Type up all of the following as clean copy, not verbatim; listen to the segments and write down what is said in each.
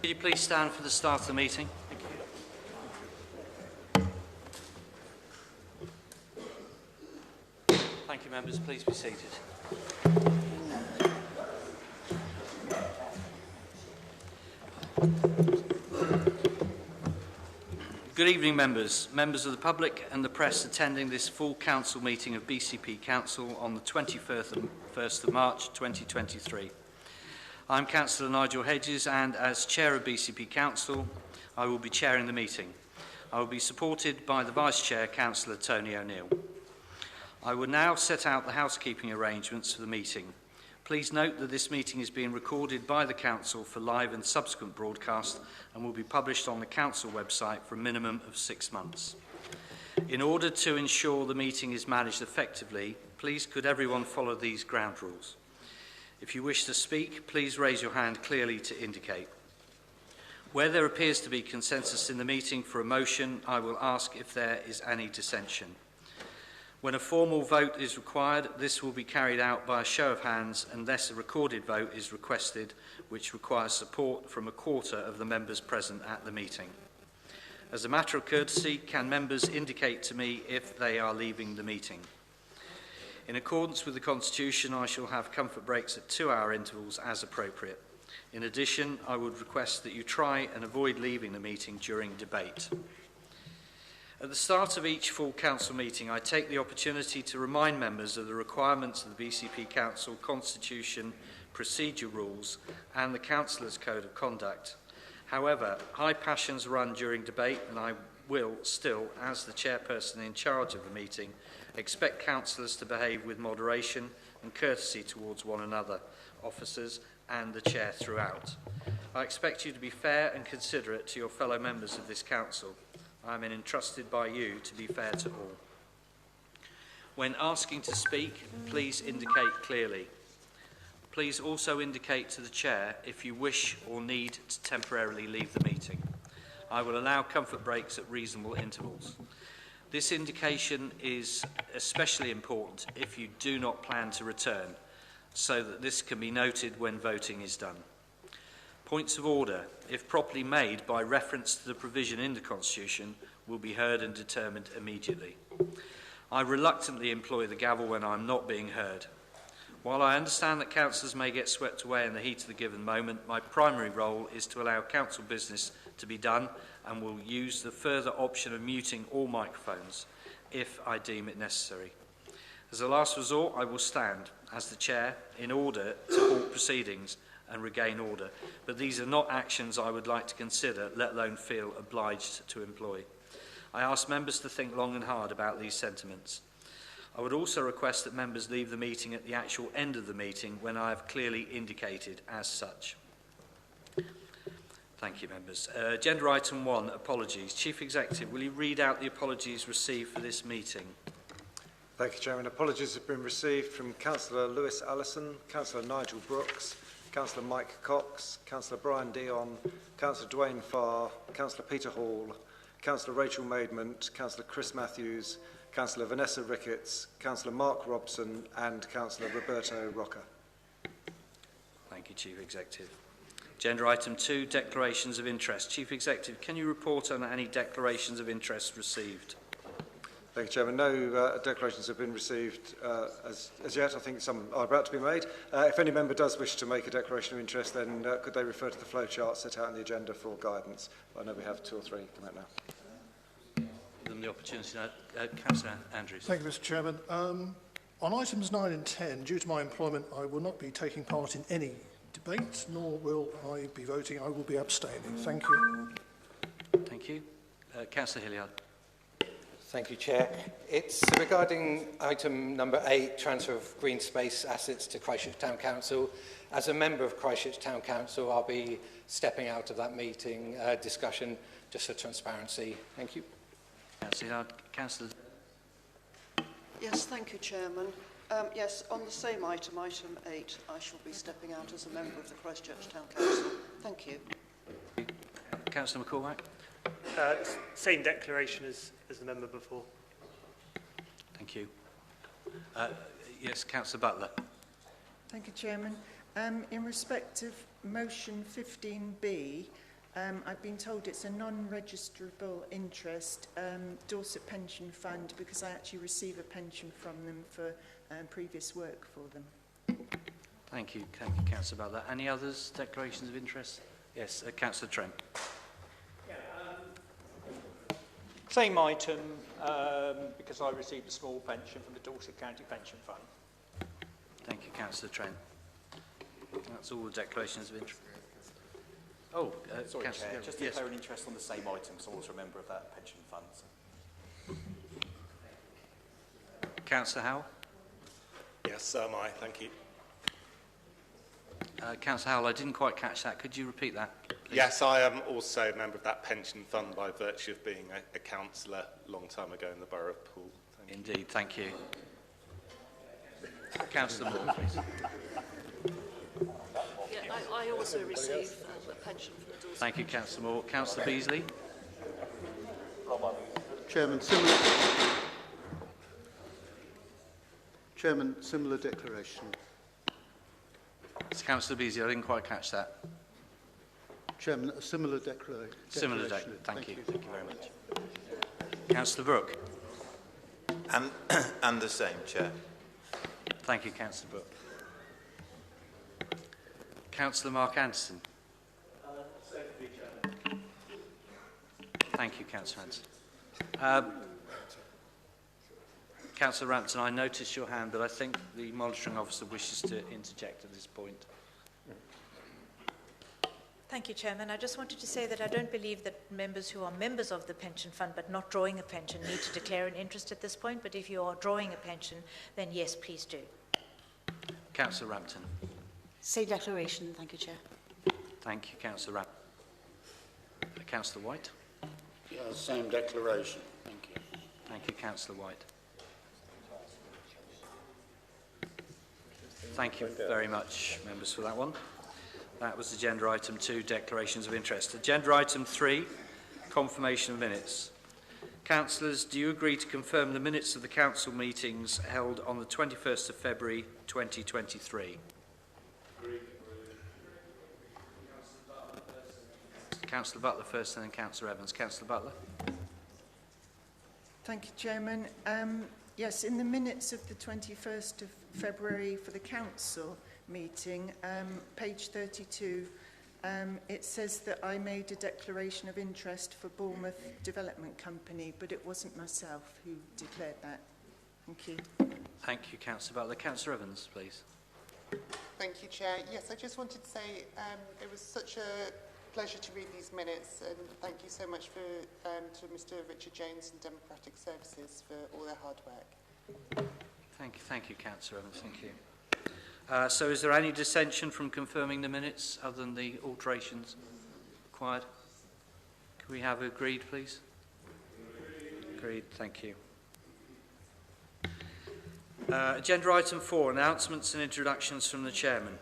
Could you please stand for the start of the meeting? Thank you. Thank you, members. Please be seated. Good evening, members of the public and the press attending this full council meeting of BCP Council on the 21st of March 2023. I'm Councillor Nigel Hedges, and as Chair of BCP Council, I will be chairing the meeting. I will be supported by the Vice Chair, Councillor Tony O'Neill. I will now set out the housekeeping arrangements for the meeting. Please note that this meeting is being recorded by the Council for live and subsequent broadcast and will be published on the Council website for a minimum of 6 months. In order to ensure the meeting is managed effectively, please could everyone follow these ground rules. If you wish to speak, please raise your hand clearly to indicate. Where there appears to be consensus in the meeting for a motion, I will ask if there is any dissension. When a formal vote is required, this will be carried out by a show of hands unless a recorded vote is requested, which requires support from a quarter of the members present at the meeting. As a matter of courtesy, can members indicate to me if they are leaving the meeting? In accordance with the Constitution, I shall have comfort breaks at 2-hour intervals as appropriate. In addition, I would request that you try and avoid leaving the meeting during debate. At the start of each full council meeting, I take the opportunity to remind members of the requirements of the BCP Council Constitution, Procedure Rules and the Councillors' Code of Conduct. However, high passions run during debate, and I will still, as the chairperson in charge of the meeting, expect councillors to behave with moderation and courtesy towards one another, officers and the chair throughout. I expect you to be fair and considerate to your fellow members of this council. I am entrusted by you to be fair to all. When asking to speak, please indicate clearly. Please also indicate to the chair if you wish or need to temporarily leave the meeting. I will allow comfort breaks at reasonable intervals. This indication is especially important if you do not plan to return, so that this can be noted when voting is done. Points of order, if properly made by reference to the provision in the Constitution, will be heard and determined immediately. I reluctantly employ the gavel when I am not being heard. While I understand that councillors may get swept away in the heat of the given moment, my primary role is to allow council business to be done, and will use the further option of muting all microphones if I deem it necessary. As a last resort, I will stand as the chair in order to halt proceedings and regain order, but these are not actions I would like to consider, let alone feel obliged to employ. I ask members to think long and hard about these sentiments. I would also request that members leave the meeting at the actual end of the meeting when I have clearly indicated as such. Thank you, members. Agenda item 1, apologies. Chief Executive, will you read out the apologies received for this meeting? Thank you, Chairman. Apologies have been received from Councillor Lewis Allison, Councillor Nigel Brooks, Councillor Mike Cox, Councillor Brian Dion, Councillor Dwayne Farr, Councillor Peter Hall, Councillor Rachel Maidment, Councillor Chris Matthews, Councillor Vanessa Ricketts, Councillor Mark Robson and Councillor Roberto Rocca. Thank you, Chief Executive. Agenda item 2, declarations of interest. Chief Executive, can you report on any declarations of interest received? Thank you, Chairman. No declarations have been received as yet. I think some are about to be made. If any member does wish to make a declaration of interest, then could they refer to the flowchart set out in the agenda for guidance? I know we have 2 or 3 come out now. Give them the opportunity now. Councillor Andrews. Thank you, Mr. Chairman. On items 9 and 10, due to my employment, I will not be taking part in any debate, nor will I be voting. I will be abstaining. Thank you. Thank you. Councillor Hilliard. Thank you, Chair. It's regarding item number 8, transfer of green space assets to Christchurch Town Council. As a member of Christchurch Town Council, I'll be stepping out of that meeting discussion just for transparency. Thank you. Councillor. Yes, thank you, Chairman. Yes, on the same item, item 8, I shall be stepping out as a member of the Christchurch Town Council. Thank you. Councillor McCormack. Same declaration as the member before. Thank you. Yes, Councillor Butler. Thank you, Chairman. In respect of motion 15B, I've been told it's a non-registrable interest, Dorset Pension Fund, because I actually receive a pension from them for previous work for them. Thank you, Councillor Butler. Any others, declarations of interest? Yes, Councillor Trent. Same item, because I received a small pension from the Dorset County Pension Fund. Thank you, Councillor Trent. That's all the declarations of interest. Oh, sorry, Councillor, Chair, just to yes. declare an interest on the same item, so I'm also a member of that pension fund. Councillor Howell. Yes, so am I. Thank you. Councillor Howell, I didn't quite catch that. Could you repeat that, please? Yes, I am also a member of that pension fund by virtue of being a councillor a long time ago in the Borough of Poole. Indeed, thank you. Councillor Moore, please. Yeah, I also receive a pension from the Dorset. Thank you, Councillor Moore. Councillor Beasley. Chairman, similar declaration. Councillor Beasley, I didn't quite catch that. Chairman, a similar declaration. Similar declaration. Thank you. Thank you very much. Councillor Brooke. And the same, Chair. Thank you, Councillor Brooke. Councillor Mark Anderson. Thank you, Councillor Anderson. Councillor Rampton, I noticed your hand, but I think the monitoring officer wishes to interject at this point. Thank you, Chairman. I just wanted to say that I don't believe that members who are members of the pension fund but not drawing a pension need to declare an interest at this point, but if you are drawing a pension, then yes, please do. Councillor Rampton. Same declaration, thank you, Chair. Thank you, Councillor Rampton. Councillor White. Yeah, same declaration, thank you. Thank you, Councillor White. Thank you very much, members, for that one. That was agenda item 2, declarations of interest. Agenda item 3, confirmation of minutes. Councillors, do you agree to confirm the minutes of the council meetings held on the 21st of February 2023? Councillor Butler first and then Councillor Evans. Councillor Butler. Thank you, Chairman. Yes, in the minutes of the 21st of February for the council meeting, page 32, it says that I made a declaration of interest for Bournemouth Development Company, but it wasn't myself who declared that. Thank you. Thank you, Councillor Butler. Councillor Evans, please. Thank you, Chair. Yes, I just wanted to say it was such a pleasure to read these minutes, and thank you so much to Mr. Richard Jones and Democratic Services for all their hard work. Thank you, Councillor Evans. Thank you. So is there any dissension from confirming the minutes other than the alterations required? Can we have agreed, please? Agreed. Thank you. Agenda item 4, announcements and introductions from the Chairman.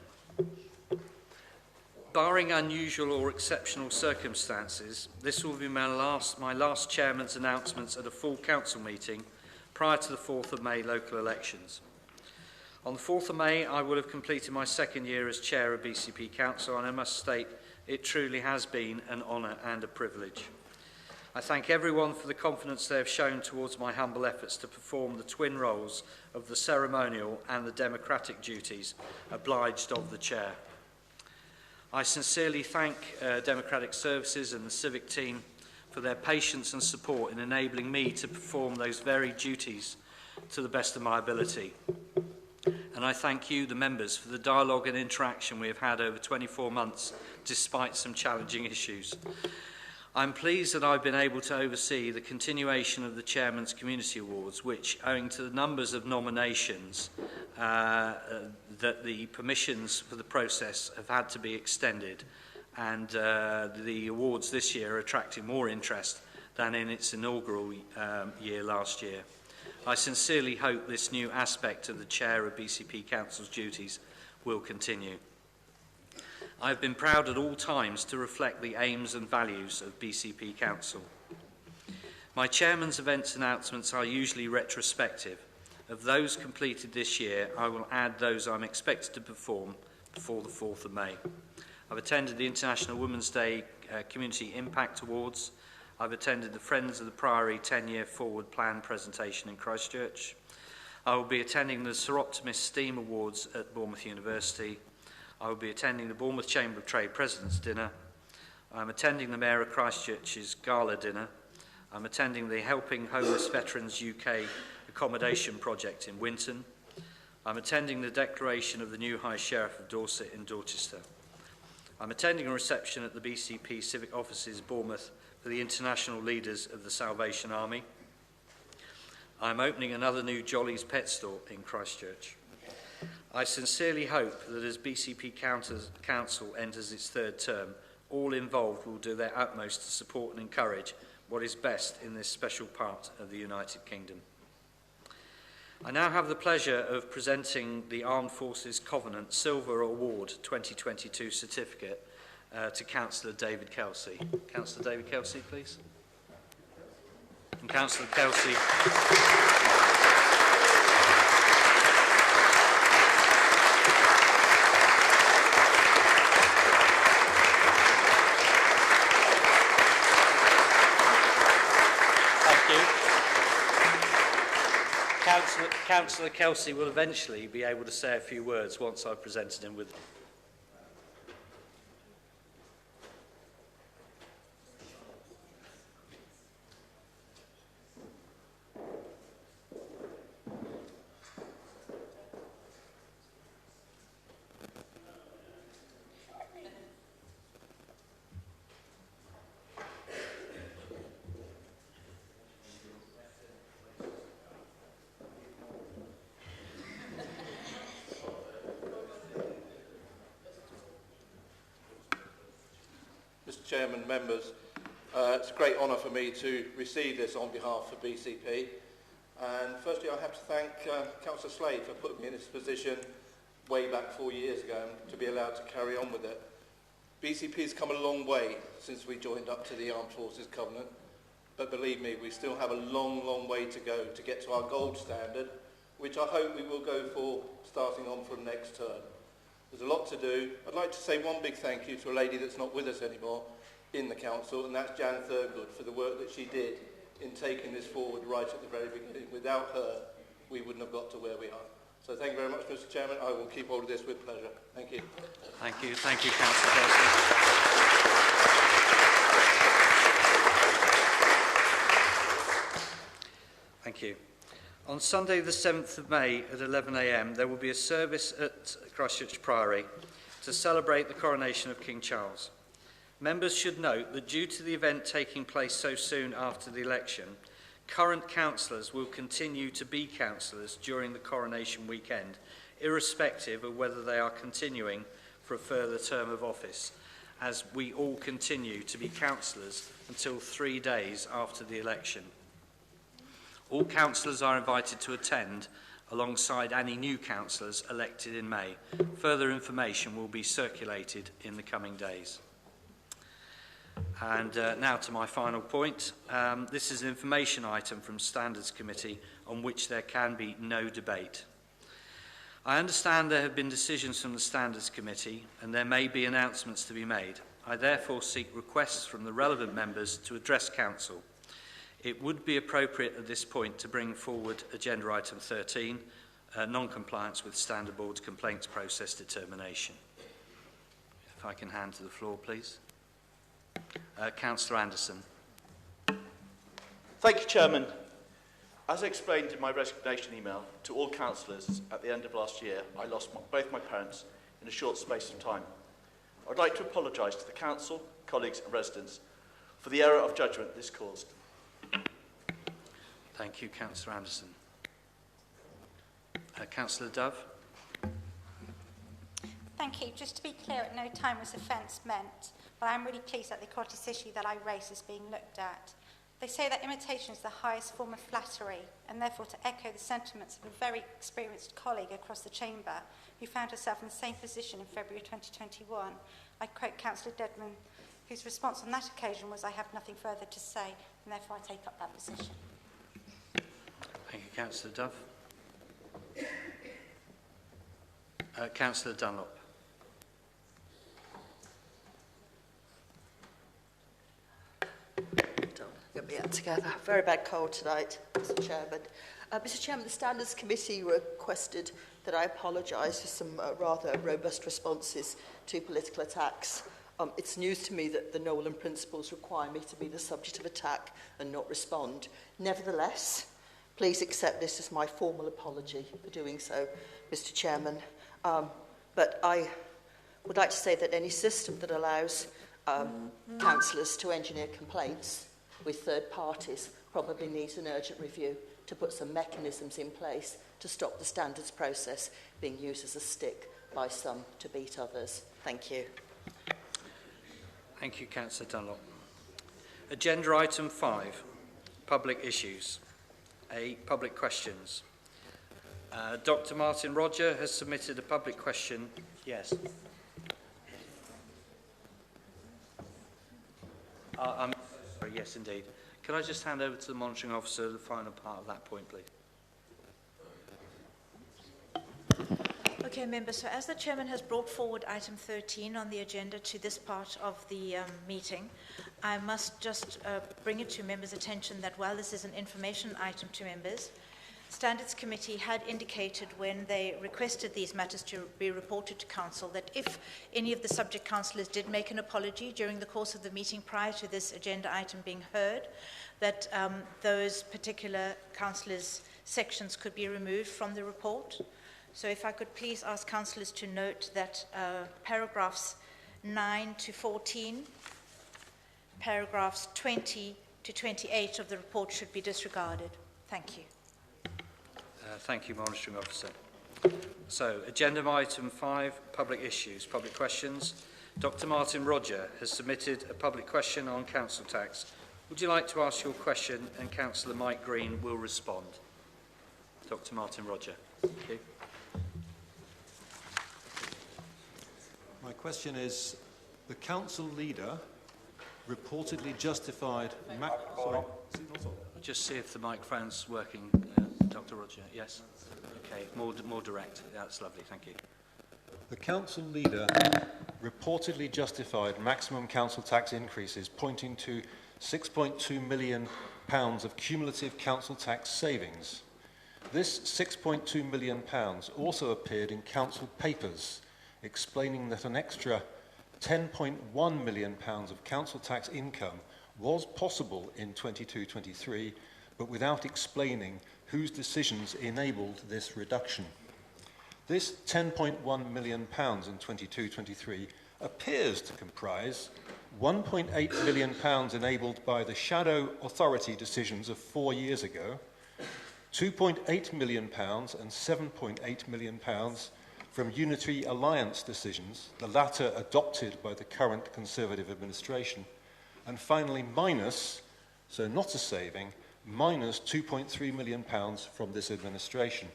Barring unusual or exceptional circumstances, this will be my last Chairman's announcements at a full council meeting prior to the 4th of May local elections. On the 4th of May, I will have completed my second year as Chair of BCP Council, and I must state it truly has been an honour and a privilege. I thank everyone for the confidence they have shown towards my humble efforts to perform the twin roles of the ceremonial and the democratic duties obliged of the Chair. I sincerely thank Democratic Services and the Civic team for their patience and support in enabling me to perform those very duties to the best of my ability. And I thank you, the members, for the dialogue and interaction we have had over 24 months, despite some challenging issues. I'm pleased that I've been able to oversee the continuation of the Chairman's Community Awards, which, owing to the numbers of nominations, that the permissions for the process have had to be extended, and the awards this year are attracting more interest than in its inaugural year last year. I sincerely hope this new aspect of the Chair of BCP Council's duties will continue. I have been proud at all times to reflect the aims and values of BCP Council. My Chairman's events announcements are usually retrospective. Of those completed this year, I will add those I'm expected to perform before the 4th of May. I've attended the International Women's Day Community Impact Awards. I've attended the Friends of the Priory 10-year forward plan presentation in Christchurch. I will be attending the Sir Optimus STEAM Awards at Bournemouth University. I will be attending the Bournemouth Chamber of Trade President's Dinner. I'm attending the Mayor of Christchurch's Gala Dinner. I'm attending the Helping Homeless Veterans UK Accommodation Project in Winton. I'm attending the declaration of the new High Sheriff of Dorset in Dorchester. I'm attending a reception at the BCP Civic Offices, Bournemouth, for the international leaders of the Salvation Army. I'm opening another new Jolly's Pet Store in Christchurch. I sincerely hope that as BCP Council enters its third term, all involved will do their utmost to support and encourage what is best in this special part of the United Kingdom. I now have the pleasure of presenting the Armed Forces Covenant Silver Award 2022 certificate to Councillor David Kelsey. Councillor David Kelsey, please. And Councillor Kelsey. Councillor Kelsey will eventually be able to say a few words once I've presented him with. Mr Chairman, members, it's a great honour for me to receive this on behalf of BCP. And firstly, I have to thank Councillor Slade for putting me in this position way back 4 years ago and to be allowed to carry on with it. BCP has come a long way since we joined up to the Armed Forces Covenant, but believe me, we still have a long, long way to go to get to our gold standard, which I hope we will go for starting on from next term. There's a lot to do. I'd like to say one big thank you to a lady that's not with us anymore in the council, and that's Jan Thurgood, for the work that she did in taking this forward right at the very beginning. Without her, we wouldn't have got to where we are. So thank you very much, Mr Chairman. I will keep hold of this with pleasure. Thank you. Thank you. Thank you, Councillor Kelsey. Thank you. On Sunday the 7th of May at 11 a.m. there will be a service at Christchurch Priory to celebrate the coronation of King Charles. Members should note that due to the event taking place so soon after the election, current councillors will continue to be councillors during the coronation weekend, irrespective of whether they are continuing for a further term of office, as we all continue to be councillors until 3 days after the election. All councillors are invited to attend alongside any new councillors elected in May. Further information will be circulated in the coming days. And now to my final point. This is an information item from Standards Committee on which there can be no debate. I understand there have been decisions from the Standards Committee and there may be announcements to be made. I therefore seek requests from the relevant members to address Council. It would be appropriate at this point to bring forward agenda item 13, non-compliance with Standard Board's complaints process determination. If I can hand to the floor, please. Councillor Anderson. Thank you, Chairman. As I explained in my resignation email to all councillors at the end of last year, I lost both my parents in a short space of time. I would like to apologise to the Council, colleagues and residents for the error of judgment this caused. Thank you, Councillor Anderson. Councillor Dove. Thank you. Just to be clear, at no time was offence meant, but I am really pleased that the equalities issue that I raised is being looked at. They say that imitation is the highest form of flattery, and therefore to echo the sentiments of a very experienced colleague across the chamber who found herself in the same position in February 2021, I quote Councillor Dedman, whose response on that occasion was, "I have nothing further to say," and therefore I take up that position. Thank you, Councillor Dove. Councillor Dunlop. Let me get together. Very bad cold tonight, Mr. Chairman. Mr. Chairman, the Standards Committee requested that I apologise for some rather robust responses to political attacks. It's news to me that the Nolan principles require me to be the subject of attack and not respond. Nevertheless, please accept this as my formal apology for doing so, Mr. Chairman. But I would like to say that any system that allows councillors to engineer complaints with third parties probably needs an urgent review to put some mechanisms in place to stop the standards process being used as a stick by some to beat others. Thank you. Thank you, Councillor Dunlop. Agenda item 5, public issues. Public questions. Dr. Martin Roger has submitted a public question. Yes. I'm sorry, yes, indeed. Can I just hand over to the monitoring officer the final part of that point, please? Okay, members, so as the chairman has brought forward item 13 on the agenda to this part of the meeting, I must just bring it to members' attention that while this is an information item to members, Standards Committee had indicated when they requested these matters to be reported to Council that if any of the subject councillors did make an apology during the course of the meeting prior to this agenda item being heard, that those particular councillors' sections could be removed from the report. So if I could please ask councillors to note that paragraphs 9 to 14, paragraphs 20 to 28 of the report should be disregarded. Thank you. Thank you, Monitoring Officer. So, agenda item 5, public issues, public questions. Dr. Martin Roger has submitted a public question on council tax. Would you like to ask your question, and Councillor Mike Green will respond? Dr. Martin Roger. Thank you. My question is, the council leader reportedly justified... Sorry. Just see if the microphone's working, Dr. Roger. Yes? Okay, more direct. Yeah, that's lovely. Thank you. The council leader reportedly justified maximum council tax increases, pointing to £6.2 million of cumulative council tax savings. This £6.2 million also appeared in council papers, explaining that an extra £10.1 million of council tax income was possible in 22-23, but without explaining whose decisions enabled this reduction. This £10.1 million in 22-23 appears to comprise £1.8 million enabled by the shadow authority decisions of 4 years ago, £2.8 million and £7.8 million from unitary alliance decisions, the latter adopted by the current Conservative administration, and finally minus, so not a saving, minus £2.3 million from this administration.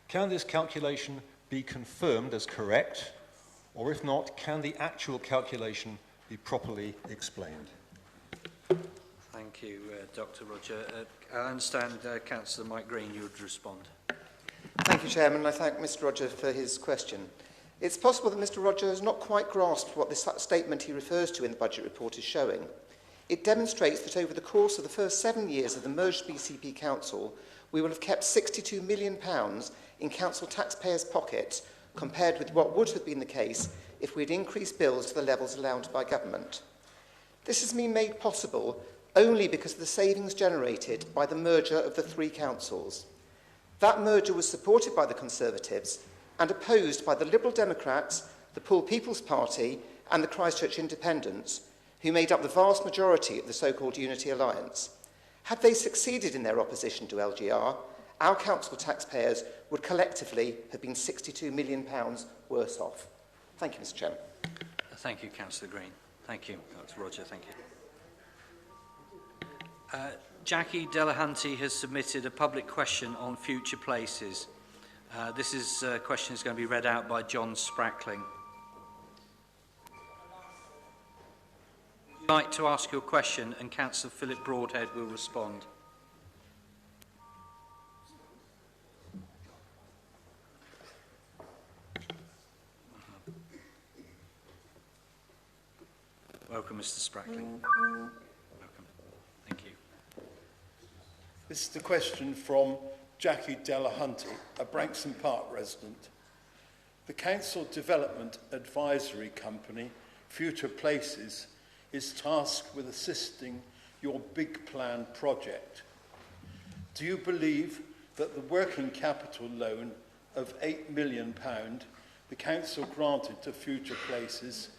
Can this calculation be confirmed as correct, or if not, can the actual calculation be properly explained? Thank you, Dr. Roger. I understand Councillor Mike Green, you would respond. Thank you, Chairman. I thank Mr. Roger for his question. It's possible that Mr. Roger has not quite grasped what this statement he refers to in the budget report is showing. It demonstrates that over the course of the first 7 years of the merged BCP Council, we will have kept £62 million in council taxpayers' pockets compared with what would have been the case if we'd increased bills to the levels allowed by government. This has been made possible only because of the savings generated by the merger of the three councils. That merger was supported by the Conservatives and opposed by the Liberal Democrats, the Poole People's Party and the Christchurch Independents, who made up the vast majority of the so-called Unity Alliance. Had they succeeded in their opposition to LGR, our council taxpayers would collectively have been £62 million worse off. Thank you, Mr. Chairman. Thank you, Councillor Green. Thank you, Dr. Roger. Thank you. Jackie Delahanty has submitted a public question on future places. This question is going to be read out by John Sprackling. Would you like to ask your question, and Councillor Philip Broadhead will respond? Welcome, Mr. Sprackling. Welcome. Thank you. This is the question from Jackie Delahunty, a Branksome Park resident. The Council Development Advisory Company, Future Places, is tasked with assisting your big plan project. Do you believe that the working capital loan of £8 million the Council granted to Future Places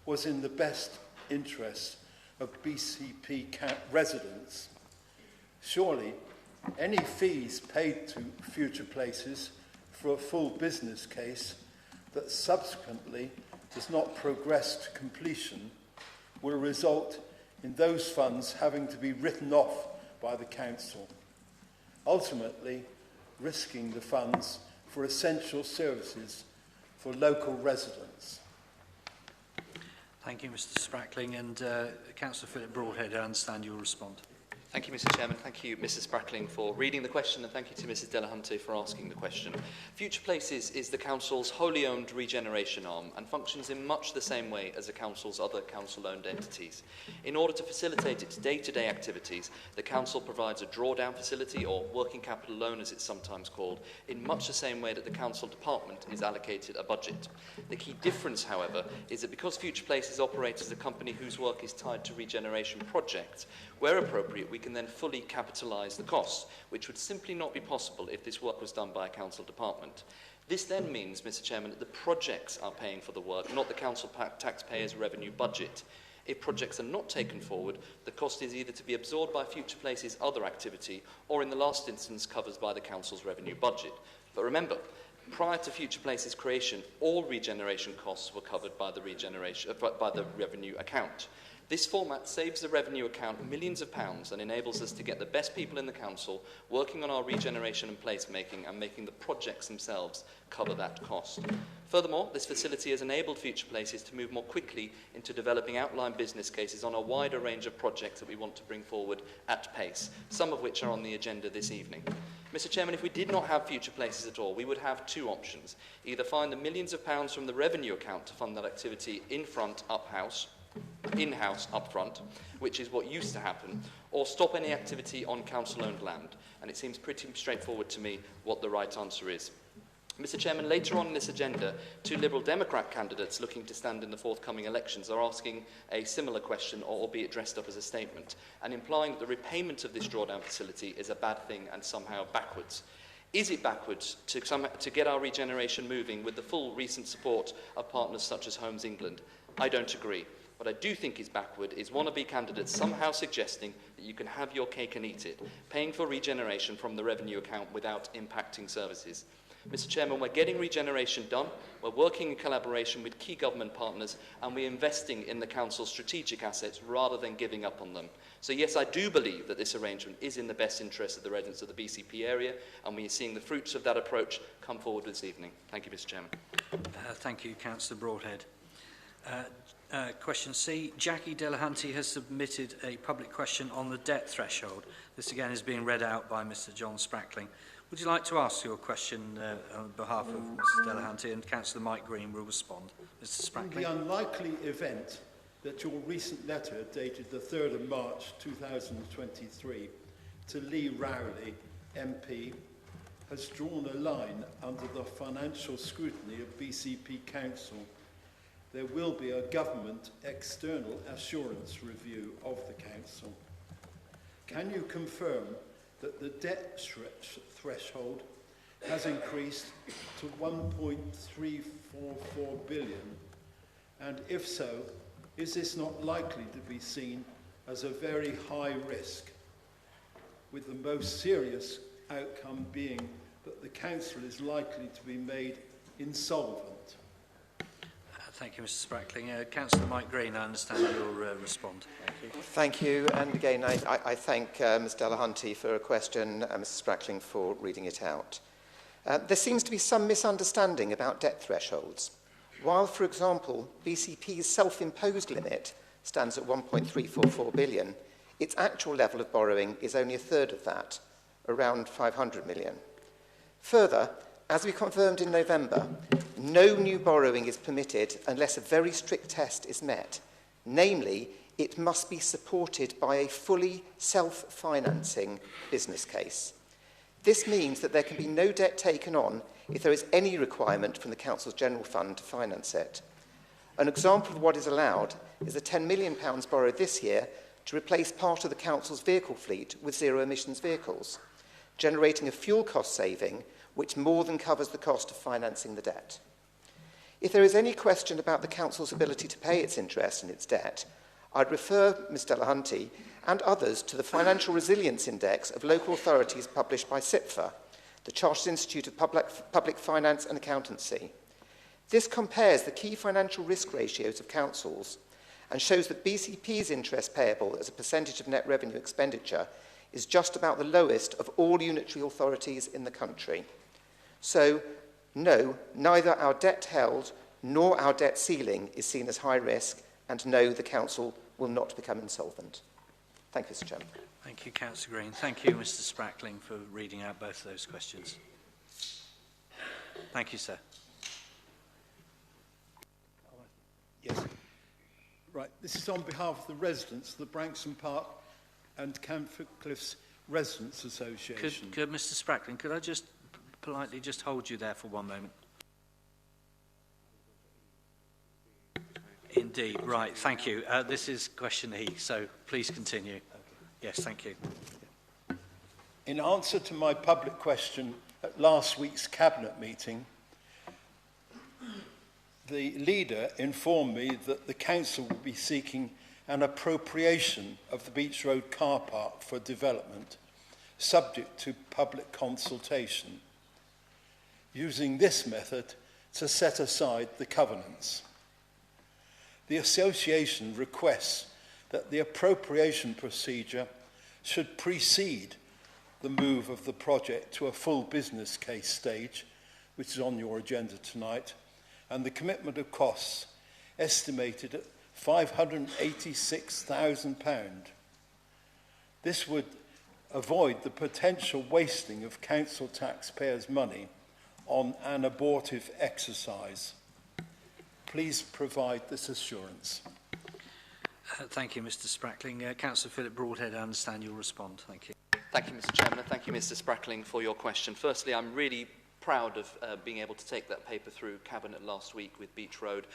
was in the best interest of BCP residents? Surely, any fees paid to Future Places for a full business case that subsequently does not progress to completion will result in those funds having to be written off by the Council, ultimately risking the funds for essential services for local residents. Thank you, Mr Sprackling. And Councillor Philip Broadhead, I understand you'll respond. Thank you, Mr Chairman. Thank you, Mrs Sprackling, for reading the question, and thank you to Mrs Delahunty for asking the question. Future Places is the Council's wholly owned regeneration arm and functions in much the same way as the Council's other Council-owned entities. In order to facilitate its day-to-day activities, the Council provides a drawdown facility, or working capital loan as it's sometimes called, in much the same way that the Council department is allocated a budget. The key difference, however, is that because Future Places operates as a company whose work is tied to regeneration projects, where appropriate, we can then fully capitalise the costs, which would simply not be possible if this work was done by a council department. This then means, Mr Chairman, that the projects are paying for the work, not the council taxpayers' revenue budget. If projects are not taken forward, the cost is either to be absorbed by Future Places' other activity, or in the last instance covered by the council's revenue budget. But remember, prior to Future Places' creation, all regeneration costs were covered by the revenue account. This format saves the revenue account millions of pounds and enables us to get the best people in the council working on our regeneration and placemaking and making the projects themselves cover that cost. Furthermore, this facility has enabled Future Places to move more quickly into developing outline business cases on a wider range of projects that we want to bring forward at pace, some of which are on the agenda this evening. Mr Chairman, if we did not have Future Places at all, we would have two options. Either find the millions of pounds from the revenue account to fund that activity in-house up front, which is what used to happen, or stop any activity on council-owned land. And it seems pretty straightforward to me what the right answer is. Mr Chairman, later on in this agenda, two Liberal Democrat candidates looking to stand in the forthcoming elections are asking a similar question, albeit dressed up as a statement, and implying that the repayment of this drawdown facility is a bad thing and somehow backwards. Is it backwards to get our regeneration moving with the full recent support of partners such as Homes England? I don't agree. What I do think is backward is wannabe candidates somehow suggesting that you can have your cake and eat it, paying for regeneration from the revenue account without impacting services. Mr Chairman, we're getting regeneration done, we're working in collaboration with key government partners, and we're investing in the Council's strategic assets rather than giving up on them. So yes, I do believe that this arrangement is in the best interest of the residents of the BCP area, and we are seeing the fruits of that approach come forward this evening. Thank you, Mr Chairman. Thank you, Councillor Broadhead. Question C. Jackie Delahunty has submitted a public question on the debt threshold. This again is being read out by Mr John Sprackling. Would you like to ask your question on behalf of Mrs Delahunty, and Councillor Mike Green will respond. Mr Sprackling. In the unlikely event that your recent letter dated the 3rd of March 2023 to Lee Rowley, MP, has drawn a line under the financial scrutiny of BCP Council, there will be a government external assurance review of the Council. Can you confirm that the debt threshold has increased to 1.344 billion? And if so, is this not likely to be seen as a very high risk, with the most serious outcome being that the Council is likely to be made insolvent? Thank you, Mr Sprackling. Councillor Mike Green, I understand you'll respond. Thank you. Thank you. And again, I thank Ms Delahunty for a question, Mrs Sprackling for reading it out. There seems to be some misunderstanding about debt thresholds. While, for example, BCP's self-imposed limit stands at 1.344 billion, its actual level of borrowing is only a third of that, around 500 million. Further, as we confirmed in November, no new borrowing is permitted unless a very strict test is met, namely, it must be supported by a fully self-financing business case. This means that there can be no debt taken on if there is any requirement from the Council's General Fund to finance it. An example of what is allowed is a £10 million borrowed this year to replace part of the Council's vehicle fleet with zero-emissions vehicles, generating a fuel cost saving which more than covers the cost of financing the debt. If there is any question about the Council's ability to pay its interest in its debt, I'd refer Ms Delahunty and others to the Financial Resilience Index of local authorities published by CIPFA, the Chartered Institute of Public Finance and Accountancy. This compares the key financial risk ratios of councils and shows that BCP's interest payable as a percentage of net revenue expenditure is just about the lowest of all unitary authorities in the country. So, no, neither our debt held nor our debt ceiling is seen as high risk, and no, the Council will not become insolvent. Thank you, Mr. Chairman. Thank you, Councillor Green. Thank you, Mr. Sprackling, for reading out both of those questions. Thank you, sir. Yes. Right. This is on behalf of the residents of the Branksome Park and Camford Cliffs Residents Association. Could Mr. Sprackling, could I just politely just hold you there for one moment? Indeed, right, thank you. This is question E, so please continue. Yes, thank you. In answer to my public question at last week's Cabinet meeting, the leader informed me that the Council will be seeking an appropriation of the Beach Road car park for development, subject to public consultation, using this method to set aside the covenants. The Association requests that the appropriation procedure should precede the move of the project to a full business case stage, which is on your agenda tonight, and the commitment of costs estimated at £586,000. This would avoid the potential wasting of council taxpayers' money on an abortive exercise. Please provide this assurance. Thank you, Mr. Sprackling. Councillor Philip Broadhead, I understand you'll respond. Thank you. Thank you, Mr. Chairman, and thank you, Mr. Sprackling, for your question. Firstly, I'm really proud of being able to take that paper through Cabinet last week with Beach Road.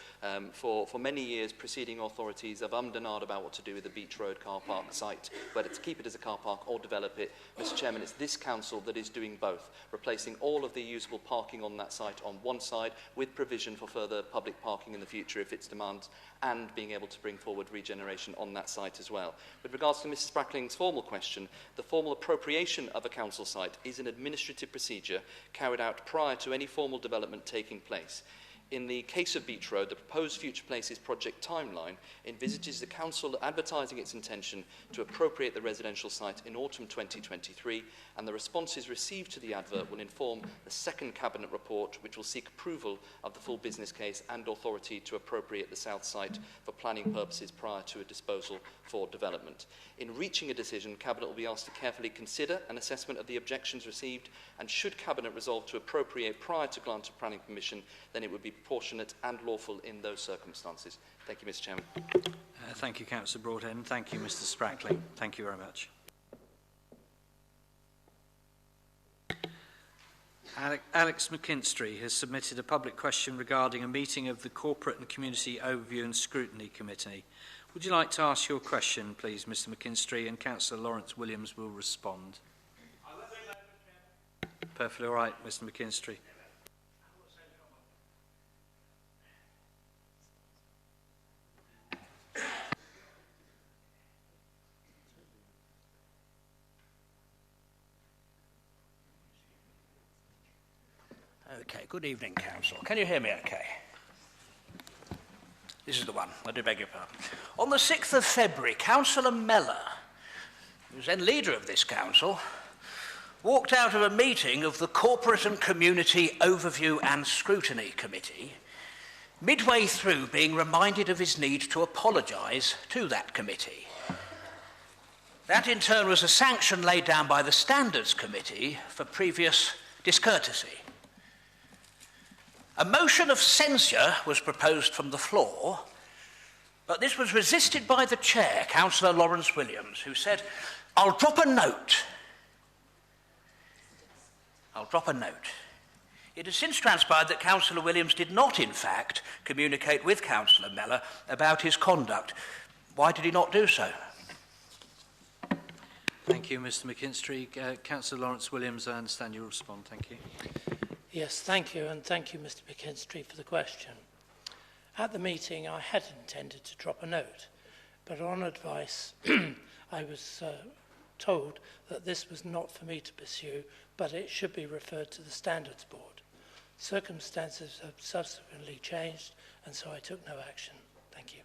For many years, preceding authorities have ummed and ahed about what to do with the Beach Road car park site, whether to keep it as a car park or develop it. Mr. Chairman, it's this council that is doing both, replacing all of the usable parking on that site on one side with provision for further public parking in the future if it's demands, and being able to bring forward regeneration on that site as well. With regards to Mrs. Sprackling's formal question, the formal appropriation of a council site is an administrative procedure carried out prior to any formal development taking place. In the case of Beach Road, the proposed Future Places project timeline envisages the council advertising its intention to appropriate the residential site in autumn 2023, and the responses received to the advert will inform the second Cabinet report, which will seek approval of the full business case and authority to appropriate the south site for planning purposes prior to a disposal for development. In reaching a decision, Cabinet will be asked to carefully consider an assessment of the objections received, and should Cabinet resolve to appropriate prior to grant of planning permission, then it would be proportionate and lawful in those circumstances. Thank you, Mr. Chairman. Thank you, Councillor Broadhead, and thank you, Mr. Sprackling. Thank you very much. Alex McKinstry has submitted a public question regarding a meeting of the Corporate and Community Overview and Scrutiny Committee. Would you like to ask your question, please, Mr. McKinstry, and Councillor Lawrence Williams will respond. Perfectly all right, Mr. McKinstry. Okay, good evening, Council. Can you hear me okay? This is the one, I do beg your pardon. On the 6th of February, Councillor Mellor, who's then leader of this council, walked out of a meeting of the Corporate and Community Overview and Scrutiny Committee, midway through being reminded of his need to apologise to that committee. That in turn was a sanction laid down by the Standards Committee for previous discourtesy. A motion of censure was proposed from the floor, But this was resisted by the chair, Councillor Lawrence Williams, who said, I'll drop a note. I'll drop a note. It has since transpired that Councillor Williams did not, in fact, communicate with Councillor Mellor about his conduct. Why did he not do so? Thank you, Mr McKinstry. Councillor Lawrence Williams, I understand you'll respond. Thank you. Yes, thank you, and thank you, Mr McKinstry, for the question. At the meeting, I had intended to drop a note, but on advice, I was told that this was not for me to pursue, but it should be referred to the Standards Board. Circumstances have subsequently changed, and so I took no action. Thank you.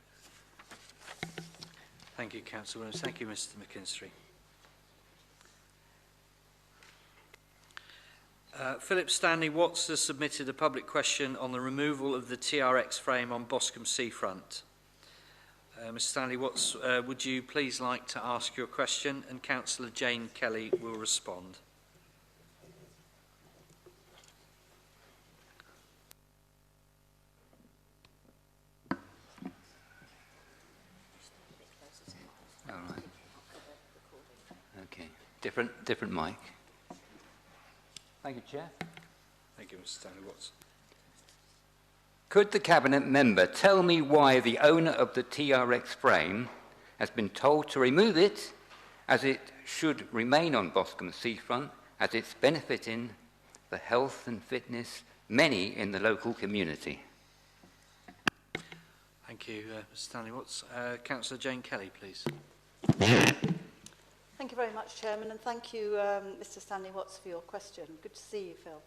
Thank you, Councillor Williams. Thank you, Mr McKinstry. Philip Stanley Watts has submitted a public question on the removal of the TRX frame on Boscombe Seafront. Mr Stanley Watts, would you please like to ask your question, and Councillor Jane Kelly will respond. All right. Okay. Different mic. Thank you, Chair. Thank you, Mr Stanley Watts. Could the Cabinet member tell me why the owner of the TRX frame has been told to remove it, as it should remain on Boscombe Seafront, as it's benefiting the health and fitness many in the local community? Thank you, Mr Stanley Watts. Councillor Jane Kelly, please. Thank you very much, Chairman, and thank you, Mr Stanley Watts, for your question. Good to see you, Phil.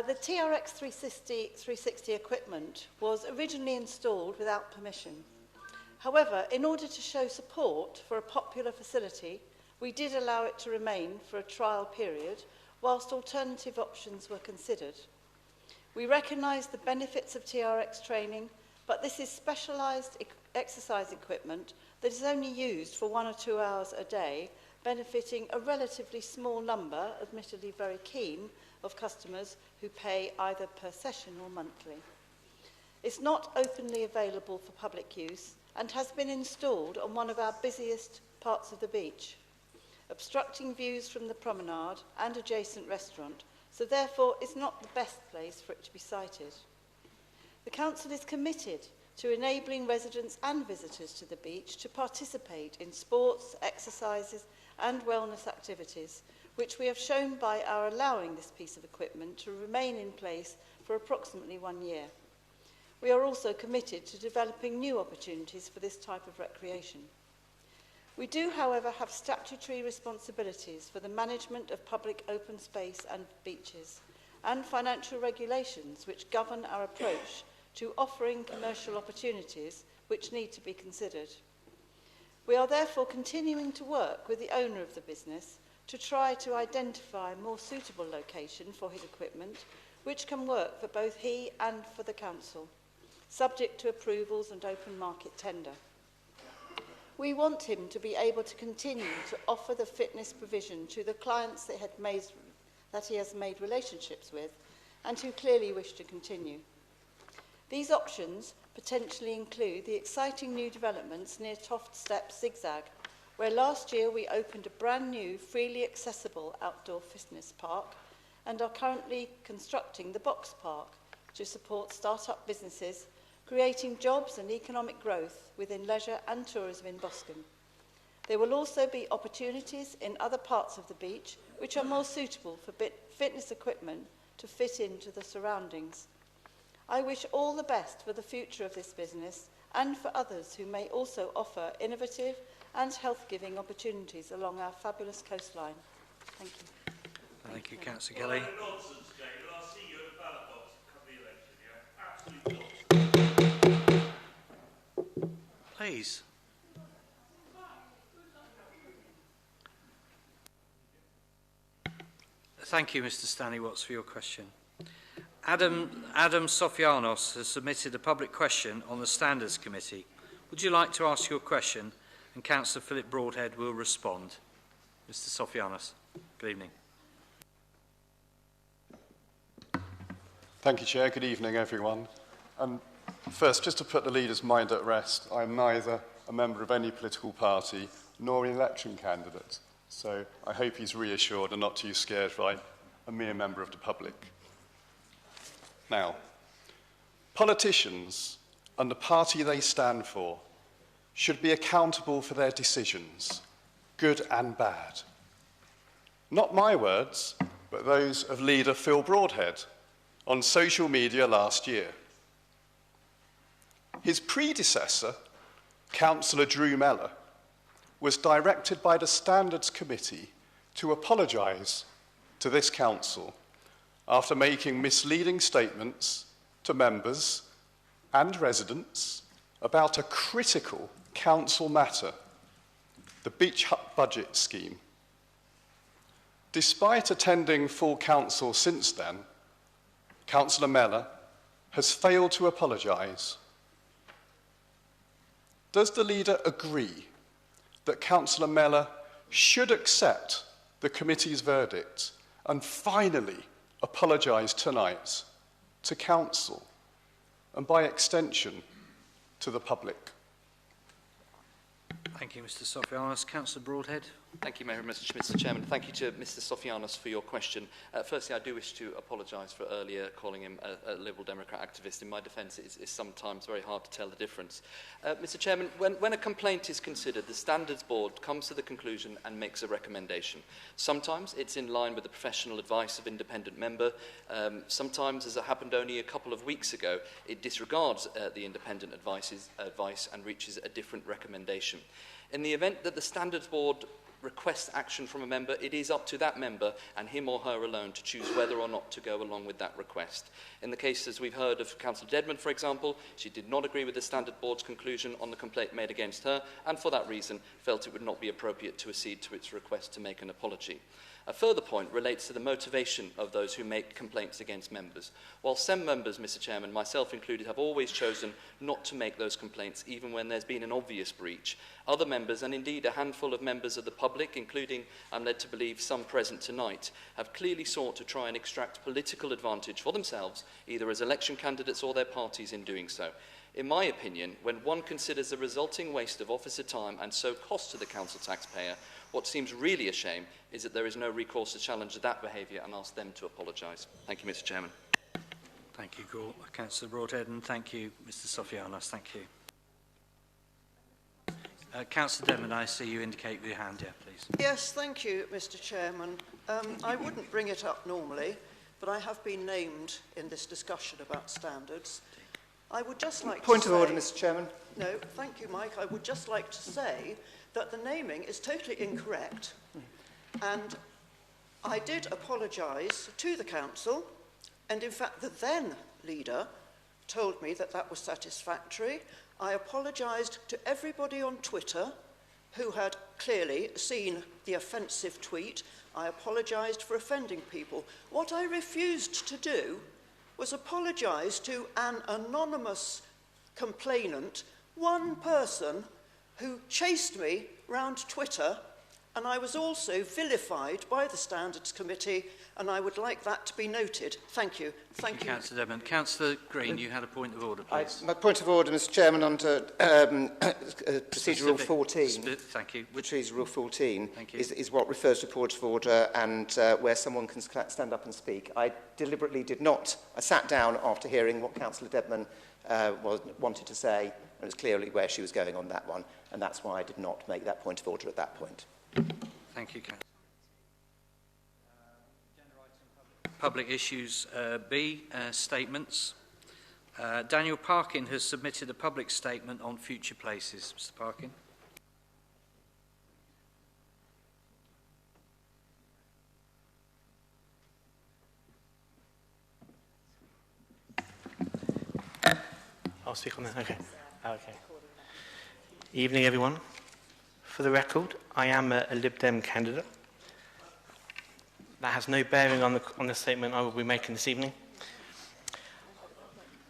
The TRX 360 equipment was originally installed without permission. However, in order to show support for a popular facility, we did allow it to remain for a trial period whilst alternative options were considered. We recognise the benefits of TRX training, but this is specialised exercise equipment that is only used for 1 or 2 hours a day, benefiting a relatively small number, admittedly very keen, of customers who pay either per session or monthly. It's not openly available for public use and has been installed on one of our busiest parts of the beach, obstructing views from the promenade and adjacent restaurant, so therefore it's not the best place for it to be sited. The Council is committed to enabling residents and visitors to the beach to participate in sports, exercises and wellness activities, which we have shown by our allowing this piece of equipment to remain in place for approximately 1 year. We are also committed to developing new opportunities for this type of recreation. We do, however, have statutory responsibilities for the management of public open space and beaches, and financial regulations which govern our approach to offering commercial opportunities which need to be considered. We are therefore continuing to work with the owner of the business to try to identify a more suitable location for his equipment, which can work for both he and for the Council, subject to approvals and open market tender. We want him to be able to continue to offer the fitness provision to the clients that he has made relationships with and who clearly wish to continue. These options potentially include the exciting new developments near Toft Steps Zigzag, where last year we opened a brand new, freely accessible outdoor fitness park and are currently constructing the Box Park to support start-up businesses, creating jobs and economic growth within leisure and tourism in Boscombe. There will also be opportunities in other parts of the beach which are more suitable for fitness equipment to fit into the surroundings. I wish all the best for the future of this business and for others who may also offer innovative and health-giving opportunities along our fabulous coastline. Thank you. Thank you, Councillor Kelly. Please. Thank you, Mr Stanley Watts, for your question. Adam Sofianos has submitted a public question on the Standards Committee. Would you like to ask your question? And Councillor Philip Broadhead will respond. Mr Sofianos, good evening. Thank you, Chair. Good evening, everyone. First, just to put the leader's mind at rest, I'm neither a member of any political party nor an election candidate. So I hope he's reassured and not too scared by a mere member of the public. Now, politicians and the party they stand for should be accountable for their decisions, good and bad. Not my words, but those of leader Phil Broadhead on social media last year. His predecessor, Councillor Drew Mellor, was directed by the Standards Committee to apologise to this council after making misleading statements to members and residents about a critical council matter, the Beach Hut budget scheme. Despite attending full council since then, Councillor Mellor has failed to apologise. Does the leader agree that Councillor Mellor should accept the committee's verdict and finally apologise tonight to council and by extension to the public? Thank you, Mr. Sofianos. Councillor Broadhead. Thank you, Mr. Chairman. Thank you to Mr. Sofianos for your question. Firstly, I do wish to apologise for earlier calling him a Liberal Democrat activist. In my defence, it is sometimes very hard to tell the difference. Mr. Chairman, when a complaint is considered, the Standards Board comes to the conclusion and makes a recommendation. Sometimes it's in line with the professional advice of independent member. Sometimes, as it happened only a couple of weeks ago, it disregards the independent advice and reaches a different recommendation. In the event that the Standards Board requests action from a member, it is up to that member and him or her alone to choose whether or not to go along with that request. In the case, as we've heard of Councillor Dedman, for example, she did not agree with the Standard Board's conclusion on the complaint made against her, and for that reason felt it would not be appropriate to accede to its request to make an apology. A further point relates to the motivation of those who make complaints against members. While some members, Mr. Chairman, myself included, have always chosen not to make those complaints even when there's been an obvious breach, other members, and indeed a handful of members of the public, including, I'm led to believe, some present tonight, have clearly sought to try and extract political advantage for themselves, either as election candidates or their parties in doing so. In my opinion, when one considers the resulting waste of officer time and so cost to the council taxpayer, what seems really a shame is that there is no recourse to challenge that behaviour and ask them to apologise. Thank you, Mr. Chairman. Thank you, Councillor Broadhead, and thank you, Mr. Sofianos. Thank you. Councillor Dedman, I see you indicate with your hand, yeah, please. Yes, thank you, Mr. Chairman. I wouldn't bring it up normally, but I have been named in this discussion about standards. I would just like Point to of say, order, Mr. Chairman. No, thank you, Mike. I would just like to say that the naming is totally incorrect. And I did apologise to the council, and in fact the then leader told me that that was satisfactory. I apologised to everybody on Twitter who had clearly seen the offensive tweet. I apologised for offending people. What I refused to do was apologise to an anonymous complainant, one person who chased me round Twitter, and I was also vilified by the Standards Committee, and I would like that to be noted. Thank you. Thank you. Councillor Dedman. Councillor Green, you had a point of order, please. My point of order, Mr. Chairman, under Procedure Rule 14. Thank you. Procedure Rule 14 Thank you. is what refers to point of order and where someone can stand up and speak. I deliberately did not. I sat down after hearing what Councillor Dedman wanted to say, and it was clearly where she was going on that one, and that's why I did not make that point of order at that point. Thank you, Councillor. Public issues B, statements. Daniel Parkin has submitted a public statement on future places. Mr. Parkin. I'll speak on that. Okay. Evening, everyone. For the record, I am a Lib Dem candidate. That has no bearing on the statement I will be making this evening.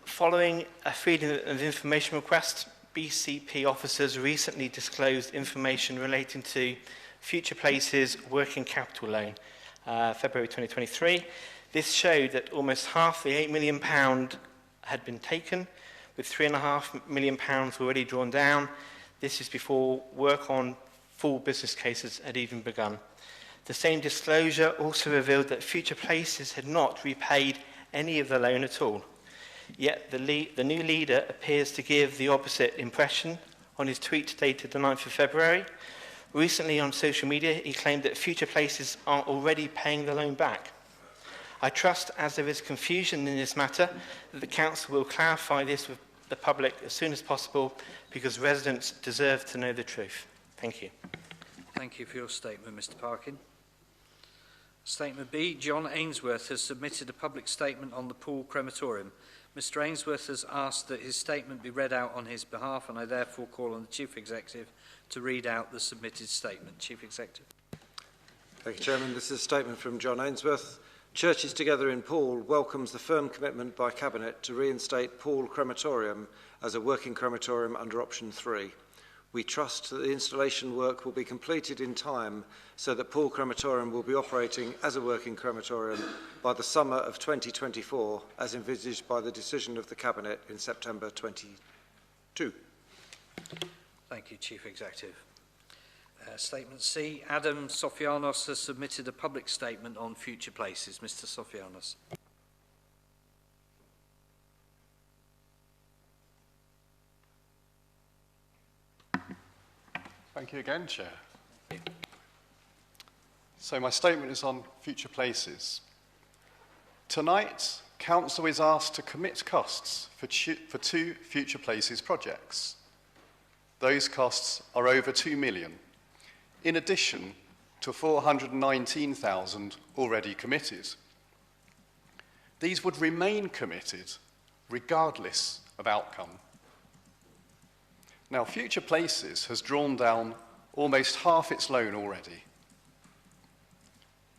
Following a freedom of information request, BCP officers recently disclosed information relating to Future Places working capital loan, February 2023. This showed that almost half the £8 million had been taken, with £3.5 million already drawn down. This is before work on full business cases had even begun. The same disclosure also revealed that Future Places had not repaid any of the loan at all. Yet the new leader appears to give the opposite impression on his tweet dated the 9th of February. Recently on social media, he claimed that Future Places are already paying the loan back. I trust, as there is confusion in this matter, that the Council will clarify this with the public as soon as possible, because residents deserve to know the truth. Thank you. Thank you for your statement, Mr. Parkin. Statement B, John Ainsworth has submitted a public statement on the Poole crematorium. Mr. Ainsworth has asked that his statement be read out on his behalf, and I therefore call on the Chief Executive to read out the submitted statement. Chief Executive. Thank you, Chairman. This is a statement from John Ainsworth. Churches Together in Poole welcomes the firm commitment by Cabinet to reinstate Poole crematorium as a working crematorium under option 3. We trust that the installation work will be completed in time so that Poole crematorium will be operating as a working crematorium by the summer of 2024, as envisaged by the decision of the Cabinet in September 2022. Thank you, Chief Executive. Statement C, Adam Sofianos has submitted a public statement on Future Places. Mr. Sofianos. Thank you again, Chair. So my statement is on Future Places. Tonight, Council is asked to commit costs for two Future Places projects. Those costs are over £2 million, in addition to £419,000 already committed. These would remain committed regardless of outcome. Now, Future Places has drawn down almost half its loan already.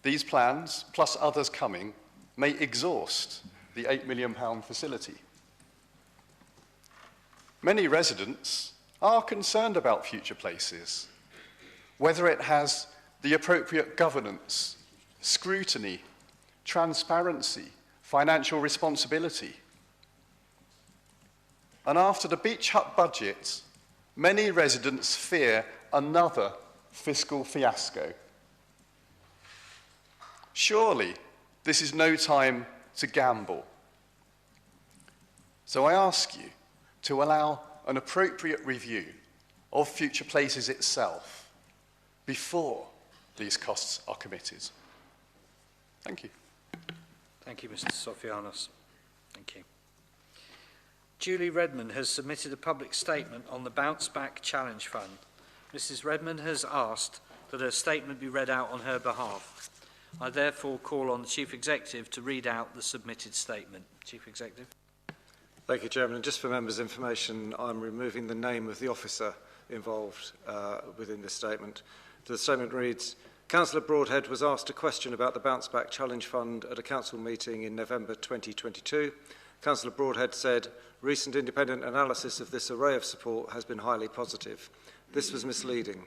These plans, plus others coming, may exhaust the £8 million facility. Many residents are concerned about Future Places, whether it has the appropriate governance, scrutiny, transparency, financial responsibility. And after the beach hut budget, many residents fear another fiscal fiasco. Surely, this is no time to gamble. So I ask you to allow an appropriate review of Future Places itself before these costs are committed. Thank you. Thank you, Mr. Sofianos. Thank you. Julie Redmond has submitted a public statement on the Bounce Back Challenge Fund. Mrs. Redmond has asked that her statement be read out on her behalf. I therefore call on the Chief Executive to read out the submitted statement. Chief Executive. Thank you, Chairman. And just for members' information, I'm removing the name of the officer involved within this statement. The statement reads, Councillor Broadhead was asked a question about the Bounce Back Challenge Fund at a council meeting in November 2022. Councillor Broadhead said, recent independent analysis of this array of support has been highly positive. This was misleading.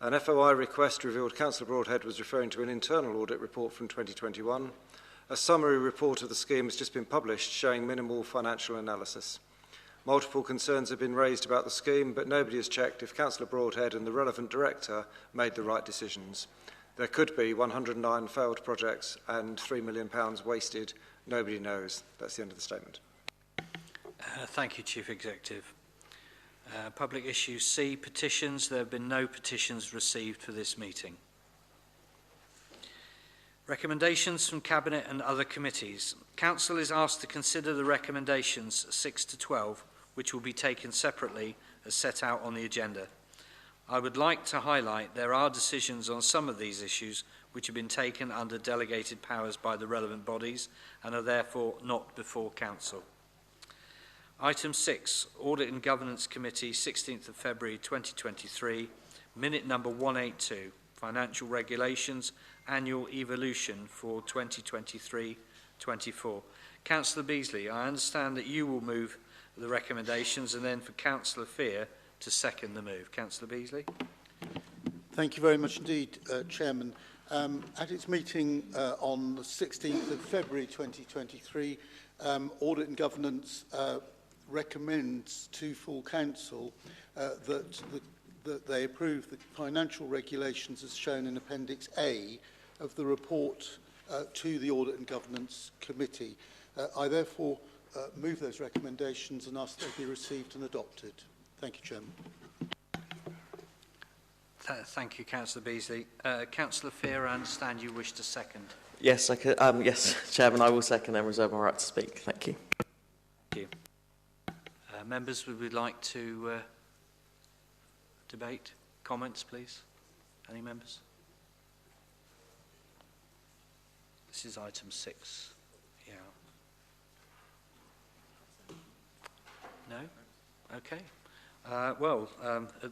An FOI request revealed Councillor Broadhead was referring to an internal audit report from 2021. A summary report of the scheme has just been published showing minimal financial analysis. Multiple concerns have been raised about the scheme, but nobody has checked if Councillor Broadhead and the relevant director made the right decisions. There could be 109 failed projects and £3 million wasted. Nobody knows. That's the end of the statement. Thank you, Chief Executive. Public issue C, petitions. There have been no petitions received for this meeting. Recommendations from Cabinet and other committees. Council is asked to consider the recommendations 6 to 12, which will be taken separately as set out on the agenda. I would like to highlight there are decisions on some of these issues which have been taken under delegated powers by the relevant bodies and are therefore not before Council. Item 6, Audit and Governance Committee, 16th of February 2023, minute number 182, Financial Regulations, Annual Evolution for 2023-24. Councillor Beasley, I understand that you will move the recommendations and then for Councillor Fear to second the move. Councillor Beasley. Thank you very much indeed, Chairman. At its meeting on the 16th of February 2023, Audit and Governance recommends to full council that they approve the financial regulations as shown in Appendix A of the report to the Audit and Governance Committee. I therefore move those recommendations and ask that they be received and adopted. Thank you, Chairman. Thank you, Councillor Beasley. Councillor Fear, I understand you wish to second. Yes, yes, Chairman, I will second and reserve my right to speak. Thank you. Thank you. Members, would we like to debate? Comments, please? Any members? This is item 6. Yeah. No? Okay. At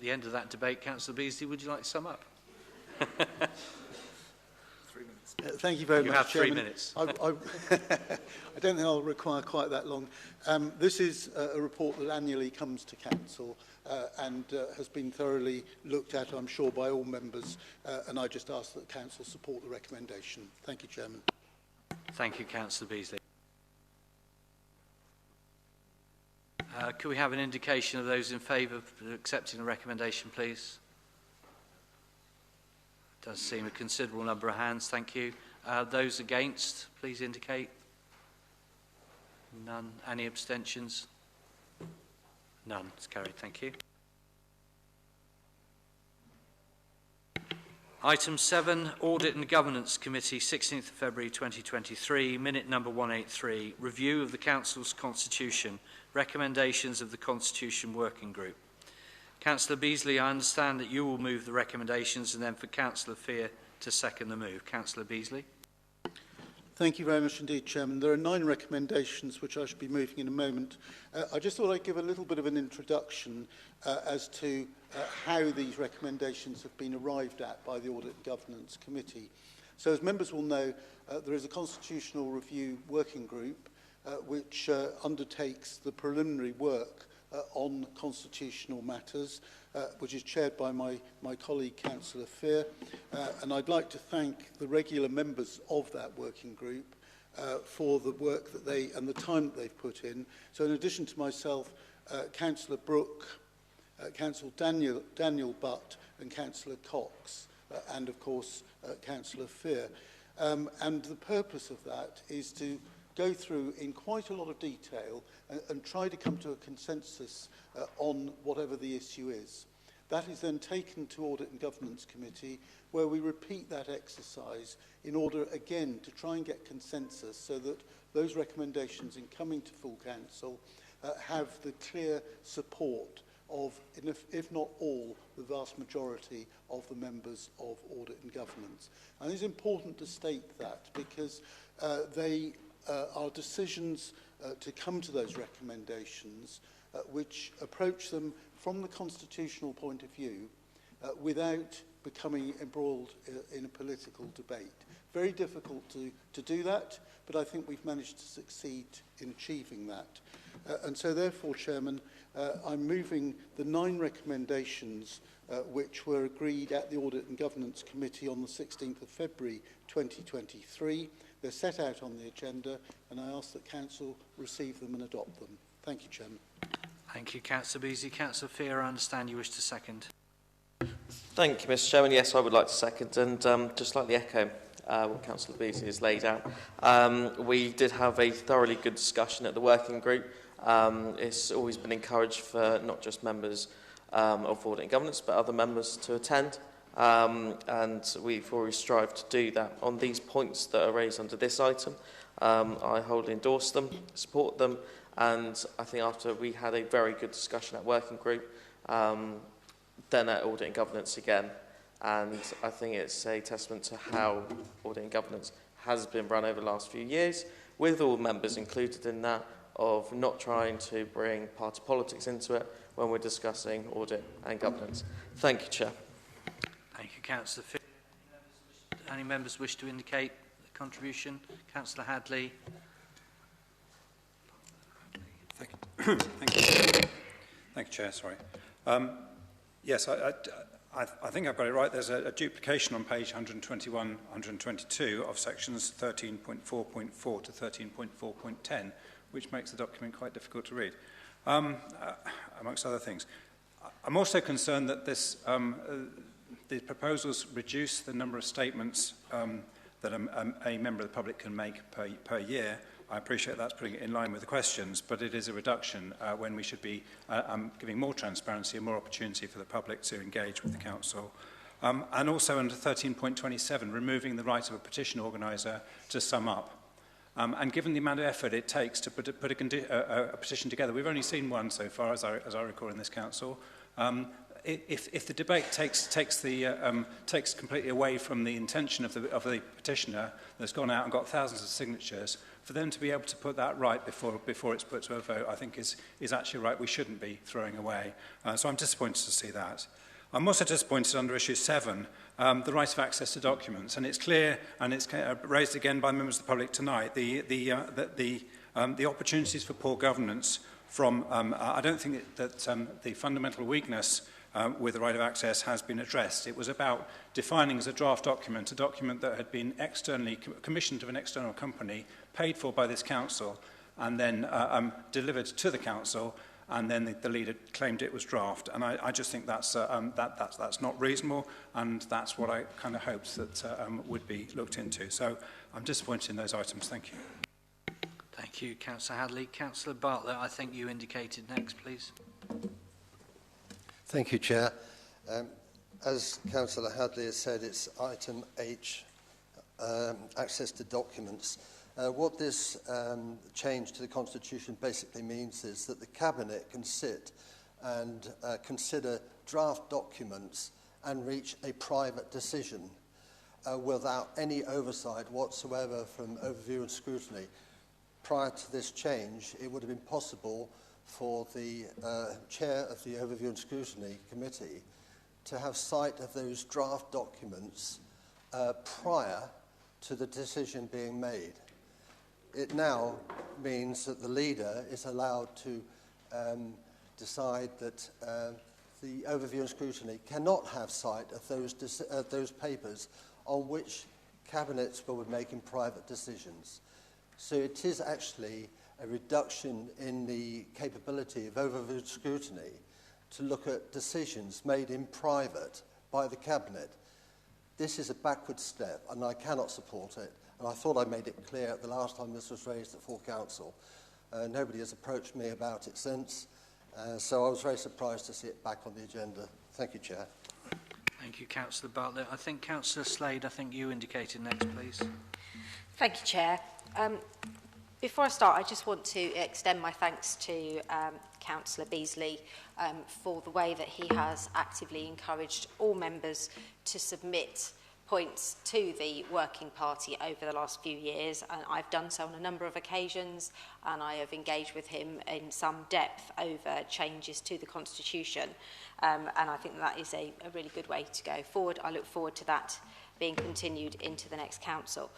the end of that debate, Councillor Beasley, would you like to sum up? 3 minutes. Thank you very much, You have 3 Chairman. minutes. I don't think I'll require quite that long. This is a report that annually comes to Council and has been thoroughly looked at, I'm sure, by all members, and I just ask that Council support the recommendation. Thank you, Chairman. Thank you, Councillor Beasley. Could we have an indication of those in favour of accepting the recommendation, please? Does seem a considerable number of hands. Thank you. Those against, please indicate. None. Any abstentions? None. It's carried. Thank you. Item 7, Audit and Governance Committee, 16th of February 2023, minute number 183, review of the Council's Constitution, recommendations of the Constitution Working Group. Councillor Beasley, I understand that you will move the recommendations and then for Councillor Fear to second the move. Councillor Beasley. Thank you very much indeed, Chairman. There are 9 recommendations which I should be moving in a moment. I just thought I'd give a little bit of an introduction as to how these recommendations have been arrived at by the Audit and Governance Committee. So as members will know, there is a Constitutional Review Working Group which undertakes the preliminary work on constitutional matters, which is chaired by my colleague, Councillor Fear. And I'd like to thank the regular members of that working group for the work that they and the time that they've put in. So in addition to myself, Councillor Brooke, Councillor Daniel Butt and Councillor Cox, and of course Councillor Fear. And the purpose of that is to go through in quite a lot of detail and try to come to a consensus on whatever the issue is. That is then taken to Audit and Governance Committee, where we repeat that exercise in order, again, to try and get consensus so that those recommendations in coming to full council have the clear support of, if not all, the vast majority of the members of Audit and Governance. And it's important to state that because they are decisions to come to those recommendations which approach them from the constitutional point of view without becoming embroiled in a political debate. Very difficult to do that, but I think we've managed to succeed in achieving that. And so therefore, Chairman, I'm moving the 9 recommendations which were agreed at the Audit and Governance Committee on the 16th of February 2023. They're set out on the agenda, and I ask that Council receive them and adopt them. Thank you, Chairman. Thank you, Councillor Beasley. Councillor Fear, I understand you wish to second. Thank you, Mr. Chairman. Yes, I would like to second and just slightly echo what Councillor Beasley has laid out. We did have a thoroughly good discussion at the working group. It's always been encouraged for not just members of Audit and Governance, but other members to attend. And we've always strived to do that. On these points that are raised under this item, I wholly endorse them, support them, and I think after we had a very good discussion at working group, then at Audit and Governance again, and I think it's a testament to how Audit and Governance has been run over the last few years, with all members included in that, of not trying to bring party politics into it when we're discussing Audit and Governance. Thank you, Chair. Thank you, Councillor Fear. Any members wish to indicate a contribution? Councillor Hadley. Thank you. Thank you, Chair. Sorry. Yes, I think I've got it right. There's a duplication on page 121, 122 of sections 13.4.4 to 13.4.10, which makes the document quite difficult to read. amongst other things. I'm also concerned that the proposals reduce the number of statements that a member of the public can make per year. I appreciate that's putting it in line with the questions, but it is a reduction when we should be giving more transparency and more opportunity for the public to engage with the Council. And also under 13.27, removing the right of a petition organiser to sum up. And given the amount of effort it takes to put a petition together, we've only seen one so far, as I recall, in this Council. If the debate takes completely away from the intention of the petitioner that's gone out and got thousands of signatures, for them to be able to put that right before it's put to a vote, I think is actually right. We shouldn't be throwing away. So I'm disappointed to see that. I'm also disappointed under issue 7, the right of access to documents, and it's clear, and it's raised again by members of the public tonight, the opportunities for poor governance from. I don't think that the fundamental weakness with the right of access has been addressed. It was about defining as a draft document, a document that had been externally commissioned to an external company, paid for by this council, and then delivered to the council, and then the leader claimed it was draft. And I just think that's not reasonable, and that's what I kind of hoped that would be looked into. So I'm disappointed in those items. Thank you. Thank you, Councillor Hadley. Councillor Bartlett, I think you indicated next, please. Thank you, Chair. As Councillor Hadley has said, it's item H, access to documents. What this change to the Constitution basically means is that the Cabinet can sit and consider draft documents and reach a private decision without any oversight whatsoever from overview and scrutiny. Prior to this change, it would have been possible for the chair of the Overview and Scrutiny Committee to have sight of those draft documents prior to the decision being made. It now means that the leader is allowed to decide that the Overview and Scrutiny cannot have sight of those papers on which cabinets will be making private decisions. So it is actually a reduction in the capability of overview scrutiny to look at decisions made in private by the Cabinet. This is a backward step, and I cannot support it. And I thought I made it clear at the last time this was raised at full council. Nobody has approached me about it since, so I was very surprised to see it back on the agenda. Thank you, Chair. Thank you, Councillor Bartlett. I think Councillor Slade, I think you indicated next, please. Thank you, Chair. Before I start, I just want to extend my thanks to Councillor Beasley for the way that he has actively encouraged all members to submit points to the working party over the last few years, and I've done so on a number of occasions, and I have engaged with him in some depth over changes to the Constitution, and I think that is a really good way to go forward. I look forward to that being continued into the next council.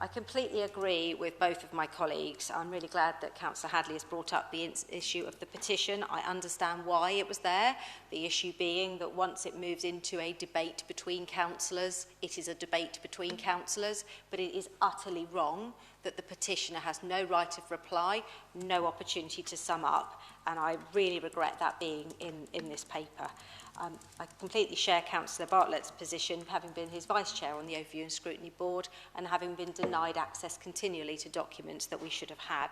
I completely agree with both of my colleagues. I'm really glad that Councillor Hadley has brought up the issue of the petition. I understand why it was there, the issue being that once it moves into a debate between councillors, it is a debate between councillors, but it is utterly wrong that the petitioner has no right of reply, no opportunity to sum up, and I really regret that being in this paper. I completely share Councillor Bartlett's position, having been his Vice Chair on the Overview and Scrutiny Board and having been denied access continually to documents that we should have had.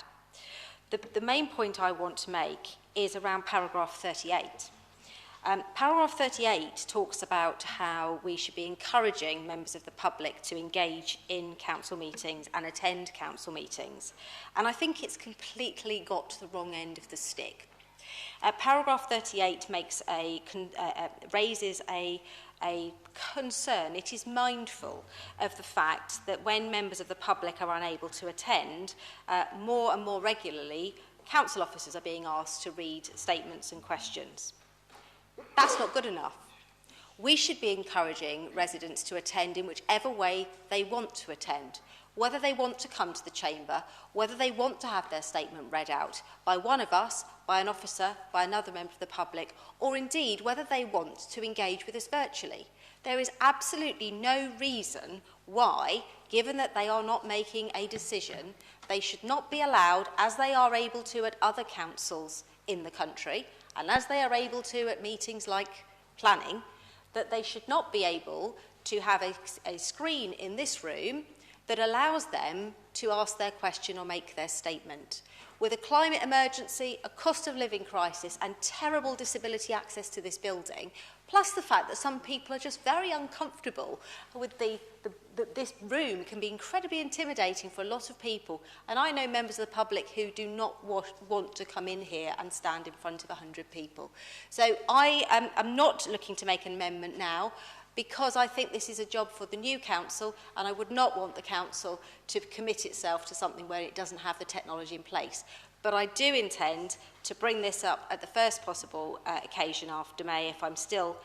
The main point I want to make is around paragraph 38. Paragraph 38 talks about how we should be encouraging members of the public to engage in council meetings and attend council meetings. And I think it's completely got to the wrong end of the stick. Paragraph 38 raises a concern. It is mindful of the fact that when members of the public are unable to attend, more and more regularly, council officers are being asked to read statements and questions. That's not good enough. We should be encouraging residents to attend in whichever way they want to attend, whether they want to come to the chamber, whether they want to have their statement read out by one of us, by an officer, by another member of the public, or indeed whether they want to engage with us virtually. There is absolutely no reason why, given that they are not making a decision, they should not be allowed, as they are able to at other councils, in the country, and as they are able to at meetings like planning, that they should not be able to have a screen in this room that allows them to ask their question or make their statement. With a climate emergency, a cost of living crisis and terrible disability access to this building, plus the fact that some people are just very uncomfortable with this room can be incredibly intimidating for a lot of people. And I know members of the public who do not want to come in here and stand in front of 100 people. So I am not looking to make an amendment now, because I think this is a job for the new council, and I would not want the council to commit itself to something where it doesn't have the technology in place. But I do intend to bring this up at the first possible occasion after May, if I'm still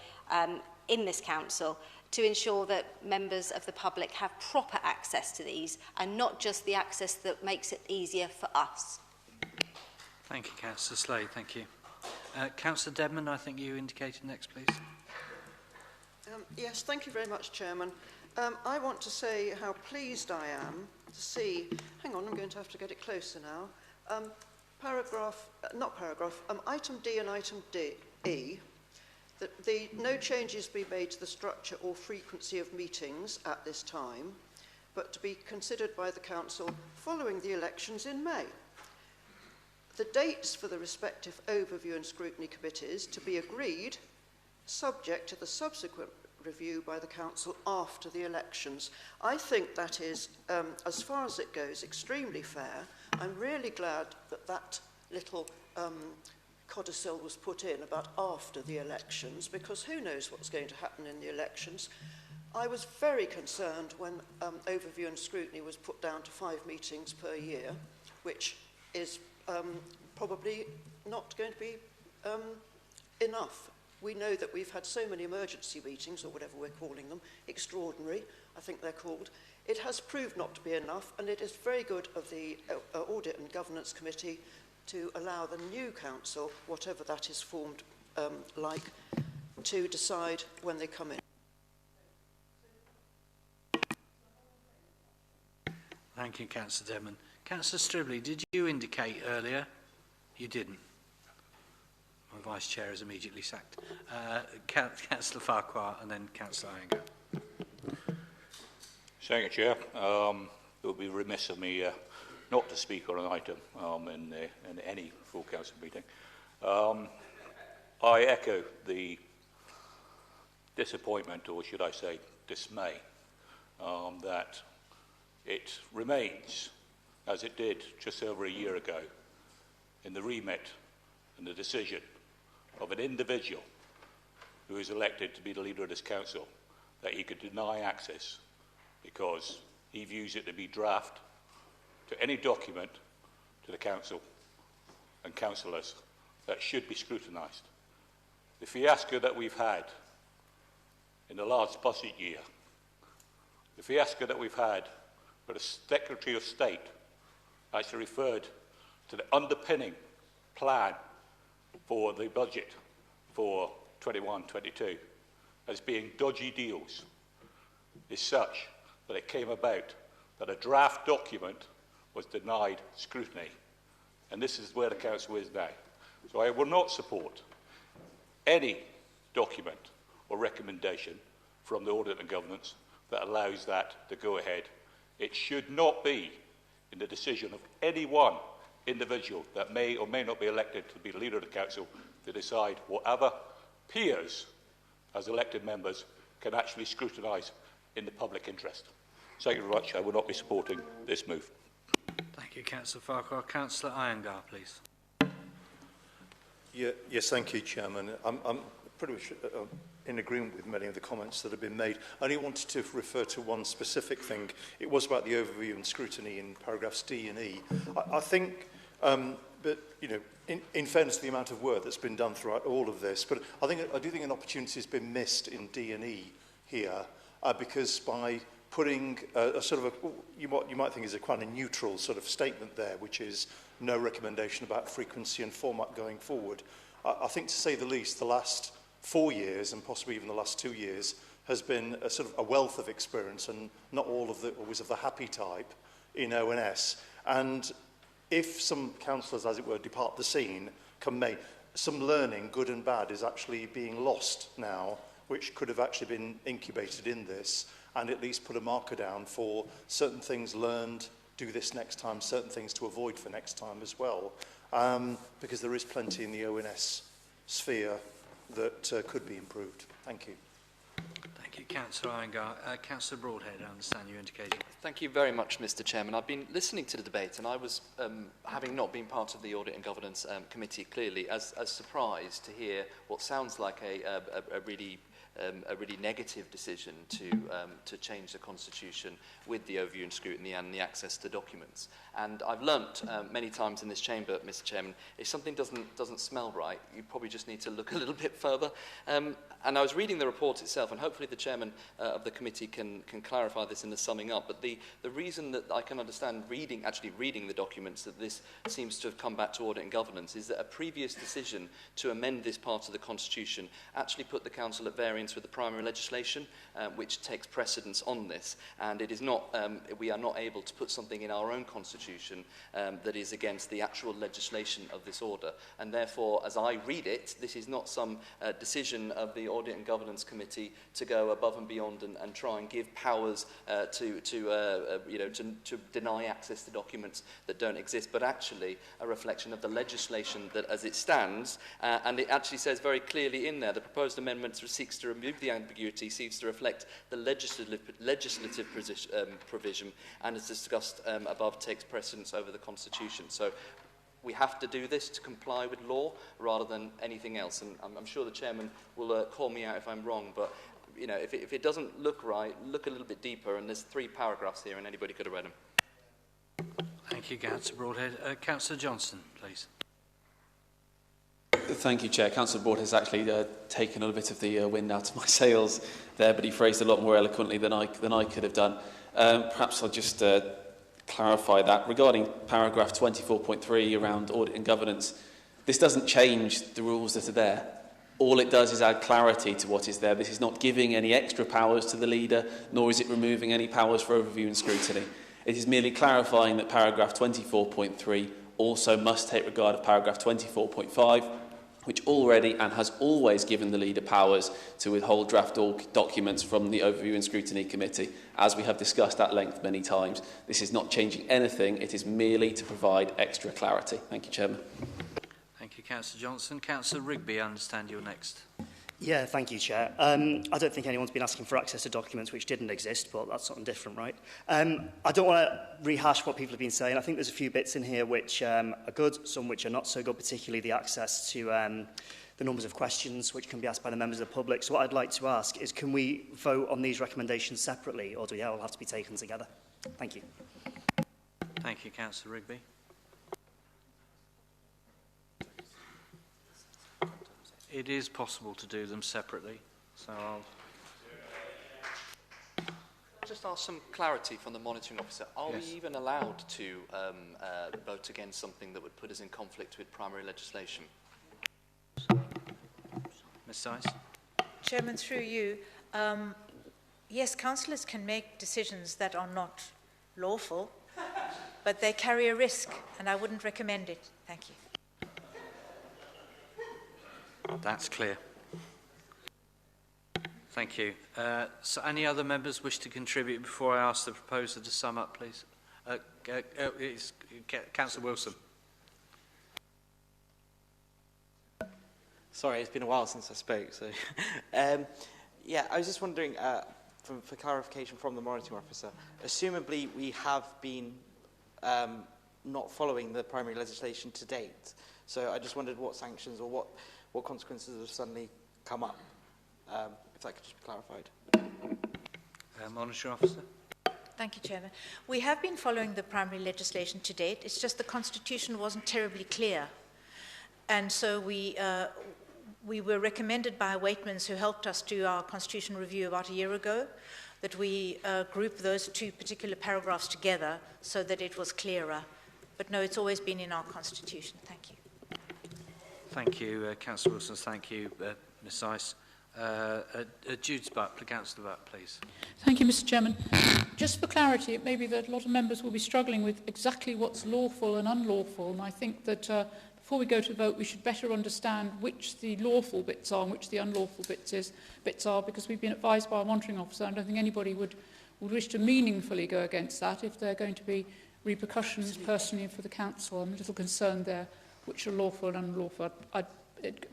in this council, to ensure that members of the public have proper access to these, and not just the access that makes it easier for us. Thank you, Councillor Slade. Thank you. Councillor Dedman, I think you indicated next, please. Yes, thank you very much, Chairman. I want to say how pleased I am to see, hang on, I'm going to have to get it closer now, item D and item E, that no changes be made to the structure or frequency of meetings at this time, but to be considered by the Council following the elections in May. The dates for the respective overview and scrutiny committees to be agreed, subject to the subsequent review by the Council after the elections. I think that is, as far as it goes, extremely fair. I'm really glad that that little codicil was put in about after the elections, because who knows what's going to happen in the elections. I was very concerned when overview and scrutiny was put down to 5 meetings per year, which is probably not going to be enough. We know that we've had so many emergency meetings, or whatever we're calling them, extraordinary, I think they're called. It has proved not to be enough, and it is very good of the Audit and Governance Committee to allow the new council, whatever that is formed like, to decide when they come in. Thank you, Councillor Dedman. Councillor Stribley, did you indicate earlier? You didn't. My Vice Chair is immediately sacked. Councillor Farquhar and then Councillor Iyengar. Thank you, Chair. It would be remiss of me not to speak on an item in any full council meeting. I echo the disappointment, or should I say dismay, that it remains, as it did just over a year ago, in the remit and the decision of an individual who is elected to be the leader of this council, that he could deny access because he views it to be draft to any document to the council and councillors that should be scrutinised. The fiasco that we've had in the last budget year, the fiasco that we've had where the Secretary of State actually referred to the underpinning plan for the budget for 21-22 as being dodgy deals is such that it came about that a draft document was denied scrutiny. And this is where the council is now. So I will not support any document or recommendation from the Audit and Governance that allows that to go ahead. It should not be in the decision of any one individual that may or may not be elected to be the leader of the council to decide whatever peers as elected members can actually scrutinise in the public interest. Thank you very much. I will not be supporting this move. Thank you, Councillor Farquhar. Councillor Iyengar, please. Yes, thank you, Chairman. I'm pretty much in agreement with many of the comments that have been made. I only wanted to refer to one specific thing. It was about the overview and scrutiny in paragraphs D and E. I think, but you know, in fairness to the amount of work that's been done throughout all of this, but I do think an opportunity has been missed in D and E here, because by putting a sort of you might think is a quite a neutral sort of statement there, which is no recommendation about frequency and format going forward. I think, to say the least, the last 4 years and possibly even the last 2 years has been a sort of a wealth of experience, and not all of the always of the happy type in ONS. And if some councillors, as it were, depart the scene, May. Some learning, good and bad, is actually being lost now, which could have actually been incubated in this, and at least put a marker down for certain things learned, do this next time, certain things to avoid for next time as well, because there is plenty in the ONS sphere that could be improved. Thank you. Thank you, Councillor Iyengar. Councillor Broadhead, I understand you indicated. Thank you very much, Mr. Chairman. I've been listening to the debate, and I was, having not been part of the Audit and Governance Committee, clearly as surprised to hear what sounds like a really negative decision to change the constitution with the overview and scrutiny and the access to documents. And I've learnt many times in this chamber, Mr. Chairman, if something doesn't smell right, you probably just need to look a little bit further. And I was reading the report itself, and hopefully the chairman of the committee can clarify this in the summing up. But the reason that I can understand actually reading the documents that this seems to have come back to Audit and Governance is that a previous decision to amend this part of the constitution actually put the council at variance with the primary legislation, which takes precedence on this. And it is not, we are not able to put something in our own constitution that is against the actual legislation of this order. And therefore, as I read it, this is not some decision of the Audit and Governance Committee to go above and beyond and try and give powers to deny access to documents that don't exist, but actually a reflection of the legislation that as it stands, and it actually says very clearly in there, the proposed amendment seeks to remove the ambiguity, seeks to reflect the legislative provision, and as discussed above, takes precedence over the Constitution. So we have to do this to comply with law rather than anything else. And I'm sure the chairman will call me out if I'm wrong, but you know, if it doesn't look right, look a little bit deeper. And there's 3 paragraphs here, and anybody could have read them. Thank you, Councillor Broadhead. Councillor Johnson, please. Thank you, Chair. Councillor Broad has actually taken a little bit of the wind out of my sails there, but he phrased it a lot more eloquently than I could have done. Perhaps I'll just clarify that. Regarding paragraph 24.3 around audit and governance, this doesn't change the rules that are there. All it does is add clarity to what is there. This is not giving any extra powers to the leader, nor is it removing any powers for overview and scrutiny. It is merely clarifying that paragraph 24.3 also must take regard of paragraph 24.5, which already and has always given the leader powers to withhold draft documents from the Overview and Scrutiny Committee, as we have discussed at length many times. This is not changing anything, it is merely to provide extra clarity. Thank you, Chairman. Thank you, Councillor Johnson. Councillor Rigby, I understand you're next. Yeah, thank you, Chair. I don't think anyone's been asking for access to documents which didn't exist, but that's something different, right? I don't want to rehash what people have been saying. I think there's a few bits in here which are good, some which are not so good, particularly the access to the numbers of questions which can be asked by the members of the public. So what I'd like to ask is, can we vote on these recommendations separately, or do they all have to be taken together? Thank you. Thank you, Councillor Rigby. It is possible to do them separately, so I'll just ask some clarity from the monitoring officer. Are we even allowed to vote against something that would put us in conflict with primary legislation? Ms. Sice. Chairman, through you, yes, councillors can make decisions that are not lawful, but they carry a risk, and I wouldn't recommend it. Thank you. That's clear. Thank you. So any other members wish to contribute before I ask the proposer to sum up, please? It's Councillor Wilson. Sorry, it's been a while since I spoke. So, yeah, I was just wondering, for clarification from the monitoring officer, assumably we have been not following the primary legislation to date. So I just wondered what sanctions or what consequences have suddenly come up, if that could just be clarified. Monitoring officer. Thank you, Chairman. We have been following the primary legislation to date. It's just the Constitution wasn't terribly clear. And so we were recommended by Waitmans, who helped us do our Constitution review about a year ago, that we group those 2 particular paragraphs together so that it was clearer. But no, it's always been in our Constitution. Thank you. Thank you, Councillor Wilson. Thank you, Ms. Sice. Jude's Butt, Councillor Butt, please. Thank you, Mr. Chairman. Just for clarity, it may be that a lot of members will be struggling with exactly what's lawful and unlawful, and I think that before we go to the vote, we should better understand which the lawful bits are and which the unlawful bits are, because we've been advised by a monitoring officer. I don't think anybody would wish to meaningfully go against that if there are going to be repercussions personally for the council. I'm a little concerned there which are lawful and unlawful. I'd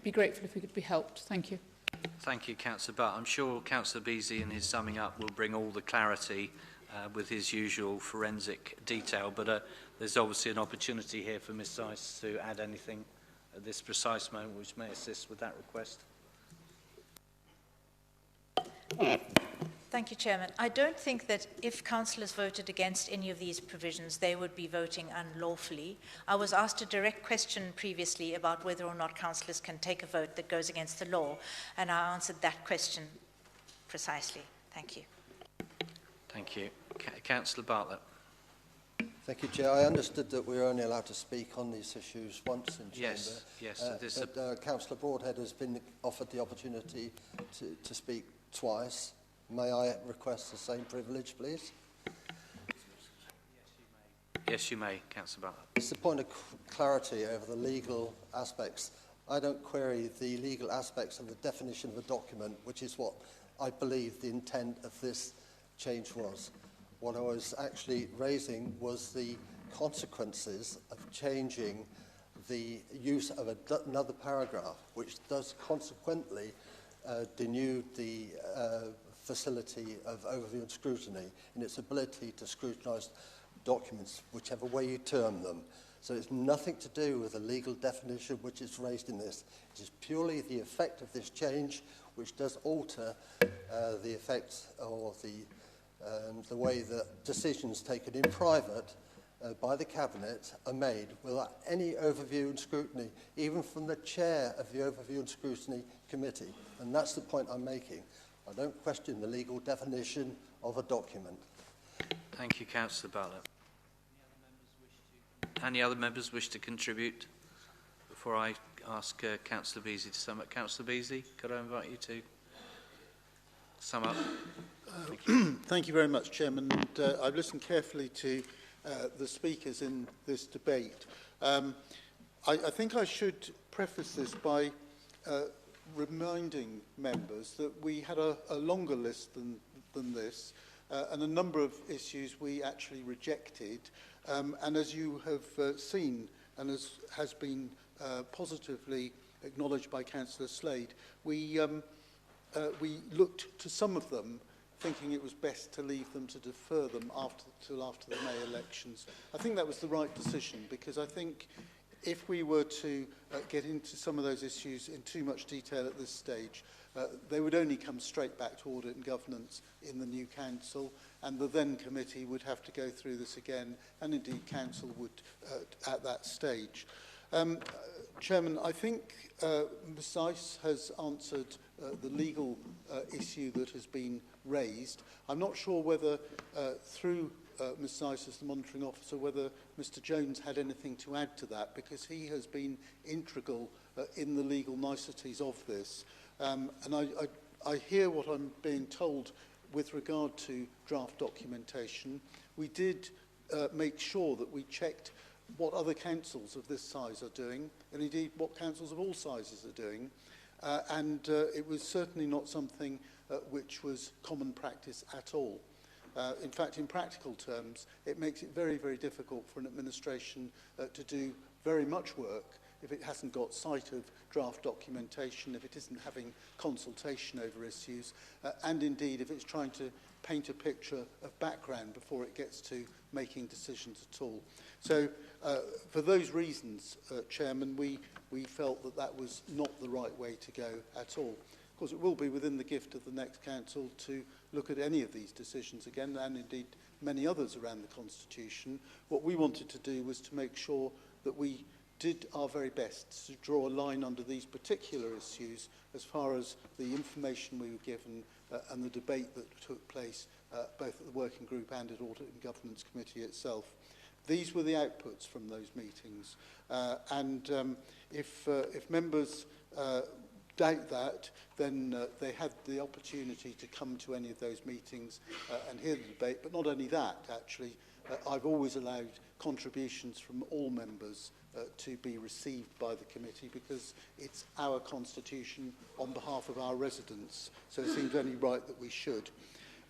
be grateful if we could be helped. Thank you. Thank you, Councillor Butt. I'm sure Councillor Beasley in his summing up will bring all the clarity with his usual forensic detail, but there's obviously an opportunity here for Ms Ice to add anything at this precise moment which may assist with that request. Thank you, Chairman. I don't think that if councillors voted against any of these provisions, they would be voting unlawfully. I was asked a direct question previously about whether or not councillors can take a vote that goes against the law, and I answered that question precisely. Thank you. Thank you. Councillor Bartlett. Thank you, Chair. I understood that we were only allowed to speak on these issues once in Chamber. Yes. But Councillor Broadhead has been offered the opportunity to speak twice. May I request the same privilege, please? Yes, you may, Councillor Bartlett. It's a point of clarity over the legal aspects. I don't query the legal aspects of the definition of a document, which is what I believe the intent of this change was. What I was actually raising was the consequences of changing the use of another paragraph, which does consequently denude the facility of overview and scrutiny in its ability to scrutinise documents, whichever way you term them. So it's nothing to do with the legal definition which is raised in this. It is purely the effect of this change, which does alter the effect or the way that decisions taken in private by the Cabinet are made without any overview and scrutiny, even from the chair of the Overview and Scrutiny Committee. And that's the point I'm making. I don't question the legal definition of a document. Thank you, Councillor Bartlett. Any other members wish to contribute before I ask Councillor Beasley to sum up? Councillor Beasley, could I invite you to sum up? Thank you very much, Chairman. And, I've listened carefully to the speakers in this debate. I think I should preface this by reminding members that we had a longer list than this, and a number of issues we actually rejected. And as you have seen, and as has been positively acknowledged by Councillor Slade, we looked to some of them thinking it was best to leave them to defer them till after the May elections. I think that was the right decision, because I think if we were to get into some of those issues in too much detail at this stage, they would only come straight back to audit and governance in the new council, and the then committee would have to go through this again, and indeed council would at that stage. Chairman, I think Ms Ice has answered the legal issue that has been raised. I'm not sure whether through Ms Ice as the monitoring officer, whether Mr Jones had anything to add to that, because he has been integral in the legal niceties of this. And I hear what I'm being told with regard to draft documentation. We did make sure that we checked what other councils of this size are doing, and indeed what councils of all sizes are doing. And it was certainly not something which was common practice at all. In fact, in practical terms, it makes it very, very difficult for an administration to do very much work if it hasn't got sight of draft documentation, if it isn't having consultation over issues, and indeed if it's trying to paint a picture of background before it gets to making decisions at all. So for those reasons, Chairman, we felt that that was not the right way to go at all. Of course, it will be within the gift of the next council to look at any of these decisions again, and indeed many others around the Constitution. What we wanted to do was to make sure that we did our very best to draw a line under these particular issues as far as the information we were given and the debate that took place both at the Working Group and at Audit and Governance Committee itself. These were the outputs from those meetings. If members doubt that, then they had the opportunity to come to any of those meetings and hear the debate. But not only that, actually, I've always allowed contributions from all members to be received by the committee, because it's our constitution on behalf of our residents. So it seems only right that we should.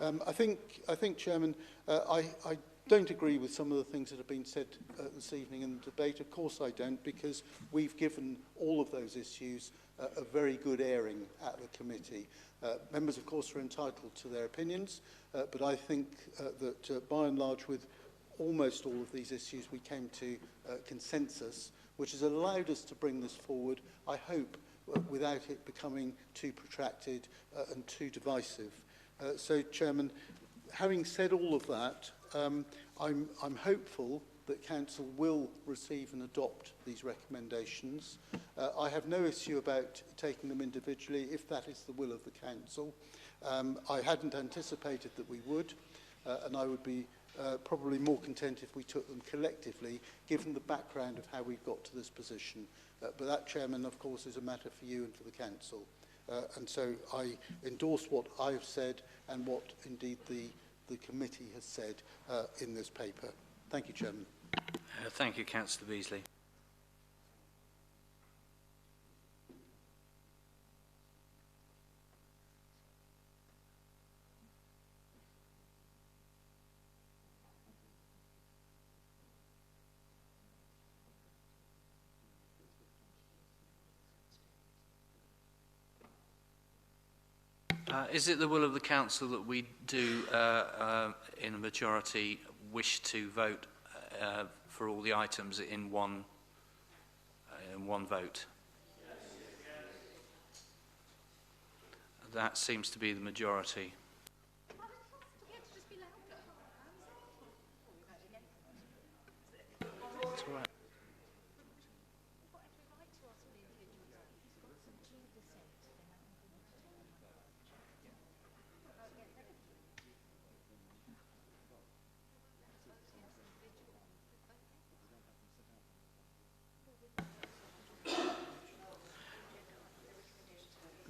I think, Chairman, I don't agree with some of the things that have been said this evening in the debate. Of course I don't, because we've given all of those issues a very good airing at the committee. Members, of course, are entitled to their opinions, but I think that by and large, with almost all of these issues, we came to consensus, which has allowed us to bring this forward, I hope, without it becoming too protracted and too divisive. So, Chairman, having said all of that, I'm hopeful that Council will receive and adopt these recommendations. I have no issue about taking them individually, if that is the will of the Council. I hadn't anticipated that we would, and I would be probably more content if we took them collectively, given the background of how we've got to this position. But that, Chairman, of course, is a matter for you and for the Council. And so I endorse what I have said and what, indeed, the committee has said in this paper. Thank you, Chairman. Thank you, Councillor Beasley. Is it the will of the Council that we do, in a majority, wish to vote for all the items in one vote? That seems to be the majority. That's all right.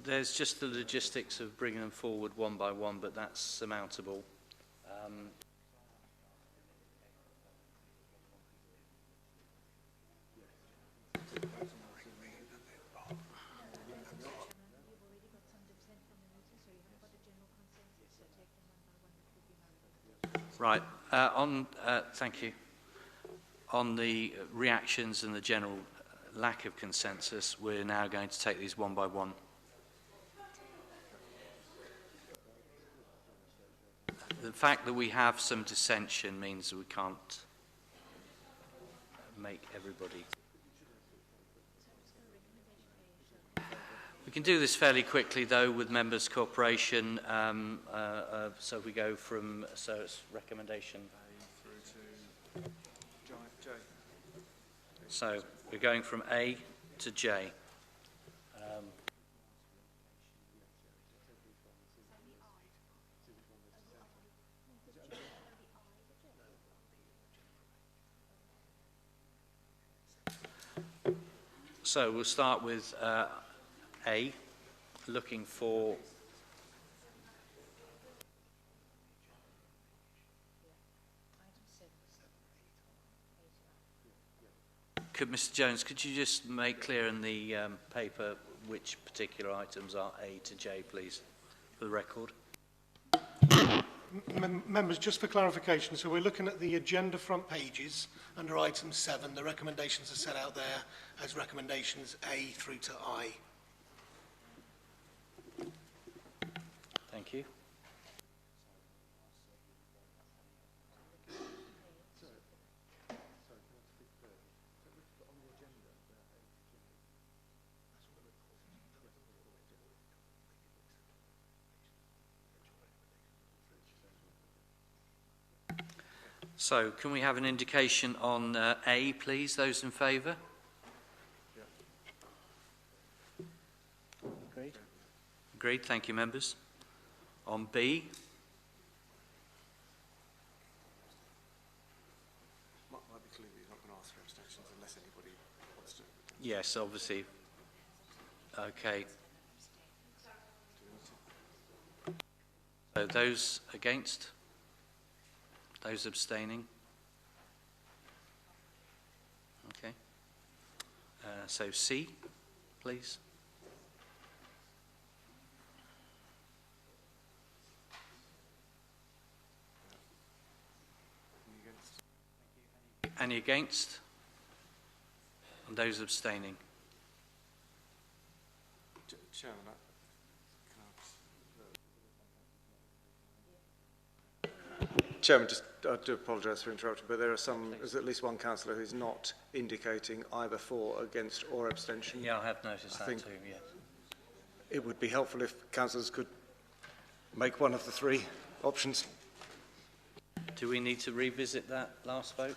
There's just the logistics of bringing them forward one by one, but that's surmountable. Right. Thank you. On the reactions and the general lack of consensus, we're now going to take these one by one. The fact that we have some dissension means that we can't make everybody. We can do this fairly quickly, though, with members' cooperation. So we go from, so it's recommendation. A through to J. So we're going from A to J. So we'll start with A, looking for Mr. Jones, could you just make clear in the paper which particular items are A to J, please, for the record? Members, just for clarification, so we're looking at the agenda front pages under item 7. The recommendations are set out there as recommendations A through to I. Thank you. So, can we have an indication on A, please? Those in favour? Agreed. Agreed. Thank you, members. On B? Might be clear that you're not going to ask for abstentions unless anybody wants to. Yes, obviously. Okay. So, those against? Those abstaining? Okay. So C, please. Any against? And those abstaining? Chairman, Chairman, I do apologise for interrupting, but there's at least one councillor who's not indicating either for, against or abstention. Yeah, I have noticed that too, yes. It would be helpful if councillors could make one of the three options. Do we need to revisit that last vote?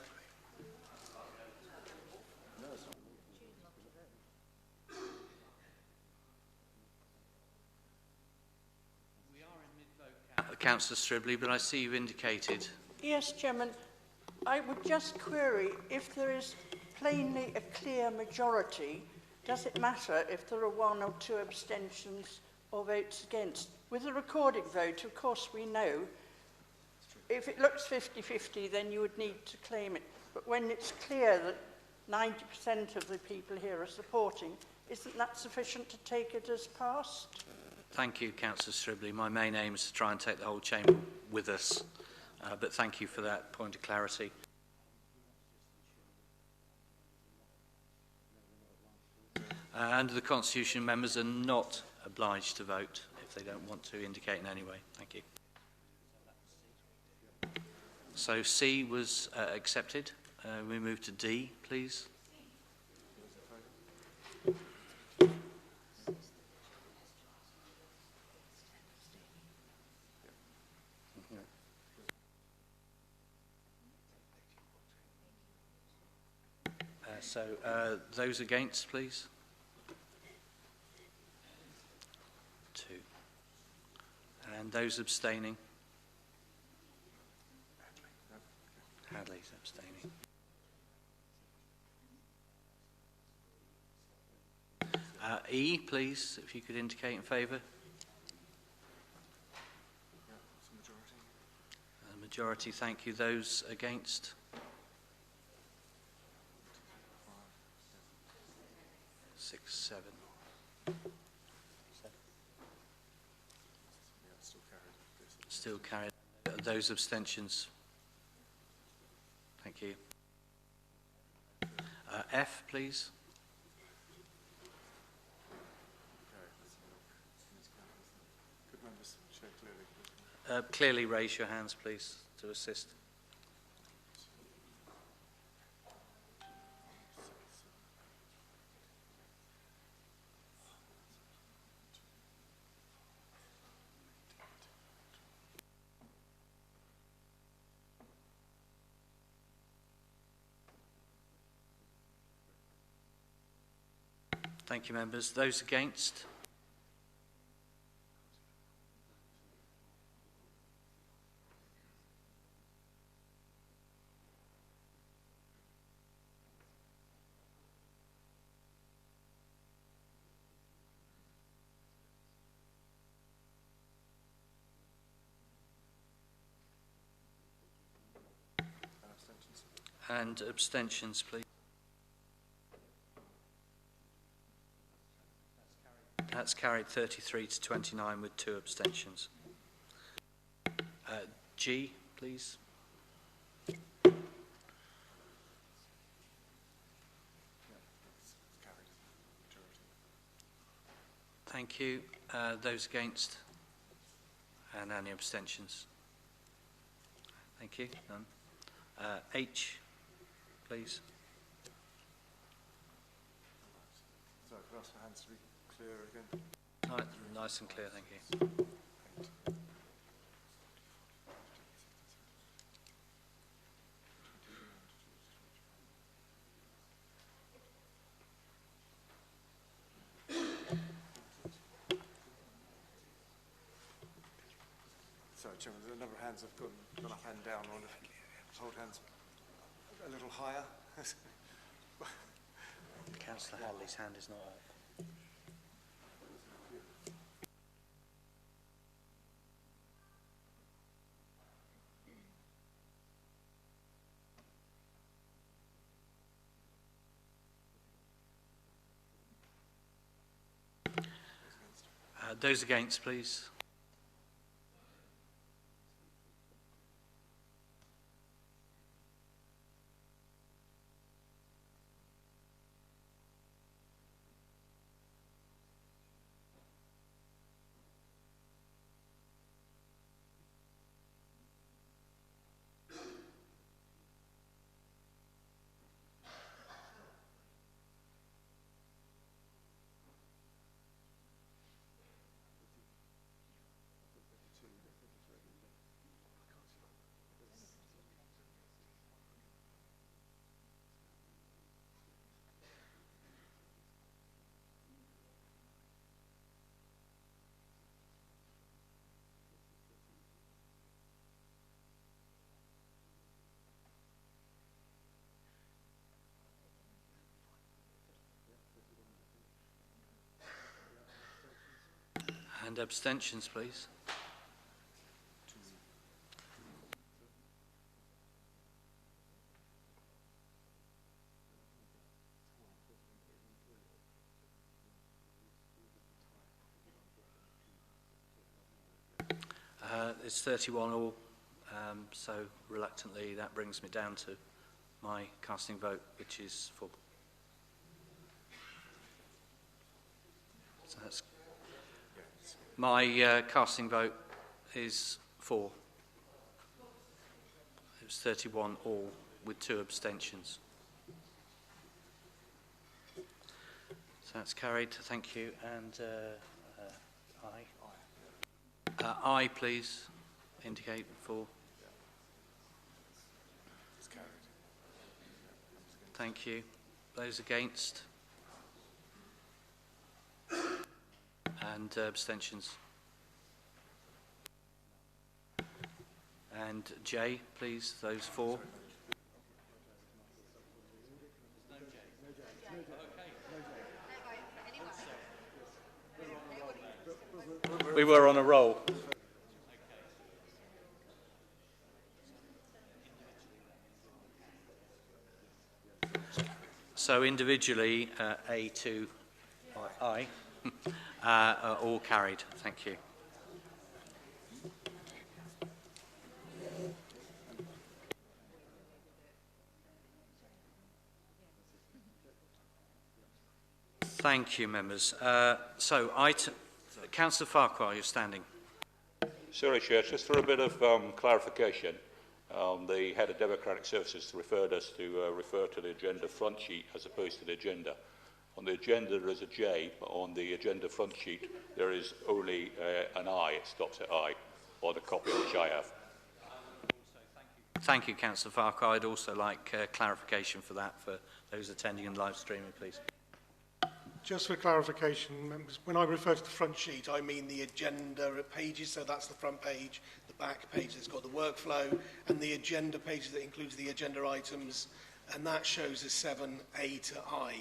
Councillor Stribley, but I see you've indicated. Yes, Chairman. I would just query, if there is plainly a clear majority, does it matter if there are 1 or 2 abstentions or votes against? With a recorded vote, of course, we know if it looks 50-50, then you would need to claim it. But when it's clear that 90% of the people here are supporting, isn't that sufficient to take it as passed? Thank you, Councillor Stribley. My main aim is to try and take the whole chamber with us, but thank you for that point of clarity. Under the Constitution, members are not obliged to vote if they don't want to indicate in any way. Thank you. So C was accepted. We move to D, please. So those against, please. 2. And those abstaining. Hadley's abstaining. E, please, if you could indicate in favour. Majority, thank you. Those against? 6, 7. Still carried. Those abstentions? Thank you. F, please. Clearly raise your hands, please, to assist. Thank you, members. Those against? And abstentions, please. That's carried 33 to 29 with 2 abstentions. G, please. Thank you. Those against? And any abstentions? Thank you. None. H, please. Sorry, could I ask for hands to be clear again? Nice and clear, thank you. Sorry, Chairman, the number of hands have gone up and down. I wonder if hold hands a little higher. Councillor Hadley's hand is not up. Those against, please. And abstentions, please. It's 31 all, so reluctantly that brings me down to my casting vote, which is 4. So that's my casting vote is 4. It was 31 all with 2 abstentions. So that's carried. Thank you. And aye. Aye, please. Indicate for. It's carried. Thank you. Those against? And abstentions. And J, please, those 4. We were on a roll. So individually, A to I are all carried. Thank you. Thank you, members. Councillor Farquhar, you're standing. Sorry, Chair, just for a bit of clarification. The Head of Democratic Services referred us to refer to the agenda front sheet as opposed to the agenda. On the agenda there is a J, but on the agenda front sheet there is only an I. It stops at I, or the copy which I have. Thank you, Councillor Farquhar. I'd also like clarification for that for those attending and live streaming, please. Just for clarification, members, when I refer to the front sheet, I mean the agenda pages, so that's the front page, the back page that's got the workflow, and the agenda page that includes the agenda items, and that shows as 7A to I.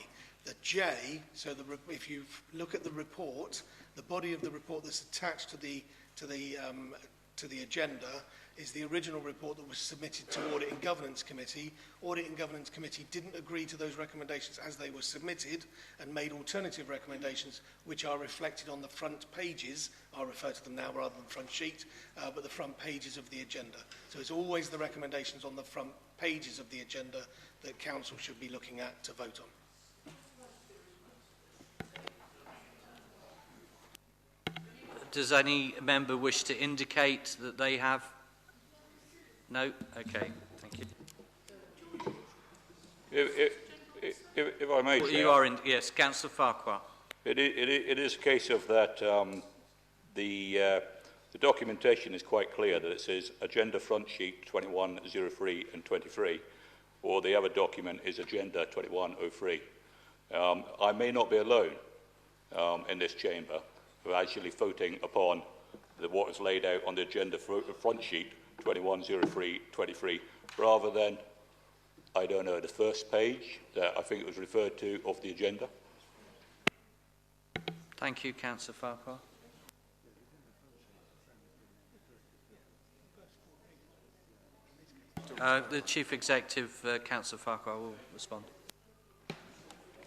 The J, so if you look at the report, the body of the report that's attached to the agenda is the original report that was submitted to Audit and Governance Committee. Audit and Governance Committee didn't agree to those recommendations as they were submitted and made alternative recommendations which are reflected on the front pages. I'll refer to them now rather than front sheet, but the front pages of the agenda. So it's always the recommendations on the front pages of the agenda that Council should be looking at to vote on. Does any member wish to indicate that they have? No? Okay, thank you. If I may, Well, Chair, you are in, yes, Councillor Farquhar. It is a case of that the documentation is quite clear that it says agenda front sheet 2103 and 23, or the other document is agenda 2103. I may not be alone in this chamber who are actually voting upon what is laid out on the agenda front sheet 2103-23, rather than, I don't know, the first page that I think it was referred to of the agenda. Thank you, Councillor Farquhar. The Chief Executive, Councillor Farquhar, will respond.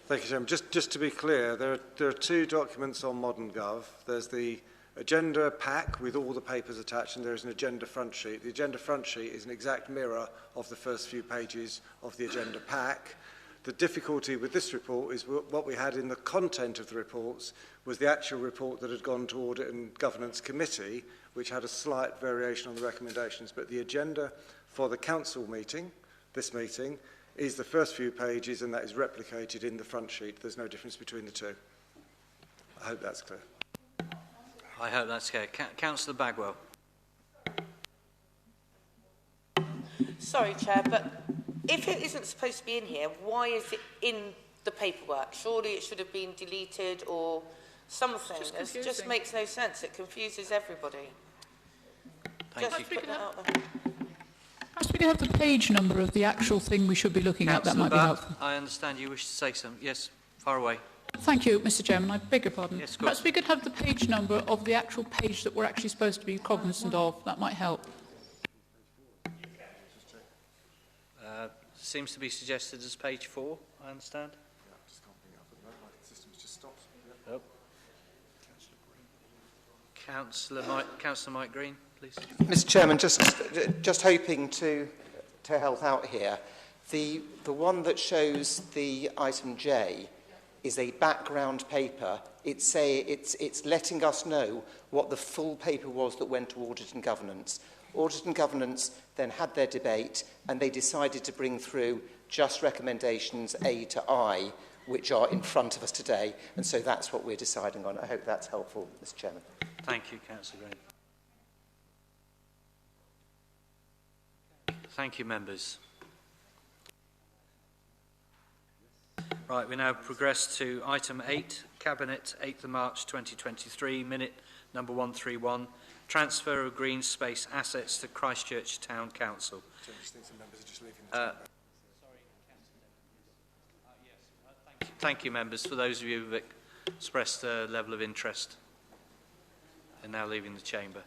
Thank you, Chairman. Just to be clear, there are two documents on Modern Gov. There's the agenda pack with all the papers attached, and there's an agenda front sheet. The agenda front sheet is an exact mirror of the first few pages of the agenda pack. The difficulty with this report is what we had in the content of the reports was the actual report that had gone to Audit and Governance Committee, which had a slight variation on the recommendations. But the agenda for the Council meeting, this meeting, is the first few pages, and that is replicated in the front sheet. There's no difference between the two. I hope that's clear. I hope that's clear. Councillor Bagwell. Sorry, Chair, but if it isn't supposed to be in here, why is it in the paperwork? Surely it should have been deleted or something. It just makes no sense. It confuses everybody. Thank you. Put that out there. Perhaps we could have the page number of the actual thing we should be looking at. That might be helpful. I understand you wish to say something. Yes, far away. Thank you, Mr. Chairman. I beg your pardon. Yes, perhaps we could have the page number of the actual page that we're actually supposed to be cognizant of. That might help. Seems to be suggested as page 4, I understand. Oh. Councillor Mike Green, please. Mr. Chairman, just hoping to help out here. The one that shows the item J is a background paper. It's letting us know what the full paper was that went to Audit and Governance. Audit and Governance then had their debate and they decided to bring through just recommendations A to I, which are in front of us today, and so that's what we're deciding on. I hope that's helpful, Mr. Chairman. Thank you, Councillor Green. Thank you, members. Right, we now progress to item 8, Cabinet, 8th of March 2023, minute number 131, transfer of green space assets to Christchurch Town Council. Thank you, members. For those of you who have expressed a level of interest and now leaving the chamber.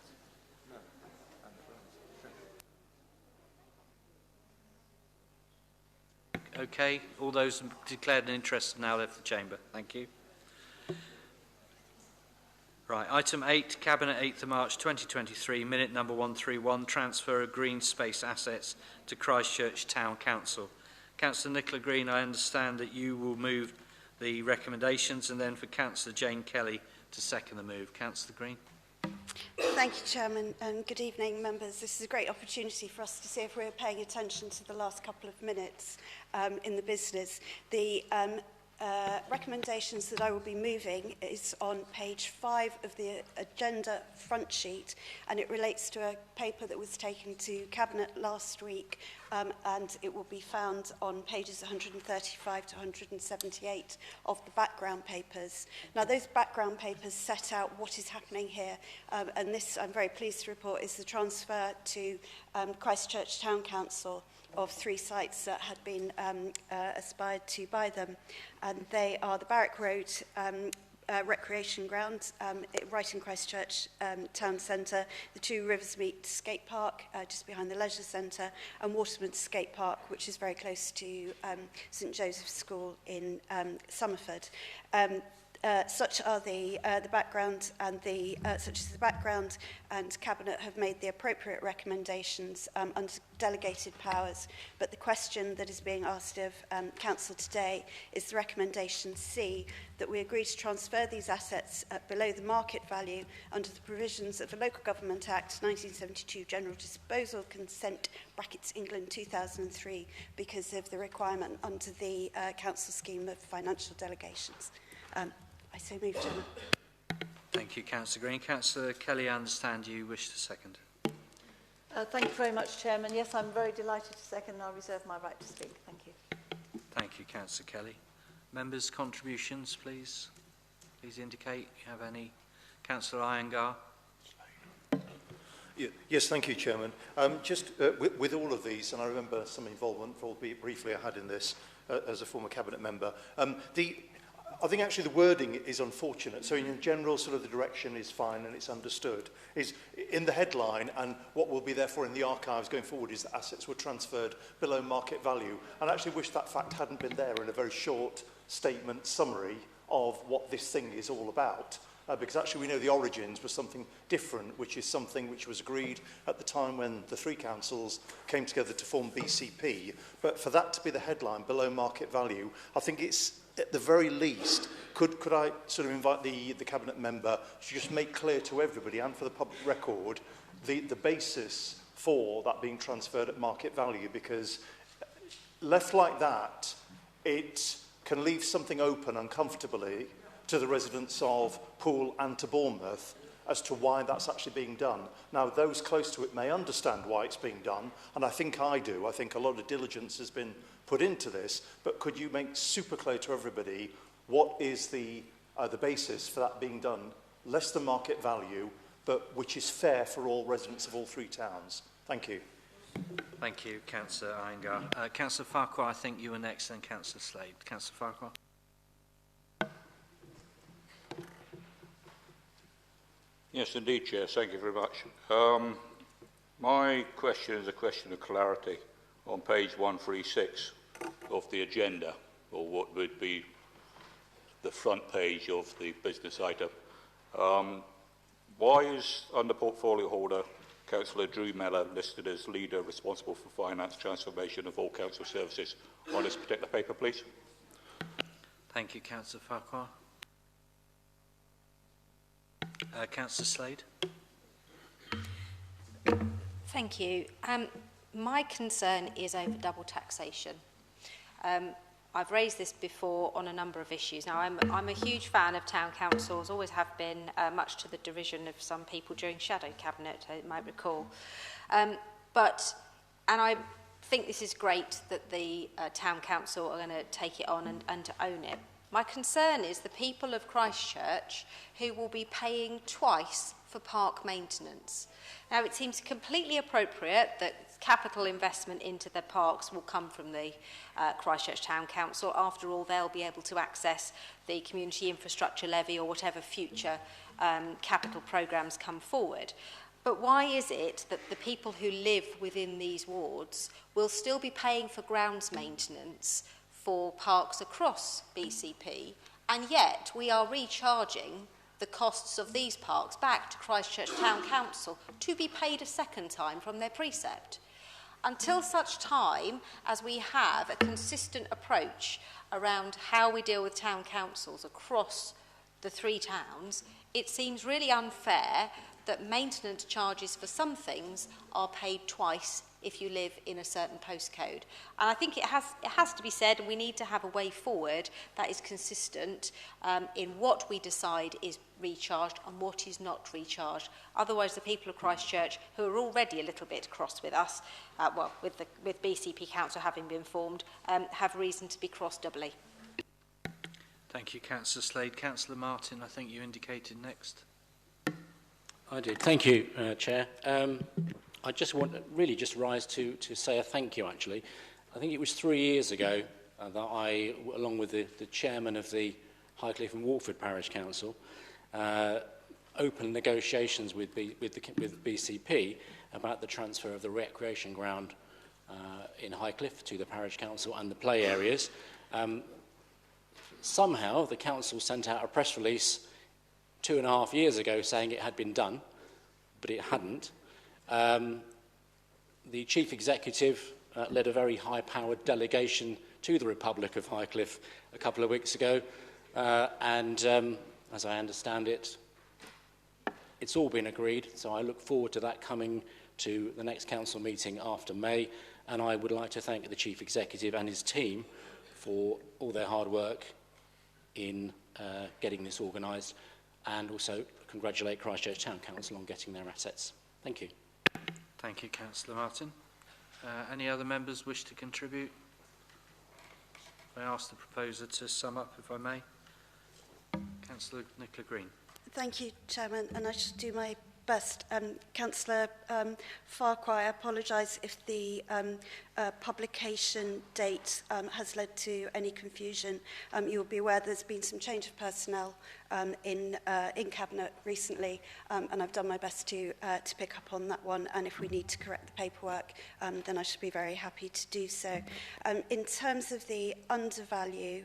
Okay, all those who declared an interest have now left the chamber. Thank you. Right, item 8, Cabinet, 8th of March 2023, minute number 131, transfer of green space assets to Christchurch Town Council. Councillor Nicola Green, I understand that you will move the recommendations, and then for Councillor Jane Kelly to second the move. Councillor Green. Thank you, Chairman, and good evening, members. This is a great opportunity for us to see if we're paying attention to the last couple of minutes in the business. The recommendations that I will be moving is on page 5 of the agenda front sheet, and it relates to a paper that was taken to Cabinet last week, and it will be found on pages 135 to 178 of the background papers. Now, those background papers set out what is happening here, and this, I'm very pleased to report, is the transfer to Christchurch Town Council of 3 sites that had been aspired to by them. And they are the Barrack Road Recreation Ground, right in Christchurch Town Centre, the 2 Riversmeet Skate Park, just behind the Leisure Centre, and Waterman Skate Park, which is very close to St Joseph's School in Somerford. Such are the background and such is the background, and Cabinet have made the appropriate recommendations under delegated powers. But the question that is being asked of Council today is the recommendation C, that we agree to transfer these assets at below the market value under the provisions of the Local Government Act 1972 General Disposal Consent (England 2003) because of the requirement under the Council scheme of financial delegations. I so move, Chairman. Thank you, Councillor Green. Councillor Kelly, I understand you wish to second. Thank you very much, Chairman. Yes, I'm very delighted to second, and I'll reserve my right to speak. Thank you. Thank you, Councillor Kelly. Members' contributions, please. Please indicate you have any. Councillor Iyengar. Yes, thank you, Chairman. Just with all of these, and I remember some involvement, albeit briefly, I had in this as a former Cabinet member, I think actually the wording is unfortunate. So in general, sort of the direction is fine and it's understood. Is in the headline, and what will be therefore in the archives going forward is that assets were transferred below market value. And I actually wish that fact hadn't been there in a very short statement summary of what this thing is all about. Because actually we know the origins was something different, which is something which was agreed at the time when the three councils came together to form BCP. But for that to be the headline, below market value, I think it's, at the very least, could I sort of invite the Cabinet member to just make clear to everybody and for the public record the basis for that being transferred at market value, because left like that, it can leave something open uncomfortably to the residents of Poole and to Bournemouth as to why that's actually being done. Now, those close to it may understand why it's being done, and I think I do. I think a lot of diligence has been put into this, but could you make super clear to everybody what is the basis for that being done, less than market value, but which is fair for all residents of all three towns? Thank you. Thank you, Councillor Iyengar. Councillor Farquhar, I think you were next, then Councillor Slade. Councillor Farquhar. Yes, indeed, Chair. Thank you very much. My question is a question of clarity on page 136 of the agenda, or what would be the front page of the business item. Why is, under portfolio holder, Councillor Drew Mellor listed as leader responsible for finance transformation of all council services on this particular paper, please? Thank you, Councillor Farquhar. Councillor Slade. Thank you. My concern is over double taxation. I've raised this before on a number of issues. Now, I'm a huge fan of town councils, always have been, much to the derision of some people during Shadow Cabinet, I might recall. And I think this is great that the town council are going to take it on and to own it. My concern is the people of Christchurch who will be paying twice for park maintenance. Now, it seems completely appropriate that capital investment into the parks will come from the Christchurch Town Council. After all, they'll be able to access the community infrastructure levy or whatever future capital programmes come forward. But why is it that the people who live within these wards will still be paying for grounds maintenance for parks across BCP, and yet we are recharging the costs of these parks back to Christchurch Town Council to be paid a second time from their precept? Until such time as we have a consistent approach around how we deal with town councils across the three towns, it seems really unfair that maintenance charges for some things are paid twice if you live in a certain postcode. And I think it has to be said, we need to have a way forward that is consistent in what we decide is recharged and what is not recharged. Otherwise, the people of Christchurch, who are already a little bit cross with us, with BCP Council having been formed, have reason to be cross doubly. Thank you, Councillor Slade. Councillor Martin, I think you indicated next. I did. Thank you, Chair. I just want to really just rise to say a thank you, actually. I think it was 3 years ago that I, along with the chairman of the Highcliffe and Walford Parish Council, opened negotiations with BCP about the transfer of the recreation ground in Highcliffe to the Parish Council and the play areas. Somehow, the council sent out a press release 2.5 years ago saying it had been done, but it hadn't. The chief executive led a very high-powered delegation to the Republic of Highcliffe a couple of weeks ago, and as I understand it, it's all been agreed, so I look forward to that coming to the next council meeting after May, and I would like to thank the chief executive and his team for all their hard work in getting this organised, and also congratulate Christchurch Town Council on getting their assets. Thank you. Thank you, Councillor Martin. Any other members wish to contribute? I ask the proposer to sum up, if I may. Councillor Nicola Green. Thank you, Chairman, and I should do my best. Councillor Farquhar, I apologise if the publication date has led to any confusion. You'll be aware there's been some change of personnel in Cabinet recently, and I've done my best to pick up on that one, and if we need to correct the paperwork, then I should be very happy to do so. In terms of the undervalue,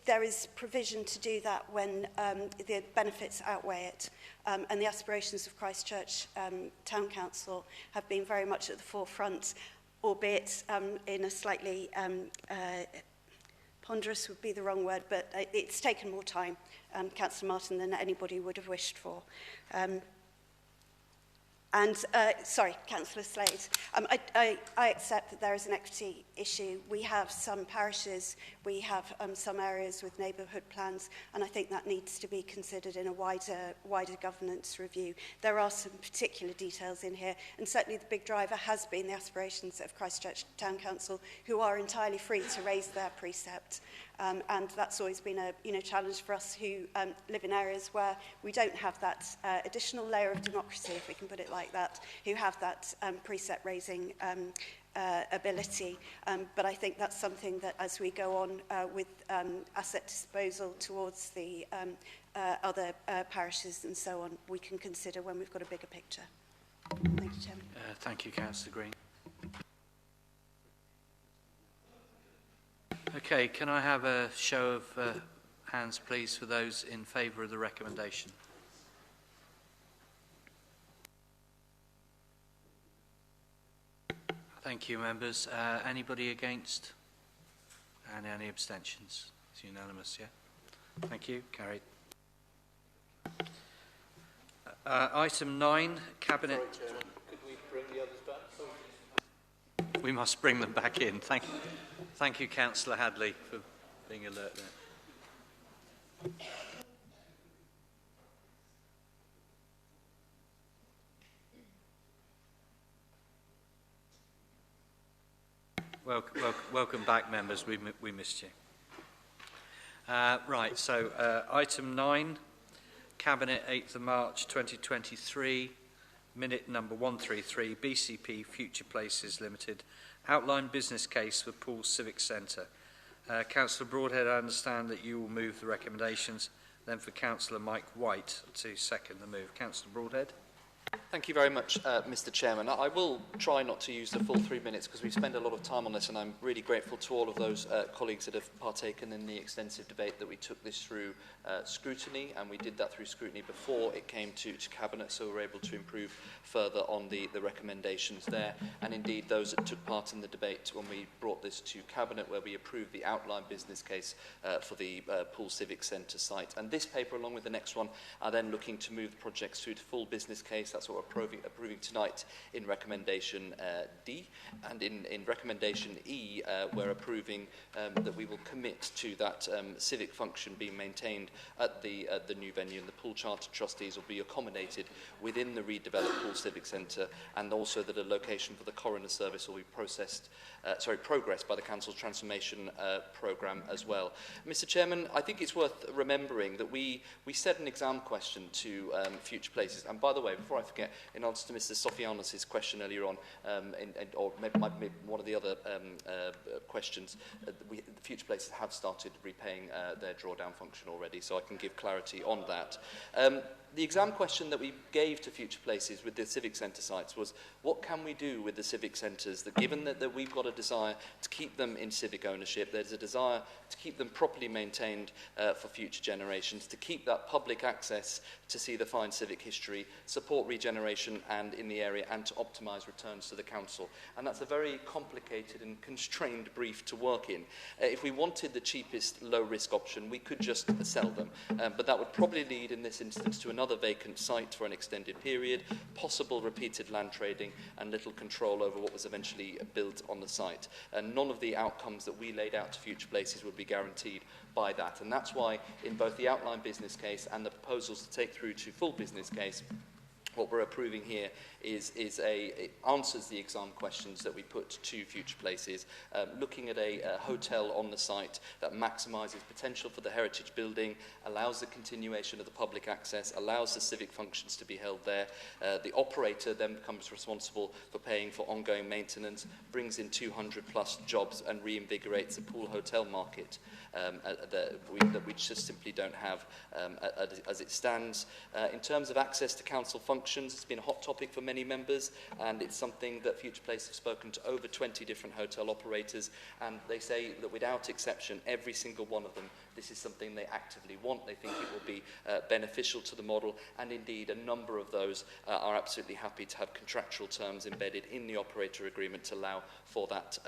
there is provision to do that when the benefits outweigh it. And the aspirations of Christchurch Town Council have been very much at the forefront, albeit in a slightly ponderous would be the wrong word, but it's taken more time, Councillor Martin, than anybody would have wished for. Sorry, Councillor Slade, I accept that there is an equity issue. We have some parishes, we have some areas with neighbourhood plans, and I think that needs to be considered in a wider governance review. There are some particular details in here, and certainly the big driver has been the aspirations of Christchurch Town Council, who are entirely free to raise their precept. And that's always been a challenge for us who live in areas where we don't have that additional layer of democracy, if we can put it like that, who have that precept raising ability. But I think that's something that as we go on with asset disposal towards the other parishes and so on, we can consider when we've got a bigger picture. Thank you, Chairman. Thank you, Councillor Green. Okay, can I have a show of hands, please, for those in favour of the recommendation? Thank you, members. Anybody against? And any abstentions? It's unanimous, yeah? Thank you. Carried. Item 9, Cabinet... Sorry, Chairman. Could we bring the others back? We must bring them back in. Thank you, Councillor Hadley, for being alert there. Welcome back, members. We missed you. Right, so item 9, Cabinet 8th of March 2023, minute number 133, BCP Future Places Limited, outline business case for Poole Civic Centre. Councillor Broadhead, I understand that you will move the recommendations, then for Councillor Mike White to second the move. Councillor Broadhead. Thank you very much, Mr. Chairman. I will try not to use the full 3 minutes because we've spent a lot of time on this, and I'm really grateful to all of those colleagues that have partaken in the extensive debate that we took this through scrutiny, and we did that through scrutiny before it came to Cabinet, so we were able to improve further on the recommendations there, and indeed those that took part in the debate when we brought this to Cabinet, where we approved the outline business case for the Poole Civic Centre site. And this paper, along with the next one, are then looking to move the projects through to full business case. That's what we're approving tonight in recommendation D, and in recommendation E we're approving that we will commit to that civic function being maintained at the new venue, and the Poole Charter Trustees will be accommodated within the redeveloped Poole Civic Centre, and also that a location for the coroner service will be progressed by the Council's transformation programme as well. Mr. Chairman, I think it's worth remembering that we set an exam question to Future Places, and by the way, before I forget, in answer to Mr. Sofianos' question earlier on, or maybe one of the other questions, the Future Places have started repaying their drawdown function already, so I can give clarity on that. The exam question that we gave to Future Places with the civic centre sites was, what can we do with the civic centres that, given that we've got a desire to keep them in civic ownership, there's a desire to keep them properly maintained for future generations, to keep that public access to see the fine civic history, support regeneration and in the area, and to optimise returns to the council. And that's a very complicated and constrained brief to work in. If we wanted the cheapest low-risk option, we could just sell them, but that would probably lead in this instance to another vacant site for an extended period, possible repeated land trading, and little control over what was eventually built on the site. And none of the outcomes that we laid out to Future Places would be guaranteed by that. And that's why in both the outline business case and the proposals to take through to full business case, What we're approving here it answers the exam questions that we put to Future Places, looking at a hotel on the site that maximises potential for the heritage building, allows the continuation of the public access, allows the civic functions to be held there. The operator then becomes responsible for paying for ongoing maintenance, brings in 200 plus jobs and reinvigorates the pool hotel market that we just simply don't have as it stands. In terms of access to council functions, it's been a hot topic for many members, and it's something that Future Place have spoken to over 20 different hotel operators, and they say that without exception, every single one of them, this is something they actively want. They think it will be beneficial to the model, and indeed a number of those are absolutely happy to have contractual terms embedded in the operator agreement to allow for that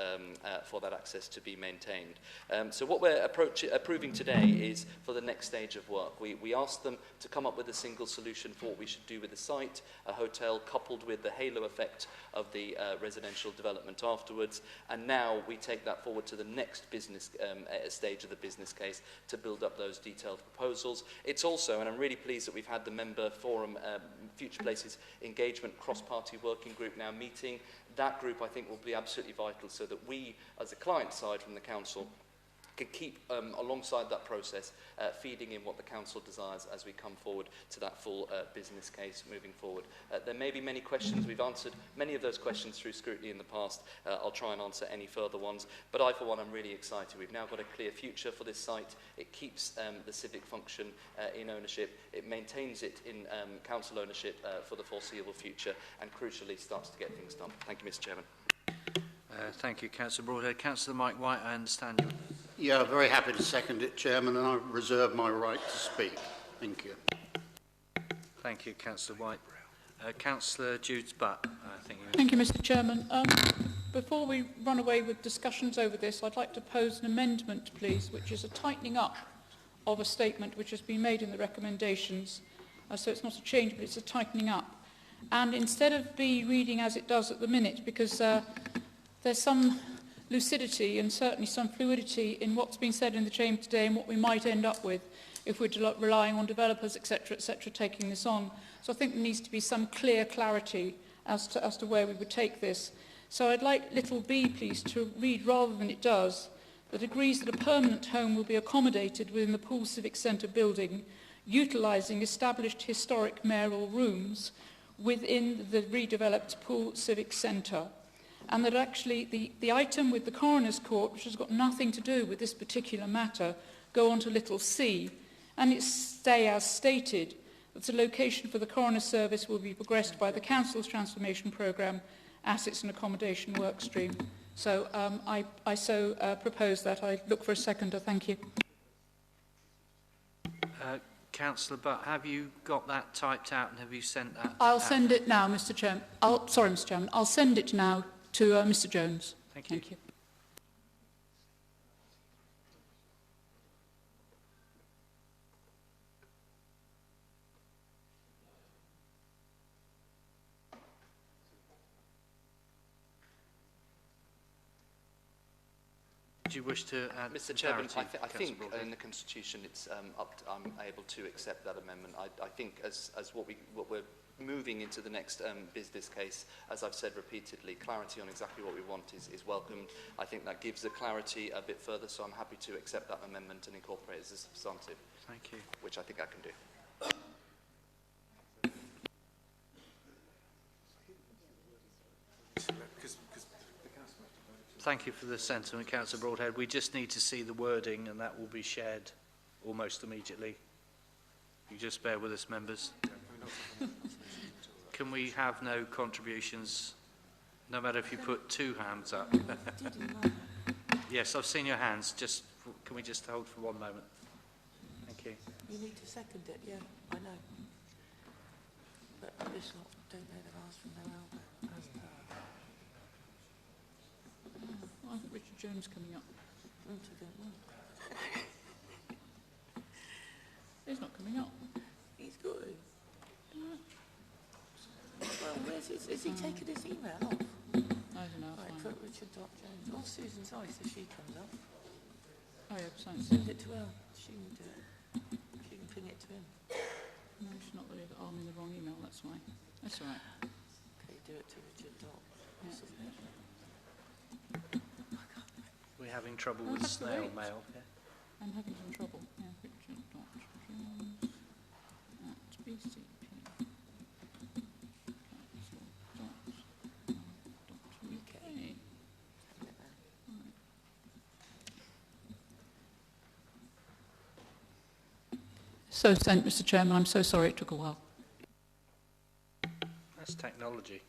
access to be maintained. So what we're approving today is for the next stage of work. We asked them to come up with a single solution for what we should do with the site, a hotel coupled with the halo effect of the residential development afterwards, and now we take that forward to the next business stage of the business case to build up those detailed proposals. It's also, and I'm really pleased that we've had the member forum Future Places engagement cross-party working group now meeting. That group I think will be absolutely vital so that we as a client side from the council can keep alongside that process, feeding in what the council desires as we come forward to that full business case moving forward. There may be many questions. We've answered many of those questions through scrutiny in the past. I'll try and answer any further ones, but I for one am really excited. We've now got a clear future for this site. It keeps the civic function in ownership. It maintains it in council ownership for the foreseeable future, and crucially starts to get things done. Thank you, Mr. Chairman. Thank you, Councillor Broadhead. Councillor Mike White, I understand you. Yeah, very happy to second it, Chairman, and I reserve my right to speak. Thank you. Thank you, Councillor White. Councillor Judes-Butt, I think. Thank you, Mr. Chairman. Before we run away with discussions over this, I'd like to pose an amendment, please, which is a tightening up of a statement which has been made in the recommendations. So it's not a change, but it's a tightening up. And instead of be reading as it does at the minute, because there's some lucidity and certainly some fluidity in what's been said in the chamber today and what we might end up with if we're relying on developers, etc., taking this on. So I think there needs to be some clear clarity as to where we would take this. So I'd like little b, please, to read rather than it does, that agrees that a permanent home will be accommodated within the Poole Civic Centre building, utilising established historic mayoral rooms within the redeveloped Poole Civic Centre. And that actually the item with the coroner's court, which has got nothing to do with this particular matter, go on to little c, and it stay as stated that the location for the coroner's service will be progressed by the council's transformation programme, assets and accommodation work stream. So I propose that. I look for a seconder. Thank you. Councillor Butt, have you got that typed out and have you sent that? I'll send it now, Mr. Chairman. Sorry, Mr. Chairman. I'll send it now to Mr. Jones. Thank you. Thank you. Do you wish to add Mr. Chairman, clarity, I think in the Constitution it's I'm able to accept that amendment. I think as what we're moving into the next business case, as I've said repeatedly, clarity on exactly what we want is welcomed. I think that gives the clarity a bit further, so I'm happy to accept that amendment and incorporate it as a substantive. Thank you. Which I think I can do. Thank you for the sentiment, Councillor Broadhead. We just need to see the wording, and that will be shared almost immediately. You just bear with us, members. Can we have no contributions, no matter if you put two hands up? Yes, I've seen your hands. Can we just hold for one moment? Thank you. You need to second it, yeah, I know. But it's not, don't know they've asked from their elbow. I think Richard Jones coming up. He's not coming up. He's good. Well, where's his, has he taken his email off? I don't know. Right, put Richard Jones. Or Susan Tice if she comes up. Oh yeah, besides. Send it to her. She can do it. She can ping it to him. No, she's not really. I'm in the wrong email, that's why. That's all right. Okay, do it to Richard Dot. Yeah. We're having trouble Oh, with that's snail great. mail. Yeah? I'm having some trouble. Yeah, Richard Dot Jones at BCP Council .uk. Right. So sent, Mr. Chairman. I'm so sorry it took a while. That's technology.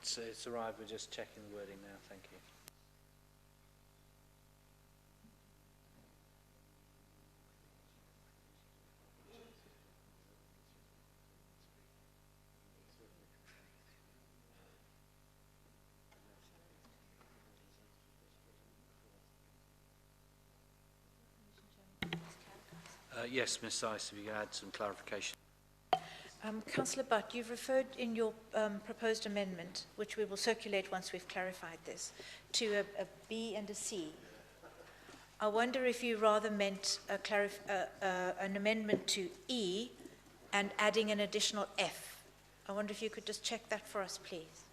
It's arrived. We're just checking the wording now. Thank you. Yes, Ms. Seiss, if you could add some clarification. Councillor Butt, you've referred in your proposed amendment, which we will circulate once we've clarified this, to a B and a C. I wonder if you rather meant an amendment to E and adding an additional F. I wonder if you could just check that for us, please.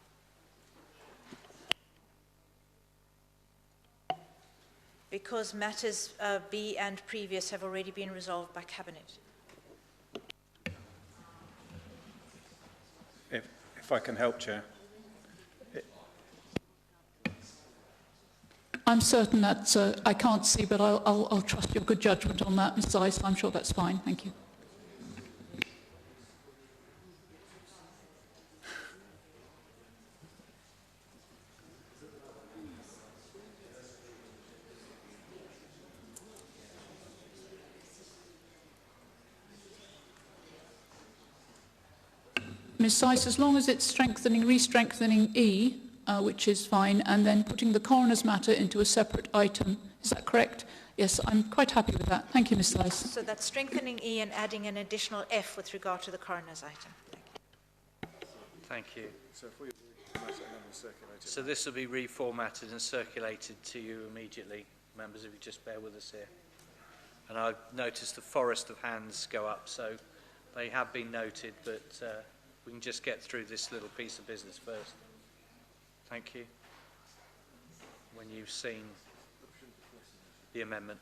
Because matters B and previous have already been resolved by Cabinet. If I can help, Chair. I'm certain that I can't see, but I'll trust your good judgment on that, Mr. Ice. I'm sure that's fine. Thank you. Ms. Seiss, as long as it's strengthening, re-strengthening E, which is fine, and then putting the coroner's matter into a separate item. Is that correct? Yes, I'm quite happy with that. Thank you, Ms. Seiss. So that's strengthening E and adding an additional F with regard to the coroner's item. Thank you. So if we reformat it and then we circulate it. So this will be reformatted and circulated to you immediately, members, if you just bear with us here. And I've noticed the forest of hands go up, so they have been noted, but we can just get through this little piece of business first. Thank you. When you've seen the amendment.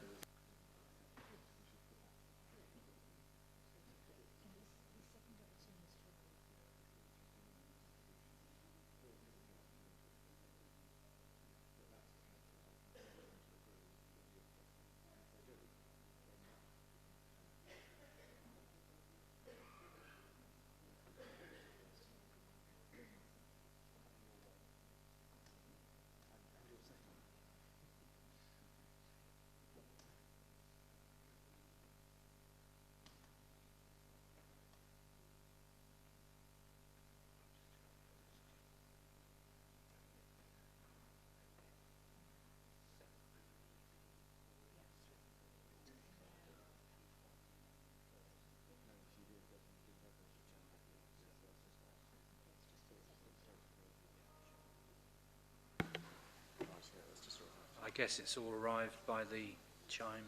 I guess it's all arrived by the chime.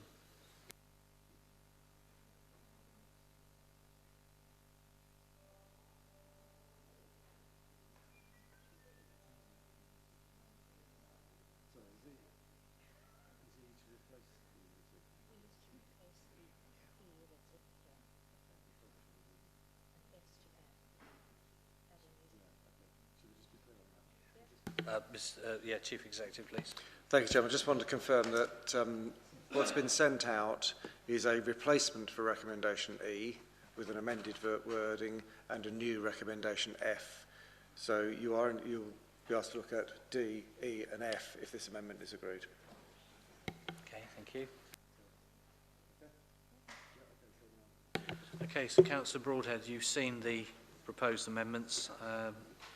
Yeah, Chief Executive, please. Thank you, Chairman. I just want to confirm that what's been sent out is a replacement for recommendation E with an amended wording and a new recommendation F. So you'll be asked to look at D, E and F if this amendment is agreed. Okay, thank you. Okay, so Councillor Broadhead, you've seen the proposed amendments.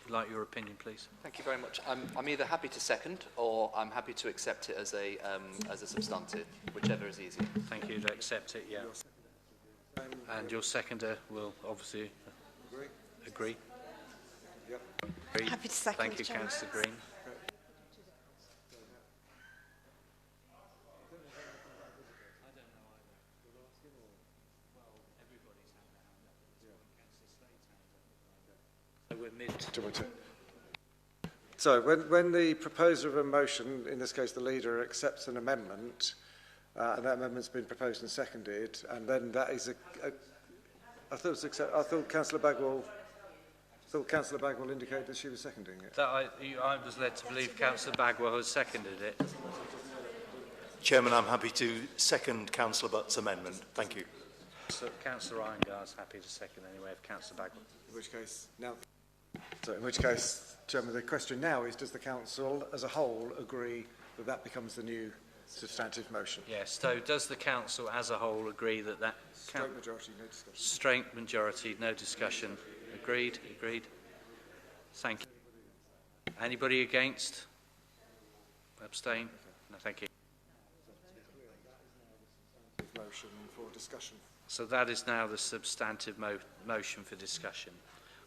Would like your opinion, please. Thank you very much. I'm either happy to second or I'm happy to accept it as a substantive, whichever is easier. Thank you. To accept it, yeah. And your seconder will obviously agree. Yep. Agreed. Happy to second. Thank you, Councillor Green. So when the proposer of a motion, in this case the leader, accepts an amendment, and that amendment's been proposed and seconded, and then that is I thought Councillor Bagwell indicated that she was seconding it. I was led to believe Councillor Bagwell has seconded it. Chairman, I'm happy to second Councillor Butt's amendment. Thank you. So Councillor Iyengar's happy to second anyway of Councillor Bagwell. In which case, Chairman, the question now is, does the Council as a whole agree that that becomes the new substantive motion? Yes, so does the Council as a whole agree that that... Straight majority, no discussion. Straight majority, no discussion. Agreed, agreed. Thank you. Anybody against? Abstain? No, thank you. Motion for discussion. So that is now the substantive motion for discussion.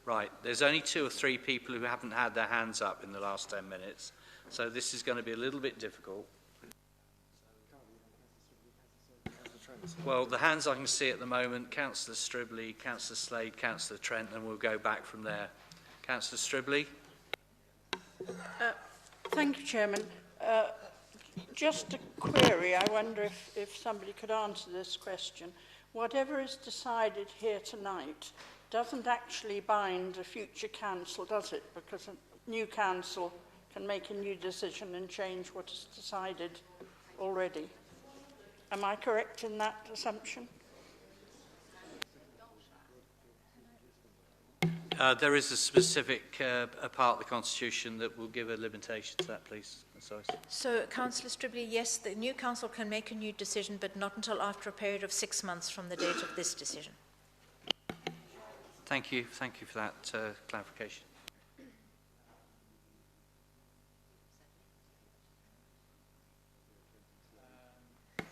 Right, there's only 2 or 3 people who haven't had their hands up in the last 10 minutes, so this is going to be a little bit difficult. Well, the hands I can see at the moment, Councillor Stribley, Councillor Slade, Councillor Trent, and we'll go back from there. Councillor Stribley? Thank you, Chairman. Just a query. I wonder if somebody could answer this question. Whatever is decided here tonight doesn't actually bind a future council, does it? Because a new council can make a new decision and change what is decided already. Am I correct in that assumption? There is a specific a part of the Constitution that will give a limitation to that, please. Sorry. So, Councillor Stribley, yes, the new council can make a new decision, but not until after a period of 6 months from the date of this decision. Thank you for that clarification.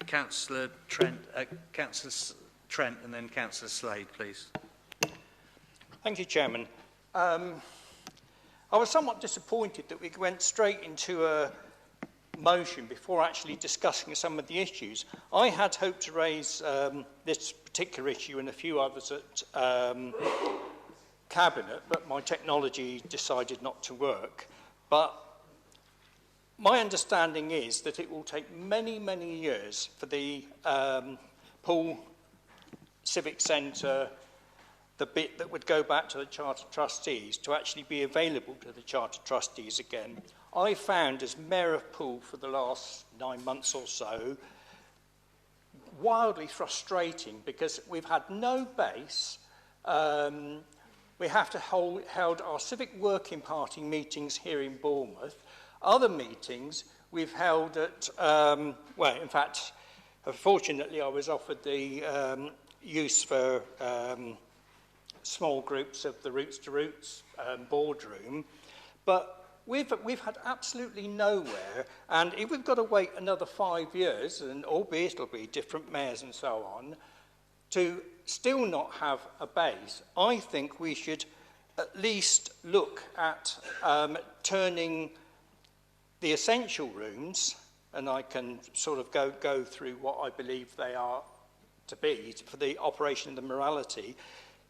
Councillor Trent, and then Councillor Slade, please. Thank you, Chairman. I was somewhat disappointed that we went straight into a motion before actually discussing some of the issues. I had hoped to raise this particular issue and a few others at Cabinet, but my technology decided not to work. But my understanding is that it will take many, many years for the Poole Civic Centre, the bit that would go back to the Charter Trustees, to actually be available to the Charter Trustees again. I found, as Mayor of Poole for the last 9 months or so, wildly frustrating because we've had no base. We have to hold our Civic Working Party meetings here in Bournemouth. Other meetings we've held at, well, in fact, fortunately I was offered the use for small groups of the Roots to Roots boardroom, but we've had absolutely nowhere, and if we've got to wait another 5 years, and albeit it'll be different mayors and so on, to still not have a base, I think we should at least look at turning the essential rooms, and I can sort of go through what I believe they are to be for the operation of the morality,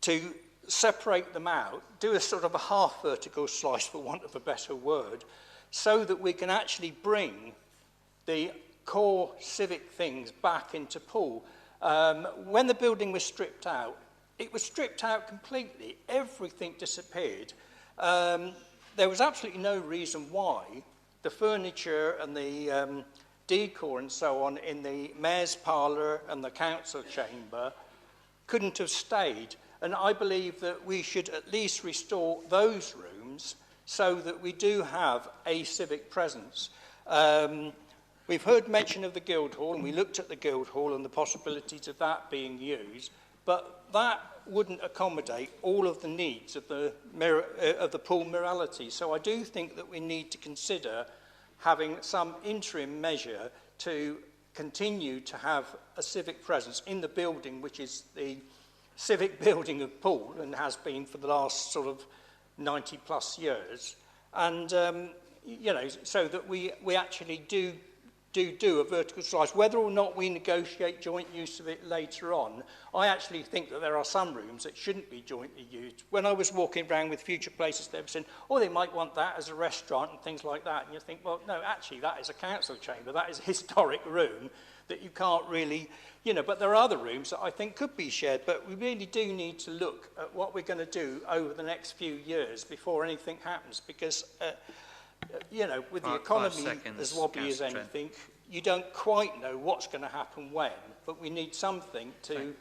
to separate them out, do a sort of a half vertical slice, for want of a better word, so that we can actually bring the core civic things back into Poole. When the building was stripped out, it was stripped out completely. Everything disappeared. There was absolutely no reason why the furniture and the decor and so on in the mayor's parlour and the council chamber couldn't have stayed. And I believe that we should at least restore those rooms so that we do have a civic presence. We've heard mention of the Guildhall, and we looked at the Guildhall and the possibilities of that being used, but that wouldn't accommodate all of the needs of the pool morality. So I do think that we need to consider having some interim measure to continue to have a civic presence in the building, which is the civic building of Poole and has been for the last sort of 90 plus years. And, you know, so that we actually do a vertical slice. Whether or not we negotiate joint use of it later on, I actually think that there are some rooms that shouldn't be jointly used. When I was walking around with Future Places, they were saying, oh, they might want that as a restaurant and things like that. And you think, well, no, actually, that is a council chamber. That is a historic room that you can't really, you know, but there are other rooms that I think could be shared. But we really do need to look at what we're going to do over the next few years before anything happens, because you know, with the economy as wobbly as anything, you don't quite know what's going to happen when, but we need something to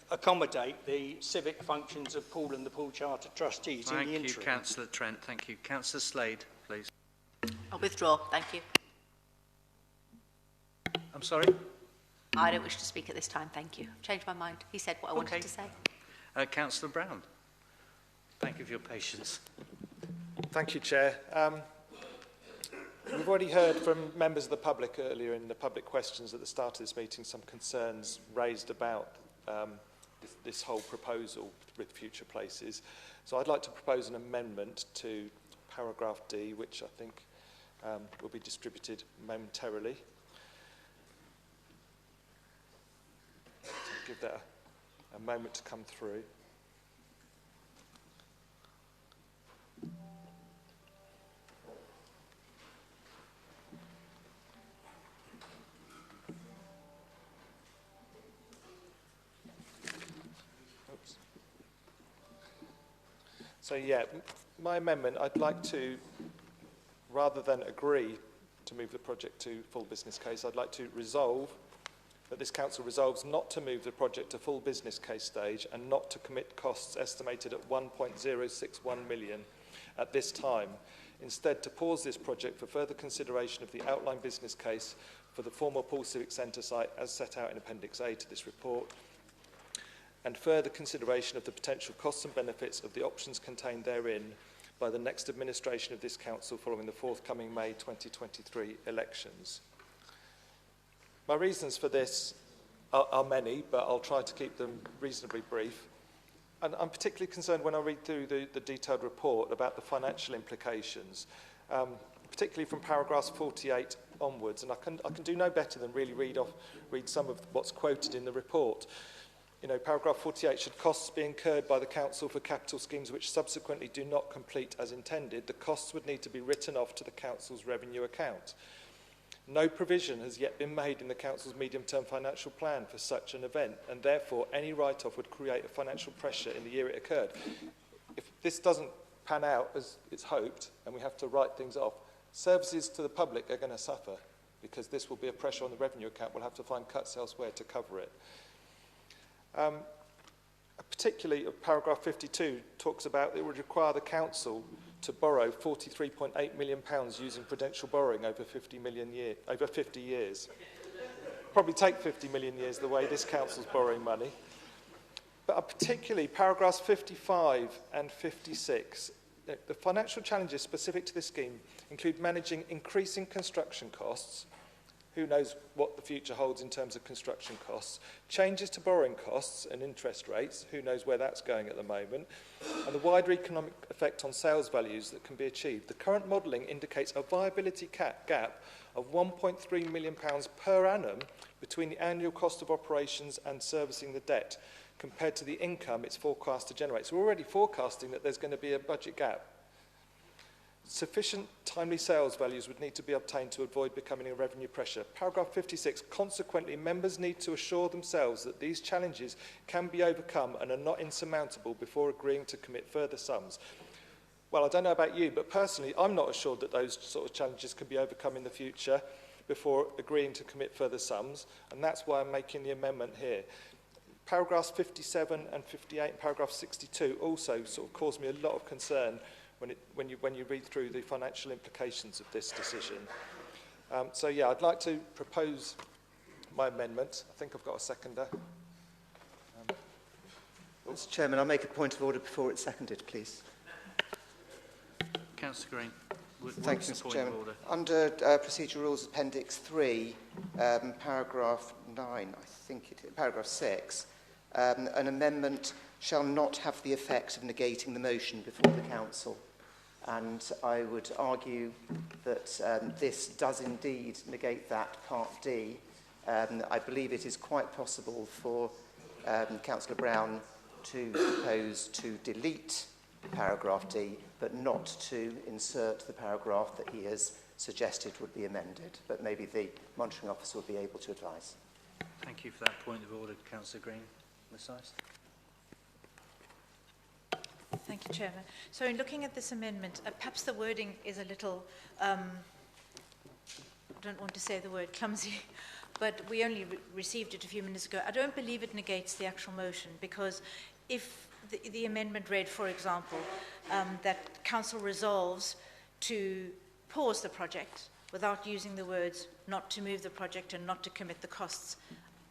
accommodate the civic functions of Poole and the Poole Charter trustees in the interim. Thank you, Councillor Trent. Thank you. Councillor Slade, please. I'll withdraw. Thank you. I'm sorry? I don't wish to speak at this time. Thank you. I've changed my mind. He said what I wanted to say. Councillor Brown. Thank you for your patience. Thank you, Chair. We've already heard from members of the public earlier in the public questions at the start of this meeting some concerns raised about this whole proposal with Future Places. So I'd like to propose an amendment to paragraph D, which I think will be distributed momentarily. So I'll give that a moment to come through. So yeah, my amendment, I'd like to, rather than agree to move the project to full business case, I'd like to resolve that this council resolves not to move the project to full business case stage and not to commit costs estimated at 1.061 million at this time. Instead, to pause this project for further consideration of the outline business case for the former Poole Civic Centre site as set out in Appendix A to this report, and further consideration of the potential costs and benefits of the options contained therein by the next administration of this council following the forthcoming May 2023 elections. My reasons for this are many, but I'll try to keep them reasonably brief. And I'm particularly concerned when I read through the detailed report about the financial implications, particularly from paragraphs 48 onwards. And I can do no better than really read some of what's quoted in the report. You know, paragraph 48, should costs be incurred by the council for capital schemes which subsequently do not complete as intended, the costs would need to be written off to the council's revenue account. No provision has yet been made in the council's medium-term financial plan for such an event, and therefore any write-off would create a financial pressure in the year it occurred. If this doesn't pan out as it's hoped, and we have to write things off, services to the public are going to suffer, because this will be a pressure on the revenue account. We'll have to find cuts elsewhere to cover it. Particularly paragraph 52 talks about it would require the council to borrow £43.8 million using prudential borrowing over 50 years. Probably take 50 million years the way this council's borrowing money. But particularly paragraphs 55 and 56, the financial challenges specific to this scheme include managing increasing construction costs. Who knows what the future holds in terms of construction costs, changes to borrowing costs and interest rates, who knows where that's going at the moment, and the wider economic effect on sales values that can be achieved. The current modelling indicates a viability gap of £1.3 million per annum between the annual cost of operations and servicing the debt compared to the income it's forecast to generate. So we're already forecasting that there's going to be a budget gap. Sufficient timely sales values would need to be obtained to avoid becoming a revenue pressure. Paragraph 56, consequently, members need to assure themselves that these challenges can be overcome and are not insurmountable before agreeing to commit further sums. Well, I don't know about you, but personally, I'm not assured that those sort of challenges can be overcome in the future before agreeing to commit further sums, and that's why I'm making the amendment here. Paragraphs 57 and 58 and paragraph 62 also sort of cause me a lot of concern when you read through the financial implications of this decision. So yeah, I'd like to propose my amendment. I think I've got a seconder. Mr. Chairman, I'll make a point of order before it's seconded, please. Councillor Green. Thank you, Mr. Chairman. Under Procedural Rules Appendix 3, paragraph 9, I think it is, paragraph 6, an amendment shall not have the effect of negating the motion before the Council. And I would argue that this does indeed negate that, Part D. I believe it is quite possible for Councillor Brown to propose to delete paragraph D, but not to insert the paragraph that he has suggested would be amended. But maybe the monitoring officer will be able to advise. Thank you for that point of order, Councillor Green. Ms. Ice. Thank you, Chairman. So in looking at this amendment, perhaps the wording is a little, I don't want to say the word clumsy, but we only received it a few minutes ago. I don't believe it negates the actual motion, because if the amendment read, for example, that Council resolves to pause the project without using the words not to move the project and not to commit the costs,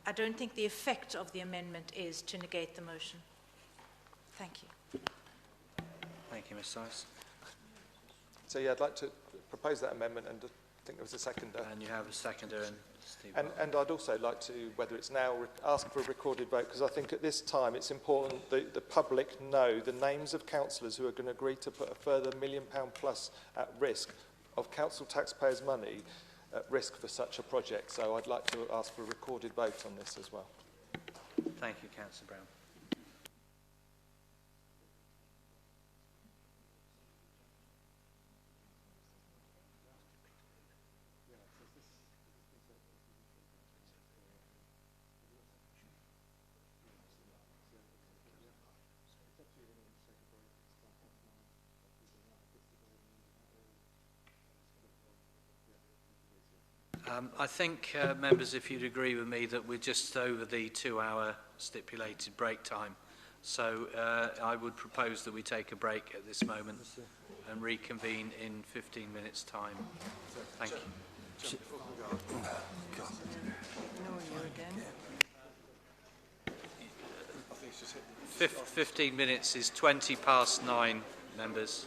I don't think the effect of the amendment is to negate the motion. Thank you. Thank you, Ms. Sice. So yeah, I'd like to propose that amendment, and I think there was a seconder. And you have a seconder, and Steve. And I'd also like to, whether it's now, ask for a recorded vote, because I think at this time it's important that the public know the names of councillors who are going to agree to put a further £1 million plus at risk of council taxpayers' money at risk for such a project. So I'd like to ask for a recorded vote on this as well. Thank you, Councillor Brown. I think, members, if you'd agree with me that we're just over the 2-hour stipulated break time. So I would propose that we take a break at this moment and reconvene in 15 minutes' time. Thank you. 15 minutes is 9:20, members.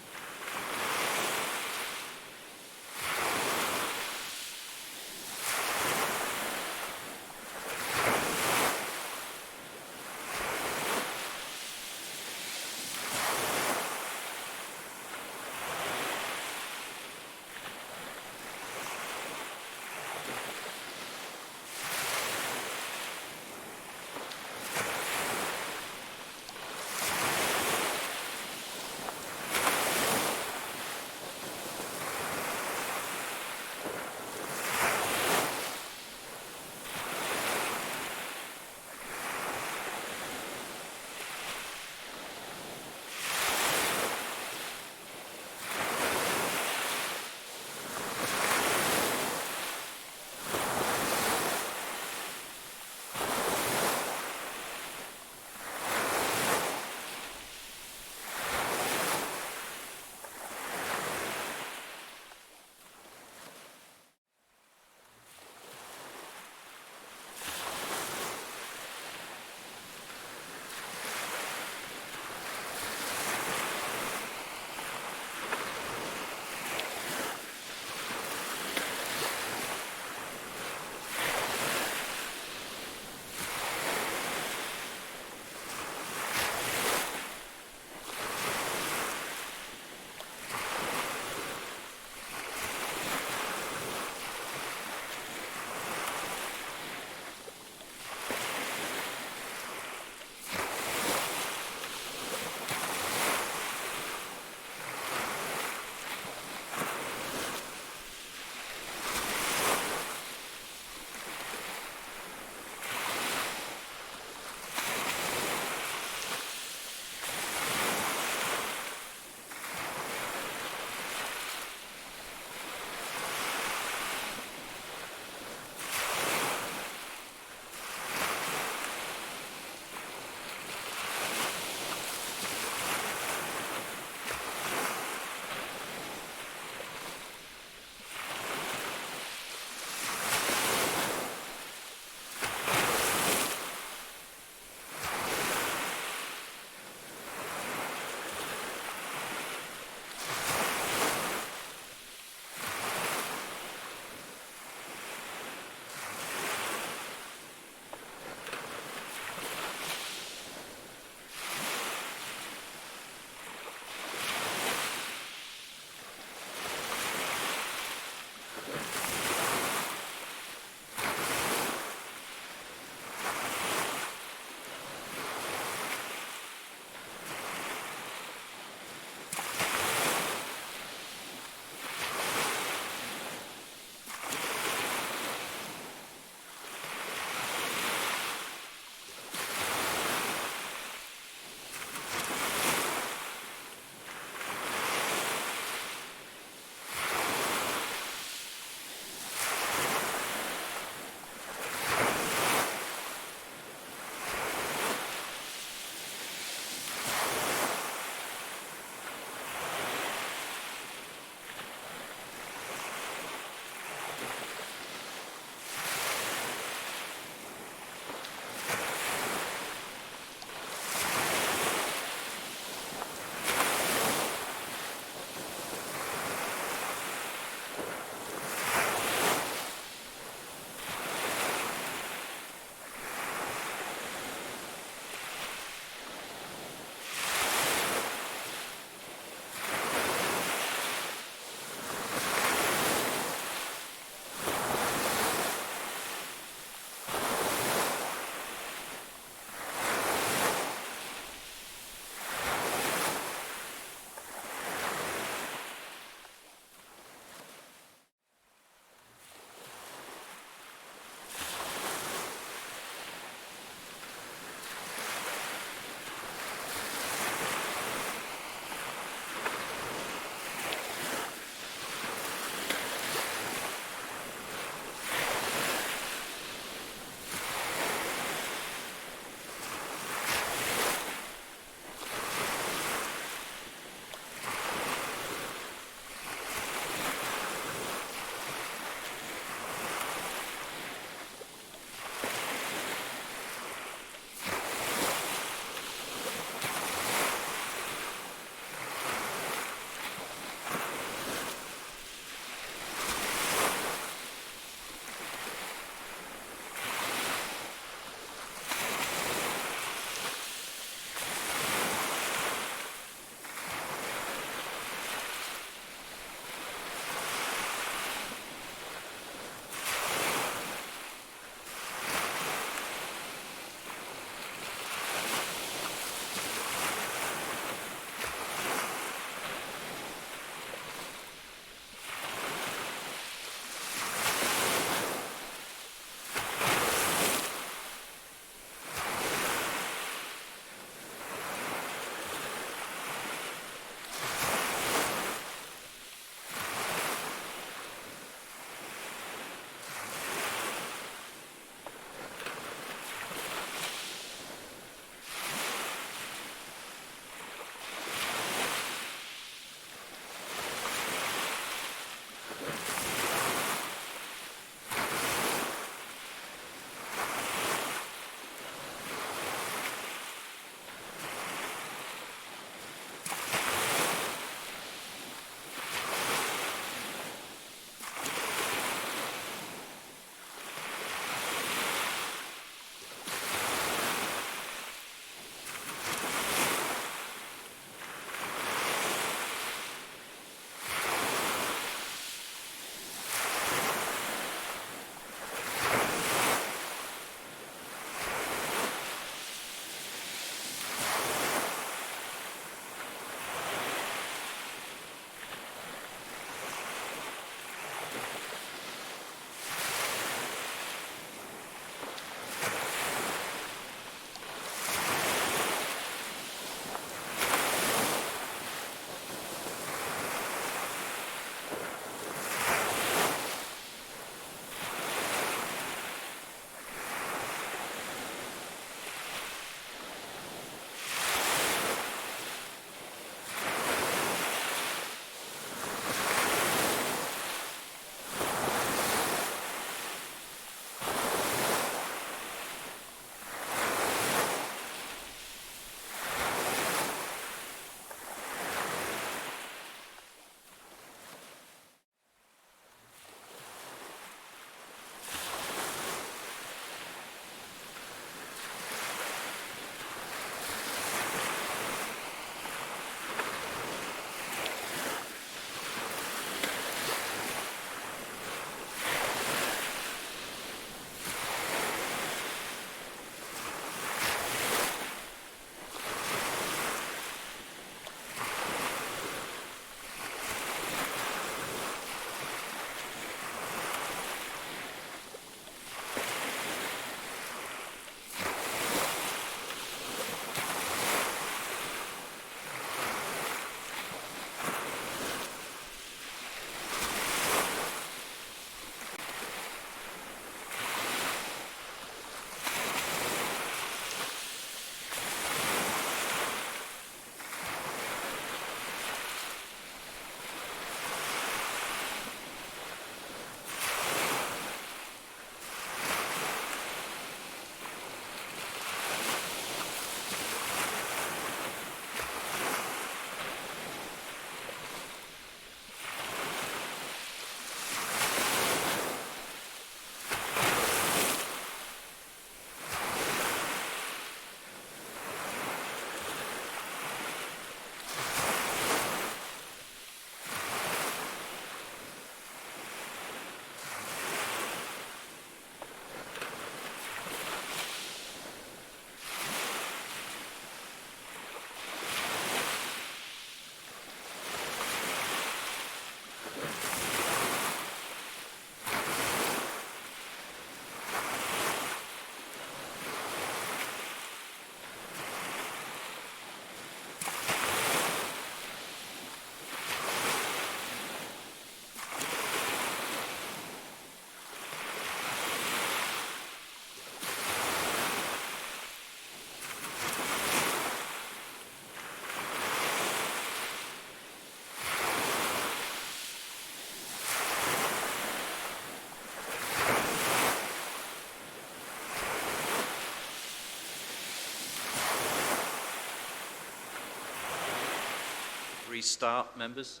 restart, members.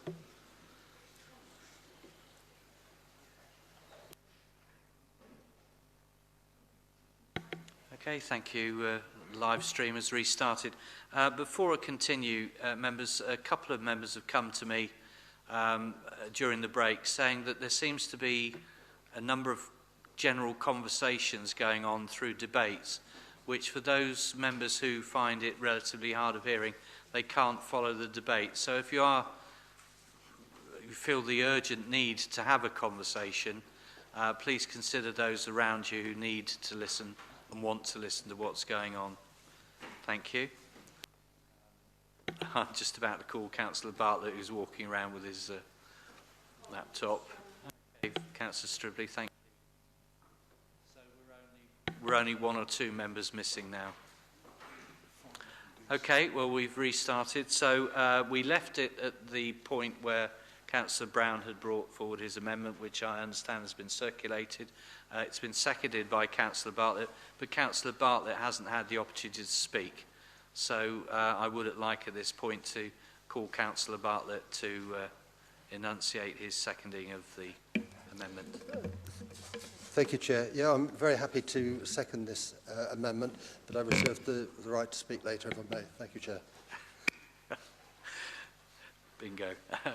Okay, thank you. Live stream has restarted. Before I continue, members, a couple of members have come to me during the break saying that there seems to be a number of general conversations going on through debates, which for those members who find it relatively hard of hearing, they can't follow the debate. So if you feel the urgent need to have a conversation, please consider those around you who need to listen and want to listen to what's going on. Thank you. I'm just about to call Councillor Bartlett, who's walking around with his laptop. Okay, Councillor Stribley, thank you. So we're only one or two members missing now. Okay, well, we've restarted. So we left it at the point where Councillor Brown had brought forward his amendment, which I understand has been circulated. It's been seconded by Councillor Bartlett, but Councillor Bartlett hasn't had the opportunity to speak. So I would like at this point to call Councillor Bartlett to enunciate his seconding of the amendment. Thank you, Chair. Yeah, I'm very happy to second this amendment, but I reserve the right to speak later if I may. Thank you, Chair. Bingo.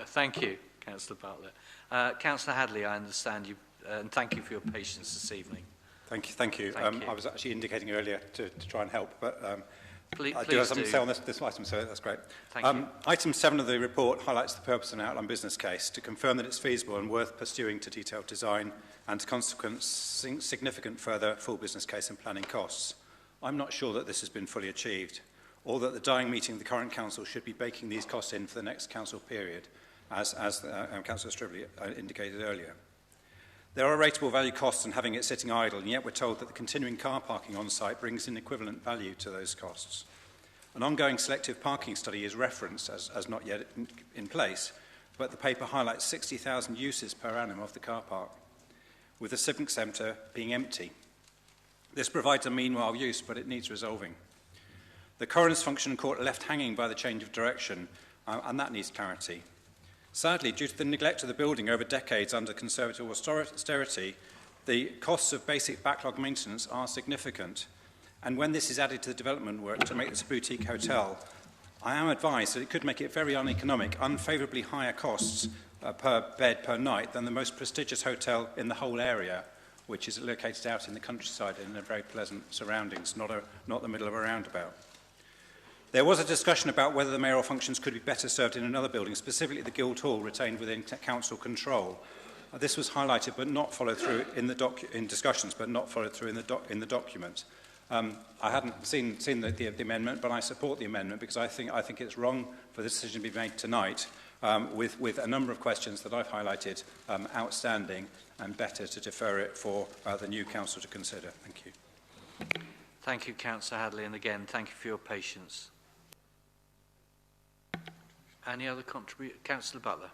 Thank you, Councillor Bartlett. Councillor Hadley, I understand you, and thank you for your patience this evening. Thank you. Thank you. Thank you. I was actually indicating earlier to try and help, but please, I do have something to say on this item, so that's great. Thank you. Item 7 of the report highlights the purpose of an outline business case to confirm that it's feasible and worth pursuing to detailed design and to consequence significant further full business case and planning costs. I'm not sure that this has been fully achieved, or that the dying meeting of the current council should be baking these costs in for the next council period, as Councillor Stribley indicated earlier. There are rateable value costs in having it sitting idle, and yet we're told that the continuing car parking on site brings in equivalent value to those costs. An ongoing selective parking study is referenced as not yet in place, but the paper highlights 60,000 uses per annum of the car park, with the civic centre being empty. This provides a meanwhile use, but it needs resolving. The coroner's function court left hanging by the change of direction, and that needs clarity. Sadly, due to the neglect of the building over decades under Conservative austerity, the costs of basic backlog maintenance are significant. And when this is added to the development work to make this a boutique hotel, I am advised that it could make it very uneconomic, unfavourably higher costs per bed per night than the most prestigious hotel in the whole area, which is located out in the countryside in a very pleasant surroundings, not the middle of a roundabout. There was a discussion about whether the mayoral functions could be better served in another building, specifically the Guildhall, retained within council control. This was highlighted but not followed through in discussions, but not followed through in the document. I hadn't seen the amendment, but I support the amendment because I think it's wrong for the decision to be made tonight, with a number of questions that I've highlighted outstanding, and better to defer it for the new council to consider. Thank you. Thank you, Councillor Hadley, and again, thank you for your patience. Any other contribution? Councillor Butler.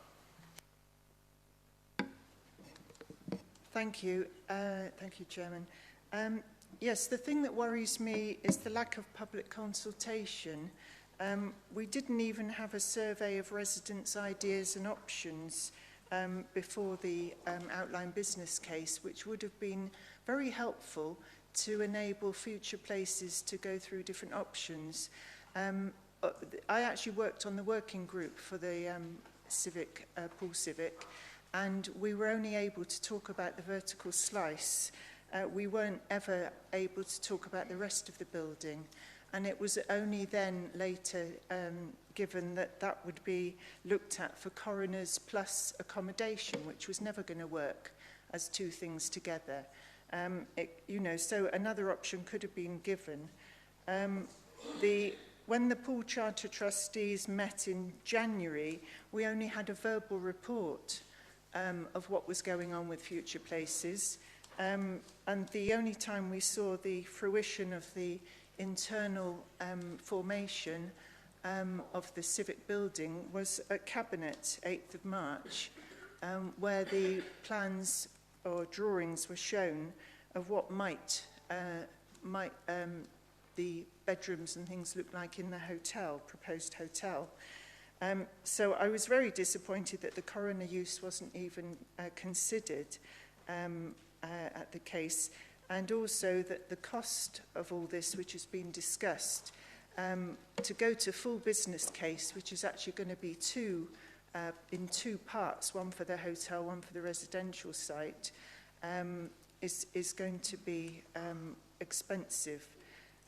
Thank you, Chairman. Yes, the thing that worries me is the lack of public consultation. We didn't even have a survey of residents' ideas and options before the outline business case, which would have been very helpful to enable future places to go through different options. I actually worked on the working group for the Pool Civic, and we were only able to talk about the vertical slice. We weren't ever able to talk about the rest of the building, and it was only then later given that would be looked at for coroners plus accommodation, which was never going to work as two things together. So another option could have been given. When the Pool Charter Trustees met in January, we only had a verbal report of what was going on with future places. And the only time we saw the fruition of the internal formation of the civic building was at Cabinet, 8th of March, where the plans or drawings were shown of what might the bedrooms and things look like in the hotel, proposed hotel. So I was very disappointed that the coroner use wasn't even considered at the case, and also that the cost of all this, which has been discussed, to go to full business case, which is actually going to be in two parts, one for the hotel, one for the residential site, is going to be expensive.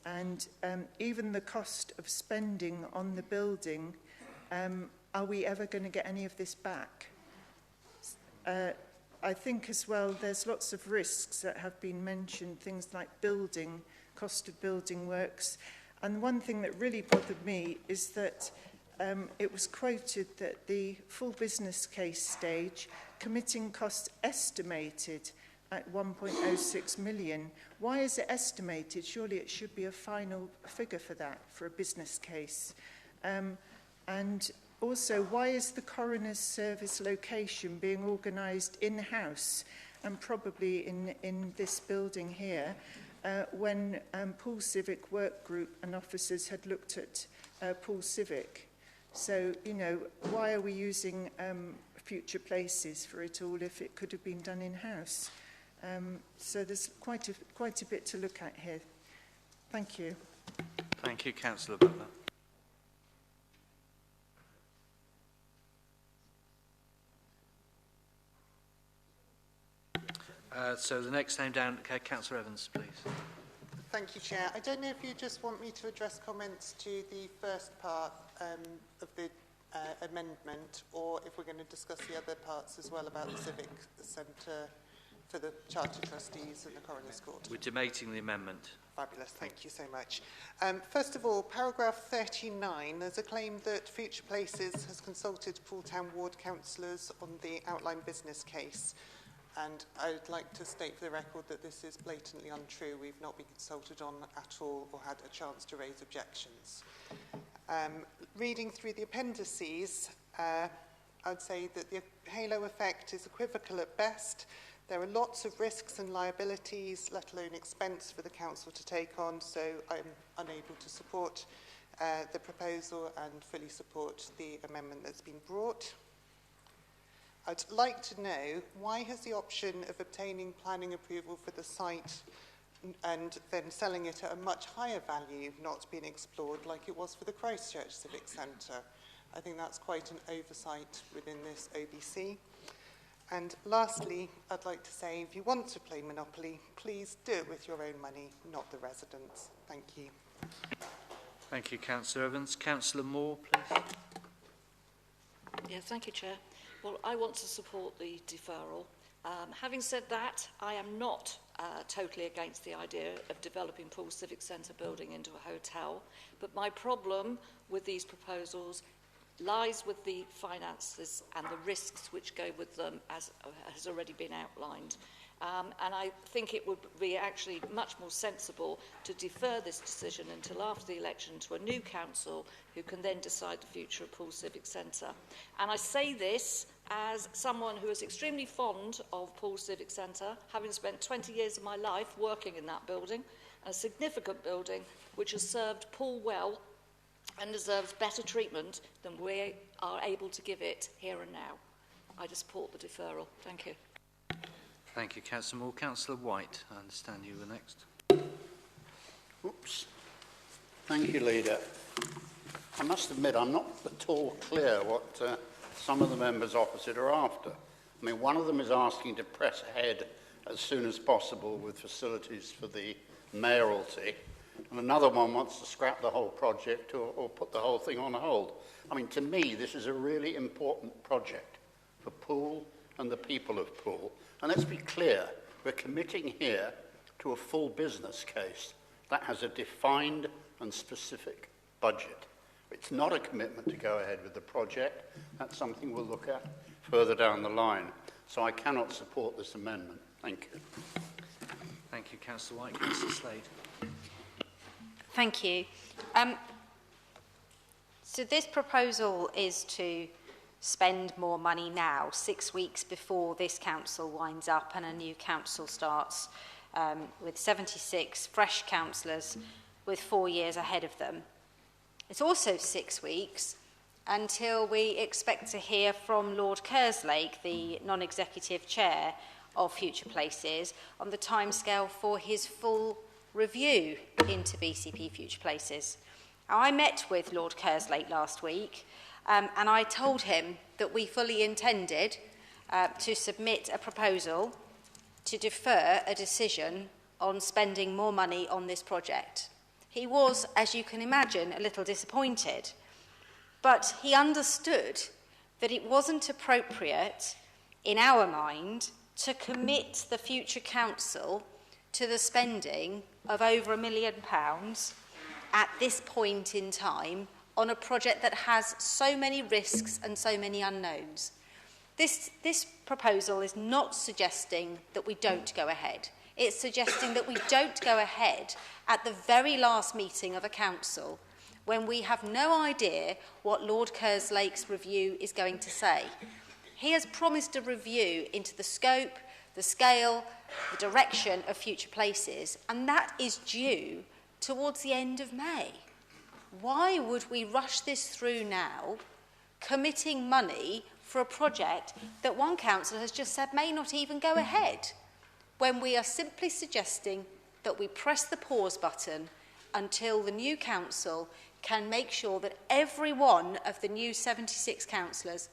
And even the cost of spending on the building, are we ever going to get any of this back? I think as well there's lots of risks that have been mentioned, things like cost of building works. And one thing that really bothered me is that it was quoted that the full business case stage, committing costs estimated at 1.06 million. Why is it estimated? Surely it should be a final figure for that, for a business case. And also, why is the coroner's service location being organised in-house and probably in this building here when Poole Civic Work Group and officers had looked at Poole Civic? So, you know, why are we using future places for it all if it could have been done in-house? So there's quite a bit to look at here. Thank you. Thank you, Councillor Butler. So the next name down, Councillor Evans, please. Thank you, Chair. I don't know if you just want me to address comments to the first part of the amendment, or if we're going to discuss the other parts as well about the Civic Centre for the Charter Trustees and the Coroner's Court. We're debating the amendment. Fabulous, thank you so much. First of all, paragraph 39, there's a claim that Future Places has consulted Poole Town Ward councillors on the outline business case. And I'd like to state for the record that this is blatantly untrue. We've not been consulted on at all or had a chance to raise objections. Reading through the appendices, I'd say that the halo effect is equivocal at best. There are lots of risks and liabilities, let alone expense for the council to take on, so I'm unable to support the proposal and fully support the amendment that's been brought. I'd like to know, why has the option of obtaining planning approval for the site and then selling it at a much higher value not been explored like it was for the Christchurch Civic Centre? I think that's quite an oversight within this OBC. And lastly, I'd like to say, if you want to play Monopoly, please do it with your own money, not the residents'. Thank you. Thank you, Councillor Evans. Councillor Moore, please. Yeah, thank you, Chair. Well, I want to support the deferral. Having said that, I am not totally against the idea of developing Poole Civic Centre building into a hotel, but my problem with these proposals lies with the finances and the risks which go with them, as has already been outlined. And I think it would be actually much more sensible to defer this decision until after the election to a new council who can then decide the future of Poole Civic Centre. And I say this as someone who is extremely fond of Poole Civic Centre, having spent 20 years of my life working in that building, a significant building which has served Poole well and deserves better treatment than we are able to give it here and now. I support the deferral. Thank you. Thank you, Councillor Moore. Councillor White, I understand you were next. Oops. Thank you, Leader. I must admit I'm not at all clear what some of the members opposite are after. I mean, one of them is asking to press ahead as soon as possible with facilities for the mayoralty, and another one wants to scrap the whole project or put the whole thing on hold. I mean, to me, this is a really important project for Poole and the people of Poole. And let's be clear, we're committing here to a full business case that has a defined and specific budget. It's not a commitment to go ahead with the project. That's something we'll look at further down the line. So I cannot support this amendment. Thank you. Thank you, Councillor White. Councillor Slade. Thank you. So this proposal is to spend more money now, 6 weeks before this council winds up and a new council starts, with 76 fresh councillors with 4 years ahead of them. It's also 6 weeks until we expect to hear from Lord Kerslake, the non-executive chair of Future Places, on the timescale for his full review into BCP Future Places. Now, I met with Lord Kerslake last week, and I told him that we fully intended to submit a proposal to defer a decision on spending more money on this project. He was, as you can imagine, a little disappointed, but he understood that it wasn't appropriate, in our mind, to commit the future council to the spending of over £1 million at this point in time on a project that has so many risks and so many unknowns. This proposal is not suggesting that we don't go ahead. It's suggesting that we don't go ahead at the very last meeting of a council when we have no idea what Lord Kerslake's review is going to say. He has promised a review into the scope, the scale, the direction of Future Places, and that is due towards the end of May. Why would we rush this through now, committing money for a project that one council has just said may not even go ahead, when we are simply suggesting that we press the pause button until the new council can make sure that every one of the new 76 councillors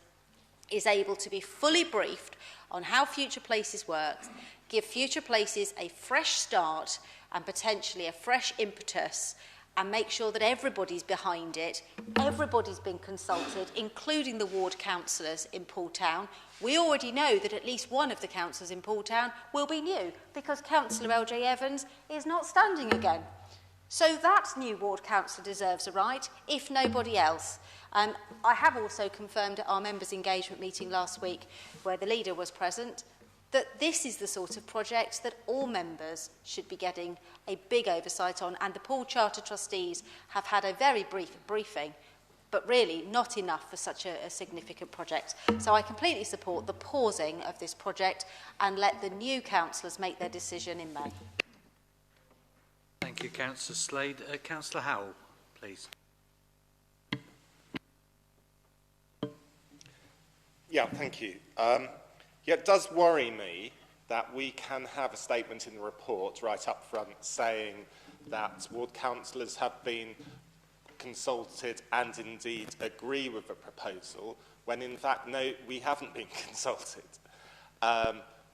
is able to be fully briefed on how Future Places works, give Future Places a fresh start and potentially a fresh impetus, and make sure that everybody's behind it, everybody's been consulted, including the ward councillors in Pooltown. We already know that at least one of the councillors in Pooltown will be new, because Councillor LJ Evans is not standing again. So that new ward councillor deserves a right, if nobody else. I have also confirmed at our members' engagement meeting last week, where the leader was present, that this is the sort of project that all members should be getting a big oversight on, and the Pool Charter trustees have had a very brief briefing, but really not enough for such a significant project. So I completely support the pausing of this project and let the new councillors make their decision in May. Thank you, Councillor Slade. Councillor Howell, please. Yeah, thank you. Yeah, it does worry me that we can have a statement in the report right up front saying that ward councillors have been consulted and indeed agree with the proposal, when in fact, no, we haven't been consulted.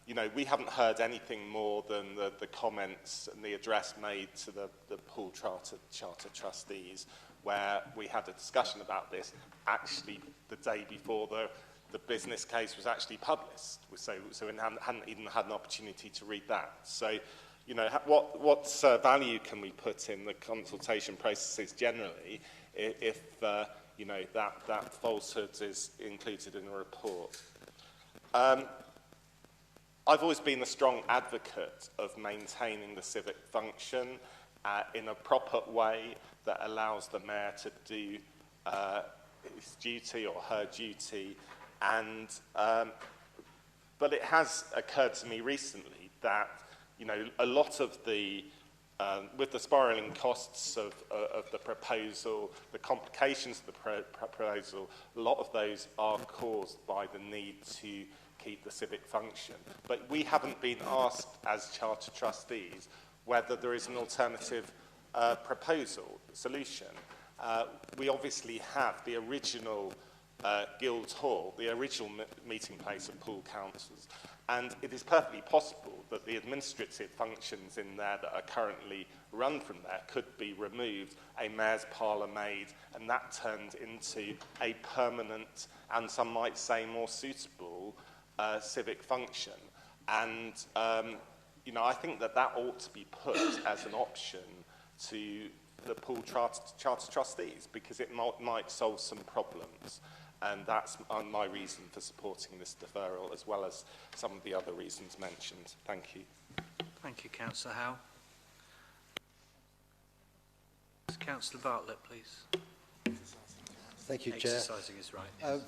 You know, we haven't heard anything more than the comments and the address made to the Pool Charter trustees, where we had a discussion about this actually the day before the business case was actually published, so we hadn't even had an opportunity to read that. So, you know, what value can we put in the consultation processes generally if you know, that falsehood is included in a report? I've always been a strong advocate of maintaining the civic function in a proper way that allows the mayor to do his duty or her duty. And, but it has occurred to me recently that, you know, a lot of the, with the spiralling costs of the proposal, the complications of the proposal, a lot of those are caused by the need to keep the civic function. But we haven't been asked as Charter trustees whether there is an alternative proposal, solution. We obviously have the original Guild Hall, the original meeting place of pool councils, and it is perfectly possible that the administrative functions in there that are currently run from there could be removed, a mayor's parlour made, and that turned into a permanent and some might say more suitable civic function. And you know, I think that ought to be put as an option to the Pool Charter trustees, because it might solve some problems. And that's my reason for supporting this deferral, as well as some of the other reasons mentioned. Thank you. Thank you, Councillor Howe. Councillor Bartlett, please. Thank you, Chair. Exercising is right.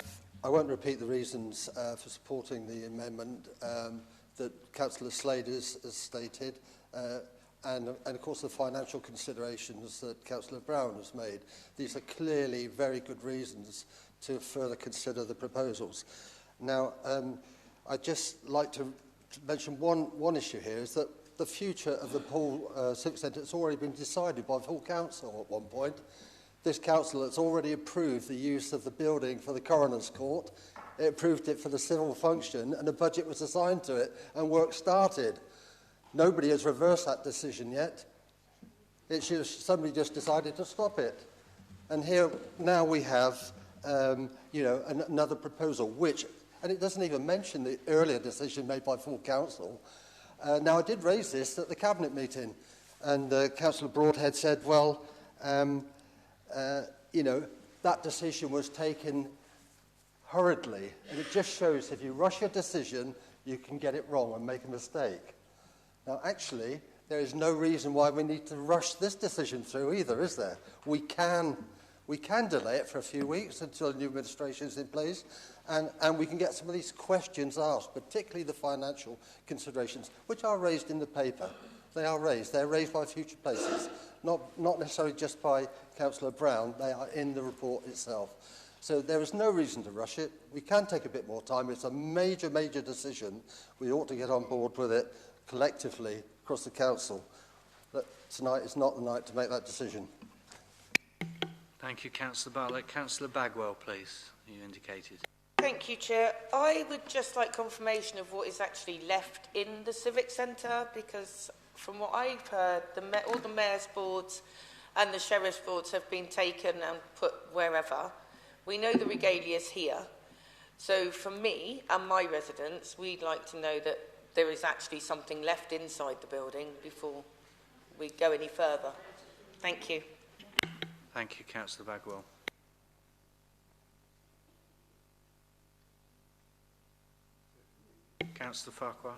I won't repeat the reasons for supporting the amendment that Councillor Slade has stated. and of course the financial considerations that Councillor Brown has made. These are clearly very good reasons to further consider the proposals. Now, I'd just like to mention one issue here, is that the future of the Poole Civic Centre has already been decided by the full council at one point. This council has already approved the use of the building for the coroner's court. It approved it for the civil function, and a budget was assigned to it, and work started. Nobody has reversed that decision yet. Somebody just decided to stop it. And here now we have, another proposal, and it doesn't even mention the earlier decision made by full council. Now, I did raise this at the cabinet meeting, and Councillor Broadhead said, well, that decision was taken hurriedly, and it just shows if you rush a decision, you can get it wrong and make a mistake. Now, actually, there is no reason why we need to rush this decision through either, is there? We can delay it for a few weeks until the new administration is in place, and we can get some of these questions asked, particularly the financial considerations, which are raised in the paper. They are raised. They're raised by Future Places, not necessarily just by Councillor Brown. They are in the report itself. So there is no reason to rush it. We can take a bit more time. It's a major, major decision. We ought to get on board with it collectively across the council. But tonight is not the night to make that decision. Thank you, Councillor Bartlett. Councillor Bagwell, please. You indicated. Thank you, Chair. I would just like confirmation of what is actually left in the Civic Centre, because from what I've heard, all the mayor's boards and the sheriff's boards have been taken and put wherever. We know the regalia is here. So for me and my residents, we'd like to know that there is actually something left inside the building before we go any further. Thank you. Thank you, Councillor Bagwell. Councillor Farquhar.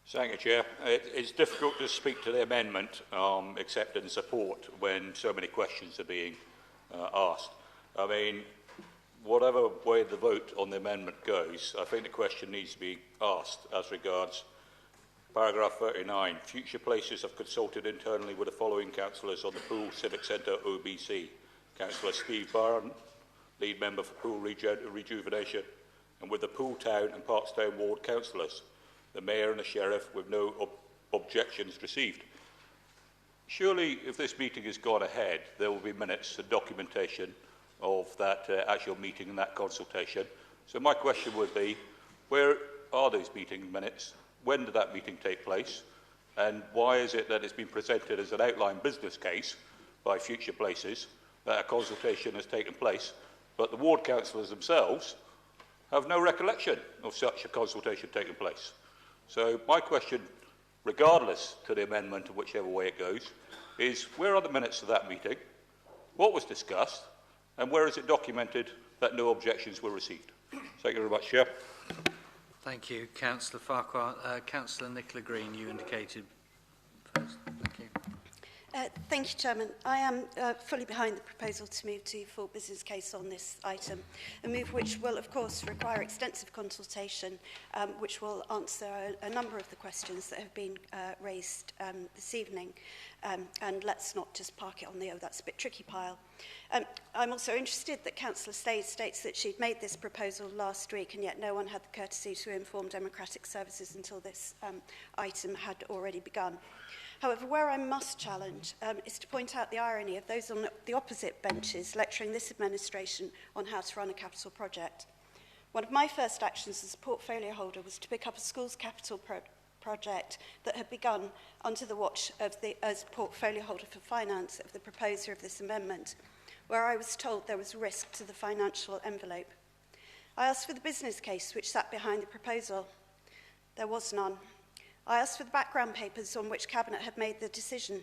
Thank you, Chair. It's difficult to speak to the amendment except in support when so many questions are being asked. I mean, whatever way the vote on the amendment goes, I think the question needs to be asked as regards paragraph 39. Future Places have consulted internally with the following councillors on the Poole Civic Centre OBC. Councillor Steve Barron, lead member for Poole Rejuvenation, and with the Poole Town and Parkstown ward councillors, the Mayor and the Sheriff, with no objections received. Surely, if this meeting has gone ahead, there will be minutes and documentation of that actual meeting and that consultation. So my question would be, where are those meeting minutes? When did that meeting take place? And why is it that it's been presented as an outline business case by Future Places that a consultation has taken place, but the ward councillors themselves have no recollection of such a consultation taking place? So my question, regardless to the amendment of whichever way it goes, is where are the minutes of that meeting? What was discussed? And where is it documented that no objections were received? Thank you very much, Chair. Thank you, Councillor Farquhar. Councillor Nicola Green, you indicated first. Thank you. Thank you, Chairman. I am fully behind the proposal to move to full business case on this item, a move which will, of course, require extensive consultation, which will answer a number of the questions that have been raised this evening. And let's not just park it on the, oh, that's a bit tricky pile. I'm also interested that Councillor states that she'd made this proposal last week, and yet no one had the courtesy to inform Democratic Services until this item had already begun. However, where I must challenge is to point out the irony of those on the opposite benches lecturing this administration on how to run a capital project. One of my first actions as a portfolio holder was to pick up a schools capital project that had begun under the watch of as portfolio holder for finance of the proposer of this amendment, where I was told there was risk to the financial envelope. I asked for the business case which sat behind the proposal. There was none. I asked for the background papers on which Cabinet had made the decision.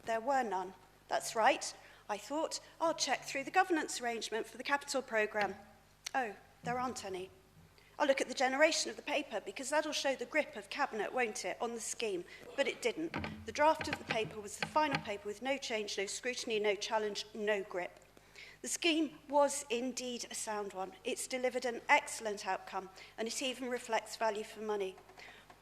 There were none. That's right. I thought, I'll check through the governance arrangement for the capital programme. Oh, there aren't any. I'll look at the generation of the paper, because that'll show the grip of Cabinet, won't it, on the scheme? But it didn't. The draft of the paper was the final paper with no change, no scrutiny, no challenge, no grip. The scheme was indeed a sound one. It's delivered an excellent outcome, and it even reflects value for money.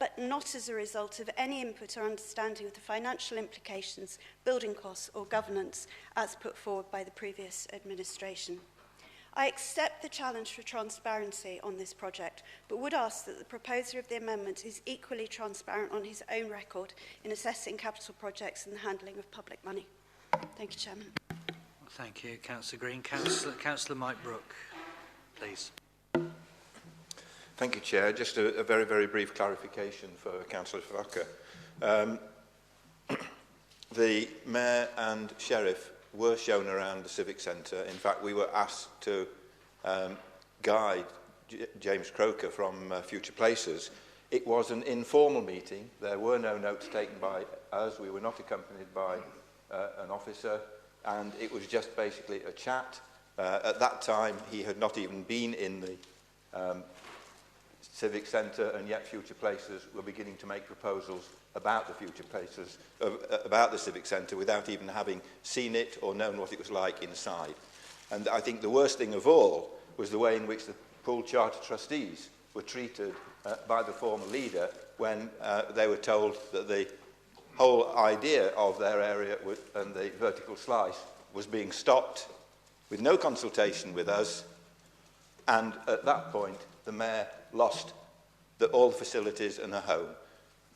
but not as a result of any input or understanding of the financial implications, building costs or governance as put forward by the previous administration. I accept the challenge for transparency on this project, but would ask that the proposer of the amendment is equally transparent on his own record in assessing capital projects and the handling of public money. Thank you, Chairman. Thank you, Councillor Green. Councillor Mike Brooke, please. Thank you, Chair. Just a very, very brief clarification for Councillor Fokker. The Mayor and Sheriff were shown around the Civic Centre. In fact, we were asked to guide James Croker from Future Places. It was an informal meeting. There were no notes taken by us. We were not accompanied by an officer, and it was just basically a chat. At that time, he had not even been in the Civic Centre, and yet Future Places were beginning to make proposals about the Future Places, about the Civic Centre, without even having seen it or known what it was like inside. And I think the worst thing of all was the way in which the Pool Charter trustees were treated by the former leader when they were told that the whole idea of their area and the vertical slice was being stopped with no consultation with us. And at that point, the Mayor lost all the facilities and a home.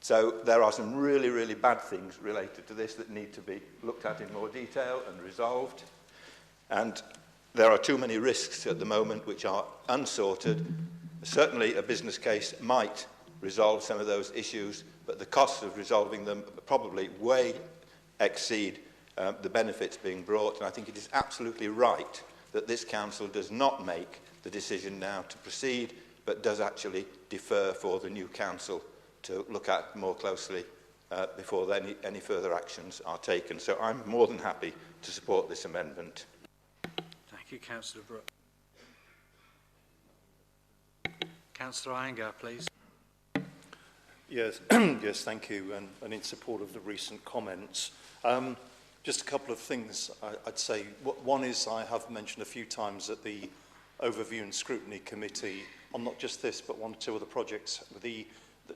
So there are some really, really bad things related to this that need to be looked at in more detail and resolved. And there are too many risks at the moment which are unsorted. Certainly a business case might resolve some of those issues, but the costs of resolving them probably way exceed the benefits being brought. And I think it is absolutely right that this council does not make the decision now to proceed, but does actually defer for the new council to look at more closely before any further actions are taken. So I'm more than happy to support this amendment. Thank you, Councillor Brooke. Councillor Iyengar, please. Yes, yes, thank you, and in support of the recent comments. Just a couple of things I'd say. One is I have mentioned a few times at the Overview and Scrutiny Committee on not just this, but one or two other projects,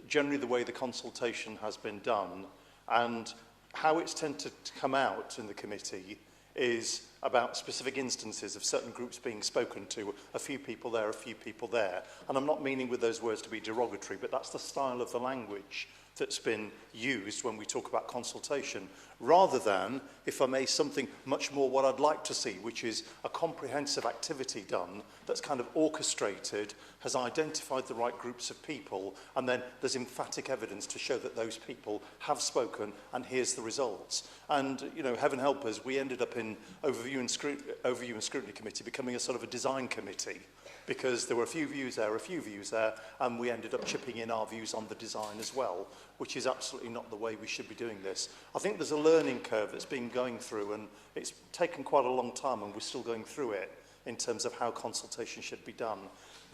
generally the way the consultation has been done and how it's tended to come out in the committee is about specific instances of certain groups being spoken to, a few people there, a few people there. And I'm not meaning with those words to be derogatory, but that's the style of the language that's been used when we talk about consultation, rather than, if I may, something much more what I'd like to see, which is a comprehensive activity done that's kind of orchestrated, has identified the right groups of people, and then there's emphatic evidence to show that those people have spoken, and here's the results. And, you know, heaven help us, we ended up in Overview and Scrutiny Committee becoming a sort of a design committee, because there were a few views there, and we ended up chipping in our views on the design as well, which is absolutely not the way we should be doing this. I think there's a learning curve that's been going through, and it's taken quite a long time, and we're still going through it in terms of how consultation should be done.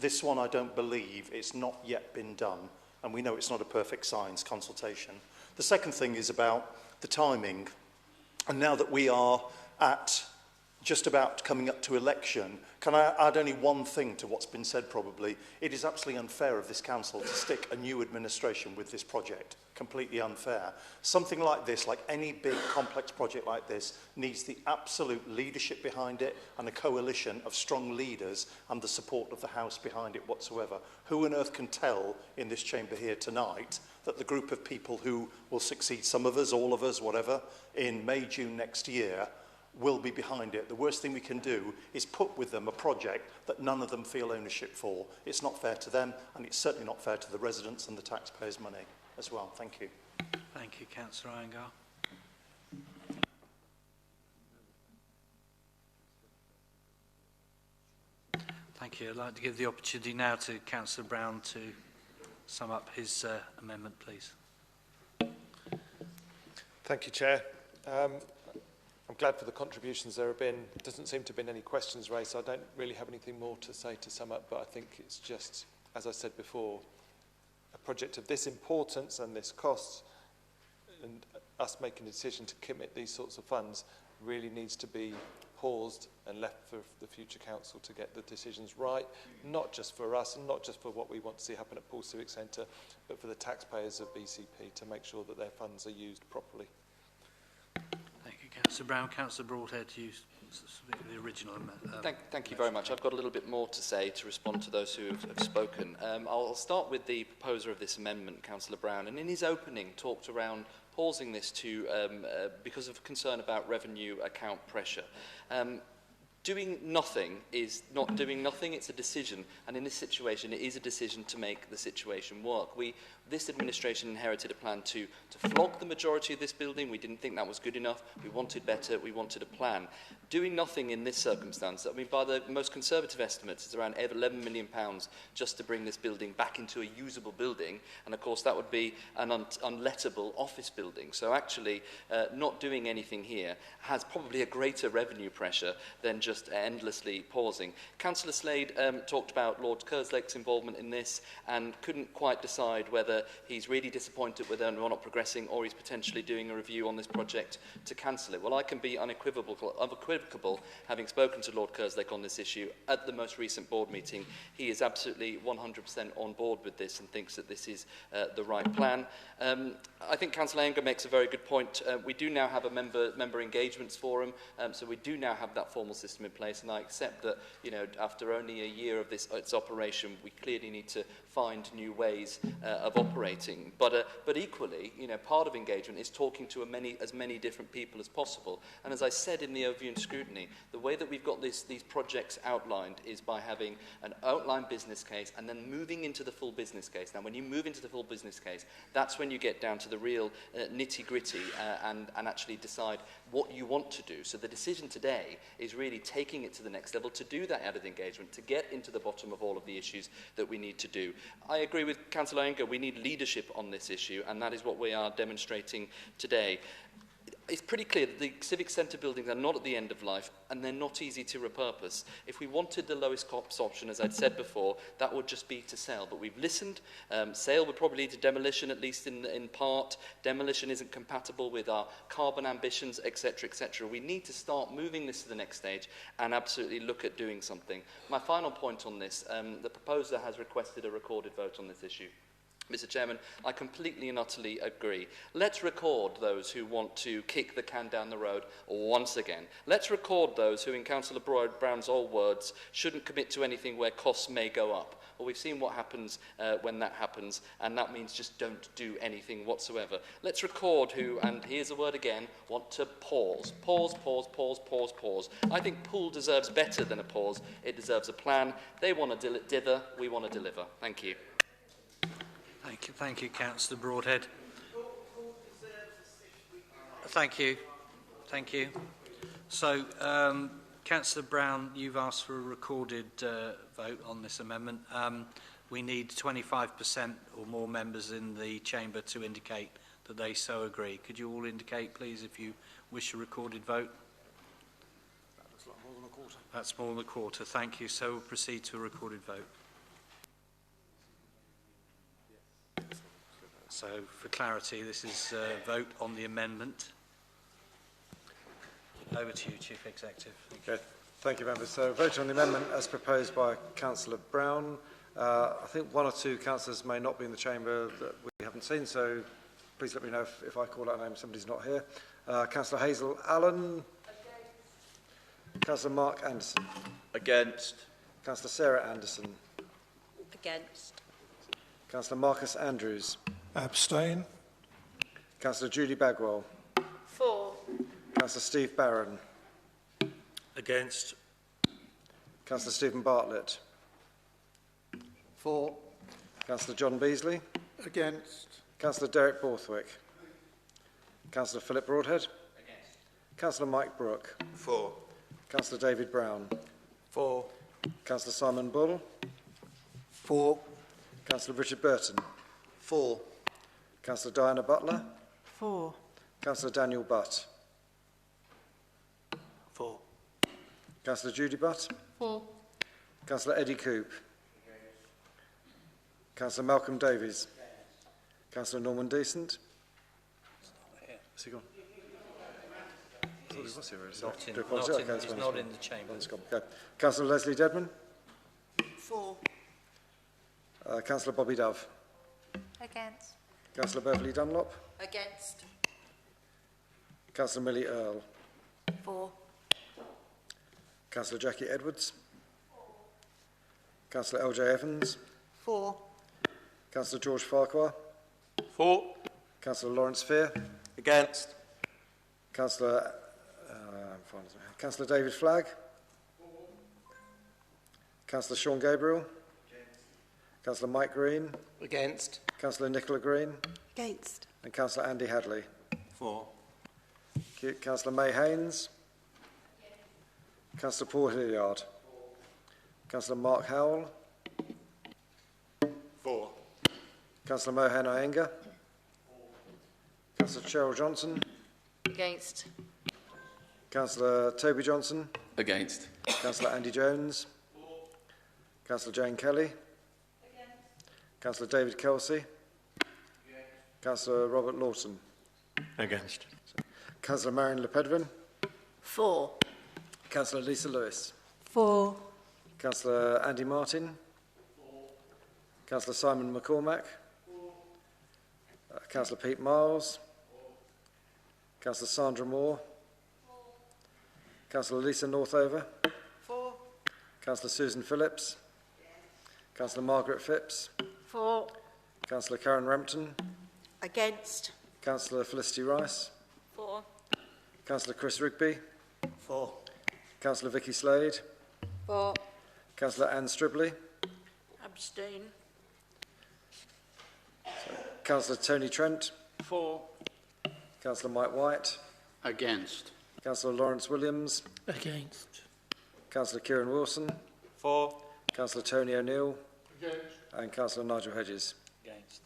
This one, I don't believe, it's not yet been done, and we know it's not a perfect science, consultation. The second thing is about the timing, and now that we are at just about coming up to election, can I add only one thing to what's been said probably? It is absolutely unfair of this council to stick a new administration with this project. Completely unfair. Something like this, like any big complex project like this, needs the absolute leadership behind it and a coalition of strong leaders and the support of the House behind it whatsoever. Who on earth can tell in this chamber here tonight that the group of people who will succeed, some of us, all of us, whatever, in May, June next year, will be behind it? The worst thing we can do is put with them a project that none of them feel ownership for. It's not fair to them, and it's certainly not fair to the residents and the taxpayers' money as well. Thank you. Thank you, Councillor Iyengar. Thank you. I'd like to give the opportunity now to Councillor Brown to sum up his amendment, please. Thank you, Chair. I'm glad for the contributions there have been. There doesn't seem to have been any questions raised, so I don't really have anything more to say to sum up, but I think it's just, as I said before, a project of this importance and this cost, and us making a decision to commit these sorts of funds really needs to be paused and left for the future council to get the decisions right, not just for us and not just for what we want to see happen at Poole Civic Centre, but for the taxpayers of BCP to make sure that their funds are used properly. Thank you, Councillor Brown. Councillor Broadhead, you the original amendment. Thank you very much. I've got a little bit more to say to respond to those who have spoken. I'll start with the proposer of this amendment, Councillor Brown, and in his opening talked around pausing this to because of concern about revenue account pressure. Doing nothing is not doing nothing, it's a decision, and in this situation it is a decision to make the situation work. This administration inherited a plan to flog the majority of this building. We didn't think that was good enough. We wanted better. We wanted a plan. Doing nothing in this circumstance, I mean, by the most conservative estimates, it's around £11 million just to bring this building back into a usable building, and of course that would be an unlettable office building. So actually not doing anything here has probably a greater revenue pressure than just endlessly pausing. Councillor Slade talked about Lord Kerslake's involvement in this and couldn't quite decide whether he's really disappointed with them or not progressing, or he's potentially doing a review on this project to cancel it. Well, I can be unequivocal, having spoken to Lord Kerslake on this issue at the most recent board meeting. He is absolutely 100% on board with this and thinks that this is the right plan. I think Councillor Anger makes a very good point. We do now have a member engagements forum, so we do now have that formal system in place, and I accept that, you know, after only a year of its operation, we clearly need to find new ways of operating. But equally, you know, part of engagement is talking to as many different people as possible. And as I said in the overview and scrutiny, the way that we've got these projects outlined is by having an outline business case and then moving into the full business case. Now, when you move into the full business case, that's when you get down to the real nitty-gritty and actually decide what you want to do. So the decision today is really taking it to the next level, to do that added engagement, to get into the bottom of all of the issues that we need to do. I agree with Councillor Anger, we need leadership on this issue, and that is what we are demonstrating today. It's pretty clear that the Civic Centre buildings are not at the end of life, and they're not easy to repurpose. If we wanted the lowest cost option, as I'd said before, that would just be to sell. But we've listened. Sale would probably lead to demolition, at least in part. Demolition isn't compatible with our carbon ambitions, etc., etc. We need to start moving this to the next stage and absolutely look at doing something. My final point on this, the proposer has requested a recorded vote on this issue. Mr. Chairman, I completely and utterly agree. Let's record those who want to kick the can down the road once again. Let's record those who, in Councillor Brown's old words, shouldn't commit to anything where costs may go up. Well, we've seen what happens when that happens, and that means just don't do anything whatsoever. Let's record who, and here's the word again, want to pause. Pause, pause, pause, pause, pause. I think Poole deserves better than a pause. It deserves a plan. They want to dither, we want to deliver. Thank you. Thank you, Councillor Broadhead. Thank you. So, Councillor Brown, you've asked for a recorded vote on this amendment. We need 25% or more members in the chamber to indicate that they so agree. Could you all indicate, please, if you wish a recorded vote? That looks like more than a quarter. That's more than a quarter. Thank you. So we'll proceed to a recorded vote. So, for clarity, this is a vote on the amendment. Over to you, Chief Executive. Okay. Thank you, members. So, vote on the amendment as proposed by Councillor Brown. I think one or two councillors may not be in the chamber that we haven't seen, so please let me know if I call out a name, somebody's not here. Councillor Hazel Allen. Councillor Mark Anderson. Against. Councillor Sarah Anderson. Against. Councillor Marcus Andrews. Abstain. Councillor Julie Bagwell. For. Councillor Steve Barron. Against. Councillor Stephen Bartlett. For. Councillor John Beasley. Against. Councillor Derek Borthwick. Councillor Philip Broadhead. Against. Councillor Mike Brooke. For. Councillor David Brown. For. Councillor Simon Bull. For. Councillor Richard Burton. For. Councillor Diana Butler. For. Councillor Daniel Butt. For. Councillor Judy Butt. For. Councillor Eddie Coop. Councillor Malcolm Davies. Councillor Norman Decent. Is he gone? thought he was here. Not in, Do apologise. not in, Okay, he's not in the chamber. Okay. Councillor Leslie Dedman. For. Councillor Bobby Dove. Against. Councillor Beverley Dunlop. Against. Councillor Millie Earle. For. Councillor Jackie Edwards. Councillor LJ Evans. For. Councillor George Farquhar. For. Councillor Lawrence Fear. Against. Councillor Councillor David Flagg. Councillor Sean Gabriel. Councillor Mike Green. Against. Councillor Nicola Green. Against. And Councillor Andy Hadley. For. Councillor May Haynes. Councillor Paul Hilliard. Councillor Mark Howell. For. Councillor Mohan Iyengar. Councillor Cheryl Johnson. Against. Councillor Toby Johnson. Against. Councillor Andy Jones. Councillor Jane Kelly. Councillor David Kelsey. Councillor Robert Lawson. Against. Councillor Marion Le Pedvin. For. Councillor Lisa Lewis. For. Councillor Andy Martin. Councillor Simon McCormack. Councillor Pete Miles. Councillor Sandra Moore. Councillor Lisa Northover. For. Councillor Susan Phillips. Councillor Margaret Phipps. For. Councillor Karen Rampton. Against. Councillor Felicity Rice. For. Councillor Chris Rigby. For. Councillor Vicky Slade. For. Councillor Anne Stribley. Abstain. Councillor Tony Trent. For. Councillor Mike White. Against. Councillor Lawrence Williams. Against. Councillor Kieran Wilson. For. Councillor Tony O'Neill. Against. And Councillor Nigel Hedges. Against.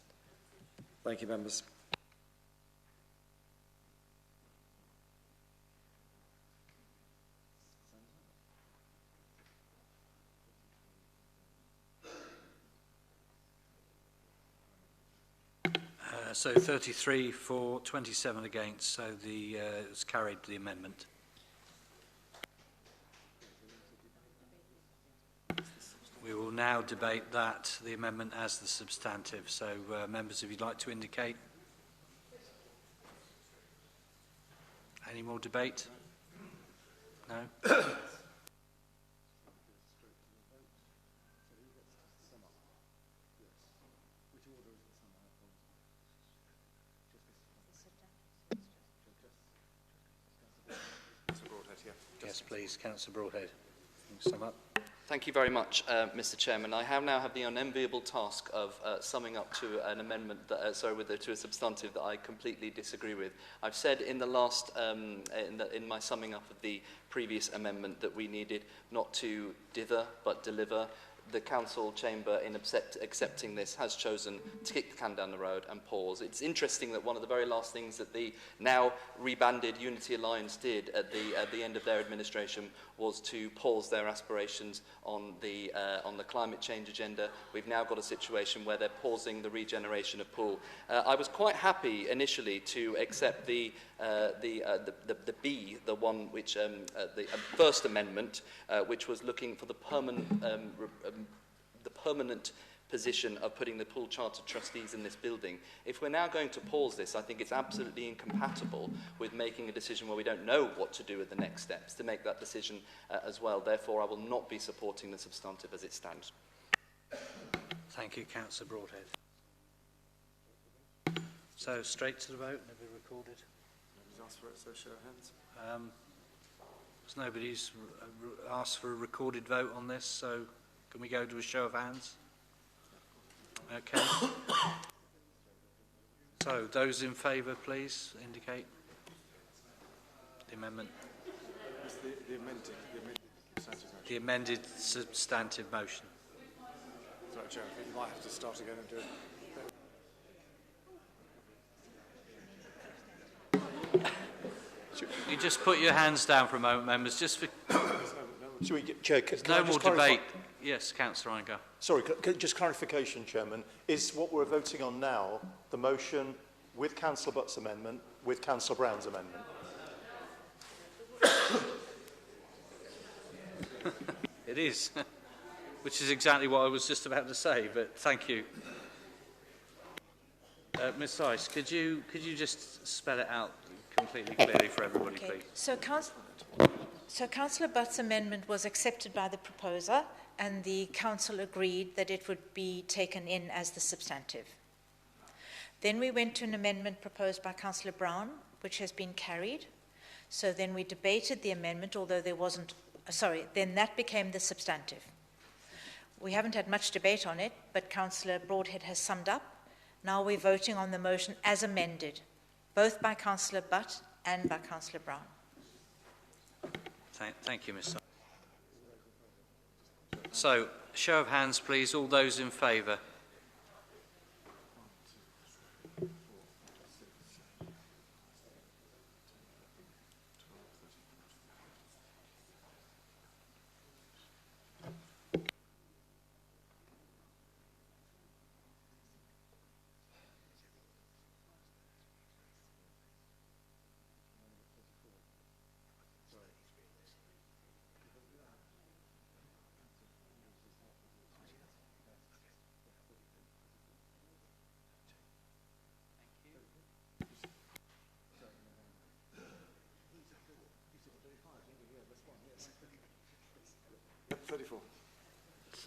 Thank you, members. So 33 for, 27 against, so it's carried the amendment. We will now debate the amendment as the substantive. So members, if you'd like to indicate. Any more debate? No? Yes, please, Councillor Broadhead. Sum up. Thank you very much, Mr. Chairman. I now have the unenviable task of summing up to an amendment, to a substantive that I completely disagree with. I've said in the last, in my summing up of the previous amendment that we needed not to dither but deliver. The council chamber, in accepting this, has chosen to kick the can down the road and pause. It's interesting that one of the very last things that the now rebanded Unity Alliance did at the end of their administration was to pause their aspirations on the climate change agenda. We've now got a situation where they're pausing the regeneration of Poole. I was quite happy initially to accept the B, the one which the first amendment, which was looking for the permanent position of putting the Poole Chartered Trustees in this building. If we're now going to pause this, I think it's absolutely incompatible with making a decision where we don't know what to do with the next steps, to make that decision as well. Therefore, I will not be supporting the substantive as it stands. Thank you, Councillor Broadhead. So, straight to the vote, never recorded. Nobody's asked for it, so show of hands. Nobody's asked for a recorded vote on this, so can we go to a show of hands? Okay. So, those in favour, please indicate. The amendment. The amended substantive motion. Sorry, Chair, I think you might have to start again and do it. You just put your hands down for a moment, members, just for... Should we get, Chair, There's no more debate. Yes, Councillor Iyengar. Sorry, just clarification, Chairman. Is what we're voting on now the motion with Councillor Butt's amendment, with Councillor Brown's amendment? It is, which is exactly what I was just about to say, but thank you. Ms Rice, could you just spell it out completely clearly for everybody, Okay. please? So Councillor Butt's amendment was accepted by the proposer, and the council agreed that it would be taken in as the substantive. Then we went to an amendment proposed by Councillor Brown, which has been carried. So then we debated the amendment, although there wasn't, then that became the substantive. We haven't had much debate on it, but Councillor Broadhead has summed up. Now we're voting on the motion as amended, both by Councillor Butt and by Councillor Brown. Thank you, Ms. So, show of hands, please. All those in favour?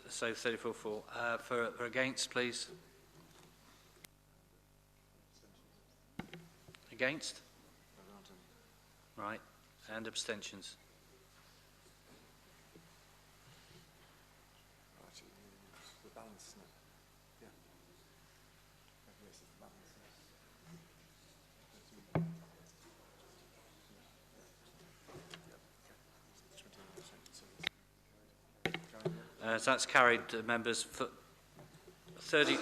So 34 for. For against, please. Against? Right. And abstentions. So that's carried, members. For 30.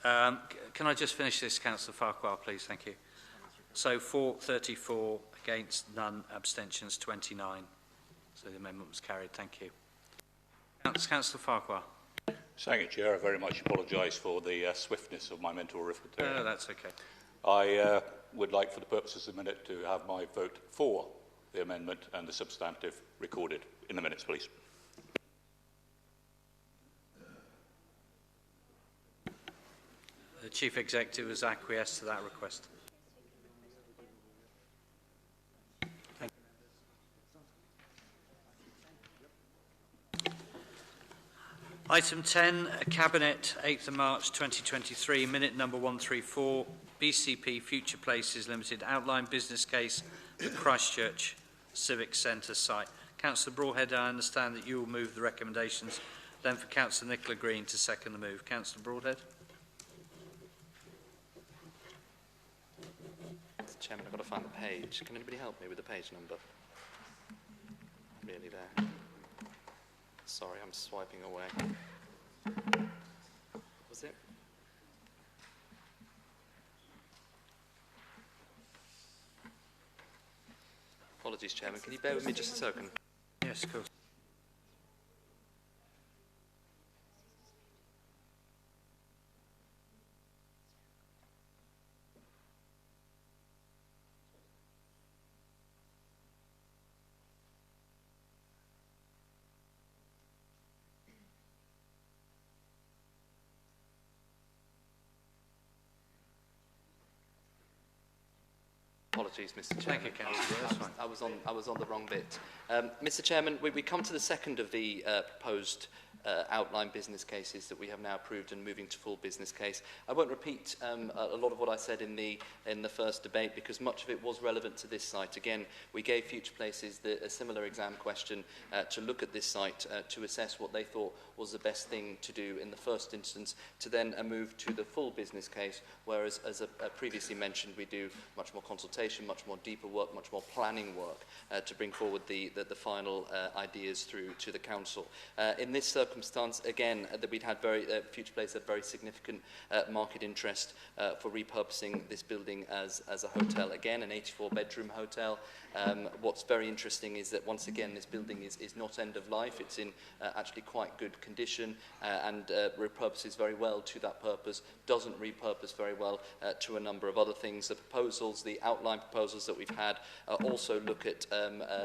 Can I just finish this, Councillor Farquhar, please? Thank you. So for 34, against, none, abstentions 29. So the amendment was carried. Thank you. Councillor Farquhar. Thank you, Chair. I very much apologise for the swiftness of my mental arithmetic. No, that's okay. I would like, for the purposes of the minute, to have my vote for the amendment and the substantive recorded in the minutes, please. The Chief Executive has acquiesced to that request. Thank you. Item 10, Cabinet, 8th of March 2023, minute number 134, BCP Future Places Limited, outline business case for Christchurch Civic Centre site. Councillor Broadhead, I understand that you will move the recommendations, then for Councillor Nicola Green to second the move. Councillor Broadhead. Mr. Chairman, I've got to find the page. Can anybody help me with the page number? Really there. Sorry, I'm swiping away. Was it? Apologies, Chairman. Can you bear with me just a second? Yes, of course. Apologies, Mr. Chairman. Thank you, Councillor. I was on the wrong bit. Mr. Chairman, we come to the second of the proposed outline business cases that we have now approved and moving to full business case. I won't repeat a lot of what I said in the first debate because much of it was relevant to this site. Again, we gave Future Places a similar exam question to look at this site to assess what they thought was the best thing to do in the first instance to then move to the full business case, whereas as previously mentioned, we do much more consultation, much more deeper work, much more planning work to bring forward the final ideas through to the council. In this circumstance, again, that we'd had Future Place had very significant market interest for repurposing this building as a hotel. Again, an 84-bedroom hotel. What's very interesting is that, once again, this building is not end of life. It's in actually quite good condition and repurposes very well to that purpose, doesn't repurpose very well to a number of other things. The proposals, the outline proposals that we've had, also look at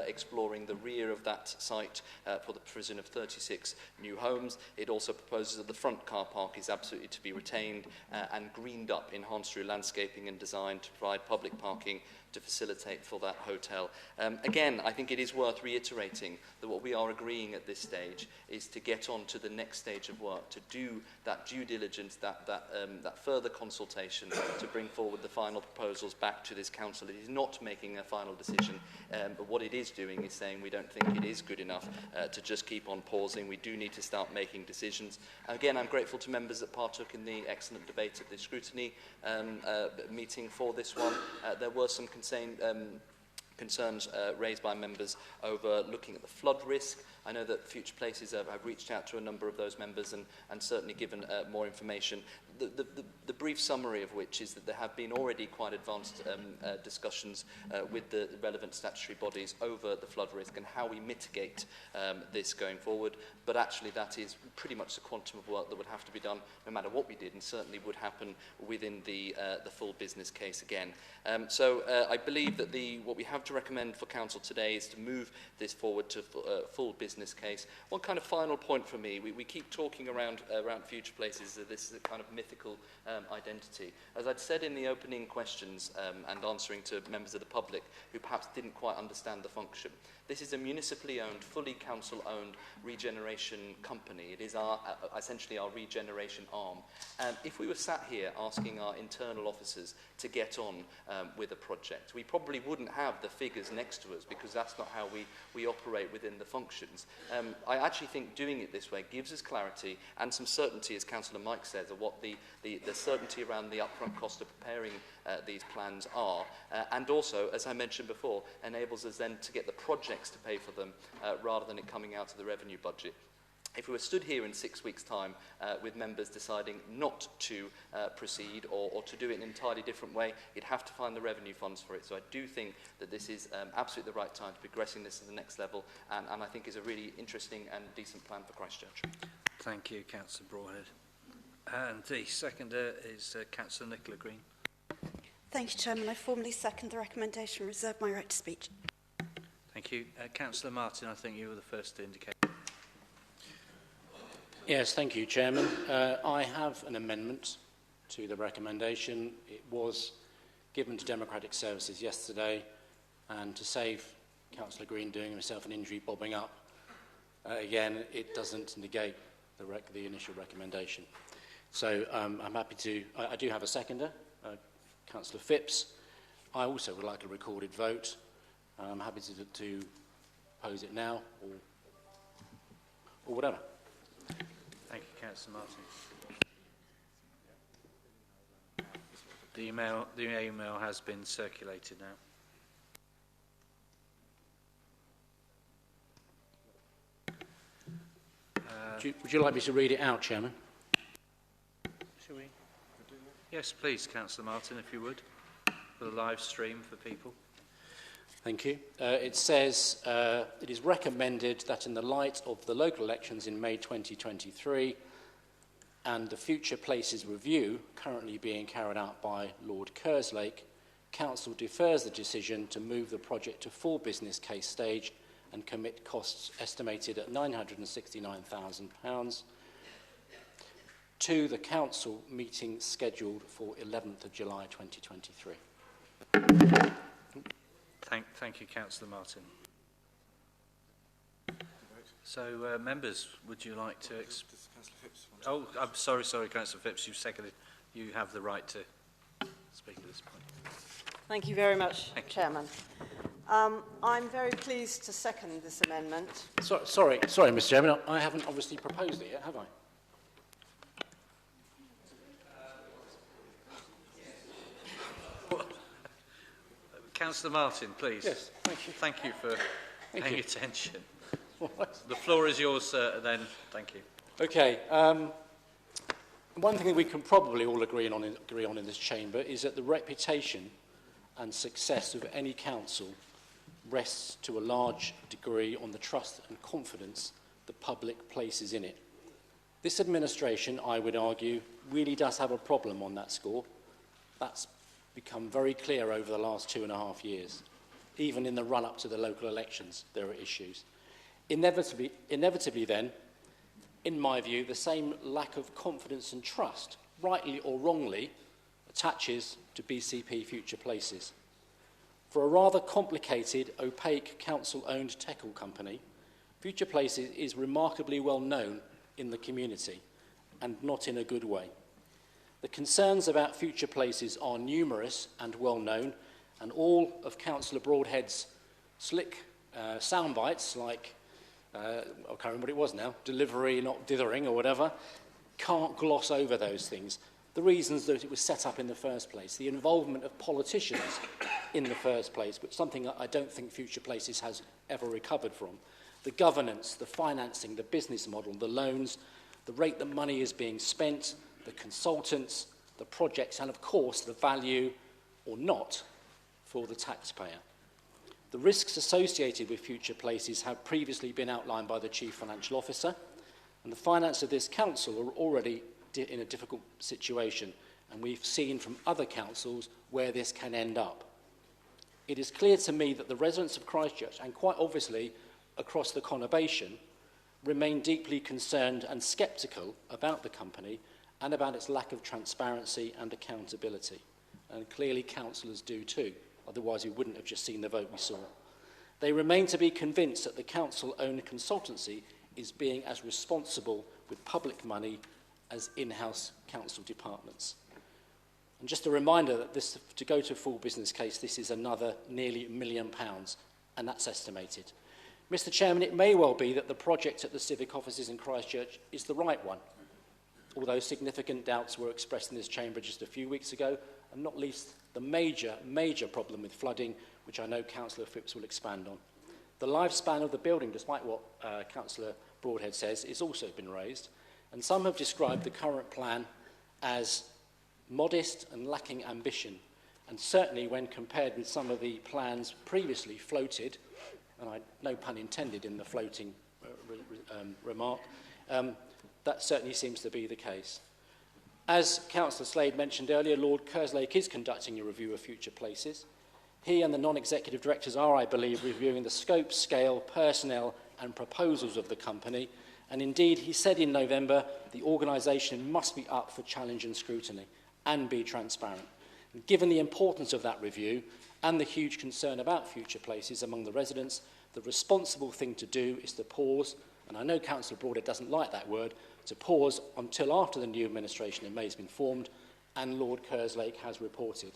exploring the rear of that site for the provision of 36 new homes. It also proposes that the front car park is absolutely to be retained and greened up, enhanced through landscaping and design to provide public parking to facilitate for that hotel. Again, I think it is worth reiterating that what we are agreeing at this stage is to get on to the next stage of work, to do that due diligence, that further consultation, to bring forward the final proposals back to this council. It is not making a final decision, but what it is doing is saying we don't think it is good enough to just keep on pausing. We do need to start making decisions. Again, I'm grateful to members that partook in the excellent debate at the scrutiny meeting for this one. There were some concerns raised by members over looking at the flood risk. I know that Future Places have reached out to a number of those members and certainly given more information. The brief summary of which is that there have been already quite advanced discussions with the relevant statutory bodies over the flood risk and how we mitigate this going forward. But actually that is pretty much the quantum of work that would have to be done no matter what we did, and certainly would happen within the full business case again. So I believe that what we have to recommend for Council today is to move this forward to full business case. One kind of final point for me, we keep talking around Future Places that this is a kind of mythical identity. As I'd said in the opening questions and answering to members of the public who perhaps didn't quite understand the function, this is a municipally owned, fully council-owned regeneration company. It is essentially our regeneration arm. If we were sat here asking our internal officers to get on with a project, we probably wouldn't have the figures next to us because that's not how we operate within the functions. I actually think doing it this way gives us clarity and some certainty, as Councillor Mike says, of what the certainty around the upfront cost of preparing these plans are, and also, as I mentioned before, enables us then to get the projects to pay for them rather than it coming out of the revenue budget. If we were stood here in 6 weeks' time with members deciding not to proceed or to do it in an entirely different way, you'd have to find the revenue funds for it. So I do think that this is absolutely the right time to be progressing this to the next level, and I think is a really interesting and decent plan for Christchurch. Thank you, Councillor Broadhead. And the seconder is Councillor Nicola Green. Thank you, Chairman. I formally second the recommendation and reserve my right to speech. Thank you. Councillor Martin, I think you were the first to indicate. Yes, thank you, Chairman. I have an amendment to the recommendation. It was given to Democratic Services yesterday, and to save Councillor Green doing himself an injury bobbing up, again, it doesn't negate the initial recommendation. So I'm happy to... I do have a seconder, Councillor Phipps. I also would like a recorded vote. I'm happy to pose it now or whatever. Thank you, Councillor Martin. The email has been circulated now. Would you like me to read it out, Chairman? Shall we? Yes, please, Councillor Martin, if you would, for the live stream for people. Thank you. It says, it is recommended that in the light of the local elections in May 2023 and the Future Places review currently being carried out by Lord Kerslake, Council defers the decision to move the project to full business case stage and commit costs estimated at £969,000 to the Council meeting scheduled for 11th of July 2023. Thank you, Councillor Martin. So, members, would you like to... Oh, I'm sorry, Councillor Phipps, you seconded. You have the right to speak at this point. Thank you very much, Chairman. I'm very pleased to second this amendment. Sorry, Mr. Chairman, I haven't obviously proposed it yet, have I? Councillor Martin, please. Yes, thank you. Thank you for paying attention. The floor is yours, sir, then. Thank you. Okay. One thing that we can probably all agree on in this chamber is that the reputation and success of any council rests to a large degree on the trust and confidence the public places in it. This administration, I would argue, really does have a problem on that score. That's become very clear over the last 2.5 years. Even in the run-up to the local elections, there are issues. Inevitably then, in my view, the same lack of confidence and trust, rightly or wrongly, attaches to BCP Future Places. For a rather complicated, opaque, council-owned technical company, Future Places is remarkably well known in the community, and not in a good way. The concerns about Future Places are numerous and well known, and all of Councillor Broadhead's slick sound bites, like, I can't remember what it was now, delivery, not dithering, or whatever, can't gloss over those things. The reasons that it was set up in the first place, the involvement of politicians in the first place, which is something I don't think Future Places has ever recovered from. The governance, the financing, the business model, the loans, the rate that money is being spent, the consultants, the projects, and of course the value or not for the taxpayer. The risks associated with Future Places have previously been outlined by the Chief Financial Officer, and the finance of this council are already in a difficult situation, and we've seen from other councils where this can end up. It is clear to me that the residents of Christchurch, and quite obviously across the conurbation, remain deeply concerned and sceptical about the company and about its lack of transparency and accountability. And clearly councillors do too, otherwise we wouldn't have just seen the vote we saw. They remain to be convinced that the council-owned consultancy is being as responsible with public money as in-house council departments. And just a reminder that this, to go to a full business case, this is another nearly £1 million, and that's estimated. Mr. Chairman, it may well be that the project at the civic offices in Christchurch is the right one, although significant doubts were expressed in this chamber just a few weeks ago, and not least the major problem with flooding, which I know Councillor Phipps will expand on. The lifespan of the building, despite what Councillor Broadhead says, is also been raised, and some have described the current plan as modest and lacking ambition, and certainly when compared with some of the plans previously floated, and no pun intended in the floating remark, that certainly seems to be the case. As Councillor Slade mentioned earlier, Lord Kerslake is conducting a review of Future Places. He and the non-executive directors are, I believe, reviewing the scope, scale, personnel and proposals of the company, and indeed he said in November the organisation must be up for challenge and scrutiny and be transparent. And given the importance of that review and the huge concern about Future Places among the residents, the responsible thing to do is to pause, and I know Councillor Broadhead doesn't like that word, to pause until after the new administration in May has been formed and Lord Kerslake has reported.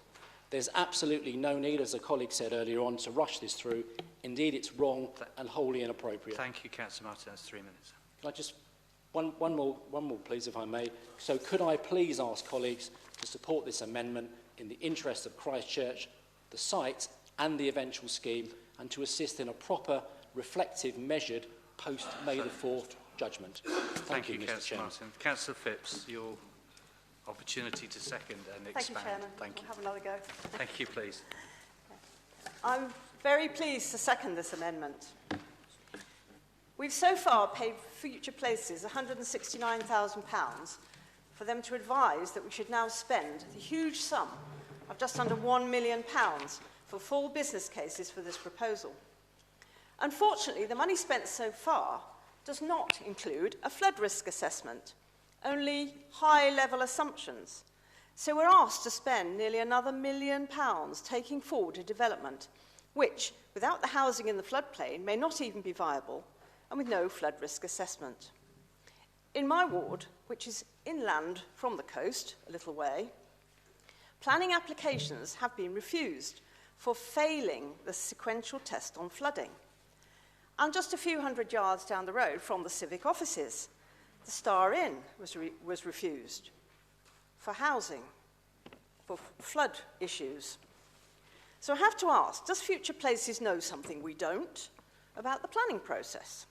There's absolutely no need, as a colleague said earlier on, to rush this through. Indeed, it's wrong and wholly inappropriate. Thank you, Councillor Martin. That's 3 minutes. Can I just, one more, please, if I may. So could I please ask colleagues to support this amendment in the interest of Christchurch, the site and the eventual scheme, and to assist in a proper, reflective, measured, post-May the 4th judgment. Thank you, Mr. Chairman. Martin. Councillor Phipps, your opportunity to second and expand. Thank you, Chairman. Thank you. I'll have another go. Thank you, please. I'm very pleased to second this amendment. We've so far paid Future Places £169,000 for them to advise that we should now spend the huge sum of just under £1 million for full business cases for this proposal. Unfortunately, the money spent so far does not include a flood risk assessment, only high-level assumptions. So we're asked to spend nearly another £1 million taking forward a development which, without the housing in the floodplain, may not even be viable, and with no flood risk assessment. In my ward, which is inland from the coast, a little way, planning applications have been refused for failing the sequential test on flooding. And just a few hundred yards down the road from the civic offices, the Star Inn was refused for housing, for flood issues. So I have to ask, does Future Places know something we don't about the planning process.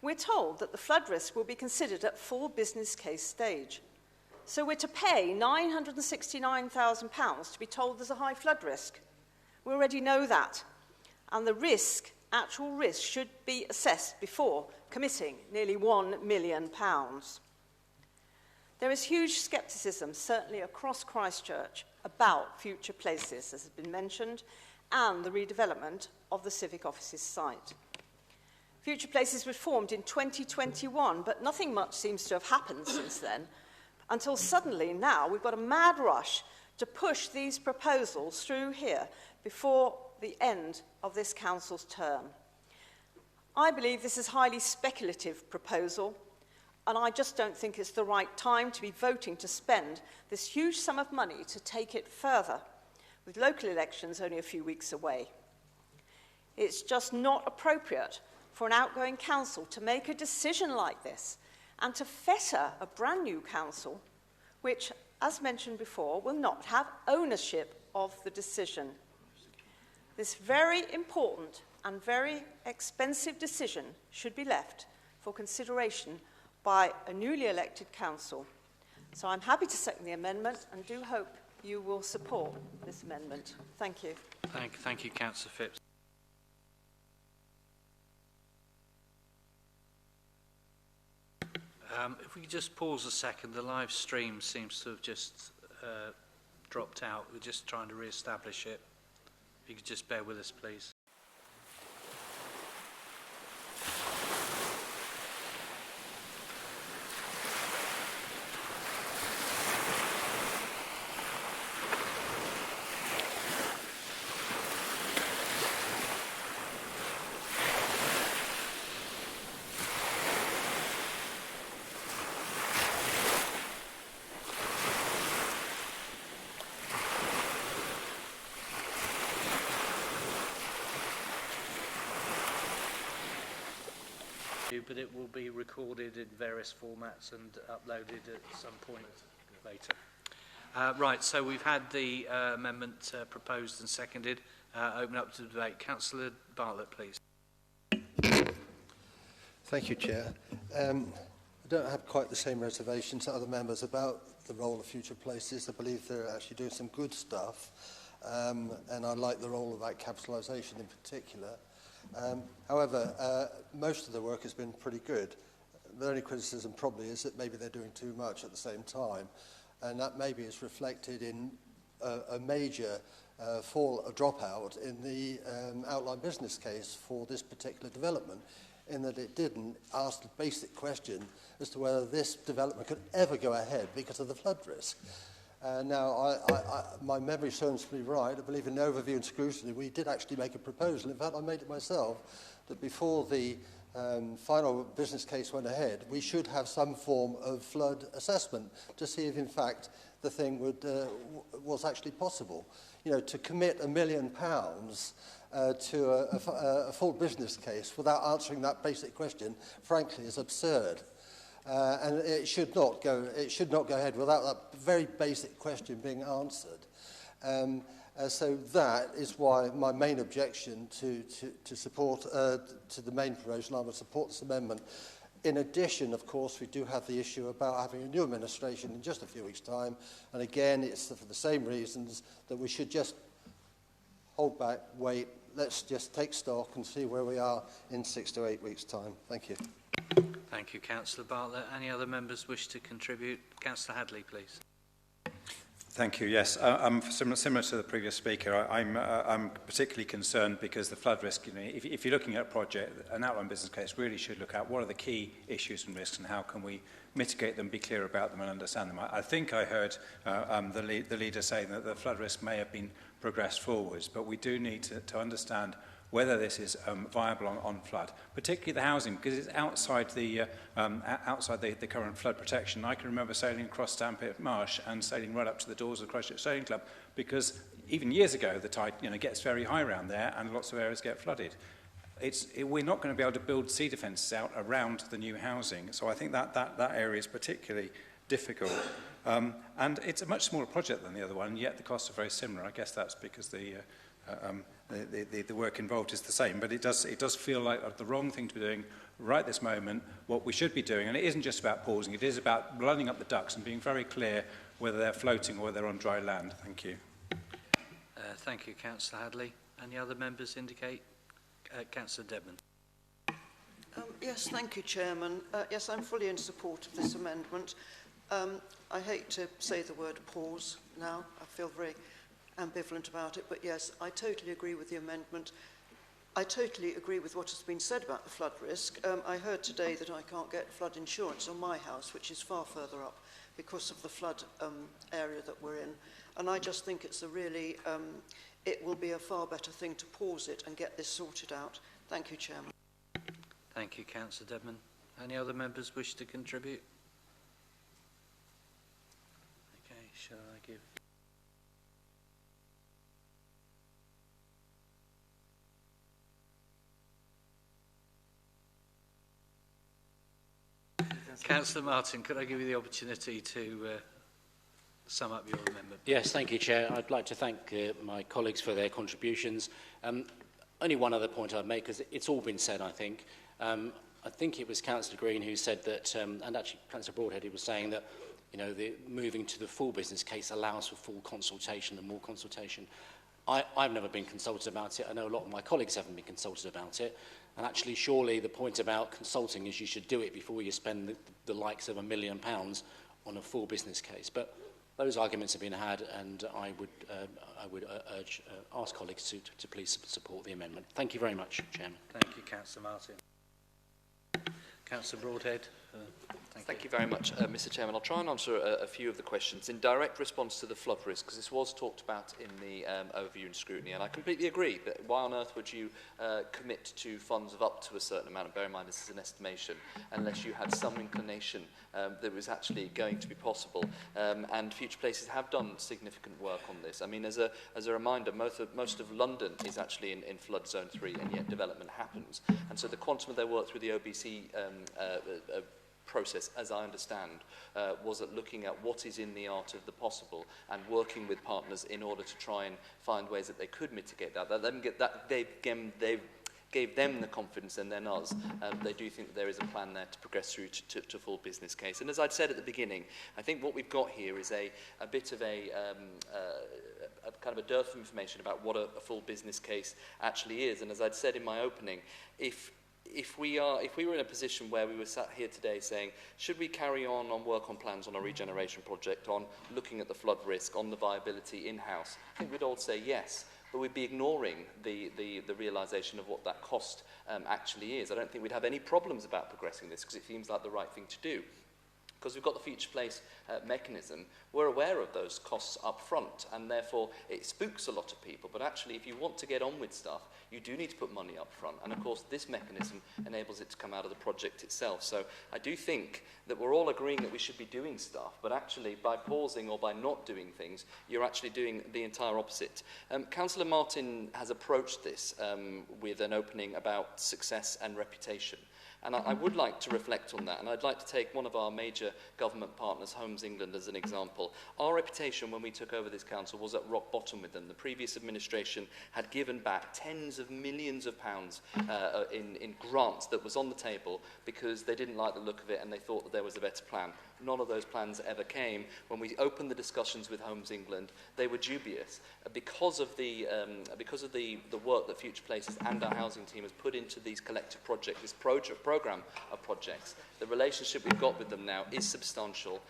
We're told that the flood risk will be considered at full business case stage. So we're to pay £969,000 to be told there's a high flood risk. We already know that. And the risk, actual risk, should be assessed before committing nearly £1 million. There is huge scepticism, certainly across Christchurch, about future places, as has been mentioned, and the redevelopment of the Civic Offices site. Future Places was formed in 2021, but nothing much seems to have happened since then, until suddenly now we've got a mad rush to push these proposals through here before the end of this council's term. I believe this is a highly speculative proposal, and I just don't think it's the right time to be voting to spend this huge sum of money to take it further, with local elections only a few weeks away. It's just not appropriate for an outgoing council to make a decision like this and to fetter a brand new council, which, as mentioned before, will not have ownership of the decision. This very important and very expensive decision should be left for consideration by a newly elected council. So I'm happy to second the amendment and do hope you will support this amendment. Thank you. Thank you, Councillor Phipps. If we could just pause a second, the live stream seems to have just dropped out. We're just trying to re-establish it. If you could just bear with us, please. But it will be recorded in various formats and uploaded at some point later. Right, so we've had the amendment proposed and seconded. Open up to debate. Councillor Bartlett, please. Thank you, Chair. I don't have quite the same reservations as other members about the role of future places. I believe they're actually doing some good stuff, and I like the role of that capitalisation in particular. However, most of the work has been pretty good. The only criticism probably is that maybe they're doing too much at the same time, and that maybe is reflected in a major dropout in the outline business case for this particular development, in that it didn't ask the basic question as to whether this development could ever go ahead because of the flood risk. Now, my memory serves me right. I believe in the overview and scrutiny, we did actually make a proposal. In fact, I made it myself, that before the final business case went ahead, we should have some form of flood assessment to see if, in fact, the thing was actually possible. You know, to commit £1 million to a full business case without answering that basic question, frankly, is absurd. And it should not go ahead without that very basic question being answered. So that is why my main objection to support to the main proposal. I would support this amendment. In addition, of course, we do have the issue about having a new administration in just a few weeks' time. And again, it's for the same reasons that we should just hold back, wait. Let's just take stock and see where we are in 6 to 8 weeks' time. Thank you. Thank you, Councillor Bartlett. Any other members wish to contribute? Councillor Hadley, please. Thank you. Yes, I'm similar to the previous speaker. I'm particularly concerned because the flood risk, you know, if you're looking at a project, an outline business case really should look at what are the key issues and risks and how can we mitigate them, be clear about them and understand them. I think I heard the leader saying that the flood risk may have been progressed forwards, but we do need to understand whether this is viable on flood, particularly the housing, because it's outside the current flood protection. I can remember sailing across Stampit Marsh and sailing right up to the doors of the Christchurch Sailing Club, because even years ago the tide gets very high around there and lots of areas get flooded. We're not going to be able to build sea defences out around the new housing, so I think that area is particularly difficult. And it's a much smaller project than the other one, yet the costs are very similar. I guess that's because the the work involved is the same, but it does feel like the wrong thing to be doing right this moment, what we should be doing. And it isn't just about pausing, it is about lining up the ducks and being very clear whether they're floating or whether they're on dry land. Thank you. Thank you, Councillor Hadley. Any other members indicate? Councillor Dedman. Yes, thank you, Chairman. Yes, I'm fully in support of this amendment. I hate to say the word pause now. I feel very ambivalent about it, but yes, I totally agree with the amendment. I totally agree with what has been said about the flood risk. I heard today that I can't get flood insurance on my house, which is far further up because of the flood area that we're in. And I just think it's a really, it will be a far better thing to pause it and get this sorted out. Thank you, Chairman. Thank you, Councillor Dedman. Any other members wish to contribute? Okay, shall I give... Councillor Martin, could I give you the opportunity to sum up your amendment? Yes, thank you, Chair. I'd like to thank my colleagues for their contributions. Only one other point I'd make, because it's all been said, I think. I think it was Councillor Green who said that, and actually Councillor Broadhead, he was saying that, you know, moving to the full business case allows for full consultation and more consultation. I've never been consulted about it. I know a lot of my colleagues haven't been consulted about it. And actually, surely the point about consulting is you should do it before you spend the likes of £1 million on a full business case. But those arguments have been had, and I would ask colleagues to please support the amendment. Thank you very much, Chairman. Thank you, Councillor Martin. Councillor Broadhead. Thank you very much, Mr. Chairman. I'll try and answer a few of the questions in direct response to the flood risk, because this was talked about in the overview and scrutiny, and I completely agree that why on earth would you commit to funds of up to a certain amount, and bear in mind this is an estimation, unless you had some inclination that it was actually going to be possible. And Future Places have done significant work on this. I mean, as a reminder, most of London is actually in flood zone 3, and yet development happens. And so the quantum of their work through the OBC process, as I understand, was at looking at what is in the art of the possible and working with partners in order to try and find ways that they could mitigate that. They gave them the confidence, and then us. They do think that there is a plan there to progress through to full business case. And as I'd said at the beginning, I think what we've got here is a bit of a kind of a dearth of information about what a full business case actually is. And as I'd said in my opening, if we were in a position where we were sat here today saying, should we carry on work on plans on a regeneration project, on looking at the flood risk, on the viability in-house, I think we'd all say yes, but we'd be ignoring the realisation of what that cost actually is. I don't think we'd have any problems about progressing this, because it seems like the right thing to do. Because we've got the Future Place mechanism, we're aware of those costs up front, and therefore it spooks a lot of people. But actually, if you want to get on with stuff, you do need to put money up front. And of course, this mechanism enables it to come out of the project itself. So I do think that we're all agreeing that we should be doing stuff, but actually, by pausing or by not doing things, you're actually doing the entire opposite. Councillor Martin has approached this with an opening about success and reputation. And I would like to reflect on that, and I'd like to take one of our major government partners, Homes England, as an example. Our reputation when we took over this council was at rock bottom with them. The previous administration had given back tens of millions of pounds in grants that was on the table because they didn't like the look of it and they thought that there was a better plan. None of those plans ever came. When we opened the discussions with Homes England, they were dubious because of the work that Future Places and our housing team has put into these collective projects, this program of projects. The relationship we've got with them now is substantial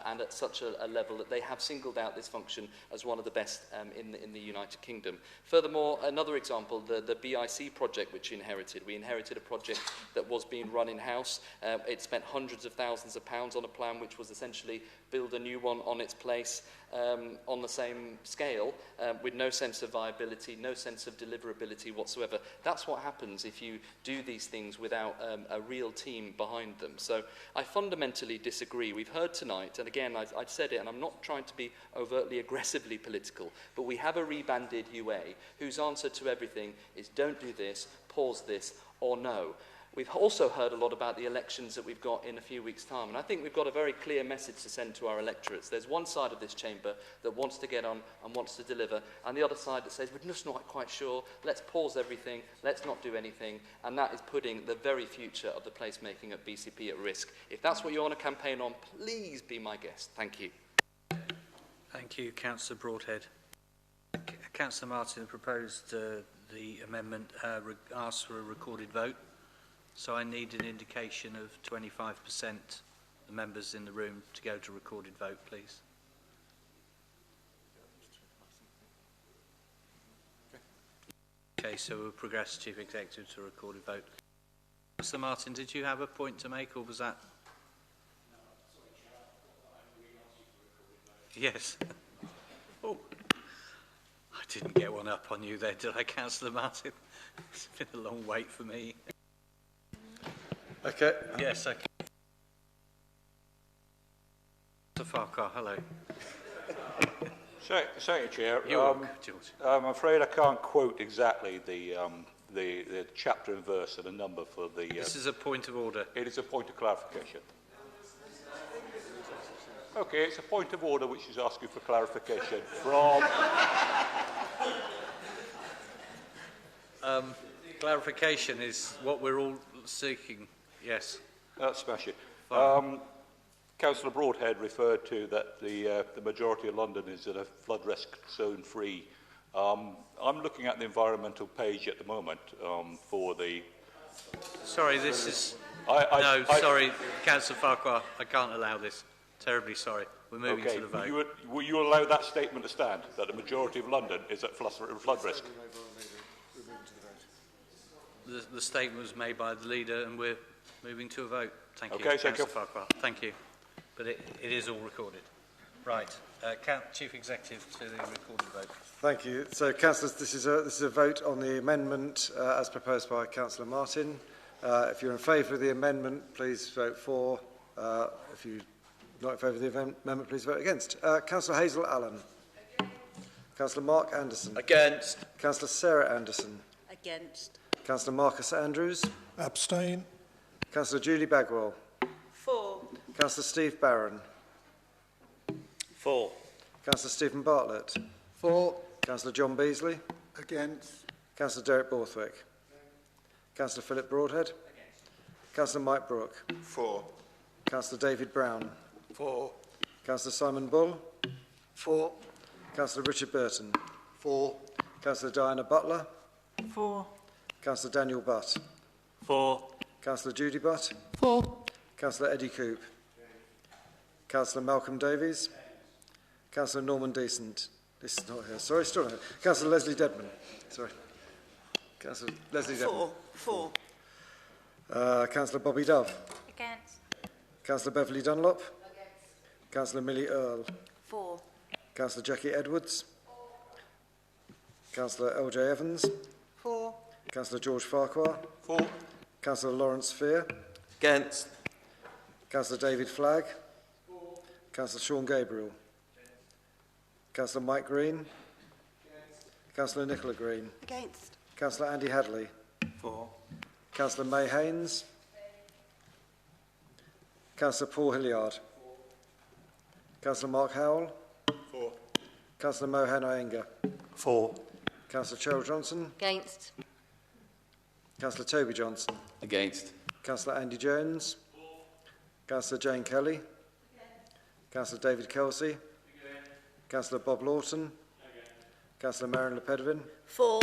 and at such a level that they have singled out this function as one of the best in the United Kingdom. Furthermore, another example, the BIC project which we inherited a project that was being run in-house. It spent hundreds of thousands of pounds on a plan which was essentially build a new one on its place on the same scale with no sense of viability, no sense of deliverability whatsoever. That's what happens if you do these things without a real team behind them. So I fundamentally disagree. We've heard tonight, and again, I've said it, and I'm not trying to be overtly aggressively political, but we have a rebanded UA whose answer to everything is don't do this, pause this, or no. We've also heard a lot about the elections that we've got in a few weeks' time, and I think we've got a very clear message to send to our electorates. There's one side of this chamber that wants to get on and wants to deliver, and the other side that says, we're just not quite sure, let's pause everything, let's not do anything, and that is putting the very future of the placemaking at BCP at risk. If that's what you want to campaign on, please be my guest. Thank you. Thank you, Councillor Broadhead. Councillor Martin proposed the amendment asks for a recorded vote. So I need an indication of 25% the members in the room to go to recorded vote, please. Okay, so we'll progress Chief Executive to recorded vote. Councillor Martin, did you have a point to make, or was that? Yes. Oh, I didn't get one up on you there, did I, Councillor Martin? It's been a long wait for me. Okay. Yes, okay. Mr. Farquhar, hello. Thank you, Chair. George. I'm afraid I can't quote exactly the chapter and verse and the number for the... This is a point of order. It is a point of clarification. Okay, it's a point of order which is asking for clarification from... Clarification is what we're all seeking. Yes. That's smashing. Councillor Broadhead referred to that the majority of London is in a flood risk zone free. I'm looking at the environmental page at the moment for the... Sorry, this is... sorry, Councillor Farquhar, I can't allow this. Terribly sorry. We're moving to the vote. Will you allow that statement to stand, that the majority of London is at flood risk? The statement was made by the leader and we're moving to a vote. Thank you, Okay, Councillor Farquhar. Thank you. But it is all recorded. Right. Chief Executive to the recorded vote. Thank you. So, councillors, this is a vote on the amendment as proposed by Councillor Martin. If you're in favour of the amendment, please vote for. If you're not in favour of the amendment, please vote against. Councillor Hazel Allen. Councillor Mark Anderson. Against. Councillor Sarah Anderson. Against. Councillor Marcus Andrews. Abstain. Councillor Julie Bagwell. For. Councillor Steve Barron. For. Councillor Stephen Bartlett. For. Councillor John Beasley. Against. Councillor Derek Borthwick. Councillor Philip Broadhead. Councillor Mike Brooke. For. Councillor David Brown. For. Councillor Simon Bull. For. Councillor Richard Burton. For. Councillor Diana Butler. For. Councillor Daniel Butt. For. Councillor Judy Butt. For. Councillor Eddie Coop. Councillor Malcolm Davies. Councillor Norman Decent. This is not here. Sorry, still not here. Councillor Leslie Dedman. Sorry. Councillor Leslie Dedman. For. Councillor Bobby Dove. Against. Councillor Beverley Dunlop. Councillor Millie Earle. For. Councillor Jackie Edwards. Councillor LJ Evans. For. Councillor George Farquhar. For. Councillor Lawrence Fear. Against. Councillor David Flagg. Councillor Sean Gabriel. Councillor Mike Green. Councillor Nicola Green. Against. Councillor Andy Hadley. For. Councillor May Haynes. Councillor Paul Hilliard. Councillor Mark Howell. For. Councillor Mohan Iyengar. For. Councillor Cheryl Johnson. Against. Councillor Toby Johnson. Against. Councillor Andy Jones. Councillor Jane Kelly. Councillor David Kelsey. Councillor Bob Lawton. Councillor Marion Lepedevin. For.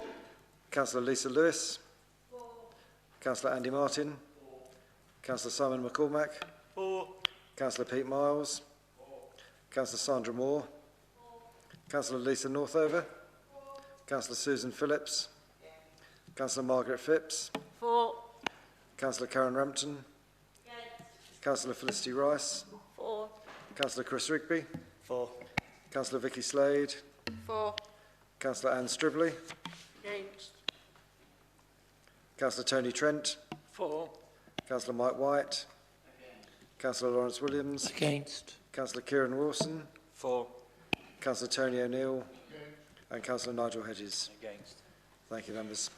Councillor Lisa Lewis. Councillor Andy Martin. Councillor Simon McCormack. For. Councillor Pete Miles. Councillor Sandra Moore. Councillor Lisa Northover. Councillor Susan Phillips. Councillor Margaret Phipps. For. Councillor Karen Rampton. Councillor Felicity Rice. For. Councillor Chris Rigby. For. Councillor Vicky Slade. For. Councillor Anne Stribley. Against. Councillor Tony Trent. For. Councillor Mike White. Councillor Lawrence Williams. Against. Councillor Kieran Wilson. For. Councillor Tony O'Neill. And Councillor Nigel Hedges. Against. Thank you, members.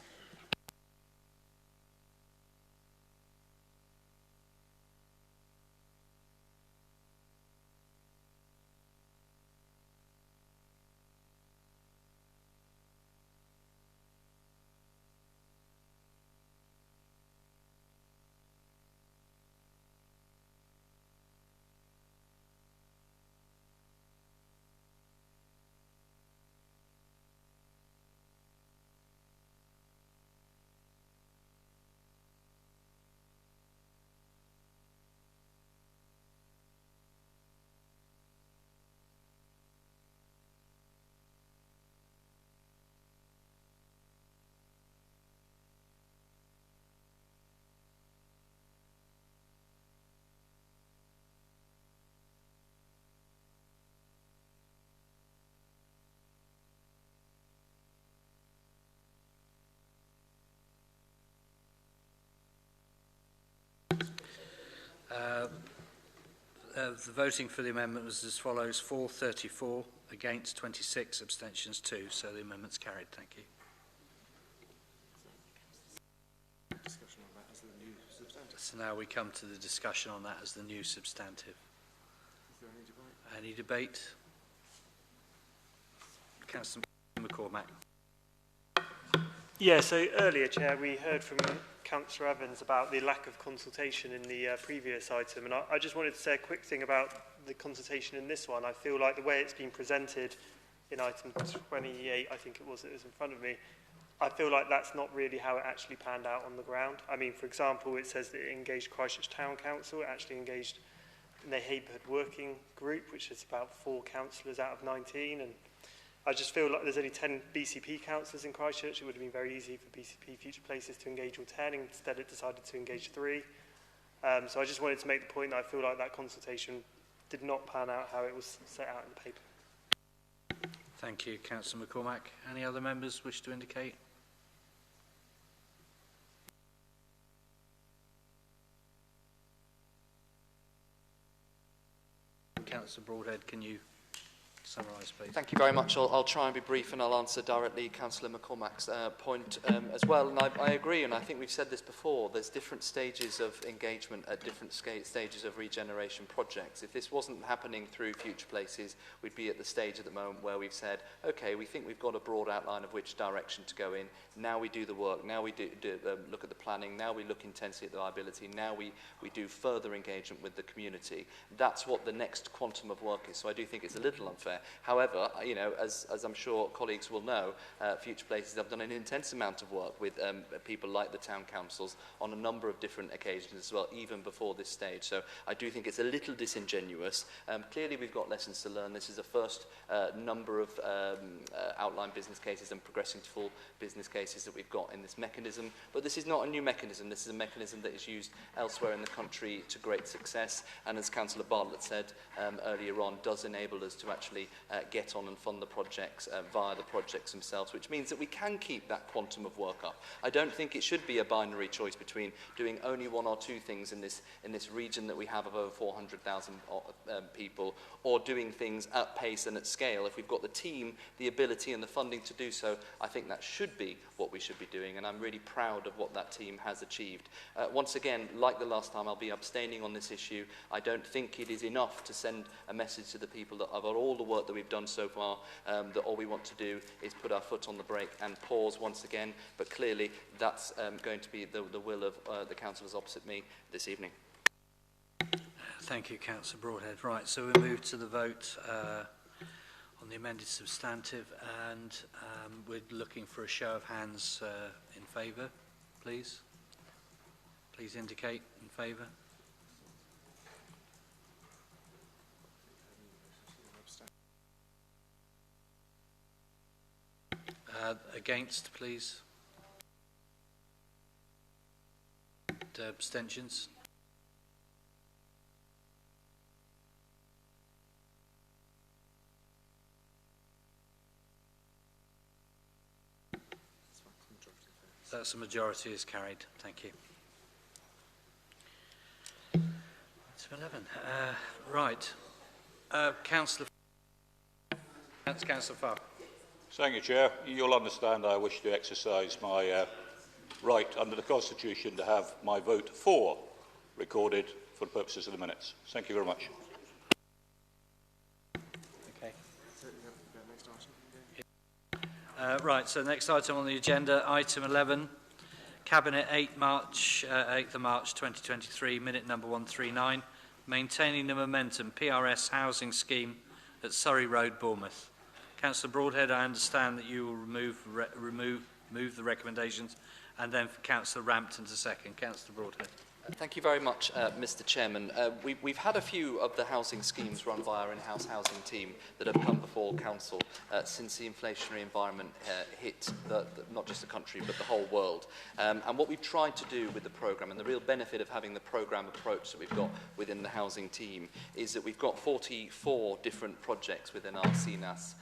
The voting for the amendment was as follows: for 34, against 26, abstentions 2. So the amendment's carried. Thank you. So now we come to the discussion on that as the new substantive. Is there any debate? Any debate? Councillor McCormack. Yeah, so earlier, Chair, we heard from Councillor Evans about the lack of consultation in the previous item, and I just wanted to say a quick thing about the consultation in this one. I feel like the way it's been presented in item 28, I think it was in front of me, I feel like that's not really how it actually panned out on the ground. I mean, for example, it says that it engaged Christchurch Town Council. It actually engaged the neighbourhood working group, which is about 4 councillors out of 19. And I just feel like there's only 10 BCP councillors in Christchurch. It would have been very easy for BCP Future Places to engage all 10. Instead, it decided to engage 3. So I just wanted to make the point that I feel like that consultation did not pan out how it was set out in the paper. Thank you, Councillor McCormack. Any other members wish to indicate? Councillor Broadhead, can you summarise, please? Thank you very much. I'll try and be brief, and I'll answer directly Councillor McCormack's point as well. And I agree, and I think we've said this before, there's different stages of engagement at different stages of regeneration projects. If this wasn't happening through Future Places, we'd be at the stage at the moment where we've said, okay, we think we've got a broad outline of which direction to go in. Now we do the work. Now we look at the planning. Now we look intensely at the liability. Now we do further engagement with the community. That's what the next quantum of work is. So I do think it's a little unfair. However, you know, as I'm sure colleagues will know, Future Places have done an intense amount of work with people like the town councils on a number of different occasions as well, even before this stage. So I do think it's a little disingenuous. Clearly, we've got lessons to learn. This is the first number of outline business cases and progressing to full business cases that we've got in this mechanism. But this is not a new mechanism. This is a mechanism that is used elsewhere in the country to great success. And as Councillor Bartlett said earlier on, does enable us to actually get on and fund the projects via the projects themselves, which means that we can keep that quantum of work up. I don't think it should be a binary choice between doing only 1 or 2 things in this region that we have of over 400,000 people, or doing things at pace and at scale. If we've got the team, the ability and the funding to do so, I think that should be what we should be doing, and I'm really proud of what that team has achieved. Once again, like the last time, I'll be abstaining on this issue. I don't think it is enough to send a message to the people that about all the work that we've done so far, that all we want to do is put our foot on the brake and pause once again, but clearly that's going to be the will of the councillors opposite me this evening. Thank you, Councillor Broadhead. Right, so we move to the vote on the amended substantive, and we're looking for a show of hands in favour, please. Please indicate in favour. Against, please. Abstentions. That's a majority is carried. Thank you. It's 11. Right. Councillor Farr. Thank you, Chair. You'll understand I wish to exercise my right under the Constitution to have my vote for recorded for the purposes of the minutes. Thank you very much. Okay. Right, so next item on the agenda, item 11, Cabinet 8th of March 2023, minute number 139, maintaining the momentum PRS housing scheme at Surrey Road, Bournemouth. Councillor Broadhead, I understand that you will move the recommendations, and then for Councillor Rampton to second. Councillor Broadhead. Thank you very much, Mr. Chairman. We've had a few of the housing schemes run by our in-house housing team that have come before Council since the inflationary environment hit not just the country but the whole world. And what we've tried to do with the programme, and the real benefit of having the programme approach that we've got within the housing team, is that we've got 44 different projects within our CNAS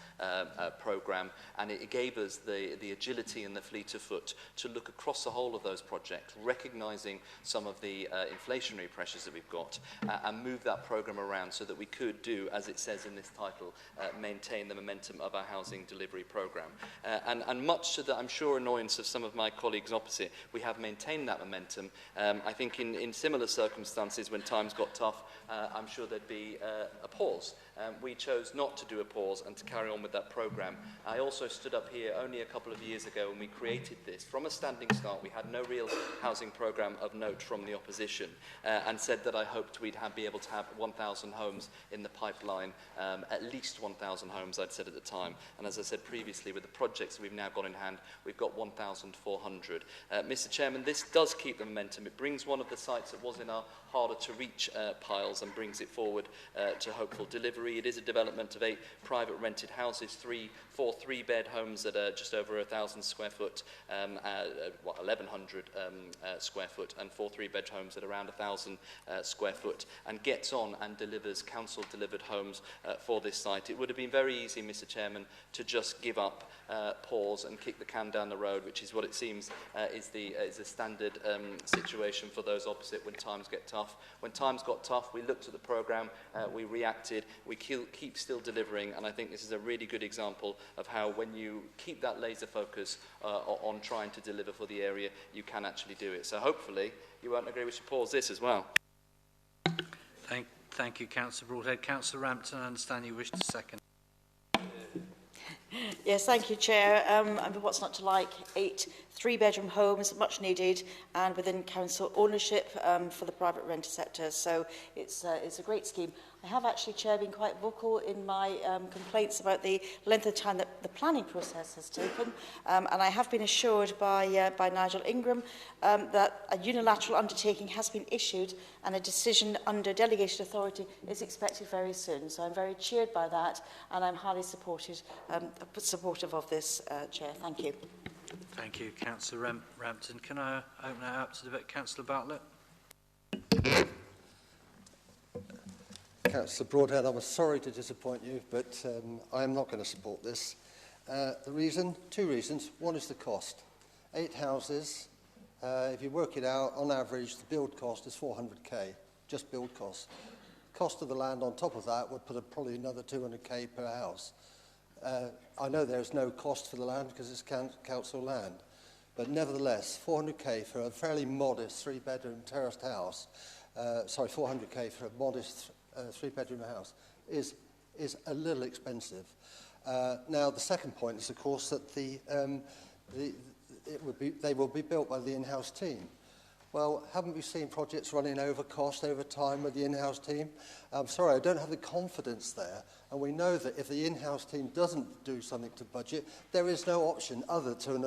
programme, and it gave us the agility and the fleet of foot to look across the whole of those projects, recognising some of the the inflationary pressures that we've got and move that programme around so that we could do, as it says in this title, maintain the momentum of our housing delivery programme. And much to the, I'm sure, annoyance of some of my colleagues opposite, we have maintained that momentum. I think in similar circumstances, when times got tough, I'm sure there'd be a pause. We chose not to do a pause and to carry on with that programme. I also stood up here only a couple of years ago when we created this. From a standing start, we had no real housing programme of note from the opposition, and said that I hoped we'd be able to have 1,000 homes in the pipeline, at least 1,000 homes, I'd said at the time. And as I said previously, with the projects we've now got in hand, we've got 1,400. Mr. Chairman, this does keep the momentum. It brings one of the sites that was in our harder to reach piles and brings it forward to hopeful delivery. It is a development of 8 private rented houses, 4 three-bed homes that are just over 1,000 square foot, 1,100 square foot, and 4 three-bed homes at around 1,000 square foot, and gets on and delivers council-delivered homes for this site. It would have been very easy, Mr. Chairman, to just give up, pause and kick the can down the road, which is what it seems is the standard situation for those opposite when times get tough. When times got tough, we looked at the programme, we reacted, we keep still delivering, and I think this is a really good example of how, when you keep that laser focus on trying to deliver for the area, you can actually do it. So hopefully you won't agree we should pause this as well. Thank you, Councillor Broadhead. Councillor Rampton, I understand you wish to second. Yes, thank you, Chair. I mean, what's not to like? 8 three-bedroom homes, much needed, and within council ownership for the private renter sector. So it's a great scheme. I have actually, Chair, been quite vocal in my complaints about the length of time that the planning process has taken, and I have been assured by Nigel Ingram that a unilateral undertaking has been issued and a decision under delegated authority is expected very soon. So I'm very cheered by that, and I'm highly supportive of this, Chair. Thank you. Thank you, Councillor Rampton. Can I open it up to debate? Councillor Bartlett. Councillor Broadhead, I'm sorry to disappoint you, but I am not going to support this. The reason, 2 reasons. One is the cost. 8 houses, if you work it out, on average, the build cost is 400k, just build cost. Cost of the land on top of that would put probably another 200k per house. I know there's no cost for the land because it's council land, but nevertheless, 400k for a fairly modest 3-bedroom terraced house, 400k for a modest 3-bedroom house is a little expensive. Now, the second point is, of course, that they will be built by the in-house team. Well, haven't we seen projects running over cost over time with the in-house team? I'm sorry, I don't have the confidence there. And we know that if the in-house team doesn't do something to budget, there is no option other to an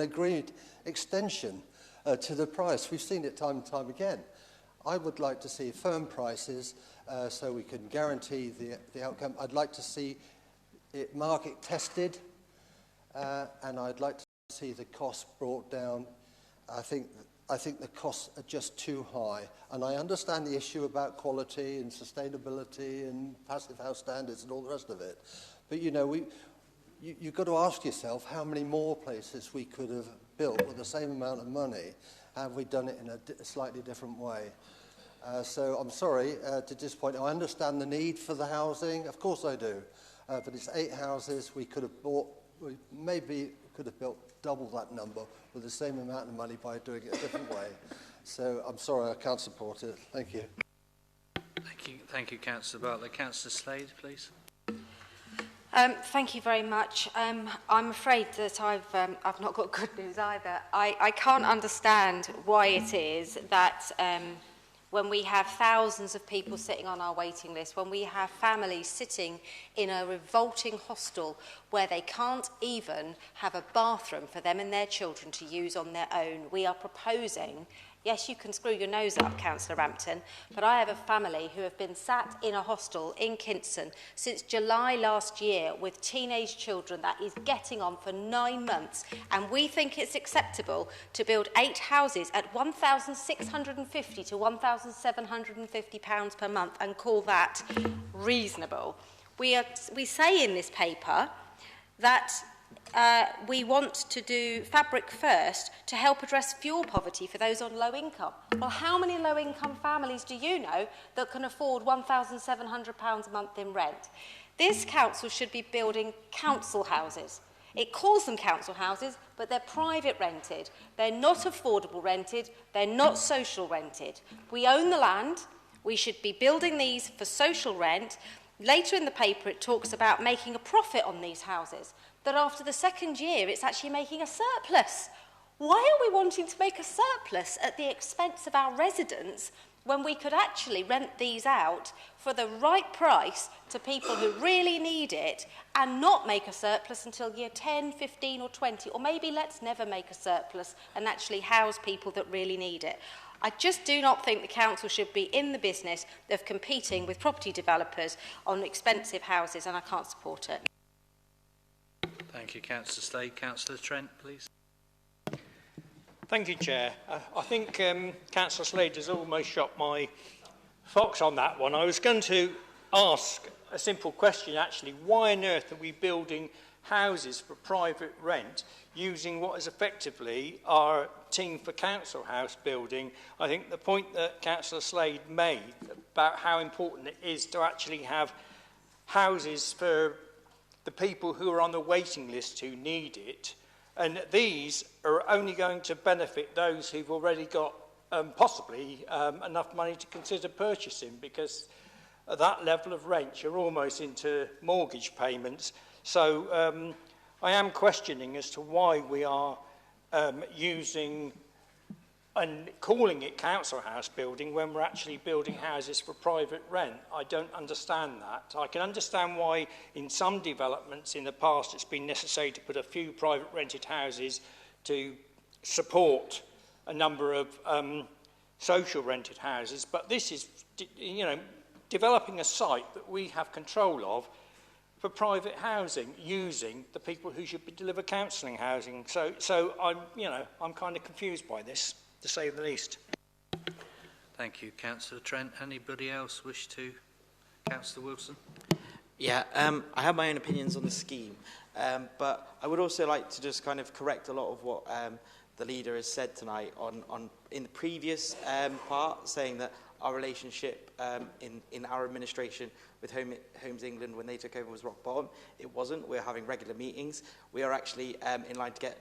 agreed extension to the price. We've seen it time and time again. I would like to see firm prices so we can guarantee the outcome. I'd like to see it market tested, and I'd like to see the costs brought down. I think the costs are just too high, and I understand the issue about quality and sustainability and passive house standards and all the rest of it. But you know, you've got to ask yourself how many more places we could have built with the same amount of money. Have we done it in a slightly different way? So I'm sorry to disappoint you. I understand the need for the housing, of course I do, but it's 8 houses. We could have bought, we maybe could have built double that number with the same amount of money by doing it a different way. So I'm sorry, I can't support it. Thank you. Thank you, Councillor Bartlett. Councillor Slade, please. Thank you very much. I'm afraid that I've not got good news either. I can't understand why it is that when we have thousands of people sitting on our waiting list, when we have families sitting in a revolting hostel where they can't even have a bathroom for them and their children to use on their own, we are proposing, yes, you can screw your nose up, Councillor Rampton, but I have a family who have been sat in a hostel in Kinston since July last year with teenage children that is getting on for 9 months, and we think it's acceptable to build 8 houses at £1,650 to £1,750 per month and call that reasonable. We say in this paper that we want to do Fabric First to help address fuel poverty for those on low income. Well, how many low income families do you know that can afford £1,700 a month in rent? This council should be building council houses. It calls them council houses, but they're private rented. They're not affordable rented. They're not social rented. We own the land. We should be building these for social rent. Later in the paper, it talks about making a profit on these houses, that after the second year, it's actually making a surplus. Why are we wanting to make a surplus at the expense of our residents when we could actually rent these out for the right price to people who really need it and not make a surplus until year 10, 15 or 20, or maybe let's never make a surplus and actually house people that really need it. I just do not think the council should be in the business of competing with property developers on expensive houses, and I can't support it. Thank you, Councillor Slade. Councillor Trent, please. Thank you, Chair. I think Councillor Slade has almost shot my fox on that one. I was going to ask a simple question, actually. Why on earth are we building houses for private rent using what is effectively our team for council house building? I think the point that Councillor Slade made about how important it is to actually have houses for the people who are on the waiting list who need it, and these are only going to benefit those who've already got possibly enough money to consider purchasing, because at that level of rent you're almost into mortgage payments. So I am questioning as to why we are using and calling it council house building when we're actually building houses for private rent. I don't understand that. I can understand why in some developments in the past it's been necessary to put a few private rented houses to support a number of social rented houses, but this is, you know, developing a site that we have control of for private housing, using the people who should be deliver counselling housing. So I'm kind of confused by this, to say the least. Thank you, Councillor Trent. Anybody else wish to? Councillor Wilson? Yeah, I have my own opinions on the scheme, but I would also like to just kind of correct a lot of what the leader has said tonight in the previous part, saying that our relationship in our administration with Homes England when they took over was rock bottom. It wasn't. We're having regular meetings. We are actually in line to get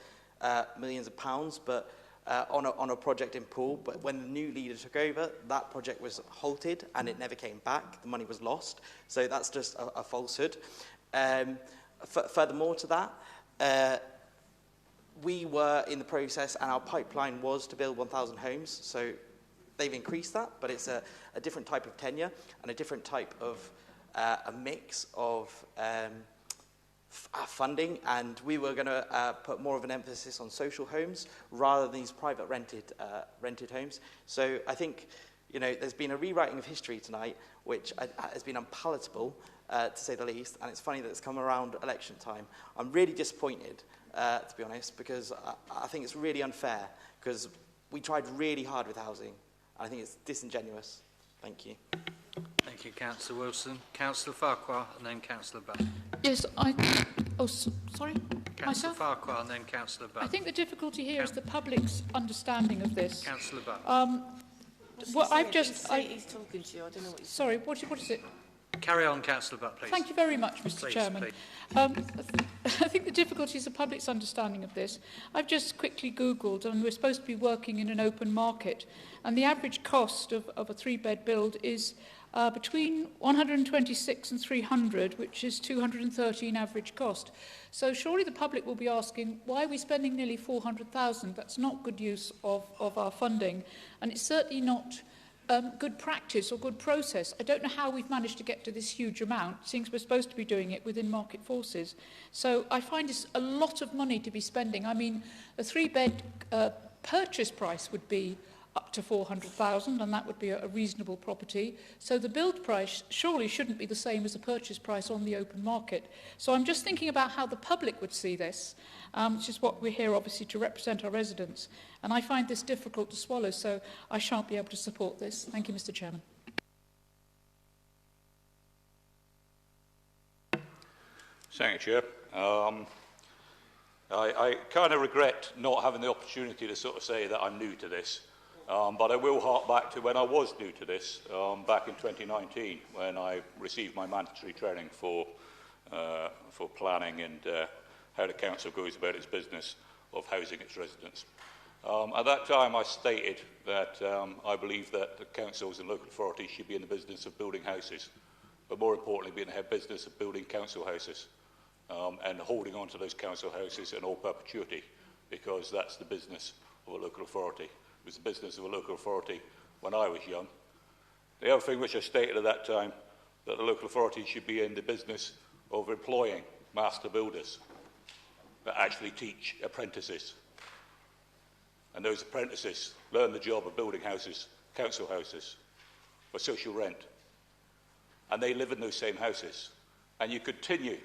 millions of pounds, but on a project in Poole. But when the new leader took over, that project was halted and it never came back. The money was lost. So that's just a falsehood. Furthermore to that, we were in the process and our pipeline was to build 1,000 homes. So they've increased that, but it's a different type of tenure and a different type of a mix of funding, and we were going to put more of an emphasis on social homes rather than these private rented homes. So I think, you know, there's been a rewriting of history tonight, which has been unpalatable, to say the least, and it's funny that it's come around election time. I'm really disappointed, to be honest, because I think it's really unfair, because we tried really hard with housing. I think it's disingenuous. Thank you. Thank you, Councillor Wilson. Councillor Farquhar and then Councillor Butt. Yes, sorry? Councillor Myself? Farquhar and then Councillor Butt. I think the difficulty here is the public's understanding of this. Councillor Butt. Well, I've just... He's talking to you. I don't know what he's Sorry, what is it? Carry on, Councillor Butt, please. Thank you very much, Mr. Please, Chairman. please. I think the difficulty is the public's understanding of this. I've just quickly Googled, and we're supposed to be working in an open market, and the average cost of a three-bed build is between 126 and 300, which is 213 average cost. So surely the public will be asking, why are we spending nearly 400,000? That's not good use of our funding, and it's certainly not good practice or good process. I don't know how we've managed to get to this huge amount, since we're supposed to be doing it within market forces. So I find it's a lot of money to be spending. I mean, a three-bed purchase price would be up to 400,000, and that would be a reasonable property. So the build price surely shouldn't be the same as the purchase price on the open market. So I'm just thinking about how the public would see this, which is what we're here obviously to represent our residents. And I find this difficult to swallow, so I shan't be able to support this. Thank you, Mr. Chairman. Thank you, Chair. I kind of regret not having the opportunity to sort of say that I'm new to this, but I will hark back to when I was new to this, back in 2019, when I received my mandatory training for planning and how the council goes about its business of housing its residents. At that time, I stated that I believe that the councils and local authorities should be in the business of building houses, but more importantly, be in the business of building council houses. And holding on to those council houses in all perpetuity, because that's the business of a local authority. It was the business of a local authority when I was young. The other thing which I stated at that time, that the local authority should be in the business of employing master builders that actually teach apprentices. And those apprentices learn the job of building houses, council houses, for social rent. And they live in those same houses. And you continue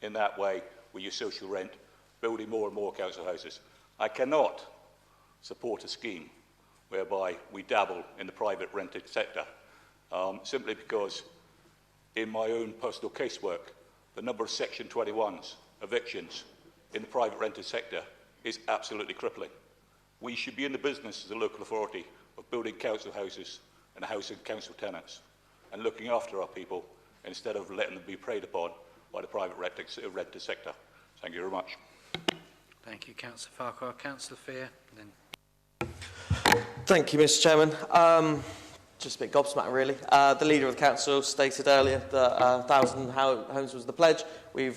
in that way with your social rent, building more and more council houses. I cannot support a scheme whereby we dabble in the private rented sector, simply because in my own personal casework, the number of Section 21s, evictions, in the private rented sector is absolutely crippling. We should be in the business as a local authority of building council houses and housing council tenants and looking after our people instead of letting them be preyed upon by the private renter sector. Thank you very much. Thank you, Councillor Farquhar. Councillor Fear. Thank you, Mr. Chairman. Just a bit gobsmacked, really. The Leader of the Council stated earlier that 1,000 homes was the pledge. We're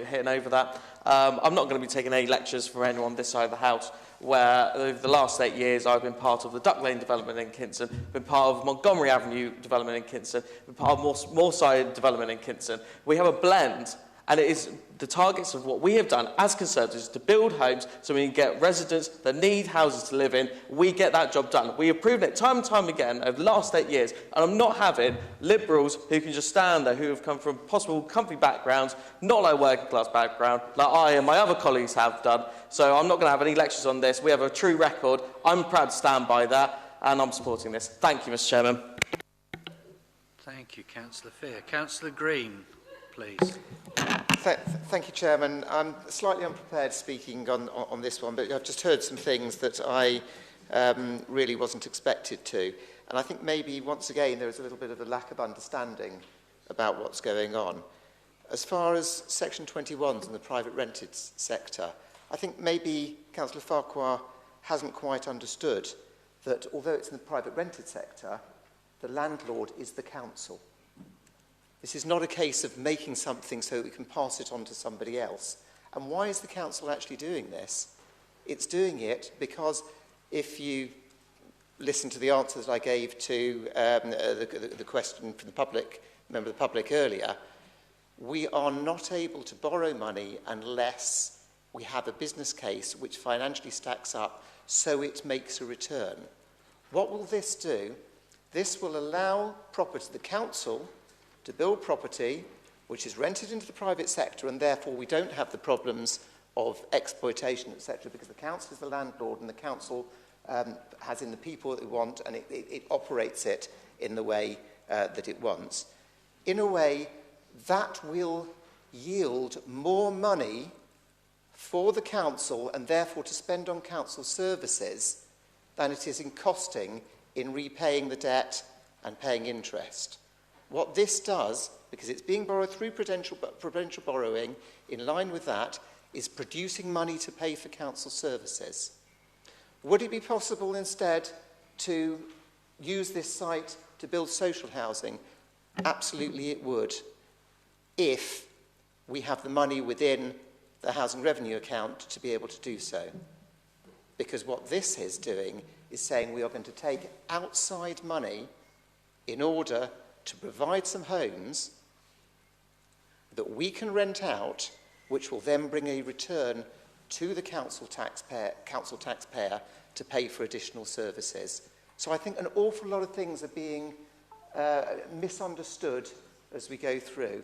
hitting over that. I'm not going to be taking any lectures from anyone on this side of the House, where over the last 8 years I've been part of the Duck Lane development in Kinston, been part of Montgomery Avenue development in Kinston, been part of Moorside development in Kinston. We have a blend, and it is the targets of what we have done as Conservatives to build homes so we can get residents that need houses to live in. We get that job done. We have proven it time and time again over the last 8 years, and I'm not having Liberals who can just stand there, who have come from possible comfy backgrounds, not like working class background, like I and my other colleagues have done. So I'm not going to have any lectures on this. We have a true record. I'm proud to stand by that, and I'm supporting this. Thank you, Mr. Chairman. Thank you, Councillor Fear. Councillor Green, please. Thank you, Chairman. I'm slightly unprepared speaking on this one, but I've just heard some things that I really wasn't expected to. And I think maybe, once again, there is a little bit of a lack of understanding about what's going on. As far as Section 21s in the private rented sector, I think maybe Councillor Farquhar hasn't quite understood that although it's in the private rented sector, the landlord is the council. This is not a case of making something so that we can pass it on to somebody else. And why is the council actually doing this? It's doing it because if you listen to the answers that I gave to the question from the public, member of the public earlier, we are not able to borrow money unless we have a business case which financially stacks up so it makes a return. What will this do? This will allow the council to build property which is rented into the private sector, and therefore we don't have the problems of exploitation, etc., because the council is the landlord and the council has in the people that it wants, and it operates it in the way that it wants. In a way, that will yield more money for the council and therefore to spend on council services than it is in costing in repaying the debt and paying interest. What this does, because it's being borrowed through prudential borrowing, in line with that, is producing money to pay for council services. Would it be possible instead to use this site to build social housing? Absolutely it would, if we have the money within the housing revenue account to be able to do so. Because what this is doing is saying we are going to take outside money in order to provide some homes that we can rent out, which will then bring a return to the council taxpayer to pay for additional services. So I think an awful lot of things are being misunderstood as we go through.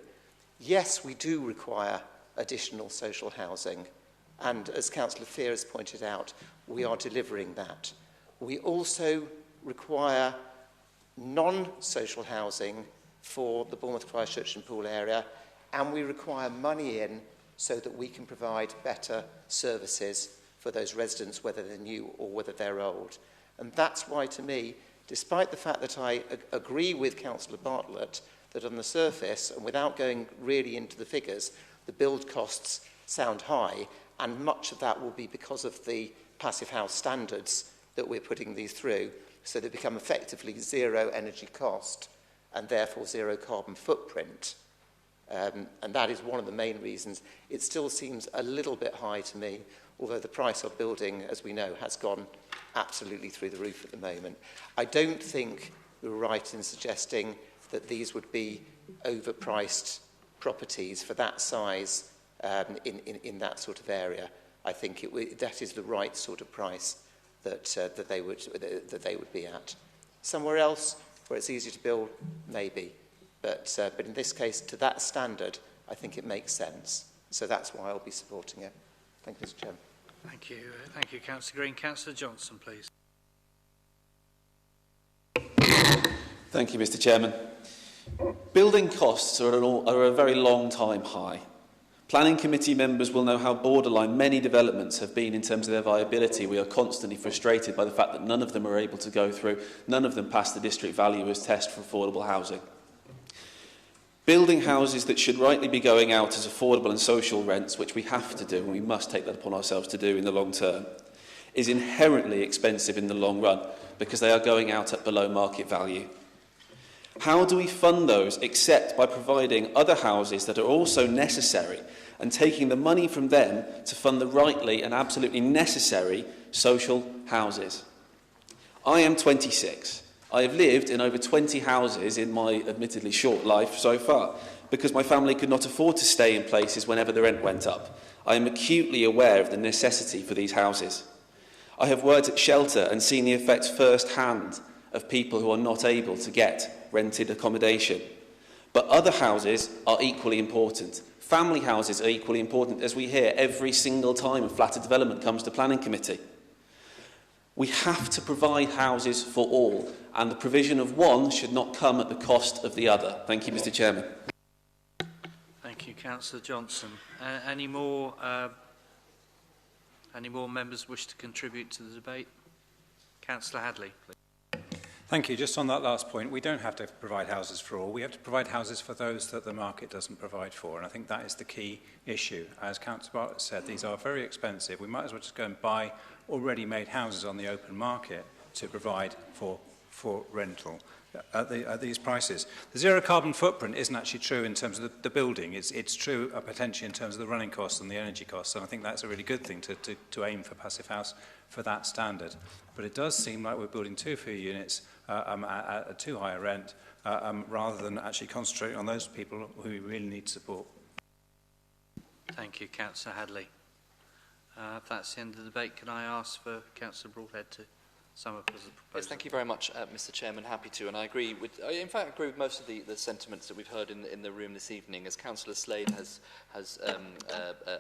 Yes, we do require additional social housing, and as Councillor Fear has pointed out, we are delivering that. We also require non-social housing for the Bournemouth, Christchurch and Poole area, and we require money in so that we can provide better services for those residents, whether they're new or whether they're old. And that's why, to me, despite the fact that I agree with Councillor Bartlett that on the surface, and without going really into the figures, the build costs sound high, and much of that will be because of the passive house standards that we're putting these through, so they become effectively zero energy cost and therefore zero carbon footprint. And that is one of the main reasons. It still seems a little bit high to me, although the price of building, as we know, has gone absolutely through the roof at the moment. I don't think we were right in suggesting that these would be overpriced properties for that size in that sort of area. I think that is the right sort of price that they would be at. Somewhere else where it's easier to build, maybe, but in this case, to that standard, I think it makes sense. So that's why I'll be supporting it. Thank you, Mr. Chairman. Thank you, Councillor Green. Councillor Johnson, please. Thank you, Mr. Chairman. Building costs are a very long time high. Planning committee members will know how borderline many developments have been in terms of their viability. We are constantly frustrated by the fact that none of them are able to go through, none of them pass the district valuers test for affordable housing. Building houses that should rightly be going out as affordable and social rents, which we have to do, and we must take that upon ourselves to do in the long term, is inherently expensive in the long run because they are going out at below market value. How do we fund those except by providing other houses that are also necessary and taking the money from them to fund the rightly and absolutely necessary social houses? I am 26. I have lived in over 20 houses in my admittedly short life so far because my family could not afford to stay in places whenever the rent went up. I am acutely aware of the necessity for these houses. I have worked at shelter and seen the effects firsthand of people who are not able to get rented accommodation. But other houses are equally important. Family houses are equally important, as we hear every single time a flatter development comes to planning committee. We have to provide houses for all, and the provision of one should not come at the cost of the other. Thank you, Mr. Chairman. Thank you, Councillor Johnson. Any more members wish to contribute to the debate? Councillor Hadley, please. Thank you. Just on that last point, we don't have to provide houses for all. We have to provide houses for those that the market doesn't provide for. And I think that is the key issue. As Councillor Bartlett said, these are very expensive. We might as well just go and buy already made houses on the open market to provide for rental at these prices. The zero carbon footprint isn't actually true in terms of the building. It's true potentially in terms of the running costs and the energy costs. And I think that's a really good thing to aim for passive house for that standard. But it does seem like we're building too few units at a too high a rent rather than actually concentrating on those people who we really need support. Thank you, Councillor Hadley. If that's the end of the debate, can I ask for Councillor Broadhead to sum up as a proposal? Yes, thank you very much, Mr. Chairman. Happy to, and I agree with. In fact, I agree with most of the sentiments that we've heard in the room this evening. As Councillor Slade has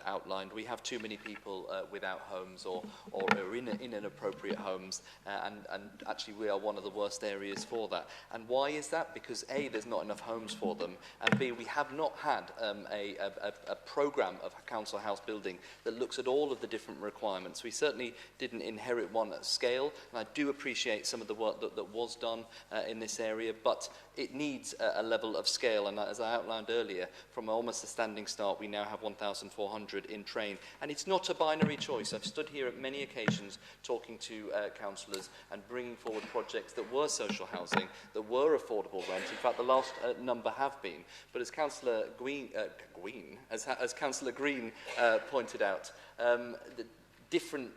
outlined, we have too many people without homes or are in inappropriate homes, and actually we are one of the worst areas for that. And why is that? Because A, there's not enough homes for them, and B, we have not had a programme of council house building that looks at all of the different requirements. We certainly didn't inherit one at scale, and I do appreciate some of the work that was done in this area, but it needs a level of scale, and as I outlined earlier, from almost a standing start, we now have 1,400 in train, and it's not a binary choice. I've stood here at many occasions talking to councillors and bringing forward projects that were social housing, that were affordable rent. In fact, the last number have been, but as Councillor Councillor Green pointed out, the different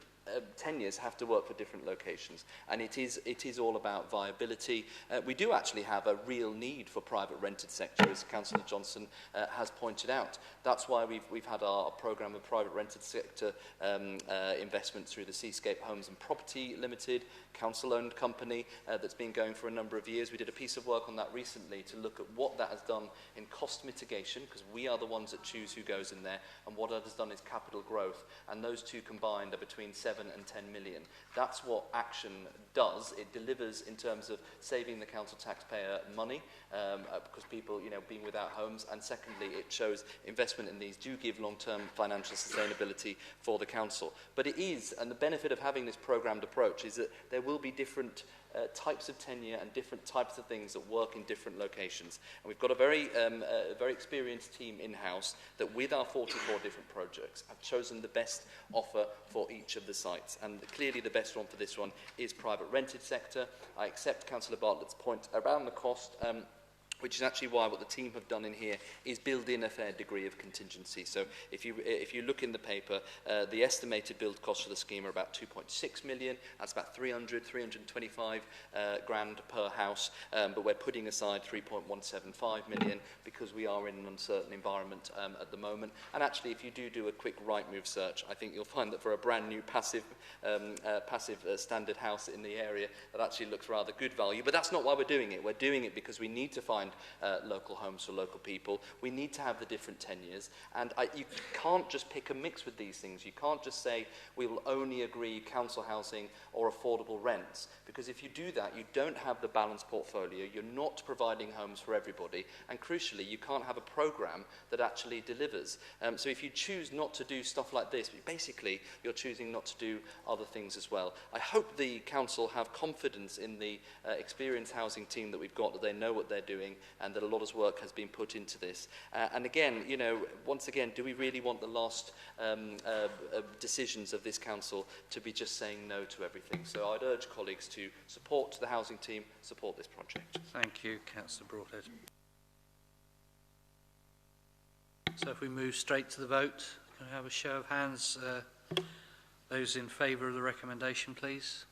tenures have to work for different locations, and it is all about viability. We do actually have a real need for private rented sector, as Councillor Johnson has pointed out. That's why we've had our programme of private rented sector investment through the Seascape Homes and Property Limited, council-owned company that's been going for a number of years. We did a piece of work on that recently to look at what that has done in cost mitigation, because we are the ones that choose who goes in there, and what it has done is capital growth, and those two combined are between 7 7 and 10 million. That's what action does. It delivers in terms of saving the council taxpayer money because people, being without homes, and secondly, it shows investment in these do give long-term financial sustainability for the council. But it is, and the benefit of having this programmed approach is that there will be different types of tenure and different types of things that work in different locations. And we've got a very experienced team in-house that with our 44 different projects have chosen the best offer for each of the sites. And clearly the best one for this one is private rented sector. I accept Councillor Bartlett's point around the cost, which is actually why what the team have done in here is build in a fair degree of contingency. So if you look in the paper, the estimated build costs for the scheme are about 2.6 million. That's about 325 grand per house, but we're putting aside 3.175 million because we are in an uncertain environment at the moment. And actually, if you do a quick right-move search, I think you'll find that for a brand new passive standard house in the area, that actually looks rather good value. But that's not why we're doing it. We're doing it because we need to find local homes for local people. We need to have the different tenures, and you can't just pick a mix with these things. You can't just say we will only agree council housing or affordable rents, because if you do that, you don't have the balanced portfolio. You're not providing homes for everybody, and crucially, you can't have a programme that actually delivers. So if you choose not to do stuff like this, basically you're choosing not to do other things as well. I hope the council have confidence in the experienced housing team that we've got, that they know what they're doing, and that a lot of work has been put into this. And again, once again, do we really want the last decisions of this council to be just saying no to everything? So I'd urge colleagues to support the housing team, support this project. Thank you, Councillor Broadhead. So if we move straight to the vote, can I have a show of hands? Those in favour of the recommendation, please.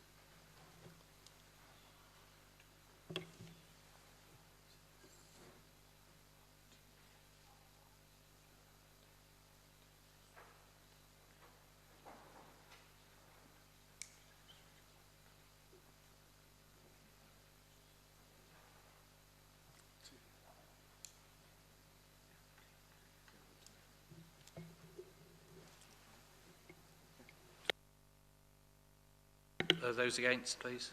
Those against, please.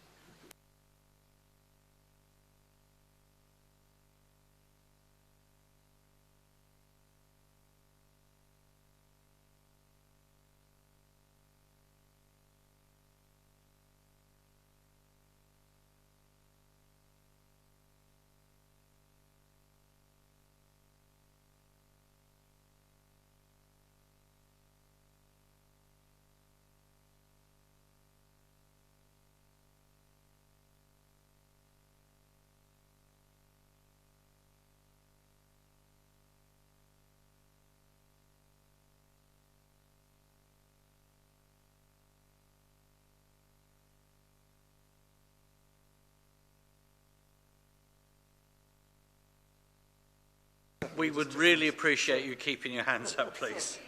We would really appreciate you keeping your hands up, please.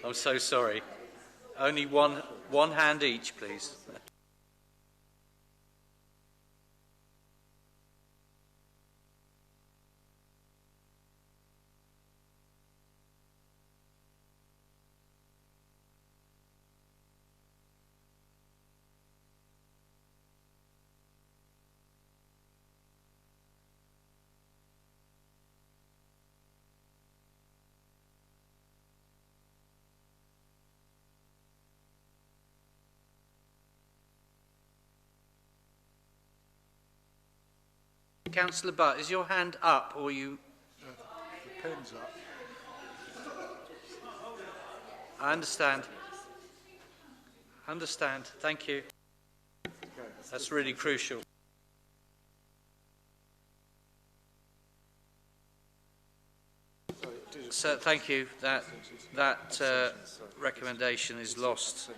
I'm so sorry. Only one hand each, please. Councillor Butt, is your hand up or you... The pen's up. I understand. Understand. Thank you. That's really crucial. So, thank you. That recommendation is lost.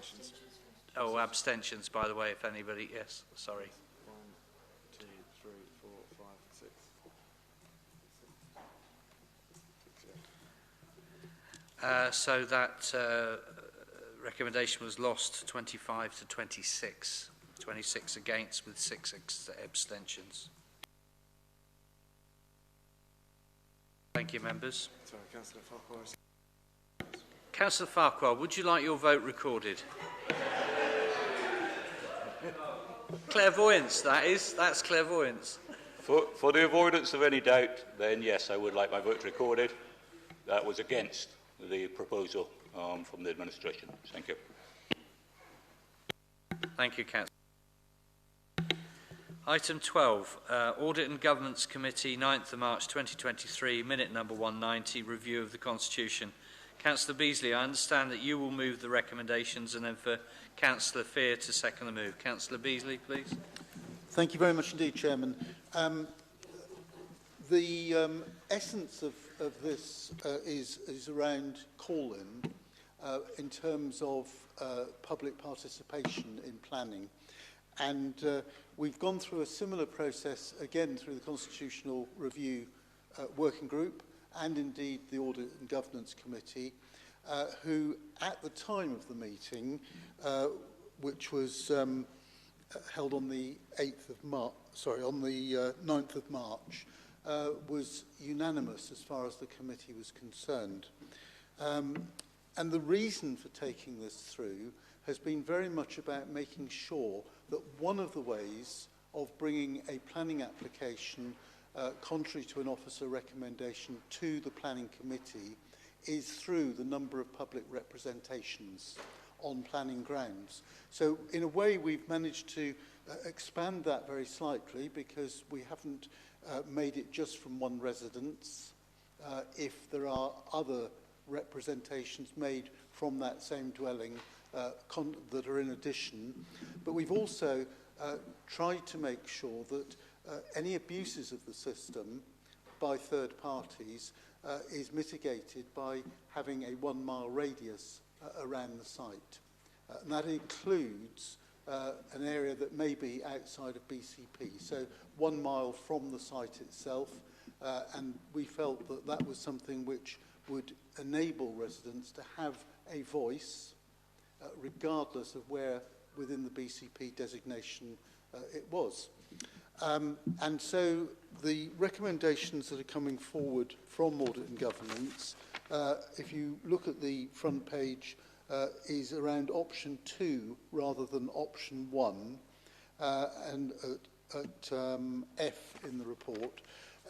Oh, abstentions, by the way, if anybody... Yes, sorry. 1, 2, 3, 4, 5, 6. So that recommendation was lost 25 to 26. 26 against with 6 abstentions. Thank you, members. Sorry, Councillor Farquhar. Councillor Farquhar, would you like your vote recorded? Clairvoyance, that is. That's clairvoyance. For the avoidance of any doubt, then yes, I would like my vote recorded. That was against the proposal from the administration. Thank you. Thank you, Councillor. Item 12, Audit and Governance Committee, 9th of March 2023, minute number 190, review of the Constitution. Councillor Beasley, I understand that you will move the recommendations and then for Councillor Fear to second the move. Councillor Beasley, please. Thank you very much indeed, Chairman. The essence of this is around call-in in terms of public participation in planning. And we've gone through a similar process, again, through the Constitutional Review Working Group and indeed the Audit and Governance Committee, who at the time of the meeting, which was held on the 8th of March, on the 9th of March, was unanimous as far as the committee was concerned. And the reason for taking this through has been very much about making sure that one of the ways of bringing a planning application contrary to an officer recommendation to the planning committee is through the number of public representations on planning grounds. So in a way we've managed to expand that very slightly because we haven't made it just from one residence. If there are other representations made from that same dwelling that are in addition, but we've also tried to make sure that any abuses of the system by third parties is mitigated by having a 1 mile radius around the site. And that includes an area that may be outside of BCP, so 1 mile from the site itself, and we felt that that was something which would enable residents to have a voice regardless of where within the BCP designation it was. And so the recommendations that are coming forward from Audit and Governance, if you look at the front page, is around option 2 rather than option 1, and at F in the report.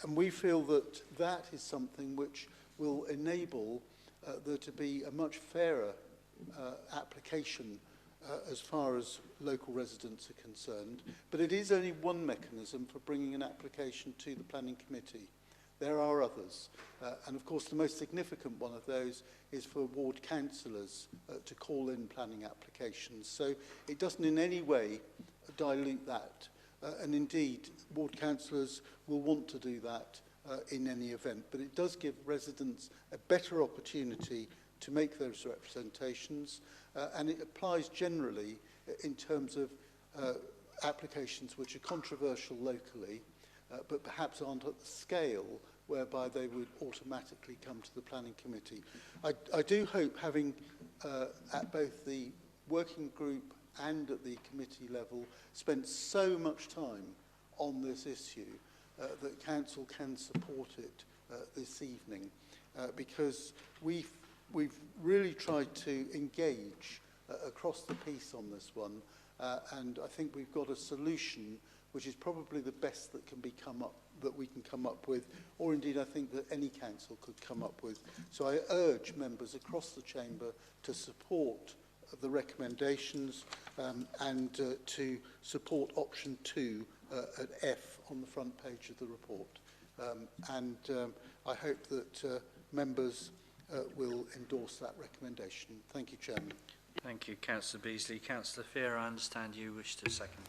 And we feel that that is something which will enable there to be a much fairer application as far as local residents are concerned. But it is only one mechanism for bringing an application to the planning committee. There are others. And of course, the most significant one of those is for ward councillors to call in planning applications. So it doesn't in any way dilute that. And indeed, ward councillors will want to do that in any event. But it does give residents a better opportunity to make those representations, and it applies generally in terms of applications which are controversial locally, but perhaps aren't at the scale whereby they would automatically come to the planning committee. I do hope, having at both the working group and at the committee level spent so much time on this issue, that council can support it this evening, because we've really tried to engage across the piece on this one, and I think we've got a solution which is probably the best that we can come up with, or indeed I think that any council could come up with. So I urge members across the chamber to support the recommendations and to support option 2 at F on the front page of the report. I hope that members will endorse that recommendation. Thank you, Chairman. Thank you, Councillor Beasley. Councillor Fear, I understand you wish to second.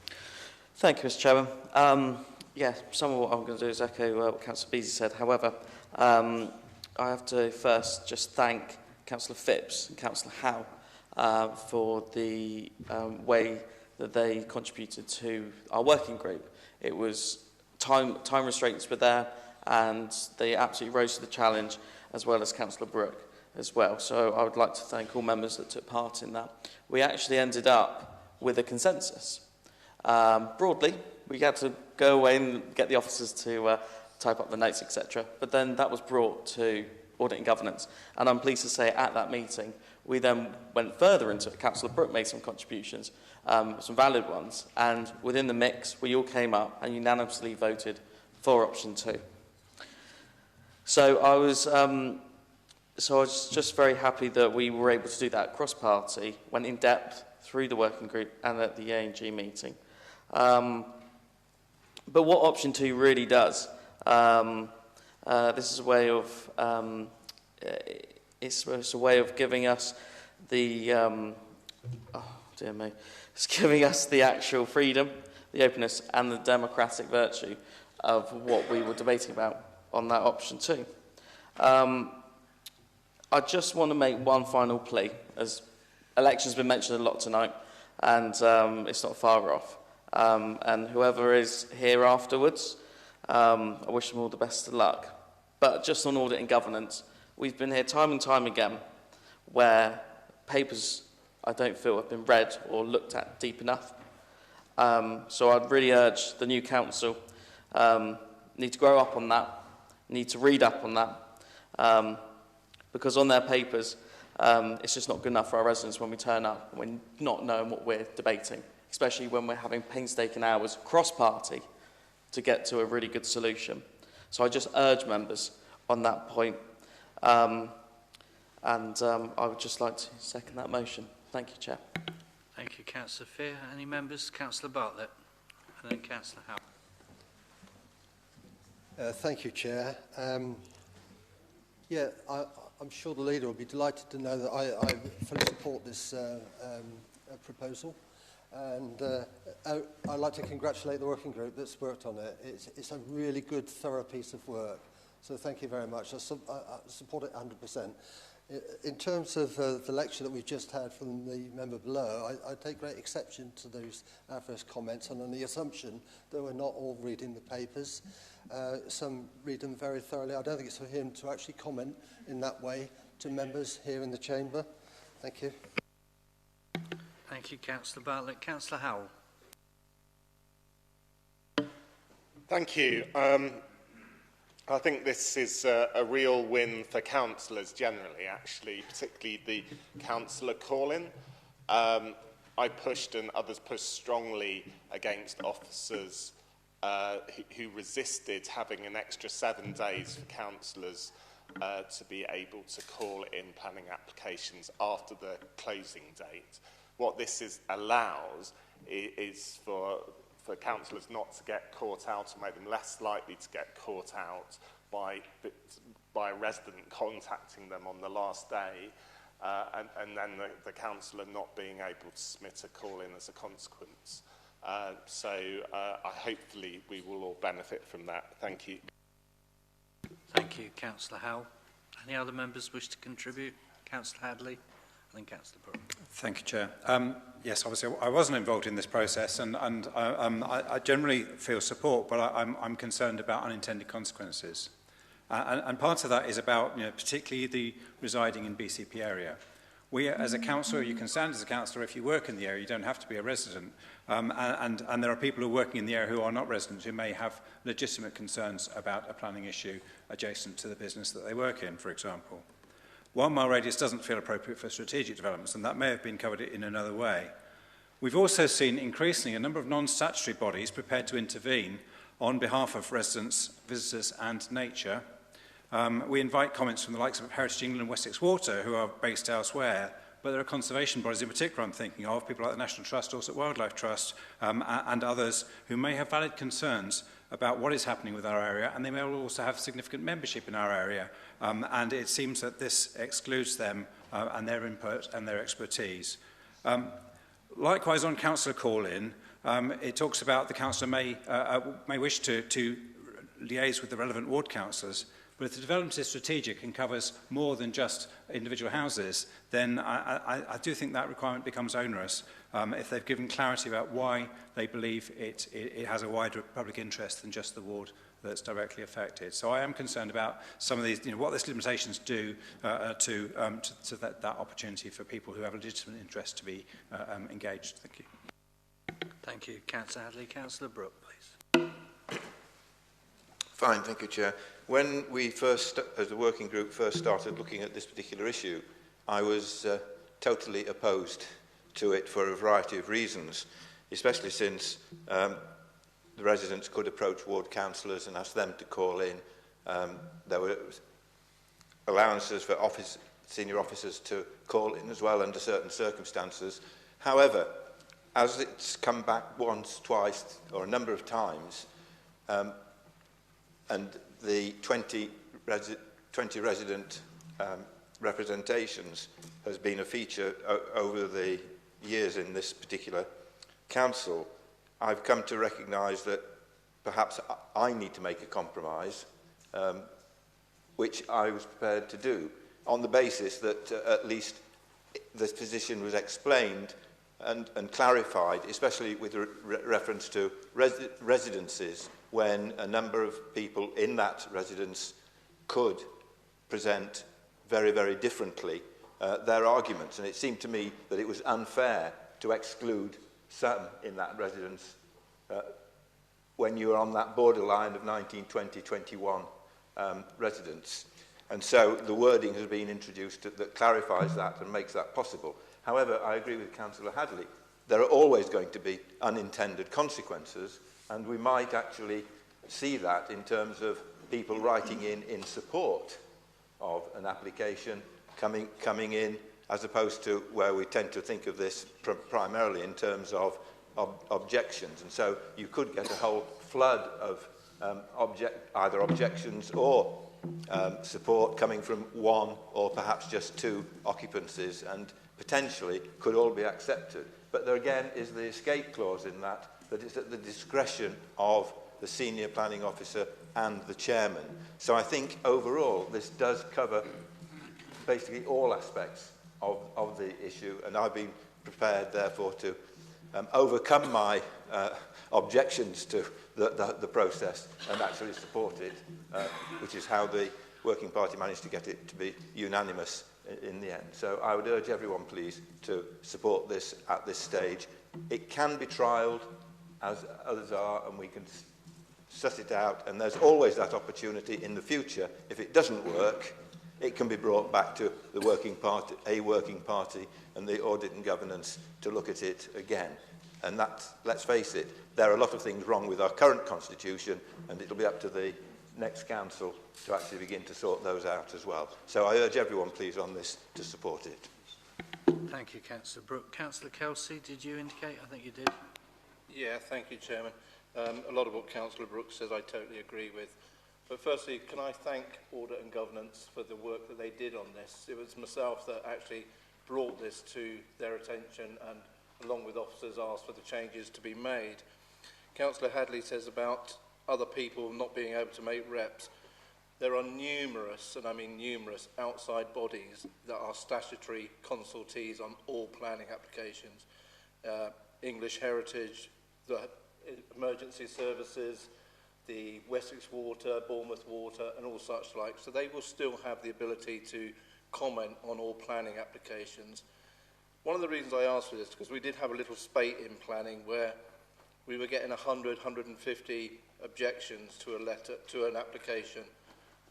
Thank you, Mr. Chairman. Yeah, some of what I'm going to do is echo what Councillor Beasley said. However, I have to first just thank Councillor Phipps and Councillor Howe for the way that they contributed to our working group. It was time restraints were there, and they absolutely rose to the challenge, as well as Councillor Brooke as well. So I would like to thank all members that took part in that. We actually ended up with a consensus. Broadly, we had to go away and get the officers to type up the notes, etc. But then that was brought to Audit and Governance. And I'm pleased to say at that meeting, we then went further into it. Councillor Brooke made some contributions, some valid ones, and within the mix, we all came up and unanimously voted for option 2. So I was just very happy that we were able to do that cross-party, went in depth through the working group and at the A&G meeting. But what option 2 really does, this is a way of it's a way of giving us the it's giving us the actual freedom, the openness, and the democratic virtue of what we were debating about on that option 2. I just want to make one final plea, as election's been mentioned a lot tonight, and it's not far off. And whoever is here afterwards, I wish them all the best of luck. But just on audit and governance, we've been here time and time again where papers I don't feel have been read or looked at deep enough. So I'd really urge the new council need to grow up on that, need to read up on that, because on their papers, it's just not good enough for our residents when we turn up and we're not knowing what we're debating, especially when we're having painstaking hours cross-party to get to a really good solution. So I just urge members on that point, and I would just like to second that motion. Thank you, Chair. Thank you, Councillor Fear. Any members? Councillor Bartlett and then Councillor Howell. Thank you, Chair. I'm sure the leader will be delighted to know that I fully support this proposal, and I'd like to congratulate the working group that's worked on it. It's a really good, thorough piece of work, so thank you very much. I support it 100%. In terms of the lecture that we've just had from the member below, I take great exception to those adverse comments, and on the assumption that we're not all reading the papers. Some read them very thoroughly. I don't think it's for him to actually comment in that way to members here in the chamber. Thank you. Thank you, Councillor Bartlett. Councillor Howell. Thank you. I think this is a real win for councillors generally, actually, particularly the councillor call-in. I pushed and others pushed strongly against officers who resisted having an extra 7 days for councillors to be able to call in planning applications after the closing date. What this allows is for councillors not to get caught out, or make them less likely to get caught out by a resident contacting them on the last day, and then the councillor not being able to submit a call in as a consequence. Hopefully we will all benefit from that. Thank you. Thank you, Councillor Howell. Any other members wish to contribute? Councillor Hadley and then Councillor Brooke. Thank you, Chair. Yes, obviously I wasn't involved in this process, and I generally feel support, but I'm concerned about unintended consequences. And part of that is about, particularly the residing in BCP area. We, as a councillor, you can stand as a councillor if you work in the area. You don't have to be a resident. And there are people who are working in the area who are not residents who may have legitimate concerns about a planning issue adjacent to the business that they work in, for example. 1 mile radius doesn't feel appropriate for strategic developments, and that may have been covered in another way. We've also seen increasingly a number of non-statutory bodies prepared to intervene on behalf of residents, visitors and nature. We invite comments from the likes of Heritage England and Wessex Water, who are based elsewhere, but there are conservation bodies in particular I'm thinking of, people like the National Trust, Dorset Wildlife Trust, and others who may have valid concerns about what is happening with our area, and they may also have significant membership in our area, and it seems that this excludes them and their input and their expertise. Likewise, on councillor call-in, it talks about the councillor may wish to liaise with the relevant ward councillors, but if the development is strategic and covers more than just individual houses, then I do think that requirement becomes onerous if they've given clarity about why they believe it has a wider public interest than just the ward that's directly affected. So I am concerned about some of these, what these limitations do to that opportunity for people who have a legitimate interest to be engaged. Thank you. Thank you, Councillor Hadley. Councillor Brooke, please. Fine, thank you, Chair. When we first, as a working group, first started looking at this particular issue, I was totally opposed to it for a variety of reasons, especially since the residents could approach ward councillors and ask them to call in. There were allowances for senior officers to call in as well under certain circumstances. However, as it's come back once, twice, or a number of times, and the 20 resident representations has been a feature over the years in this particular council, I've come to recognise that perhaps I need to make a compromise, which I was prepared to do, on the basis that at least this position was explained and clarified, especially with reference to residences, when a number of people in that residence could present very, very differently their arguments. And it seemed to me that it was unfair to exclude some in that residence when you are on that borderline of 19, 20, 21 residents. And so the wording has been introduced that clarifies that and makes that possible. However, I agree with Councillor Hadley. There are always going to be unintended consequences, and we might actually see that in terms of people writing in support of an application coming in, as opposed to where we tend to think of this primarily in terms of objections. And so you could get a whole flood of either objections or support coming from one or perhaps just two occupancies, and potentially could all be accepted. But there again is the escape clause in that it's at the discretion of the senior planning officer and the chairman. So I think overall this does cover basically all aspects of the issue, and I've been prepared therefore to overcome my objections to the process and actually support it, which is how the Working Party managed to get it to be unanimous in the end. So I would urge everyone, please, to support this at this stage. It can be trialled, as others are, and we can suss it out, and there's always that opportunity in the future. If it doesn't work, it can be brought back to the working party and the Audit and Governance to look at it again. And that, let's face it, there are a lot of things wrong with our current constitution, and it'll be up to the next council to actually begin to sort those out as well. So I urge everyone, please, on this to support it. Thank you, Councillor Brooke. Councillor Kelsey, did you indicate? I think you did. Yeah, thank you, Chairman. A lot of what Councillor Brooks says I totally agree with. But firstly, can I thank Audit and Governance for the work that they did on this? It was myself that actually brought this to their attention and, along with officers, asked for the changes to be made. Councillor Hadley says about other people not being able to make reps. There are numerous, and I mean numerous, outside bodies that are statutory consultees on all planning applications. English Heritage, the Emergency Services, the Wessex Water, Bournemouth Water, and all such like. So they will still have the ability to comment on all planning applications. One of the reasons I asked for this is because we did have a little spate in planning where we were getting 100, 150 objections to a letter, to an application,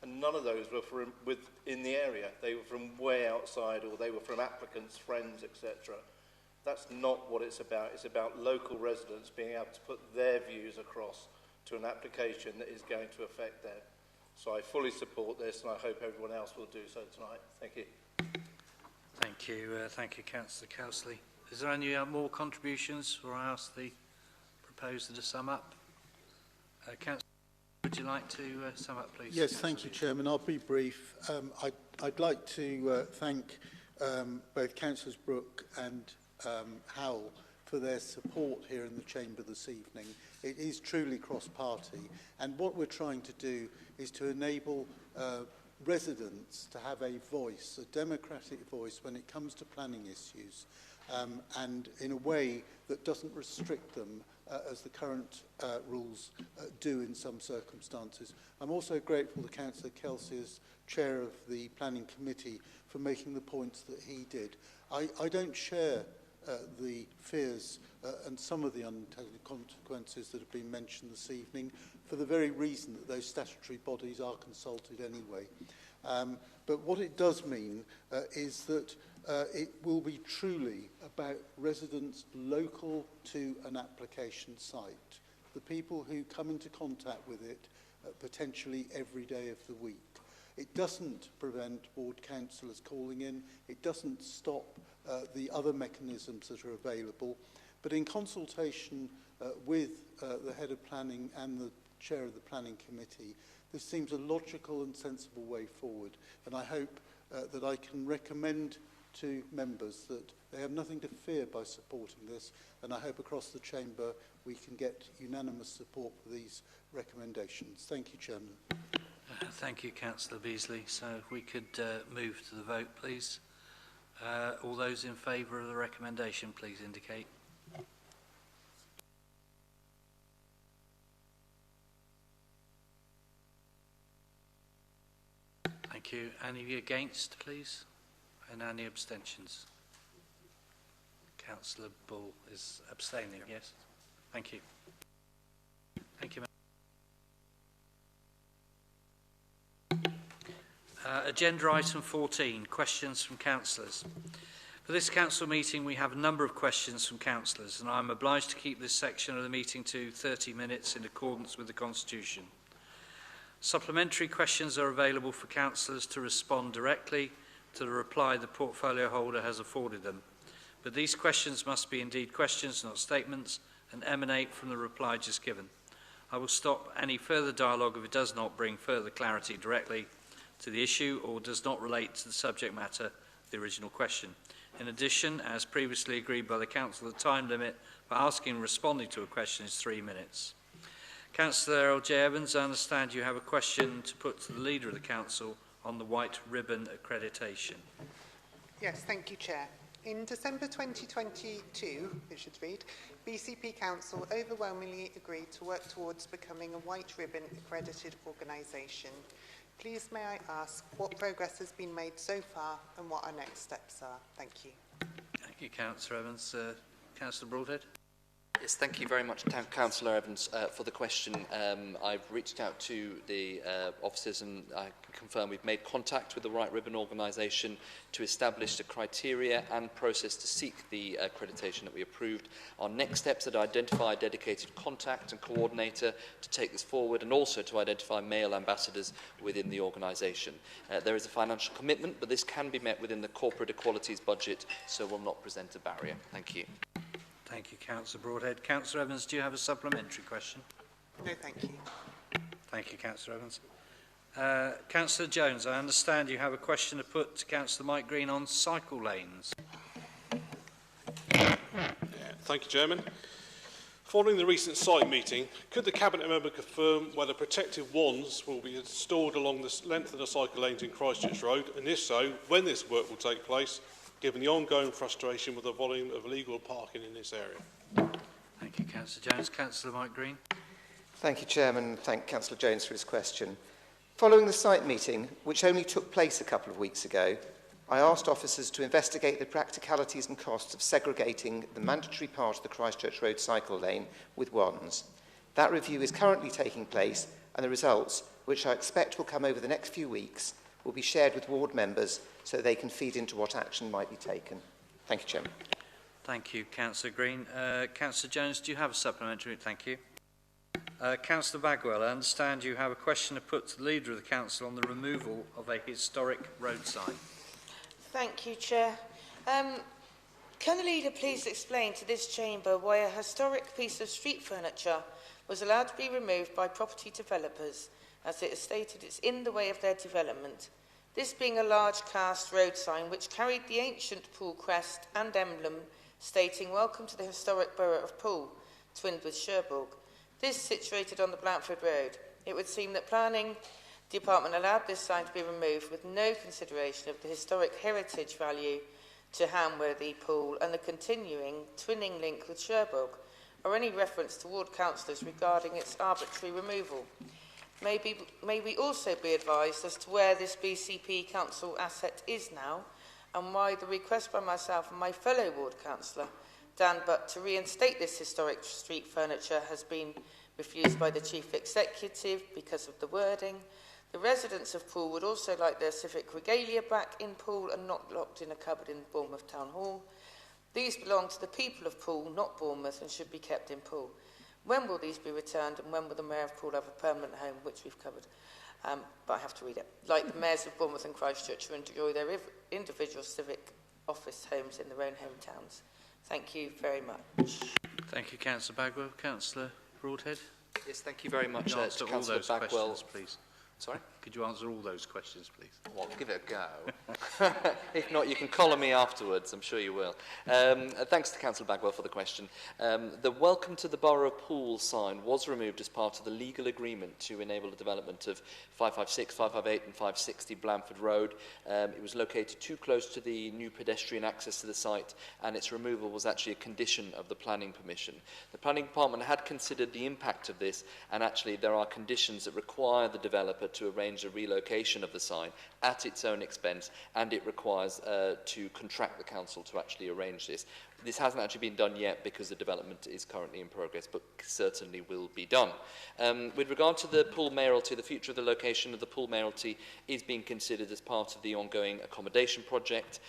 and none of those were from within the area. They were from way outside, or they were from applicants, friends, etc. That's not what it's about. It's about local residents being able to put their views across to an application that is going to affect them. So I fully support this, and I hope everyone else will do so tonight. Thank you. Thank you, Councillor Kelsey. Is there any more contributions, or I ask the proposer to sum up? Councillor, would you like to sum up, please? Yes, thank you, Chairman. I'll be brief. I'd like to thank both Councillors Brooke and Howell for their support here in the Chamber this evening. It is truly cross-party, and what we're trying to do is to enable residents to have a voice, a democratic voice, when it comes to planning issues, and in a way that doesn't restrict them as the current rules do in some circumstances. I'm also grateful to Councillor Kelsey as Chair of the Planning Committee for making the points that he did. I don't share the fears and some of the unintended consequences that have been mentioned this evening, for the very reason that those statutory bodies are consulted anyway. But what it does mean is that it will be truly about residents local to an application site, the people who come into contact with it potentially every day of the week. It doesn't prevent ward councillors calling in. It doesn't stop the other mechanisms that are available. But in consultation with the head of planning and the chair of the planning committee, this seems a logical and sensible way forward. And I hope that I can recommend to members that they have nothing to fear by supporting this. And I hope across the chamber we can get unanimous support for these recommendations. Thank you, Chairman. Thank you, Councillor Beasley. So if we could move to the vote, please. All those in favour of the recommendation, please indicate. Thank you. Any of you against, please? And any abstentions? Councillor Bull is abstaining, yes? Thank you. Thank you. Agenda item 14, questions from councillors. For this council meeting, we have a number of questions from councillors, and I'm obliged to keep this section of the meeting to 30 minutes in accordance with the Constitution. Supplementary questions are available for councillors to respond directly to the reply the portfolio holder has afforded them. But these questions must be indeed questions, not statements, and emanate from the reply just given. I will stop any further dialogue if it does not bring further clarity directly to the issue or does not relate to the subject matter of the original question. In addition, as previously agreed by the Council, the time limit for asking and responding to a question is 3 minutes. Councillor L.J. Evans, I understand you have a question to put to the Leader of the Council on the white ribbon accreditation. Yes, thank you, Chair. In December 2022, it should read, BCP Council overwhelmingly agreed to work towards becoming a white ribbon accredited organisation. Please may I ask what progress has been made so far and what our next steps are? Thank you. Thank you, Councillor Evans. Councillor Broadhead. Yes, thank you very much, Councillor Evans, for the question. I've reached out to the officers and I can confirm we've made contact with the White Ribbon organisation to establish the criteria and process to seek the accreditation that we approved. Our next steps are to identify a dedicated contact and coordinator to take this forward and also to identify male ambassadors within the organisation. There is a financial commitment, but this can be met within the corporate equalities budget, so will not present a barrier. Thank you. Thank you, Councillor Broadhead. Councillor Evans, do you have a supplementary question? No, thank you. Thank you, Councillor Evans. Councillor Jones, I understand you have a question to put to Councillor Mike Green on cycle lanes. Thank you, Chairman. Following the recent site meeting, could the Cabinet member confirm whether protective wands will be installed along the length of the cycle lanes in Christchurch Road, and if so, when this work will take place, given the ongoing frustration with the volume of illegal parking in this area? Thank you, Councillor Jones. Councillor Mike Green. Thank you, Chairman. Thank Councillor Jones for his question. Following the site meeting, which only took place a couple of weeks ago, I asked officers to investigate the practicalities and costs of segregating the mandatory part of the Christchurch Road cycle lane with wands. That review is currently taking place, and the results, which I expect will come over the next few weeks, will be shared with ward members so they can feed into what action might be taken. Thank you, Chairman. Thank you, Councillor Green. Councillor Jones, do you have a supplementary? Thank you. Councillor Bagwell, I understand you have a question to put to the Leader of the Council on the removal of a historic road sign. Thank you, Chair. Can the Leader please explain to this chamber why a historic piece of street furniture was allowed to be removed by property developers, as it is stated it's in the way of their development? This being a large cast road sign which carried the ancient Poole crest and emblem stating "Welcome to the historic borough of Poole, twinned with Cherbourg." This situated on the Blanford Road. It would seem that planning department allowed this sign to be removed with no consideration of the historic heritage value to Hamworthy, Poole and the continuing twinning link with Cherbourg, or any reference to ward councillors regarding its arbitrary removal. May we also be advised as to where this BCP Council asset is now and why the request by myself and my fellow ward councillor, Dan Butt, to reinstate this historic street furniture has been refused by the Chief Executive because of the wording. The residents of Poole would also like their civic regalia back in Poole and not locked in a cupboard in Bournemouth Town Hall. These belong to the people of Poole, not Bournemouth, and should be kept in Poole. When will these be returned, and when will the Mayor of Poole have a permanent home, which we've covered? But I have to read it. Like the mayors of Bournemouth and Christchurch who enjoy their individual civic office homes in their own hometowns. Thank you very much. Thank you, Councillor Bagwell. Councillor Broadhead? Yes, thank you very much Could you answer to all Councillor those Bagwell. questions, please? Sorry? Could you answer all those questions, please? Well, give it a go. If not, you can collar me afterwards. I'm sure you will. Thanks to Councillor Bagwell for the question. The Welcome to the Borough of Poole sign was removed as part of the legal agreement to enable the development of 556, 558 and 560 Blandford Road. It was located too close to the new pedestrian access to the site, and its removal was actually a condition of the planning permission. The planning department had considered the impact of this, and actually there are conditions that require the developer to arrange a relocation of the sign at its own expense, and it requires to contract the council to actually arrange this. This hasn't actually been done yet because the development is currently in progress, but certainly will be done. With regard to the Poole Mayoralty, the future of the location of the Poole Mayoralty is being considered as part of the ongoing accommodation project.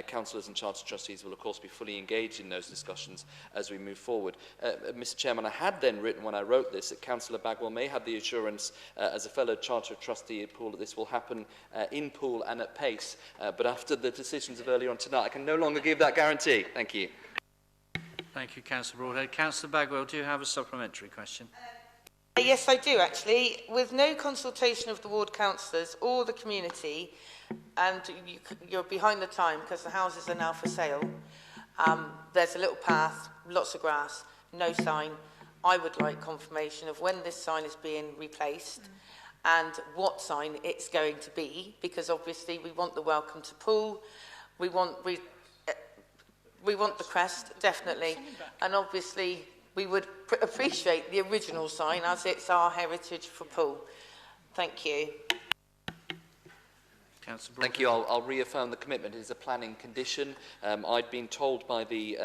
Councillors and Charter Trustees will, of course, be fully engaged in those discussions as we move forward. Mr Chairman, I had then written when I wrote this that Councillor Bagwell may have the assurance, as a fellow Charter Trustee at Poole, that this will happen in Poole and at pace. But after the decisions of earlier on tonight, I can no longer give that guarantee. Thank you. Thank you, Councillor Broadhead. Councillor Bagwell, do you have a supplementary question? Yes, I do, actually. With no consultation of the ward councillors or the community, and you're behind the time because the houses are now for sale, there's a little path, lots of grass, no sign. I would like confirmation of when this sign is being replaced and what sign it's going to be, because obviously we want the welcome to Poole, we want the crest, definitely, and obviously we would appreciate the original sign as it's our heritage for Poole. Thank you. Thank you. I'll reaffirm the commitment. It is a planning condition. I'd been told by the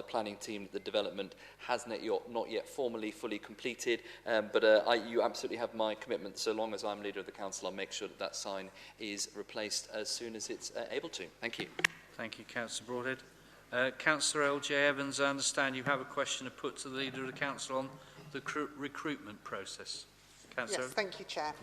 planning team that the development has not yet formally fully completed, but you absolutely have my commitment. So long as I'm leader of the council, I'll make sure that that sign is replaced as soon as it's able to. Thank you. Thank you, Councillor Broadhead. Councillor L.J. Evans, I understand you have a question to put to the Leader of the Council on the recruitment process. Councillor. Yes, thank you, Chair.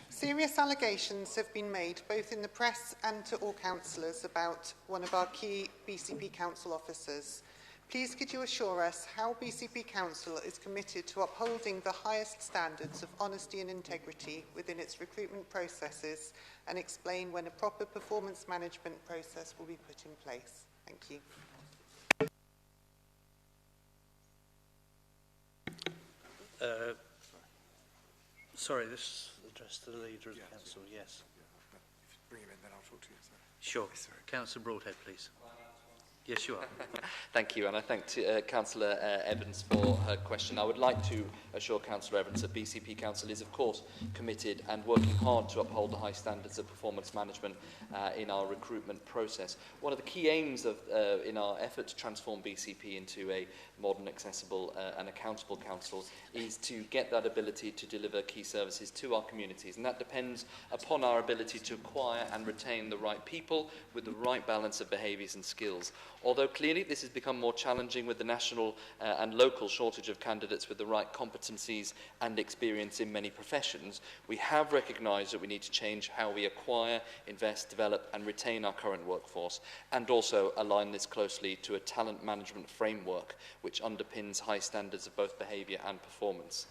Serious allegations have been made both in the press and to all councillors about one of our key BCP Council officers. Please could you assure us how BCP Council is committed to upholding the highest standards of honesty and integrity within its recruitment processes, and explain when a proper performance management process will be put in place? Thank you. Sorry, this is addressed to the Leader of the Council, yes. Bring him in, then I'll talk to you. Sure. Councillor Broadhead, please. Yes, you are. Thank you, and I thank Councillor Evans for her question. I would like to assure Councillor Evans that BCP Council is, of course, committed and working hard to uphold the high standards of performance management in our recruitment process. One of the key aims of, in our effort to transform BCP into a modern, accessible and accountable council is to get that ability to deliver key services to our communities, and that depends upon our ability to acquire and retain the right people with the right balance of behaviours and skills. Although clearly this has become more challenging with the national and local shortage of candidates with the right competencies and experience in many professions, we have recognised that we need to change how we acquire, invest, develop and retain our current workforce, and also align this closely to a talent management framework which underpins high standards of both behaviour and performance.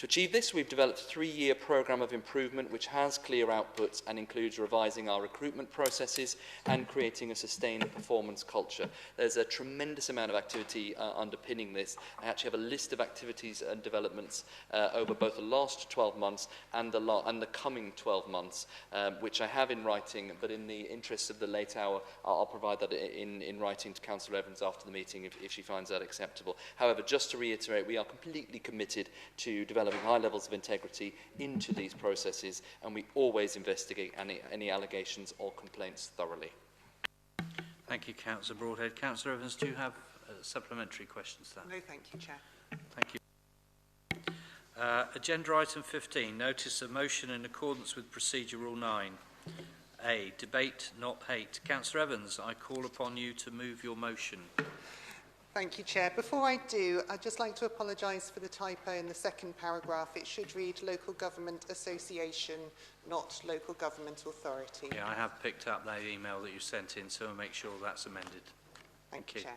To achieve this, we've developed a 3-year programme of improvement which has clear outputs and includes revising our recruitment processes and creating a sustained performance culture. There's a tremendous amount of activity underpinning this. I actually have a list of activities and developments over both the last 12 months and the coming 12 months, which I have in writing, but in the interest of the late hour, I'll provide that in writing to Councillor Evans after the meeting if she finds that acceptable. However, just to reiterate, we are completely committed to developing high levels of integrity into these processes, and we always investigate any allegations or complaints thoroughly. Thank you, Councillor Broadhead. Councillor Evans, do you have supplementary questions to that? No, thank you, Chair. Thank you. Agenda item 15, notice of motion in accordance with Procedure Rule 9. A, debate, not hate. Councillor Evans, I call upon you to move your motion. Thank you, Chair. Before I do, I'd just like to apologise for the typo in the second paragraph. It should read Local Government Association, not Local Government Authority. Yeah, I have picked up that email that you sent in, so I'll make sure that's amended. Thank you, Chair.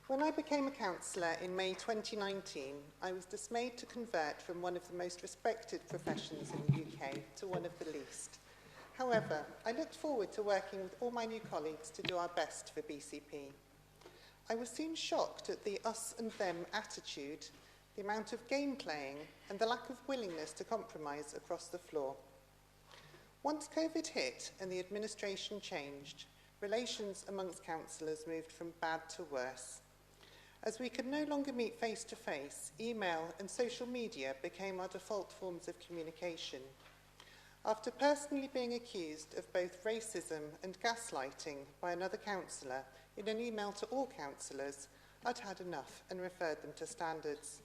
When I became a councillor in May 2019, I was dismayed to convert from one of the most respected professions in the UK to one of the least. However, I looked forward to working with all my new colleagues to do our best for BCP. I was soon shocked at the us and them attitude, the amount of game playing, and the lack of willingness to compromise across the floor. Once COVID hit and the administration changed, relations amongst councillors moved from bad to worse. As we could no longer meet face-to-face, email and social media became our default forms of communication. After personally being accused of both racism and gaslighting by another councillor in an email to all councillors, I'd had enough and referred them to standards.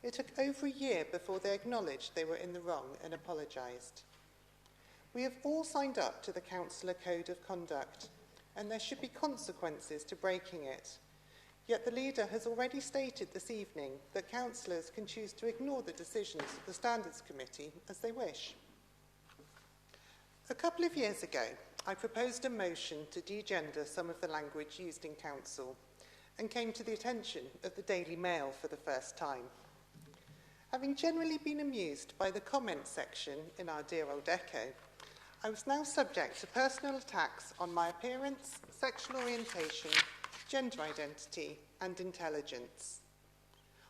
It took over a year before they acknowledged they were in the wrong and apologised. We have all signed up to the Councillor Code of Conduct, and there should be consequences to breaking it. Yet the leader has already stated this evening that councillors can choose to ignore the decisions of the Standards Committee as they wish. A couple of years ago, I proposed a motion to degender some of the language used in council and came to the attention of the Daily Mail for the first time. Having generally been amused by the comment section in our dear old Echo, I was now subject to personal attacks on my appearance, sexual orientation, gender identity and intelligence.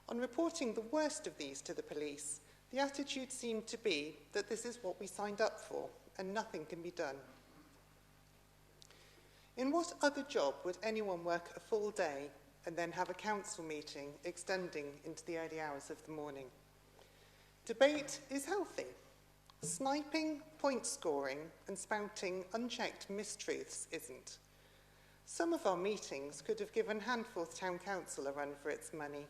On reporting the worst of these to the police, the attitude seemed to be that this is what we signed up for and nothing can be done. In what other job would anyone work a full day and then have a council meeting extending into the early hours of the morning? Debate is healthy. Sniping, point scoring and spouting unchecked mistruths isn't. Some of our meetings could have given Handforth Town Council a run for its money,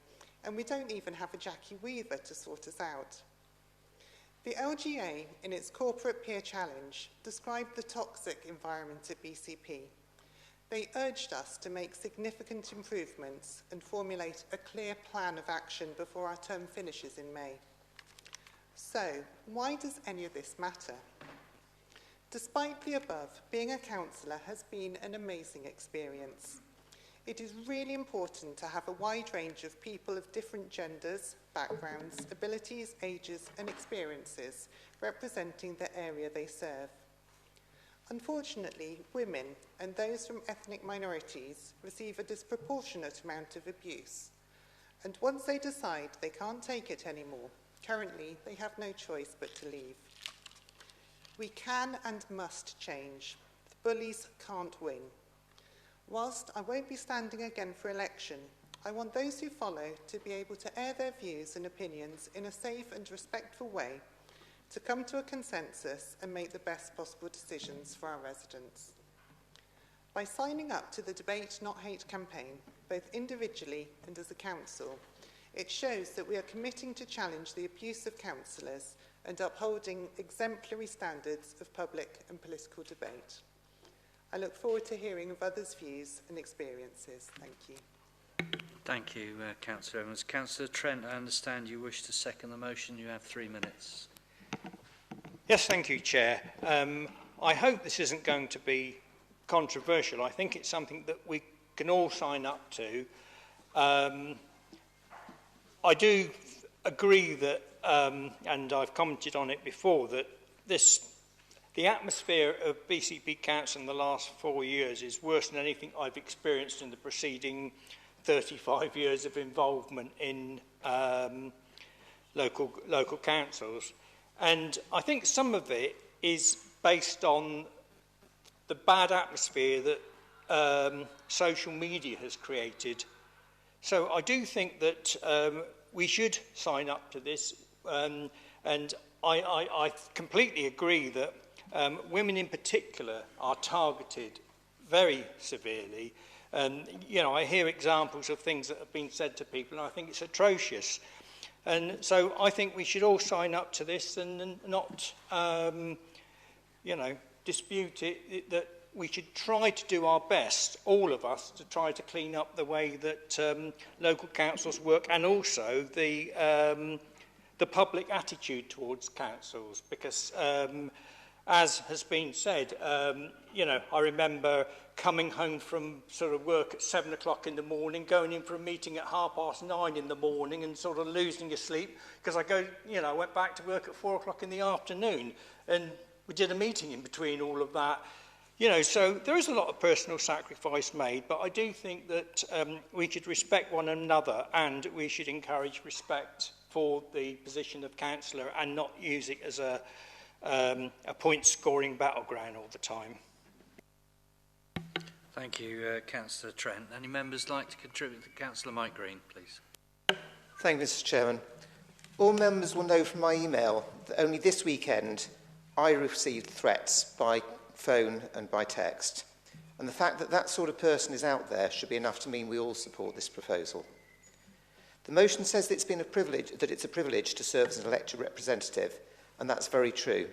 and we don't even have a Jackie Weaver to sort us out. The LGA, in its Corporate Peer Challenge, described the toxic environment at BCP. They urged us to make significant improvements and formulate a clear plan of action before our term finishes in May. So, why does any of this matter? Despite the above, being a councillor has been an amazing experience. It is really important to have a wide range of people of different genders, backgrounds, abilities, ages and experiences representing the area they serve. Unfortunately, women and those from ethnic minorities receive a disproportionate amount of abuse. And once they decide they can't take it anymore, currently they have no choice but to leave. We can and must change. The bullies can't win. Whilst I won't be standing again for election, I want those who follow to be able to air their views and opinions in a safe and respectful way, to come to a consensus and make the best possible decisions for our residents. By signing up to the Debate Not Hate campaign, both individually and as a council, it shows that we are committing to challenge the abuse of councillors and upholding exemplary standards of public and political debate. I look forward to hearing of others' views and experiences. Thank you. Thank you, Councillor Evans. Councillor Trent, I understand you wish to second the motion. You have 3 minutes. Yes, thank you, Chair. I hope this isn't going to be controversial. I think it's something that we can all sign up to. I do agree that, and I've commented on it before, that the atmosphere of BCP Council in the last 4 years is worse than anything I've experienced in the preceding 35 years of involvement in local councils. And I think some of it is based on the bad atmosphere that social media has created. So I do think that we should sign up to this, and I completely agree that women in particular are targeted very severely. And, you know, I hear examples of things that have been said to people, and I think it's atrocious. And so I think we should all sign up to this and not, you know, dispute it, that we should try to do our best, all of us, to try to clean up the way that local councils work, and also the public attitude towards councils. Because, as has been said, you know, I remember coming home from sort of work at 7 o'clock in the morning, going in for a meeting at 9:30 in the morning, and sort of losing your sleep because I went back to work at 4 o'clock in the afternoon, and we did a meeting in between all of that. You know, so there is a lot of personal sacrifice made, but I do think that we should respect one another, and we should encourage respect for the position of councillor and not use it as a point-scoring battleground all the time. Thank you, Councillor Trent. Any members like to contribute? Councillor Mike Green, please. Thank you, Mr. Chairman. All members will know from my email that only this weekend I received threats by phone and by text. And the fact that that sort of person is out there should be enough to mean we all support this proposal. The motion says that it's a privilege to serve as an elected representative, and that's very true.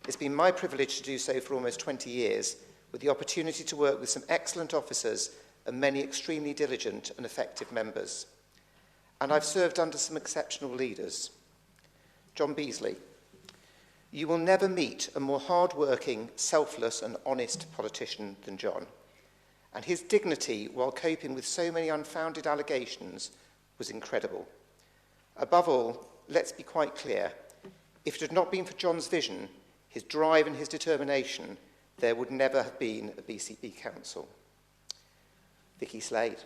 It's been my privilege to do so for almost 20 years, with the opportunity to work with some excellent officers and many extremely diligent and effective members. And I've served under some exceptional leaders. John Beasley. You will never meet a more hard-working, selfless and honest politician than John. And his dignity while coping with so many unfounded allegations was incredible. Above all, let's be quite clear. If it had not been for John's vision, his drive and his determination, there would never have been a BCP Council. Vicky Slade.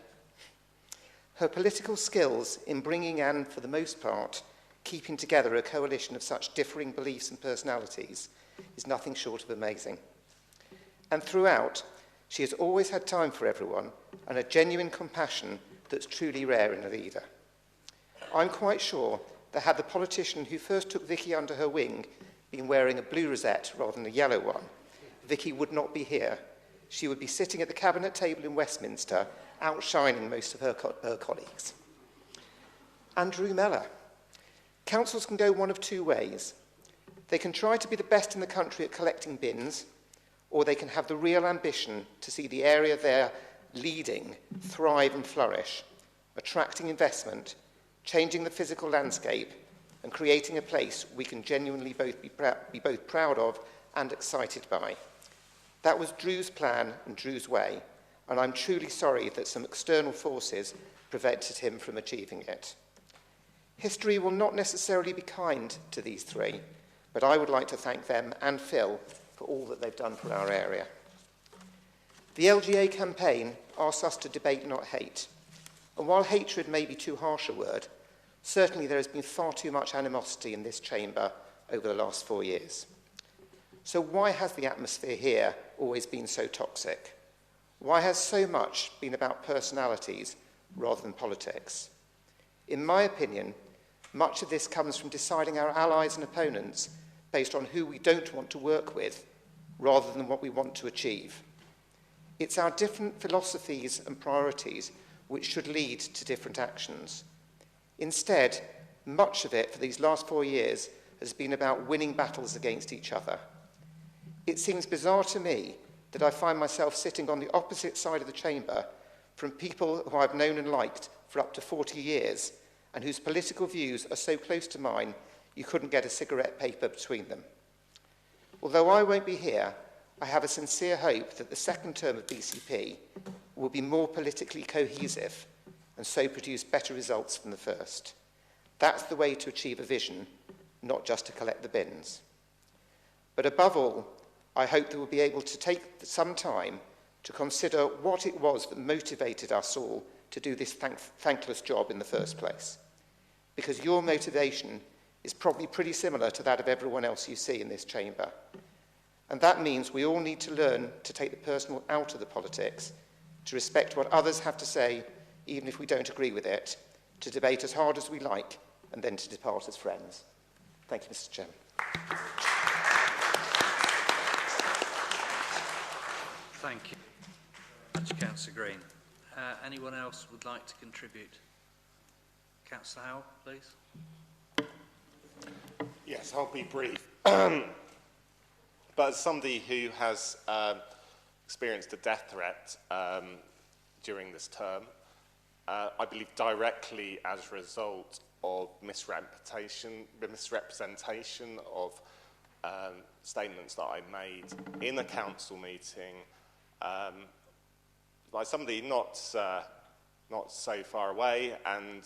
Her political skills in bringing and, for the most part, keeping together a coalition of such differing beliefs and personalities is nothing short of amazing. And throughout, she has always had time for everyone and a genuine compassion that's truly rare in a leader. I'm quite sure that had the politician who first took Vicky under her wing been wearing a blue rosette rather than a yellow one, Vicky would not be here. She would be sitting at the cabinet table in Westminster, outshining most of her colleagues. Andrew Mellor. Councils can go one of two ways. They can try to be the best in the country at collecting bins, or they can have the real ambition to see the area they're leading thrive and flourish, attracting investment, changing the physical landscape, and creating a place we can genuinely be both proud of and excited by. That was Drew's plan and Drew's way, and I'm truly sorry that some external forces prevented him from achieving it. History will not necessarily be kind to these three, but I would like to thank them and Phil for all that they've done for our area. The LGA campaign asks us to debate, not hate. And while hatred may be too harsh a word, certainly there has been far too much animosity in this chamber over the last 4 years. So why has the atmosphere here always been so toxic? Why has so much been about personalities rather than politics? In my opinion, much of this comes from deciding our allies and opponents based on who we don't want to work with rather than what we want to achieve. It's our different philosophies and priorities which should lead to different actions. Instead, much of it for these last 4 years has been about winning battles against each other. It seems bizarre to me that I find myself sitting on the opposite side of the chamber from people who I've known and liked for up to 40 years and whose political views are so close to mine you couldn't get a cigarette paper between them. Although I won't be here, I have a sincere hope that the second term of BCP will be more politically cohesive and so produce better results than the first. That's the way to achieve a vision, not just to collect the bins. But above all, I hope that we'll be able to take some time to consider what it was that motivated us all to do this thankless job in the first place. Because your motivation is probably pretty similar to that of everyone else you see in this chamber. And that means we all need to learn to take the personal out of the politics, to respect what others have to say, even if we don't agree with it, to debate as hard as we like, and then to depart as friends. Thank you, Mr. Chairman. Thank you. much, Councillor Green. Anyone else would like to contribute? Councillor Howell, please. Yes, I'll be brief. But as somebody who has experienced a death threat during this term, I believe directly as a result of misrepresentation of statements that I made in a council meeting by somebody not so far away, and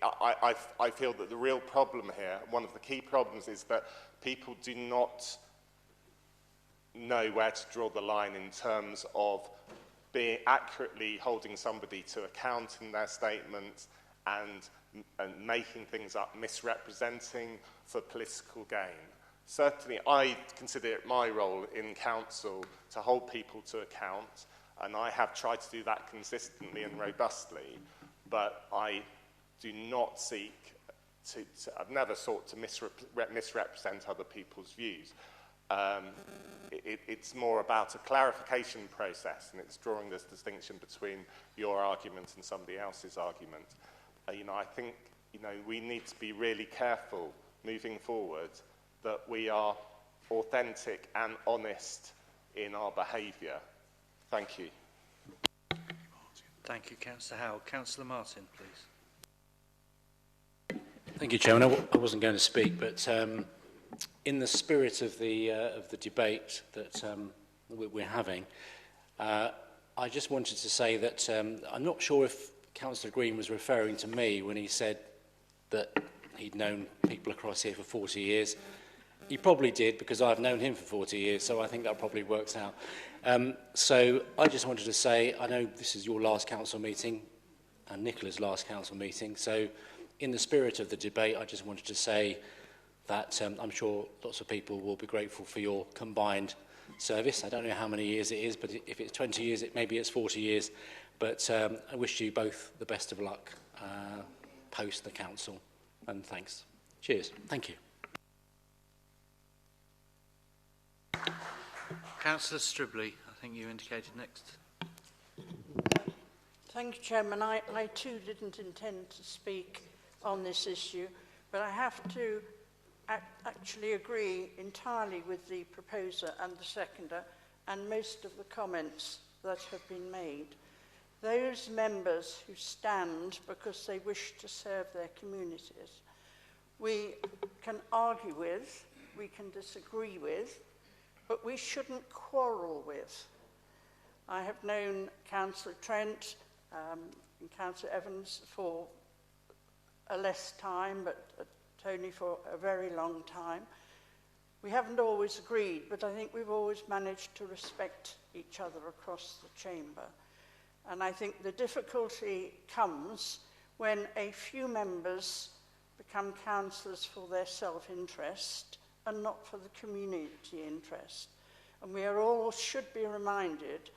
I feel that the real problem here, one of the key problems, is that people do not know where to draw the line in terms of being accurately holding somebody to account in their statement and making things up, misrepresenting for political gain. Certainly, I consider it my role in council to hold people to account, and I have tried to do that consistently and robustly, but I do not seek to I've never sought to misrepresent other people's views. It's more about a clarification process, and it's drawing this distinction between your argument and somebody else's argument. I think we need to be really careful moving forward that we are authentic and honest in our behaviour. Thank you. Thank you, Councillor Howell. Councillor Martin, please. Thank you, Chairman. I wasn't going to speak, but in the spirit of the debate that we're having, I just wanted to say that I'm not sure if Councillor Green was referring to me when he said that he'd known people across here for 40 years. He probably did, because I've known him for 40 years, so I think that probably works out. So I just wanted to say, I know this is your last council meeting and Nicola's last council meeting, so in the spirit of the debate, I just wanted to say that I'm sure lots of people will be grateful for your combined service. I don't know how many years it is, but if it's 20 years, maybe it's 40 years. But I wish you both the best of luck post the council, and thanks. Cheers. Thank you. Councillor Stribley, I think you indicated next. Thank you, Chairman. I too didn't intend to speak on this issue, but I have to actually agree entirely with the proposer and the seconder and most of the comments that have been made. Those members who stand because they wish to serve their communities, we can argue with, we can disagree with, but we shouldn't quarrel with. I have known Councillor Trent and Councillor Evans for a less time, but Tony for a very long time. We haven't always agreed, but I think we've always managed to respect each other across the chamber. And I think the difficulty comes when a few members become councillors for their self-interest and not for the community interest. And we are all should be reminded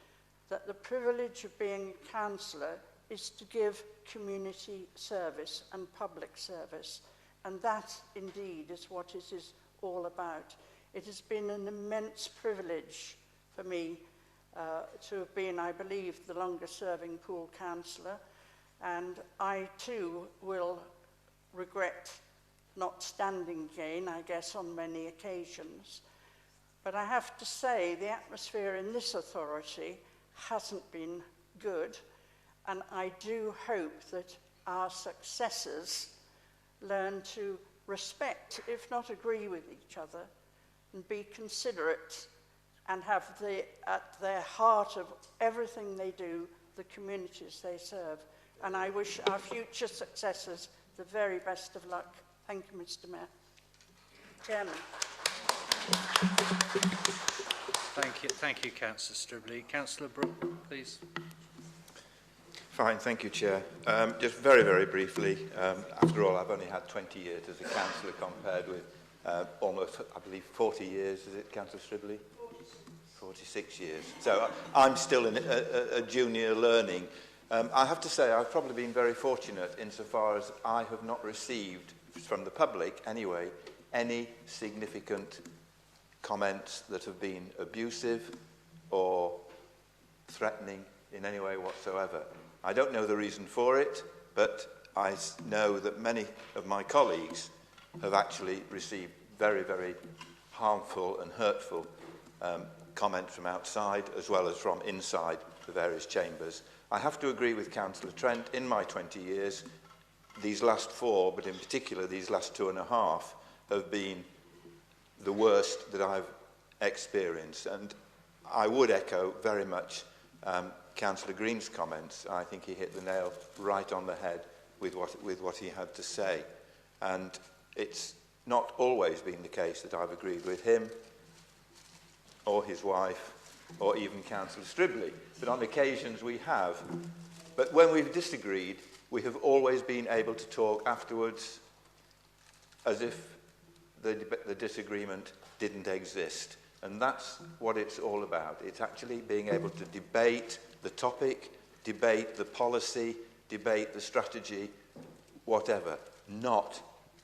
that the privilege of being a councillor is to give community service and public service. And that, indeed, is what it is all about. It has been an immense privilege for me to have been, I believe, the longest-serving pool councillor. And I, too, will regret not standing again, I guess, on many occasions. But I have to say the atmosphere in this authority hasn't been good. And I do hope that our successors learn to respect, if not agree with each other, and be considerate and have at their heart of everything they do, the communities they serve. And I wish our future successors the very best of luck. Thank you, Mr. Mayor. Chairman. Thank you, Councillor Stribley. Councillor Brooke, please. Fine, thank you, Chair. Just very, very briefly, after all, I've only had 20 years as a councillor compared with almost, I believe, 40 years, is it, Councillor Stribley? 46 years. So I'm still in a junior learning. I have to say I've probably been very fortunate insofar as I have not received, from the public anyway, any significant comments that have been abusive or threatening in any way whatsoever. I don't know the reason for it, but I know that many of my colleagues have actually received very, very harmful and hurtful comments from outside as well as from inside the various chambers. I have to agree with Councillor Trent. In my 20 years, these last 4, but in particular these last 2.5, have been the worst that I've experienced. And I would echo very much Councillor Green's comments. I think he hit the nail right on the head with what he had to say. And it's not always been the case that I've agreed with him or his wife or even Councillor Stribley, but on occasions we have. But when we've disagreed, we have always been able to talk afterwards as if the disagreement didn't exist. And that's what it's all about. It's actually being able to debate the topic, debate the policy, debate the strategy, whatever, not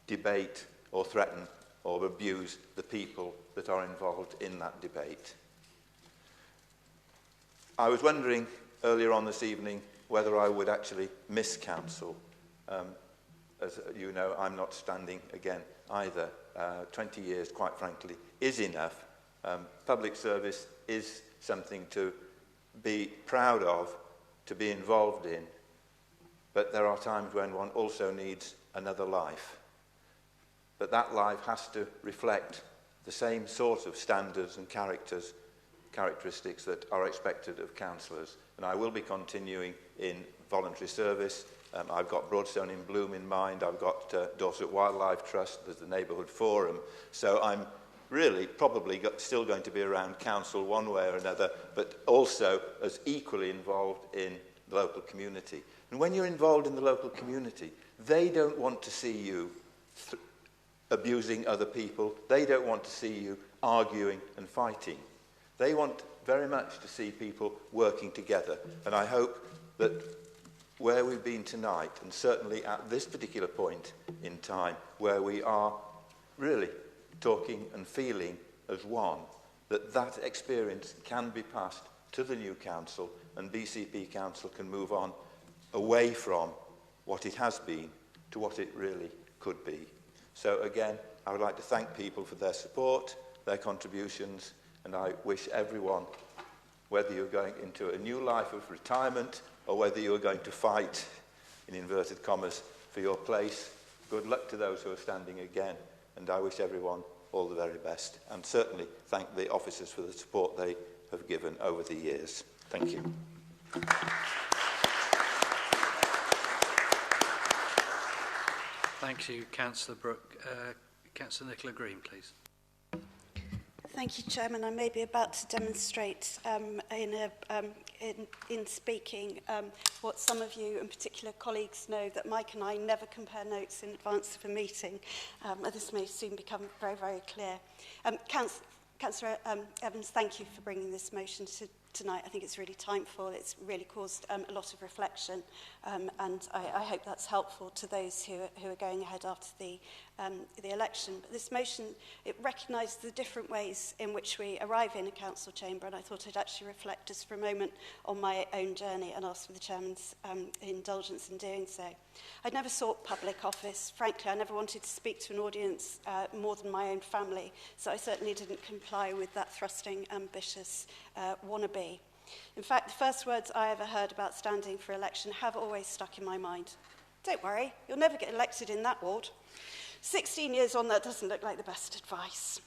debate or threaten or abuse the people that are involved in that debate. I was wondering earlier on this evening whether I would actually miss council. As you know, I'm not standing again either. 20 years, quite frankly, is enough. Public service is something to be proud of, to be involved in, but there are times when one also needs another life. But that life has to reflect the same sort of standards and characteristics that are expected of councillors. And I will be continuing in voluntary service. I've got Broadstone in Bloom in mind. I've got Dorset Wildlife Trust. There's the Neighbourhood Forum. So I'm really probably still going to be around council one way or another, but also as equally involved in the local community. And when you're involved in the local community, they don't want to see you abusing other people. They don't want to see you arguing and fighting. They want very much to see people working together. And I hope that where we've been tonight, and certainly at this particular point in time, where we are really talking and feeling as one, that experience can be passed to the new council, and BCP Council can move on away from what it has been to what it really could be. So again, I would like to thank people for their support, their contributions, and I wish everyone, whether you're going into a new life of retirement or whether you're going to fight, in inverted commas, for your place, good luck to those who are standing again. And I wish everyone all the very best. And certainly thank the officers for the support they have given over the years. Thank you. Thank you, Councillor Brooke. Councillor Nicola Green, please. Thank you, Chairman. I may be about to demonstrate in speaking what some of you, in particular colleagues, know, that Mike and I never compare notes in advance of a meeting. This may soon become very, very clear. Councillor Evans, thank you for bringing this motion tonight. I think it's really timeful. It's really caused a lot of reflection, and I hope that's helpful to those who are going ahead after the election. But this motion, it recognised the different ways in which we arrive in a council chamber, and I thought I'd actually reflect just for a moment on my own journey and ask for the Chairman's indulgence in doing so. I'd never sought public office. Frankly, I never wanted to speak to an audience more than my own family, so I certainly didn't comply with that thrusting, ambitious wannabe. In fact, the first words I ever heard about standing for election have always stuck in my mind. Don't worry, you'll never get elected in that ward. 16 years on, that doesn't look like the best advice.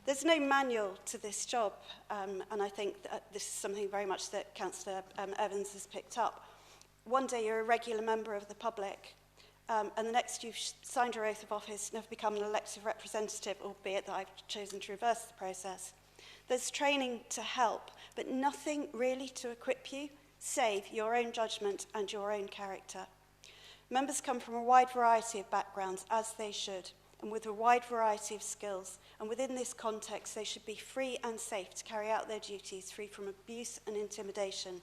There's no manual to this job, and I think that this is something very much that Councillor Evans has picked up. One day you're a regular member of the public, and the next you've signed your oath of office and have become an elected representative, albeit that I've chosen to reverse the process. There's training to help, but nothing really to equip you, save your own judgment and your own character. Members come from a wide variety of backgrounds, as they should, and with a wide variety of skills. And within this context, they should be free and safe to carry out their duties, free from abuse and intimidation.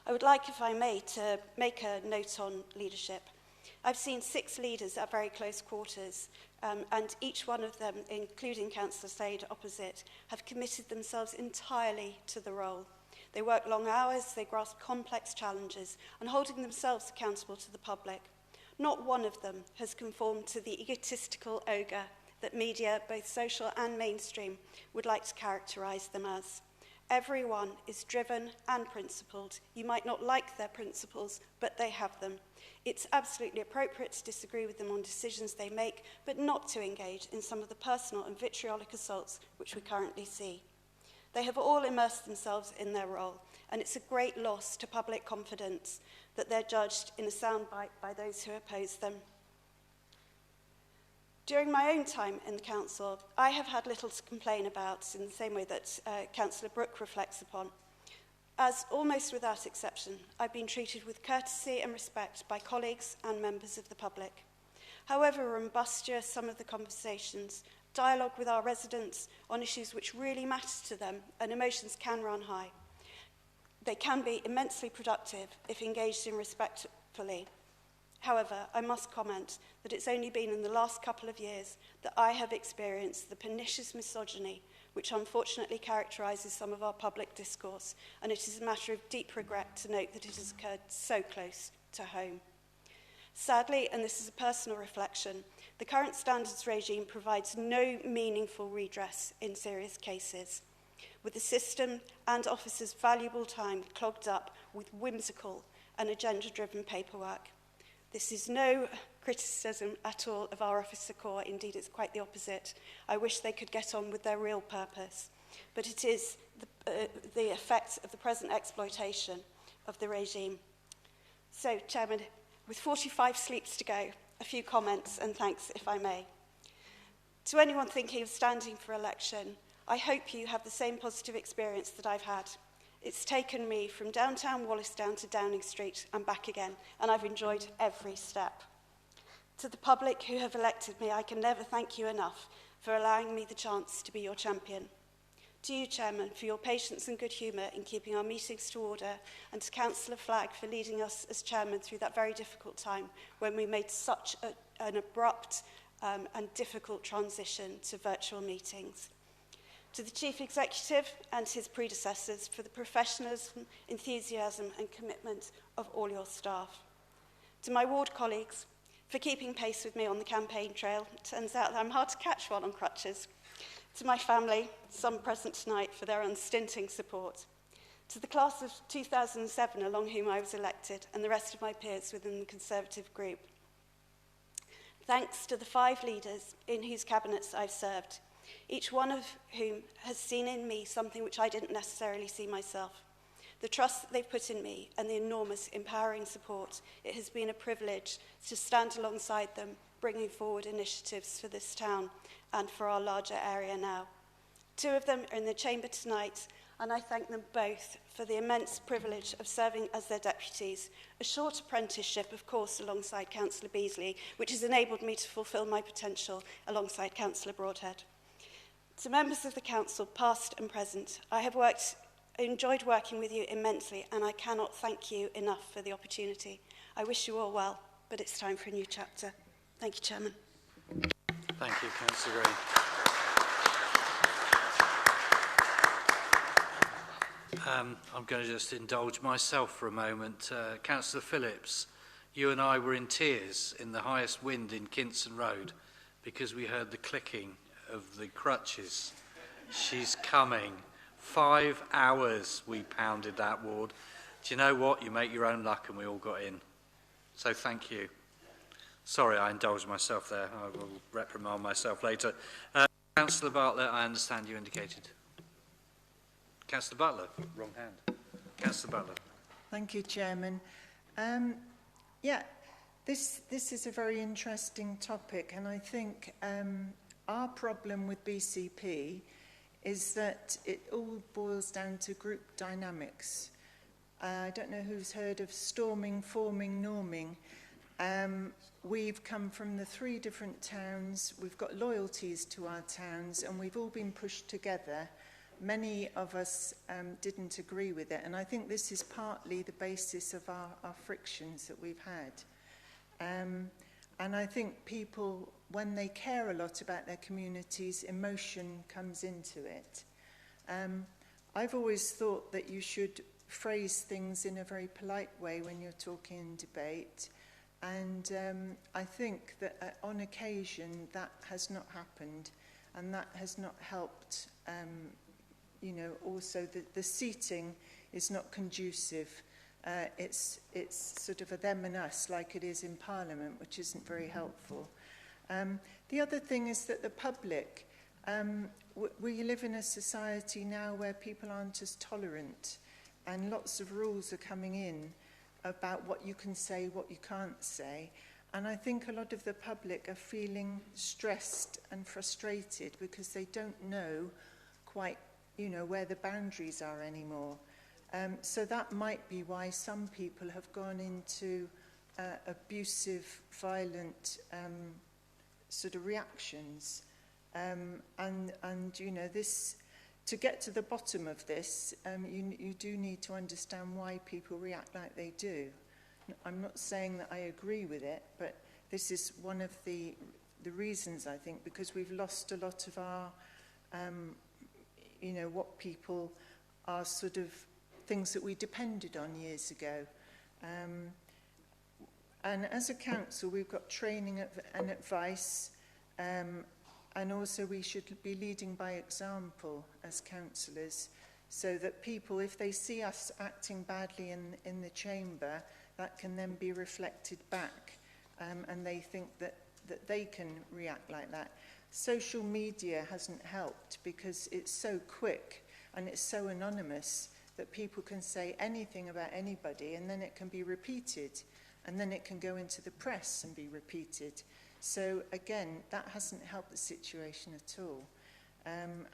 I would like, if I may, to make a note on leadership. I've seen 6 leaders at very close quarters, and each one of them, including Councillor Slade opposite, have committed themselves entirely to the role. They work long hours, they grasp complex challenges, and holding themselves accountable to the public. Not one of them has conformed to the egotistical ogre that media, both social and mainstream, would like to characterise them as. Everyone is driven and principled. You might not like their principles, but they have them. It's absolutely appropriate to disagree with them on decisions they make, but not to engage in some of the personal and vitriolic assaults which we currently see. They have all immersed themselves in their role, and it's a great loss to public confidence that they're judged in a soundbite by those who oppose them. During my own time in the council, I have had little to complain about in the same way that Councillor Brooke reflects upon. As almost without exception, I've been treated with courtesy and respect by colleagues and members of the public. However rumbustious some of the conversations, dialogue with our residents on issues which really matter to them, and emotions can run high. They can be immensely productive if engaged in respectfully. However, I must comment that it's only been in the last couple of years that I have experienced the pernicious misogyny which unfortunately characterises some of our public discourse, and it is a matter of deep regret to note that it has occurred so close to home. Sadly, and this is a personal reflection, the current standards regime provides no meaningful redress in serious cases, with the system and officers' valuable time clogged up with whimsical and agenda-driven paperwork. This is no criticism at all of our officer corps. Indeed, it's quite the opposite. I wish they could get on with their real purpose. But it is the effect of the present exploitation of the regime. So, Chairman, with 45 sleeps to go, a few comments and thanks, if I may. To anyone thinking of standing for election, I hope you have the same positive experience that I've had. It's taken me from downtown Wallisdown to Downing Street and back again, and I've enjoyed every step. To the public who have elected me, I can never thank you enough for allowing me the chance to be your champion. To you, Chairman, for your patience and good humour in keeping our meetings to order, and to Councillor Flagg for leading us as Chairman through that very difficult time when we made such an abrupt and difficult transition to virtual meetings. To the Chief Executive and his predecessors for the professionalism, enthusiasm and commitment of all your staff. To my ward colleagues for keeping pace with me on the campaign trail. It turns out that I'm hard to catch while on crutches. To my family, some present tonight, for their unstinting support. To the class of 2007 along whom I was elected, and the rest of my peers within the Conservative group. Thanks to the 5 leaders in whose cabinets I've served, each one of whom has seen in me something which I didn't necessarily see myself. The trust that they've put in me and the enormous empowering support, it has been a privilege to stand alongside them, bringing forward initiatives for this town and for our larger area now. 2 of them are in the chamber tonight, and I thank them both for the immense privilege of serving as their deputies, a short apprenticeship, of course, alongside Councillor Beasley, which has enabled me to fulfil my potential alongside Councillor Broadhead. To members of the Council, past and present, I have enjoyed working with you immensely, and I cannot thank you enough for the opportunity. I wish you all well, but it's time for a new chapter. Thank you, Chairman. Thank you, Councillor Green. I'm going to just indulge myself for a moment. Councillor Phillips, you and I were in tears in the highest wind in Kinson Road because we heard the clicking of the crutches. She's coming. 5 hours we pounded that ward. Do you know what? You make your own luck, and we all got in. So thank you. Sorry, I indulged myself there. I will reprimand myself later. Councillor Bartlett, I understand you indicated. Councillor Butler, wrong hand. Councillor Butler. Thank you, Chairman. This is a very interesting topic, and I think our problem with BCP is that it all boils down to group dynamics. I don't know who's heard of storming, forming, norming. We've come from the 3 different towns, we've got loyalties to our towns, and we've all been pushed together. Many of us didn't agree with it, and I think this is partly the basis of our frictions that we've had. And I think people, when they care a lot about their communities, emotion comes into it. I've always thought that you should phrase things in a very polite way when you're talking in debate. And I think that on occasion that has not happened, and that has not helped. You know, also the seating is not conducive. It's sort of a them and us, like it is in Parliament, which isn't very helpful. The other thing is that the public, we live in a society now where people aren't as tolerant, and lots of rules are coming in about what you can say, what you can't say. And I think a lot of the public are feeling stressed and frustrated because they don't know quite, you know, where the boundaries are anymore. So that might be why some people have gone into abusive, violent sort of reactions. And you know, this, to get to the bottom of this, you do need to understand why people react like they do. I'm not saying that I agree with it, but this is one of the reasons, I think, because we've lost a lot of our, you know, what people are sort of things that we depended on years ago. And as a council, we've got training and advice, and also we should be leading by example as councillors, so that people, if they see us acting badly in the chamber, that can then be reflected back, and they think that they can react like that. Social media hasn't helped because it's so quick and it's so anonymous that people can say anything about anybody, and then it can be repeated, and then it can go into the press and be repeated. So again, that hasn't helped the situation at all.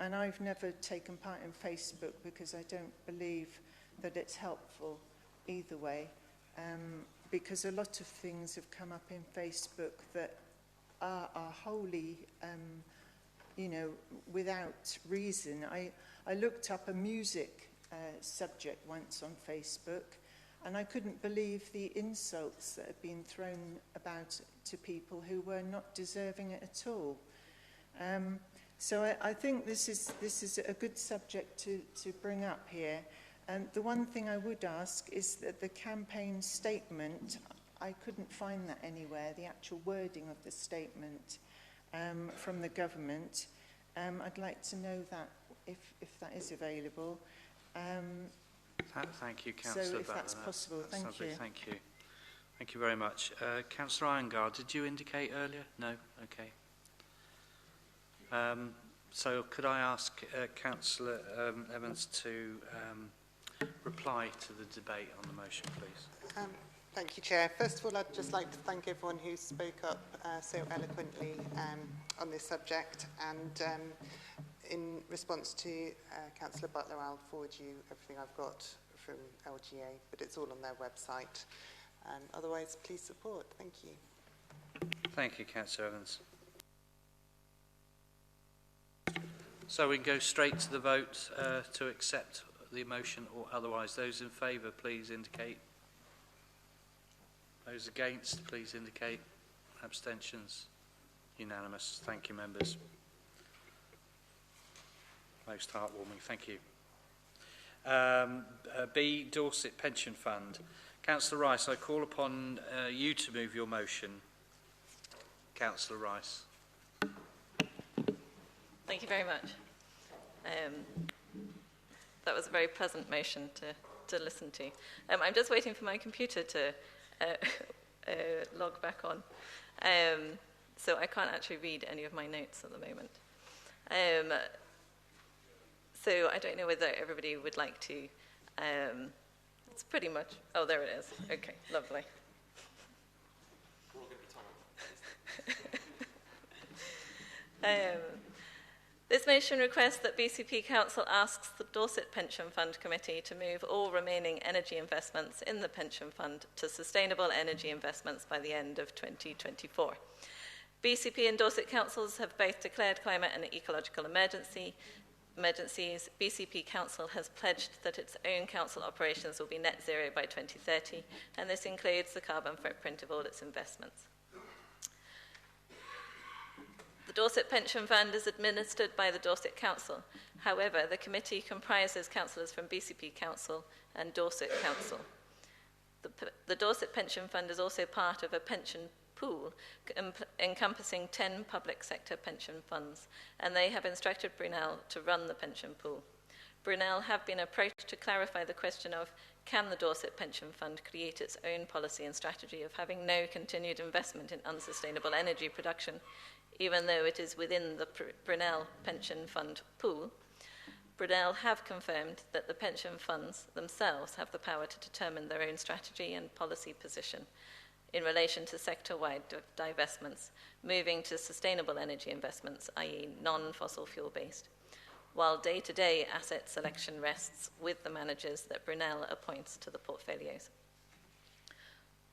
And I've never taken part in Facebook because I don't believe that it's helpful either way. Because a lot of things have come up in Facebook that are wholly, you know, without reason. I looked up a music subject once on Facebook, and I couldn't believe the insults that had been thrown about to people who were not deserving it at all. So I think this is a good subject to bring up here. And the one thing I would ask is that the campaign statement, I couldn't find that anywhere, the actual wording of the statement from the government. I'd like to know that if that is available. Thank you, Councillor. So if that's possible, thank you. Thank you. Thank you very much. Councillor Ironguard, did you indicate earlier? No? Okay. So could I ask Councillor Evans to reply to the debate on the motion, please? Thank you, Chair. First of all, I'd just like to thank everyone who spoke up so eloquently on this subject. And in response to Councillor Butler, I'll forward you everything I've got from LGA, but it's all on their website. Otherwise, please support. Thank you. Thank you, Councillor Evans. So we can go straight to the vote to accept the motion, or otherwise. Those in favour, please indicate. Those against, please indicate. Abstentions? Unanimous. Thank you, members. Most heartwarming. Thank you. B, Dorset Pension Fund. Councillor Rice, I call upon you to move your motion. Councillor Rice. Thank you very much. That was a very pleasant motion to listen to. I'm just waiting for my computer to log back on. So I can't actually read any of my notes at the moment. So I don't know whether everybody would like to... it's pretty much... Oh, there it is. Okay, lovely. We're all going to be tired. This motion requests that BCP Council asks the Dorset Pension Fund Committee to move all remaining energy investments in the pension fund to sustainable energy investments by the end of 2024. BCP and Dorset Councils have both declared climate and ecological emergencies. BCP Council has pledged that its own council operations will be net zero by 2030, and this includes the carbon footprint of all its investments. The Dorset Pension Fund is administered by the Dorset Council. However, the committee comprises councillors from BCP Council and Dorset Council. The Dorset Pension Fund is also part of a pension pool encompassing 10 public sector pension funds, and they have instructed Brunel to run the pension pool. Brunel have been approached to clarify the question of, can the Dorset Pension Fund create its own policy and strategy of having no continued investment in unsustainable energy production, even though it is within the Brunel Pension Fund pool? Brunel have confirmed that the pension funds themselves have the power to determine their own strategy and policy position in relation to sector-wide divestments, moving to sustainable energy investments, i.e. non-fossil fuel-based, while day-to-day asset selection rests with the managers that Brunel appoints to the portfolios.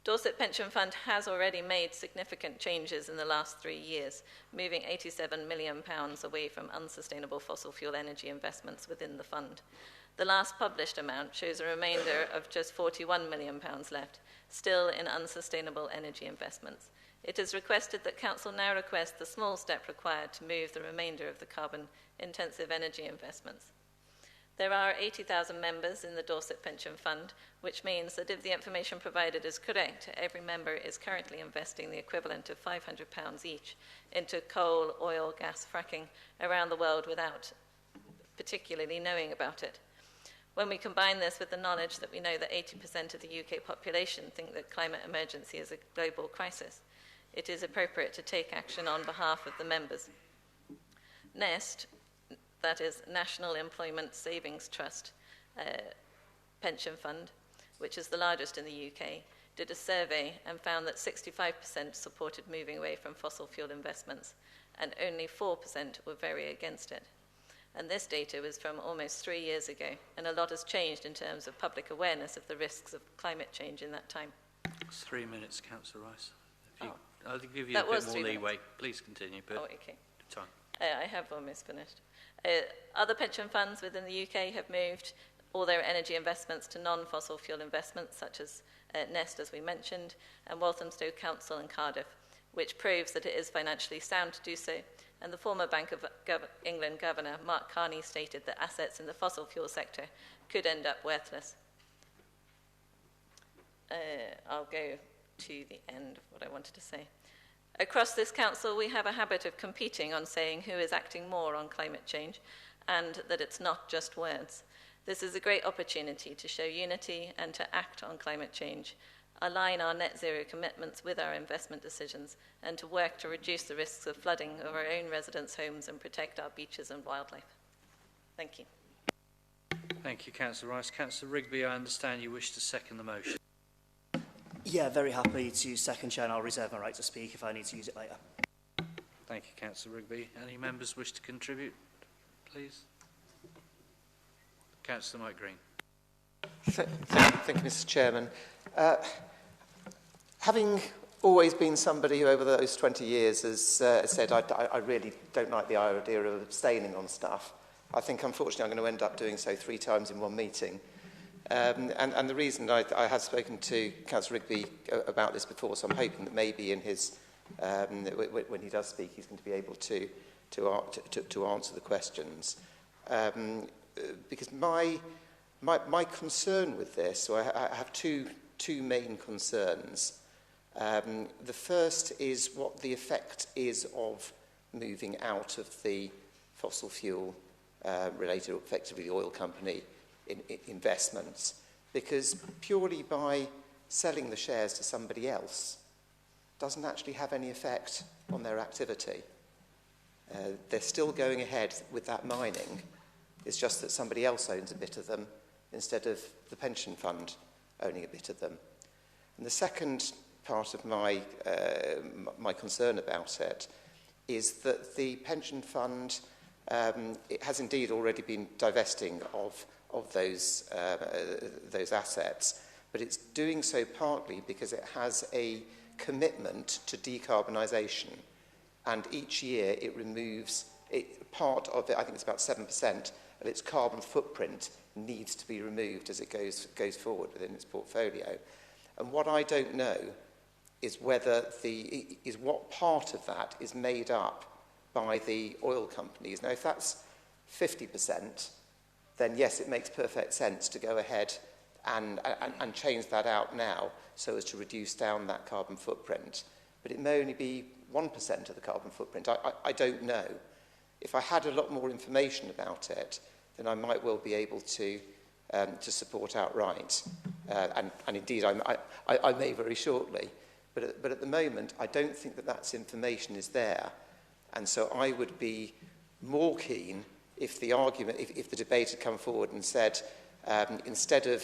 Dorset Pension Fund has already made significant changes in the last 3 years, moving £87 million away from unsustainable fossil fuel energy investments within the fund. The last published amount shows a remainder of just £41 million left, still in unsustainable energy investments. It is requested that Council now request the small step required to move the remainder of the carbon-intensive energy investments. There are 80,000 members in the Dorset Pension Fund, which means that if the information provided is correct, every member is currently investing the equivalent of £500 each into coal, oil, gas fracking around the world without particularly knowing about it. When we combine this with the knowledge that we know that 80% of the UK population think that climate emergency is a global crisis, it is appropriate to take action on behalf of the members. NEST, that is National Employment Savings Trust pension fund, which is the largest in the UK, did a survey and found that 65% supported moving away from fossil fuel investments, and only 4% were very against it. And this data was from almost 3 years ago, and a lot has changed in terms of public awareness of the risks of climate change in that time. It's 3 minutes, Councillor Rice. I'll give you a bit more leeway. Please continue. But okay. Time. I have almost finished. Other pension funds within the UK have moved all their energy investments to non-fossil fuel investments, such as Nest, as we mentioned, and Walthamstow Council and Cardiff, which proves that it is financially sound to do so. And the former Bank of England Governor, Mark Carney, stated that assets in the fossil fuel sector could end up worthless. I'll go to the end of what I wanted to say. Across this council, we have a habit of competing on saying who is acting more on climate change, and that it's not just words. This is a great opportunity to show unity and to act on climate change, align our net zero commitments with our investment decisions, and to work to reduce the risks of flooding of our own residents' homes and protect our beaches and wildlife. Thank you. Thank you, Councillor Rice. Councillor Rigby, I understand you wish to second the motion. Yeah, very happy to second, Chair, and I'll reserve my right to speak if I need to use it later. Thank you, Councillor Rigby. Any members wish to contribute, please? Councillor Mike Green. Thank you, Mr. Chairman. Having always been somebody who over those 20 years has said I really don't like the idea of abstaining on stuff, I think unfortunately I'm going to end up doing so 3 times in one meeting. And the reason I have spoken to Councillor Rigby about this before, so I'm hoping that maybe in his when he does speak, he's going to be able to answer the questions. Because my concern with this, so I have two main concerns. The first is what the effect is of moving out of the fossil fuel related, effectively the oil company investments, because purely by selling the shares to somebody else doesn't actually have any effect on their activity. They're still going ahead with that mining. It's just that somebody else owns a bit of them instead of the pension fund owning a bit of them. And the second part of my concern about it is that the pension fund it has indeed already been divesting of those assets, but it's doing so partly because it has a commitment to decarbonisation, and each year it removes part of it. I think it's about 7% of its carbon footprint needs to be removed as it goes forward within its portfolio. And what I don't know is what part of that is made up by the oil companies. Now, if that's 50%, then yes, it makes perfect sense to go ahead and change that out now so as to reduce down that carbon footprint. But it may only be 1% of the carbon footprint. I don't know. If I had a lot more information about it, then I might well be able to support outright. And indeed, I may very shortly. But at the moment, I don't think that that information is there. And so I would be more keen if the argument, if the debate had come forward and said, instead of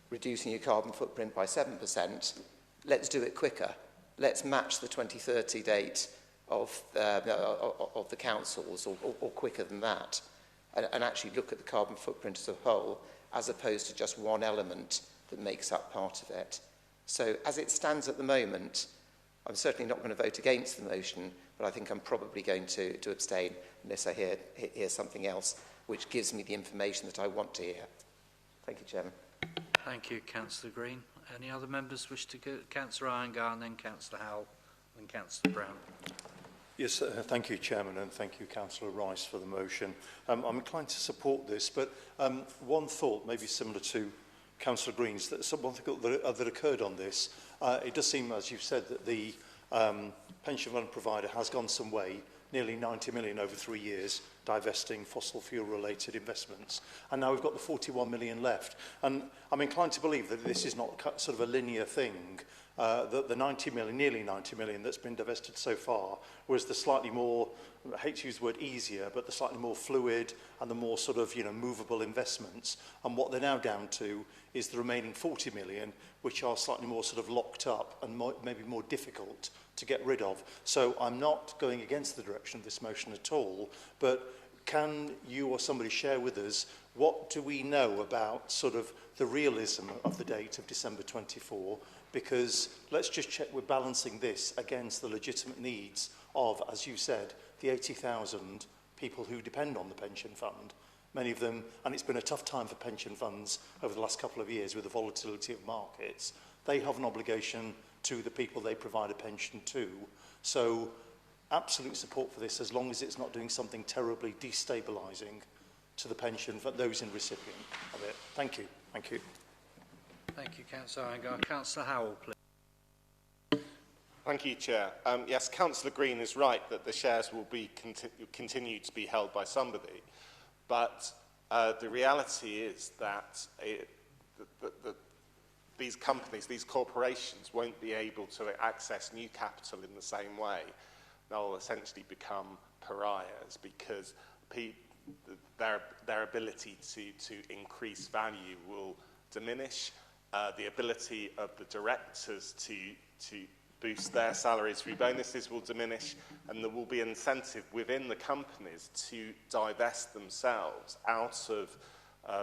reducing your carbon footprint by 7%, let's do it quicker. Let's match the 2030 date of the councils, or quicker than that, and actually look at the carbon footprint as a whole, as opposed to just one element that makes up part of it. So as it stands at the moment, I'm certainly not going to vote against the motion, but I think I'm probably going to abstain unless I hear something else which gives me the information that I want to hear. Thank you, Chairman. Thank you, Councillor Green. Any other members wish to go? Councillor Iyengar, and then Councillor Howell, and Councillor Brown. Yes, thank you, Chairman, and thank you, Councillor Rice, for the motion. I'm inclined to support this, but one thought, maybe similar to Councillor Green's, that one thing that occurred on this, it does seem, as you've said, that the pension fund provider has gone some way, nearly 90 million over 3 years, divesting fossil fuel-related investments. And now we've got the 41 million left. And I'm inclined to believe that this is not sort of a linear thing, that the 90 million, nearly 90 million that's been divested so far, was the slightly more, I hate to use the word easier, but the slightly more fluid and the more sort of, movable investments. And what they're now down to is the remaining 40 million, which are slightly more sort of locked up and maybe more difficult to get rid of. So I'm not going against the direction of this motion at all, but can you or somebody share with us what do we know about sort of the realism of the date of December 24? Because let's just check we're balancing this against the legitimate needs of, as you said, the 80,000 people who depend on the pension fund. Many of them, and it's been a tough time for pension funds over the last couple of years with the volatility of markets, they have an obligation to the people they provide a pension to. So absolute support for this as long as it's not doing something terribly destabilising to the pension for those in recipient of it. Thank you. Thank you. Thank you, Councillor Iyengar. Councillor Howell, please. Thank you, Chair. Yes, Councillor Green is right that the shares will be continue to be held by somebody, but the reality is that these companies, these corporations, won't be able to access new capital in the same way. They'll essentially become pariahs because their ability to increase value will diminish. The ability of the directors to boost their salaries through bonuses will diminish, and there will be incentive within the companies to divest themselves out of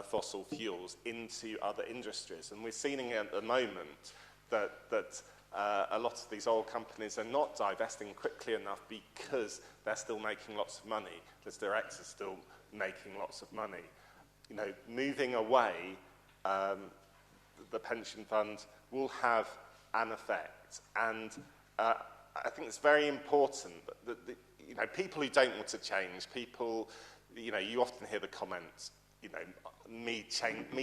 fossil fuels into other industries. And we're seeing at the moment that a lot of these oil companies are not divesting quickly enough because they're still making lots of money. The directors are still making lots of money. Moving away the pension fund will have an effect, and I think it's very important that people who don't want to change, people, you often hear the comments, me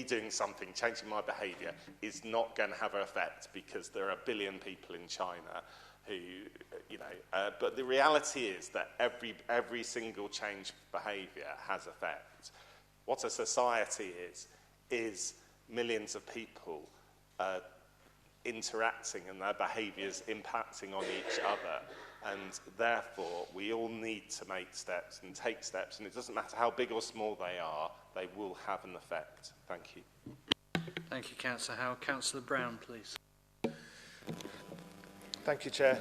doing something, changing my behaviour is not going to have an effect because there are 1 billion people in China who, but the reality is that every single change of behaviour has effect. What a society is millions of people interacting and their behaviours impacting on each other, and therefore we all need to make steps and take steps, and it doesn't matter how big or small they are, they will have an effect. Thank you. Thank you, Councillor Howell. Councillor Brown, please. Thank you, Chair.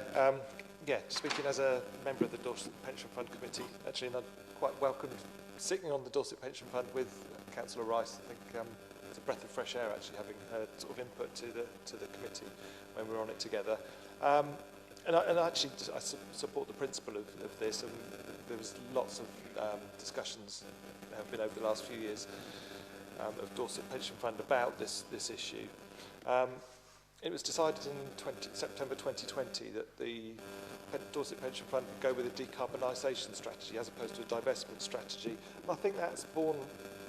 Speaking as a member of the Dorset Pension Fund Committee, actually, and I quite welcomed sitting on the Dorset Pension Fund with Councillor Rice. I think it's a breath of fresh air, actually, having her sort of input to the committee when we were on it together. And I support the principle of this, and there was lots of discussions that have been over the last few years of Dorset Pension Fund about this issue. It was decided in September 2020 that the Dorset Pension Fund would go with a decarbonisation strategy as opposed to a divestment strategy. And I think that's borne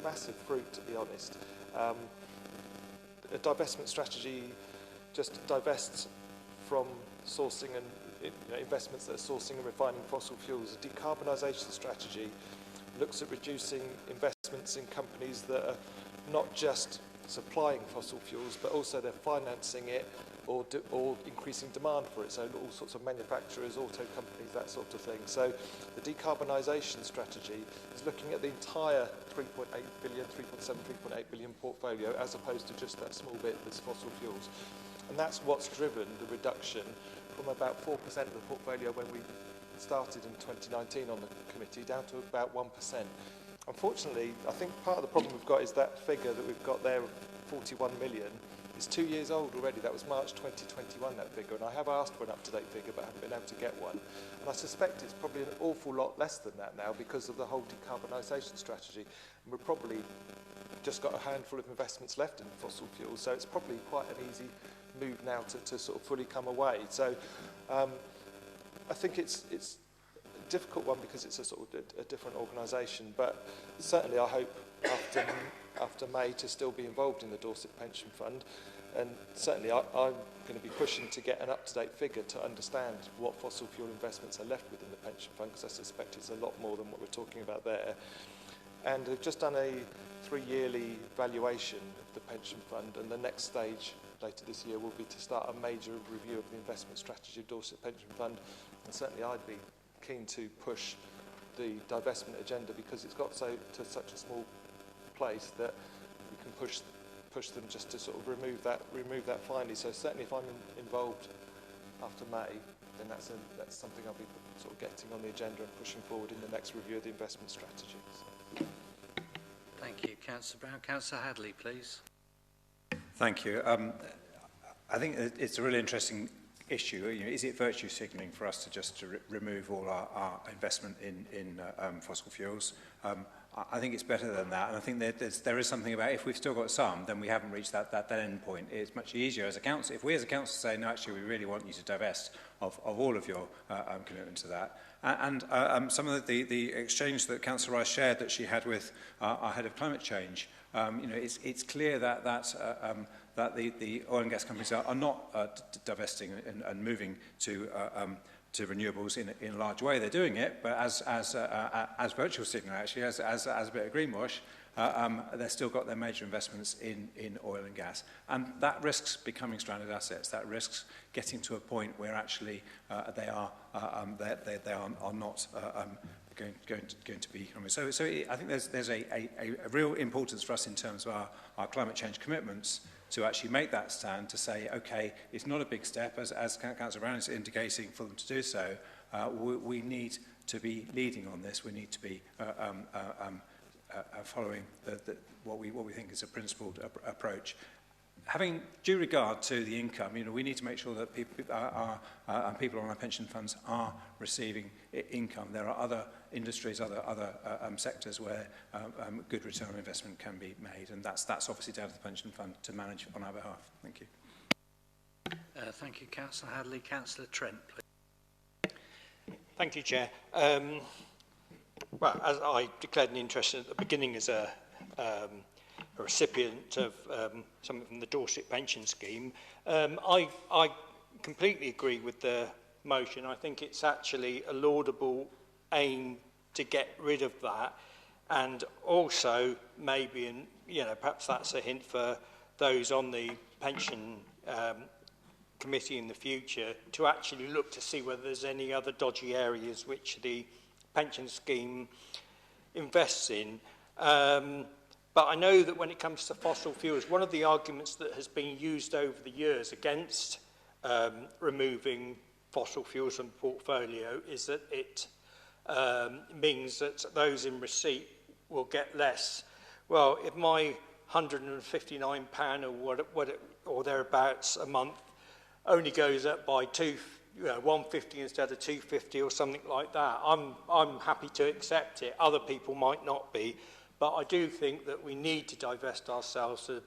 massive fruit, to be honest. A divestment strategy just divests from sourcing and investments that are sourcing and refining fossil fuels. A decarbonisation strategy looks at reducing investments in companies that are not just supplying fossil fuels, but also they're financing it or increasing demand for it. So all sorts of manufacturers, auto companies, that sort of thing. So the decarbonisation strategy is looking at the entire 3.8 billion, 3.7, 3.8 billion portfolio as opposed to just that small bit that's fossil fuels. And that's what's driven the reduction from about 4% of the portfolio when we started in 2019 on the committee down to about 1%. Unfortunately, I think part of the problem we've got is that figure that we've got there of 41 million is 2 years old already. That was March 2021, that figure, and I have asked for an up-to-date figure but haven't been able to get one. And I suspect it's probably an awful lot less than that now because of the whole decarbonisation strategy. And we've probably just got a handful of investments left in fossil fuels, so it's probably quite an easy move now to sort of fully come away. So I think it's a difficult one because it's a sort of a different organisation, but certainly I hope after May to still be involved in the Dorset Pension Fund, and certainly I'm going to be pushing to get an up-to-date figure to understand what fossil fuel investments are left within the pension fund, because I suspect it's a lot more than what we're talking about there. And we've just done a 3-yearly valuation of the pension fund, and the next stage later this year will be to start a major review of the investment strategy of Dorset Pension Fund, and certainly I'd be keen to push the divestment agenda because it's got to such a small place that we can push them just to sort of remove that finally. So certainly if I'm involved after May, then that's something I'll be sort of getting on the agenda and pushing forward in the next review of the investment strategy. So. Thank you, Councillor Brown. Councillor Hadley, please. Thank you. I think it's a really interesting issue. Is it virtue signalling for us to just remove all our investment in fossil fuels? I think it's better than that, and I think there is something about if we've still got some, then we haven't reached that end point. It's much easier as a council. If we as a council say, no, actually, we really want you to divest of all of your commitment to that. And some of the exchange that Councillor Rice shared that she had with our head of climate change, it's clear that the oil and gas companies are not divesting and moving to renewables in a large way. They're doing it, but as virtual signal, actually, as a bit of greenwash, they've still got their major investments in oil and gas. And that risks becoming stranded assets. That risks getting to a point where actually they are not going to be. So I think there's a real importance for us in terms of our climate change commitments to actually make that stand, to say, okay, it's not a big step, as Councillor Brown is indicating, for them to do so. We need to be leading on this. We need to be following what we think is a principled approach. Having due regard to the income, we need to make sure that people on our pension funds are receiving income. There are other industries, other sectors where good return on investment can be made, and that's obviously down to the pension fund to manage on our behalf. Thank you. Thank you, Councillor Hadley. Councillor Trent, please. Thank you, Chair. Well, as I declared an interest at the beginning as a recipient of something from the Dorset Pension Scheme, I completely agree with the motion. I think it's actually a laudable aim to get rid of that, and also maybe, and perhaps that's a hint for those on the pension committee in the future to actually look to see whether there's any other dodgy areas which the pension scheme invests in. But I know that when it comes to fossil fuels, one of the arguments that has been used over the years against removing fossil fuels from the portfolio is that it means that those in receipt will get less. Well, if my £159 or thereabouts a month only goes up by 150 instead of 250 or something like that, I'm happy to accept it. Other people might not be. But I do think that we need to divest ourselves of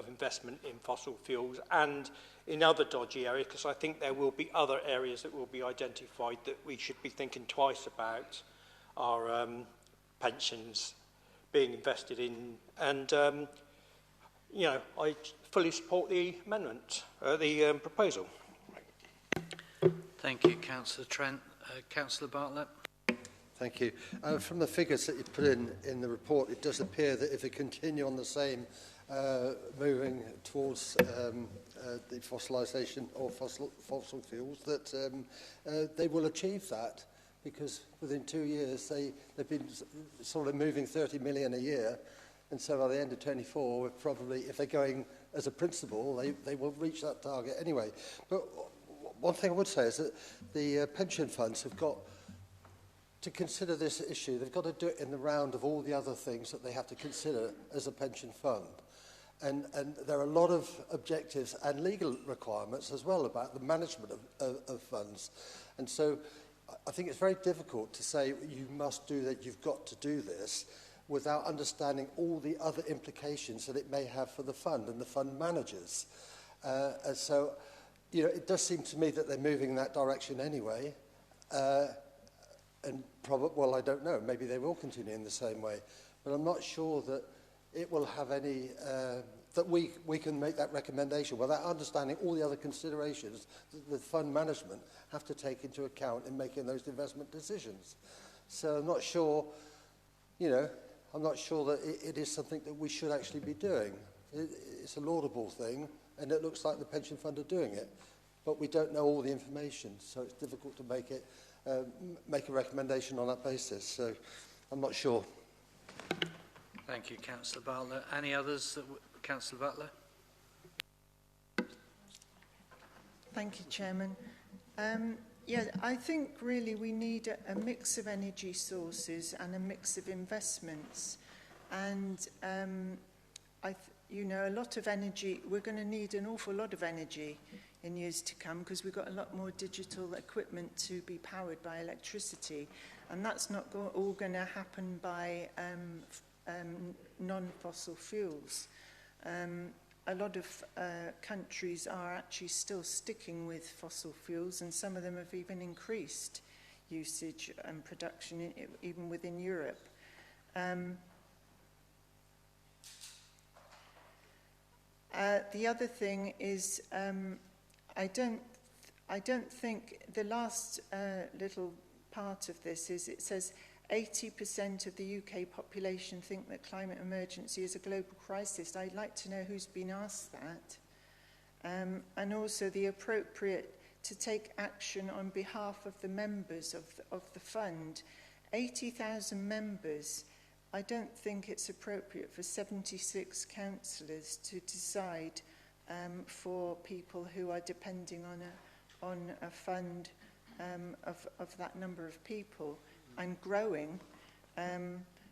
investment in fossil fuels and in other dodgy areas, because I think there will be other areas that will be identified that we should be thinking twice about our pensions being invested in. And, you know, I fully support the amendment, the proposal. Thank you, Councillor Trent. Councillor Bartlett. Thank you. From the figures that you put in the report, it does appear that if they continue on the same moving towards the fossilisation or fossil fuels, that they will achieve that, because within 2 years they've been sort of moving 30 million a year, and so by the end of 24, we're probably, if they're going as a principle, they will reach that target anyway. But one thing I would say is that the pension funds have got to consider this issue. They've got to do it in the round of all the other things that they have to consider as a pension fund. And there are a lot of objectives and legal requirements as well about the management of funds. And so I think it's very difficult to say you must do that, you've got to do this, without understanding all the other implications that it may have for the fund and the fund managers. And so, you know, it does seem to me that they're moving in that direction anyway. And probably, well, I don't know, maybe they will continue in the same way. But I'm not sure that it will have any, that we can make that recommendation without understanding all the other considerations that the fund management have to take into account in making those investment decisions. So I'm not sure, you know, I'm not sure that it is something that we should actually be doing. It's a laudable thing, and it looks like the pension fund are doing it, but we don't know all the information, so it's difficult to make it, make a recommendation on that basis. So I'm not sure. Thank you, Councillor Bartlett. Any others? Councillor Butler. Thank you, Chairman. Yeah, I think really we need a mix of energy sources and a mix of investments. And you know, a lot of energy, we're going to need an awful lot of energy in years to come, because we've got a lot more digital equipment to be powered by electricity. And that's not all going to happen by non-fossil fuels. A lot of countries are actually still sticking with fossil fuels, and some of them have even increased usage and production even within Europe. The other thing is, I don't think the last little part of this is, it says 80% of the UK population think that climate emergency is a global crisis. I'd like to know who's been asked that. And also the appropriate to take action on behalf of the members of the fund. 80,000 members. I don't think it's appropriate for 76 councillors to decide for people who are depending on a fund of that number of people and growing,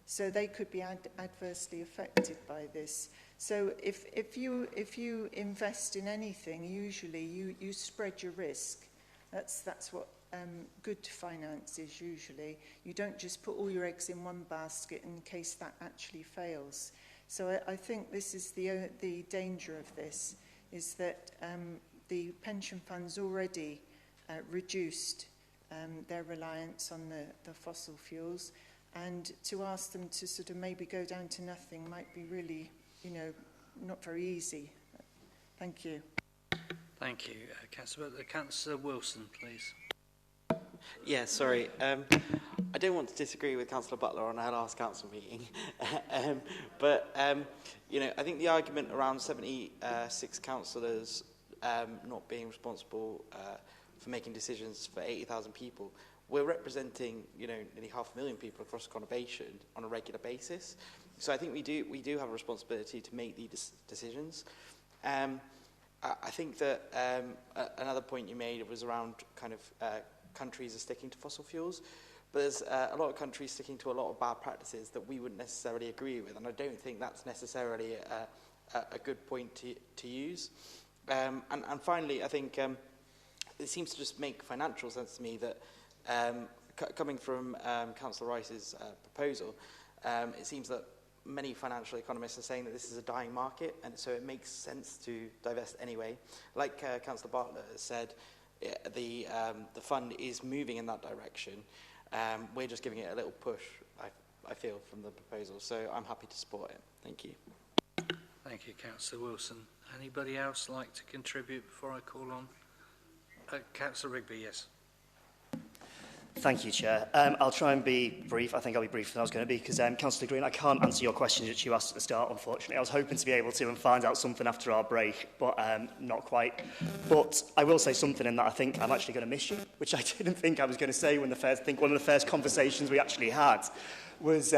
so they could be adversely affected by this. So if you invest in anything, usually you spread your risk. That's what good finance is usually. You don't just put all your eggs in one basket in case that actually fails. So I think this is the danger of this, is that the pension funds already reduced their reliance on the fossil fuels, and to ask them to sort of maybe go down to nothing might be really, you know, not very easy. Thank you. Thank you, Councillor Wilson, please. Yeah, sorry. I don't want to disagree with Councillor Butler on our last council meeting, but you know, I think the argument around 76 councillors not being responsible for making decisions for 80,000 people, we're representing, you know, nearly 500,000 people across the conurbation on a regular basis. So I think we do have a responsibility to make these decisions. I think that another point you made was around kind of countries are sticking to fossil fuels, but there's a lot of countries sticking to a lot of bad practices that we wouldn't necessarily agree with, and I don't think that's necessarily a good point to use. And finally, I think it seems to just make financial sense to me that coming from Councillor Rice's proposal, it seems that many financial economists are saying that this is a dying market, and so it makes sense to divest anyway. Like Councillor Bartlett has said, the fund is moving in that direction. We're just giving it a little push, I feel, from the proposal. So I'm happy to support it. Thank you. Thank you, Councillor Wilson. Anybody else like to contribute before I call on? Councillor Rigby, yes. Thank you, Chair. I'll try and be brief. I think I'll be briefer than I was going to be because, Councillor Green, I can't answer your question that you asked at the start, unfortunately. I was hoping to be able to and find out something after our break, but not quite. But I will say something in that I think I'm actually going to miss you, which I didn't think I was going to say when one of the first conversations we actually had was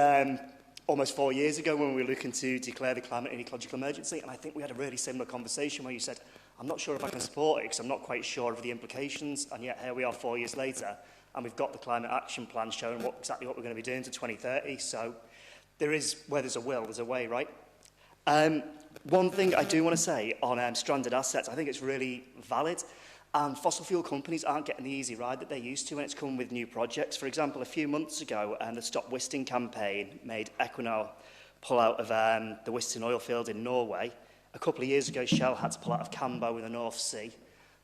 almost 4 years ago when we were looking to declare the climate and ecological emergency. And I think we had a really similar conversation where you said, I'm not sure if I can support it because I'm not quite sure of the implications. And yet here we are 4 years later. And we've got the climate action plan showing exactly what we're going to be doing to 2030. So there is, where there's a will, there's a way, right? One thing I do want to say on stranded assets, I think it's really valid. And fossil fuel companies aren't getting the easy ride that they used to when it's come with new projects. For example, a few months ago, the Stop Wisting campaign made Equinor pull out of the Wisting oil field in Norway. A couple of years ago, Shell had to pull out of Cambo in the North Sea.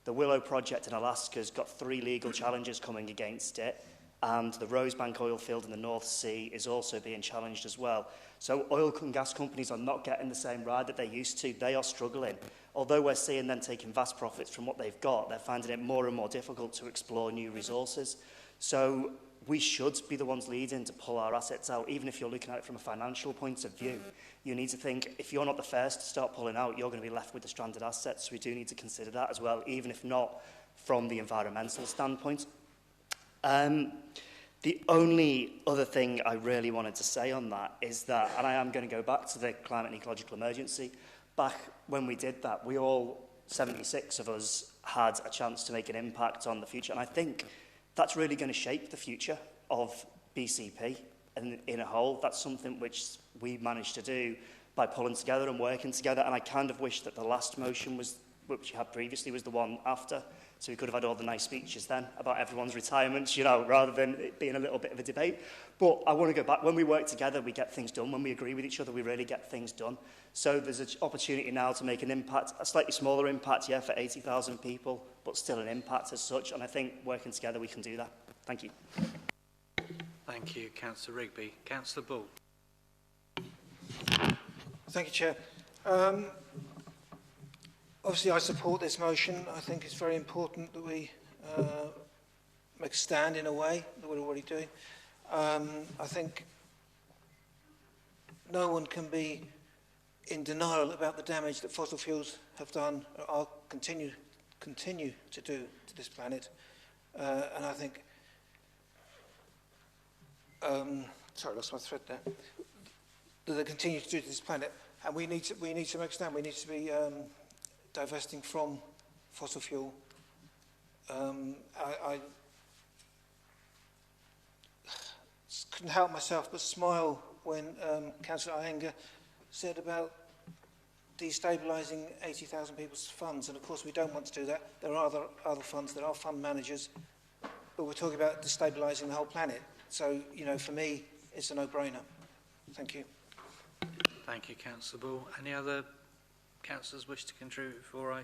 The Willow project in Alaska has got 3 legal challenges coming against it, and the Rosebank oil field in the North Sea is also being challenged as well. So oil and gas companies are not getting the same ride that they used to. They are struggling. Although we're seeing them taking vast profits from what they've got, they're finding it more and more difficult to explore new resources. So we should be the ones leading to pull our assets out, even if you're looking at it from a financial point of view. You need to think, if you're not the first to start pulling out, you're going to be left with the stranded assets. So we do need to consider that as well, even if not from the environmental standpoint. The only other thing I really wanted to say on that is that, and I am going to go back to the climate and ecological emergency, back when we did that, we all, 76 of us, had a chance to make an impact on the future. And I think that's really going to shape the future of BCP in a whole. That's something which we managed to do by pulling together and working together. And I kind of wish that the last motion which you had previously was the one after. So we could have had all the nice speeches then about everyone's retirements, you know, rather than it being a little bit of a debate. But I want to go back. When we work together, we get things done. When we agree with each other, we really get things done. So there's an opportunity now to make an impact, a slightly smaller impact, yeah, for 80,000 people, but still an impact as such. And I think working together, we can do that. Thank you. Thank you, Councillor Rigby. Councillor Bull. Thank you, Chair. Obviously, I support this motion. I think it's very important that we make a stand in a way that we're already doing. I think no one can be in denial about the damage that fossil fuels have done or are continue to do to this planet. And I think, sorry, I lost my thread there. That they continue to do to this planet, and we need to make a stand. We need to be divesting from fossil fuel. I couldn't help myself but smile when Councillor Iyengar said about destabilising 80,000 people's funds, and of course we don't want to do that. There are other funds, there are fund managers, but we're talking about destabilising the whole planet. So, you know, for me, it's a no-brainer. Thank you. Thank you, Councillor Bull. Any other councillors wish to contribute before I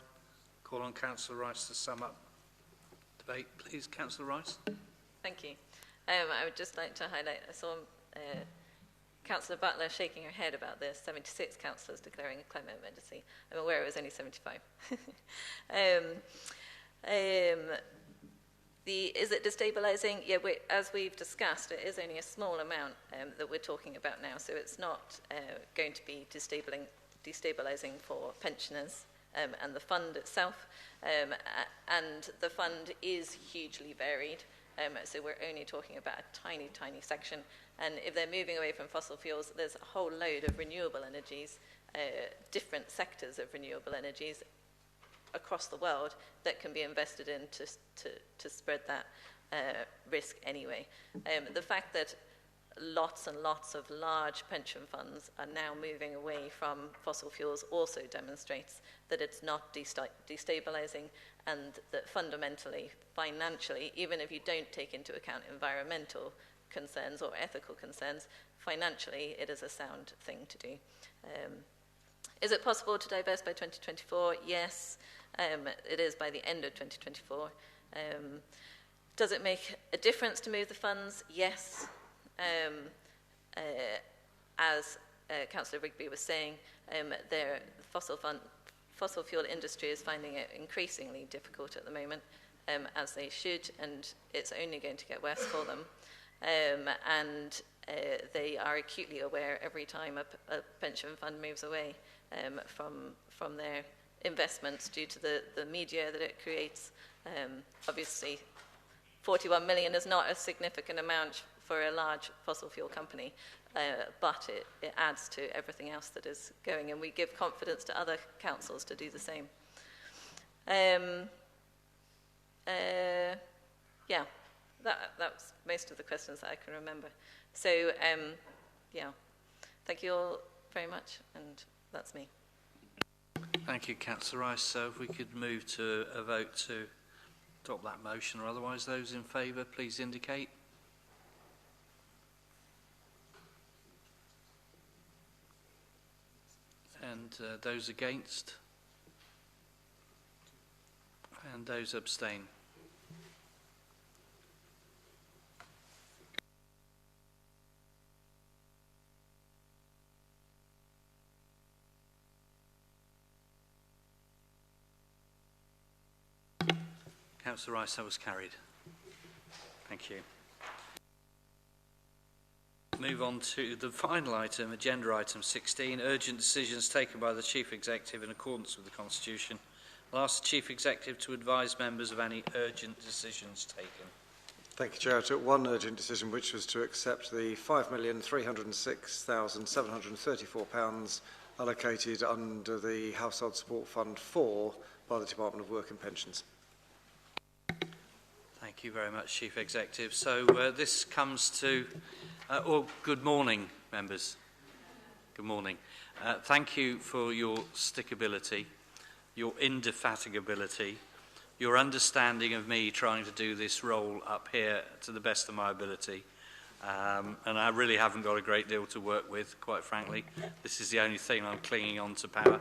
call on Councillor Rice to sum up debate? Please, Councillor Rice. Thank you. I would just like to highlight, I saw Councillor Butler shaking her head about the 76 councillors declaring a climate emergency. I'm aware it was only 75. Is it destabilising? Yeah, as we've discussed, it is only a small amount that we're talking about now, so it's not going to be destabilising for pensioners and the fund itself. And the fund is hugely varied, so we're only talking about a tiny, tiny section. And if they're moving away from fossil fuels, there's a whole load of renewable energies, different sectors of renewable energies across the world that can be invested in to spread that risk anyway. The fact that lots and lots of large pension funds are now moving away from fossil fuels also demonstrates that it's not destabilising, and that fundamentally, financially, even if you don't take into account environmental concerns or ethical concerns, financially it is a sound thing to do. Is it possible to divest by 2024? Yes, it is by the end of 2024. Does it make a difference to move the funds? Yes. As Councillor Rigby was saying, the fossil fuel industry is finding it increasingly difficult at the moment, as they should, and it's only going to get worse for them. And they are acutely aware every time a pension fund moves away from their investments due to the media that it creates. Obviously, 41 million is not a significant amount for a large fossil fuel company, but it adds to everything else that is going, and we give confidence to other councils to do the same. Yeah, that was most of the questions that I can remember. So, yeah, thank you all very much, and that's me. Thank you, Councillor Rice. So if we could move to a vote to adopt that motion, or otherwise those in favour, please indicate. And those against? And those abstain? Councillor Rice, that was carried. Thank you. Move on to the final item, agenda item 16, urgent decisions taken by the Chief Executive in accordance with the Constitution. I'll ask the Chief Executive to advise members of any urgent decisions taken. Thank you, Chair. I took one urgent decision, which was to accept the £5,306,734 allocated under the Household Support Fund 4 by the Department of Work and Pensions. Thank you very much, Chief Executive. So this comes to, good morning, members. Good morning. Thank you for your stickability, your indefatigability, your understanding of me trying to do this role up here to the best of my ability. And I really haven't got a great deal to work with, quite frankly. This is the only thing I'm clinging on to power.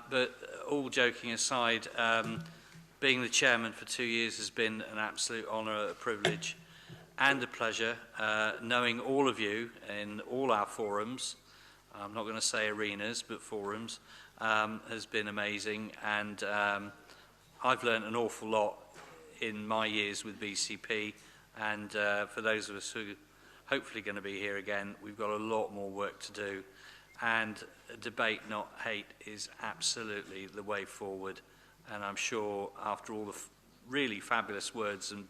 But all joking aside, being the chairman for 2 years has been an absolute honour, a privilege and a pleasure. Knowing all of you in all our forums, I'm not going to say arenas, but forums, has been amazing. And I've learned an awful lot in my years with BCP. And for those of us who are hopefully going to be here again, we've got a lot more work to do. And debate, not hate, is absolutely the way forward. And I'm sure after all the really fabulous words and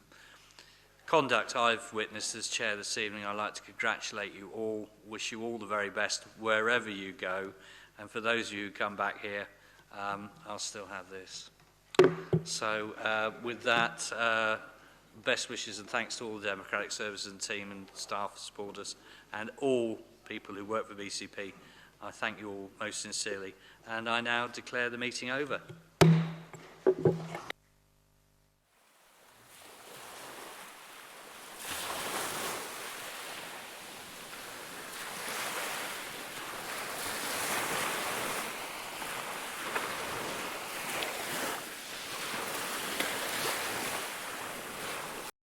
conduct I've witnessed as chair this evening, I'd like to congratulate you all, wish you all the very best wherever you go. And for those of you who come back here, I'll still have this. So with that, best wishes and thanks to all the Democratic Services and team and staff, supporters, and all people who work for BCP. I thank you all most sincerely. And I now declare the meeting over.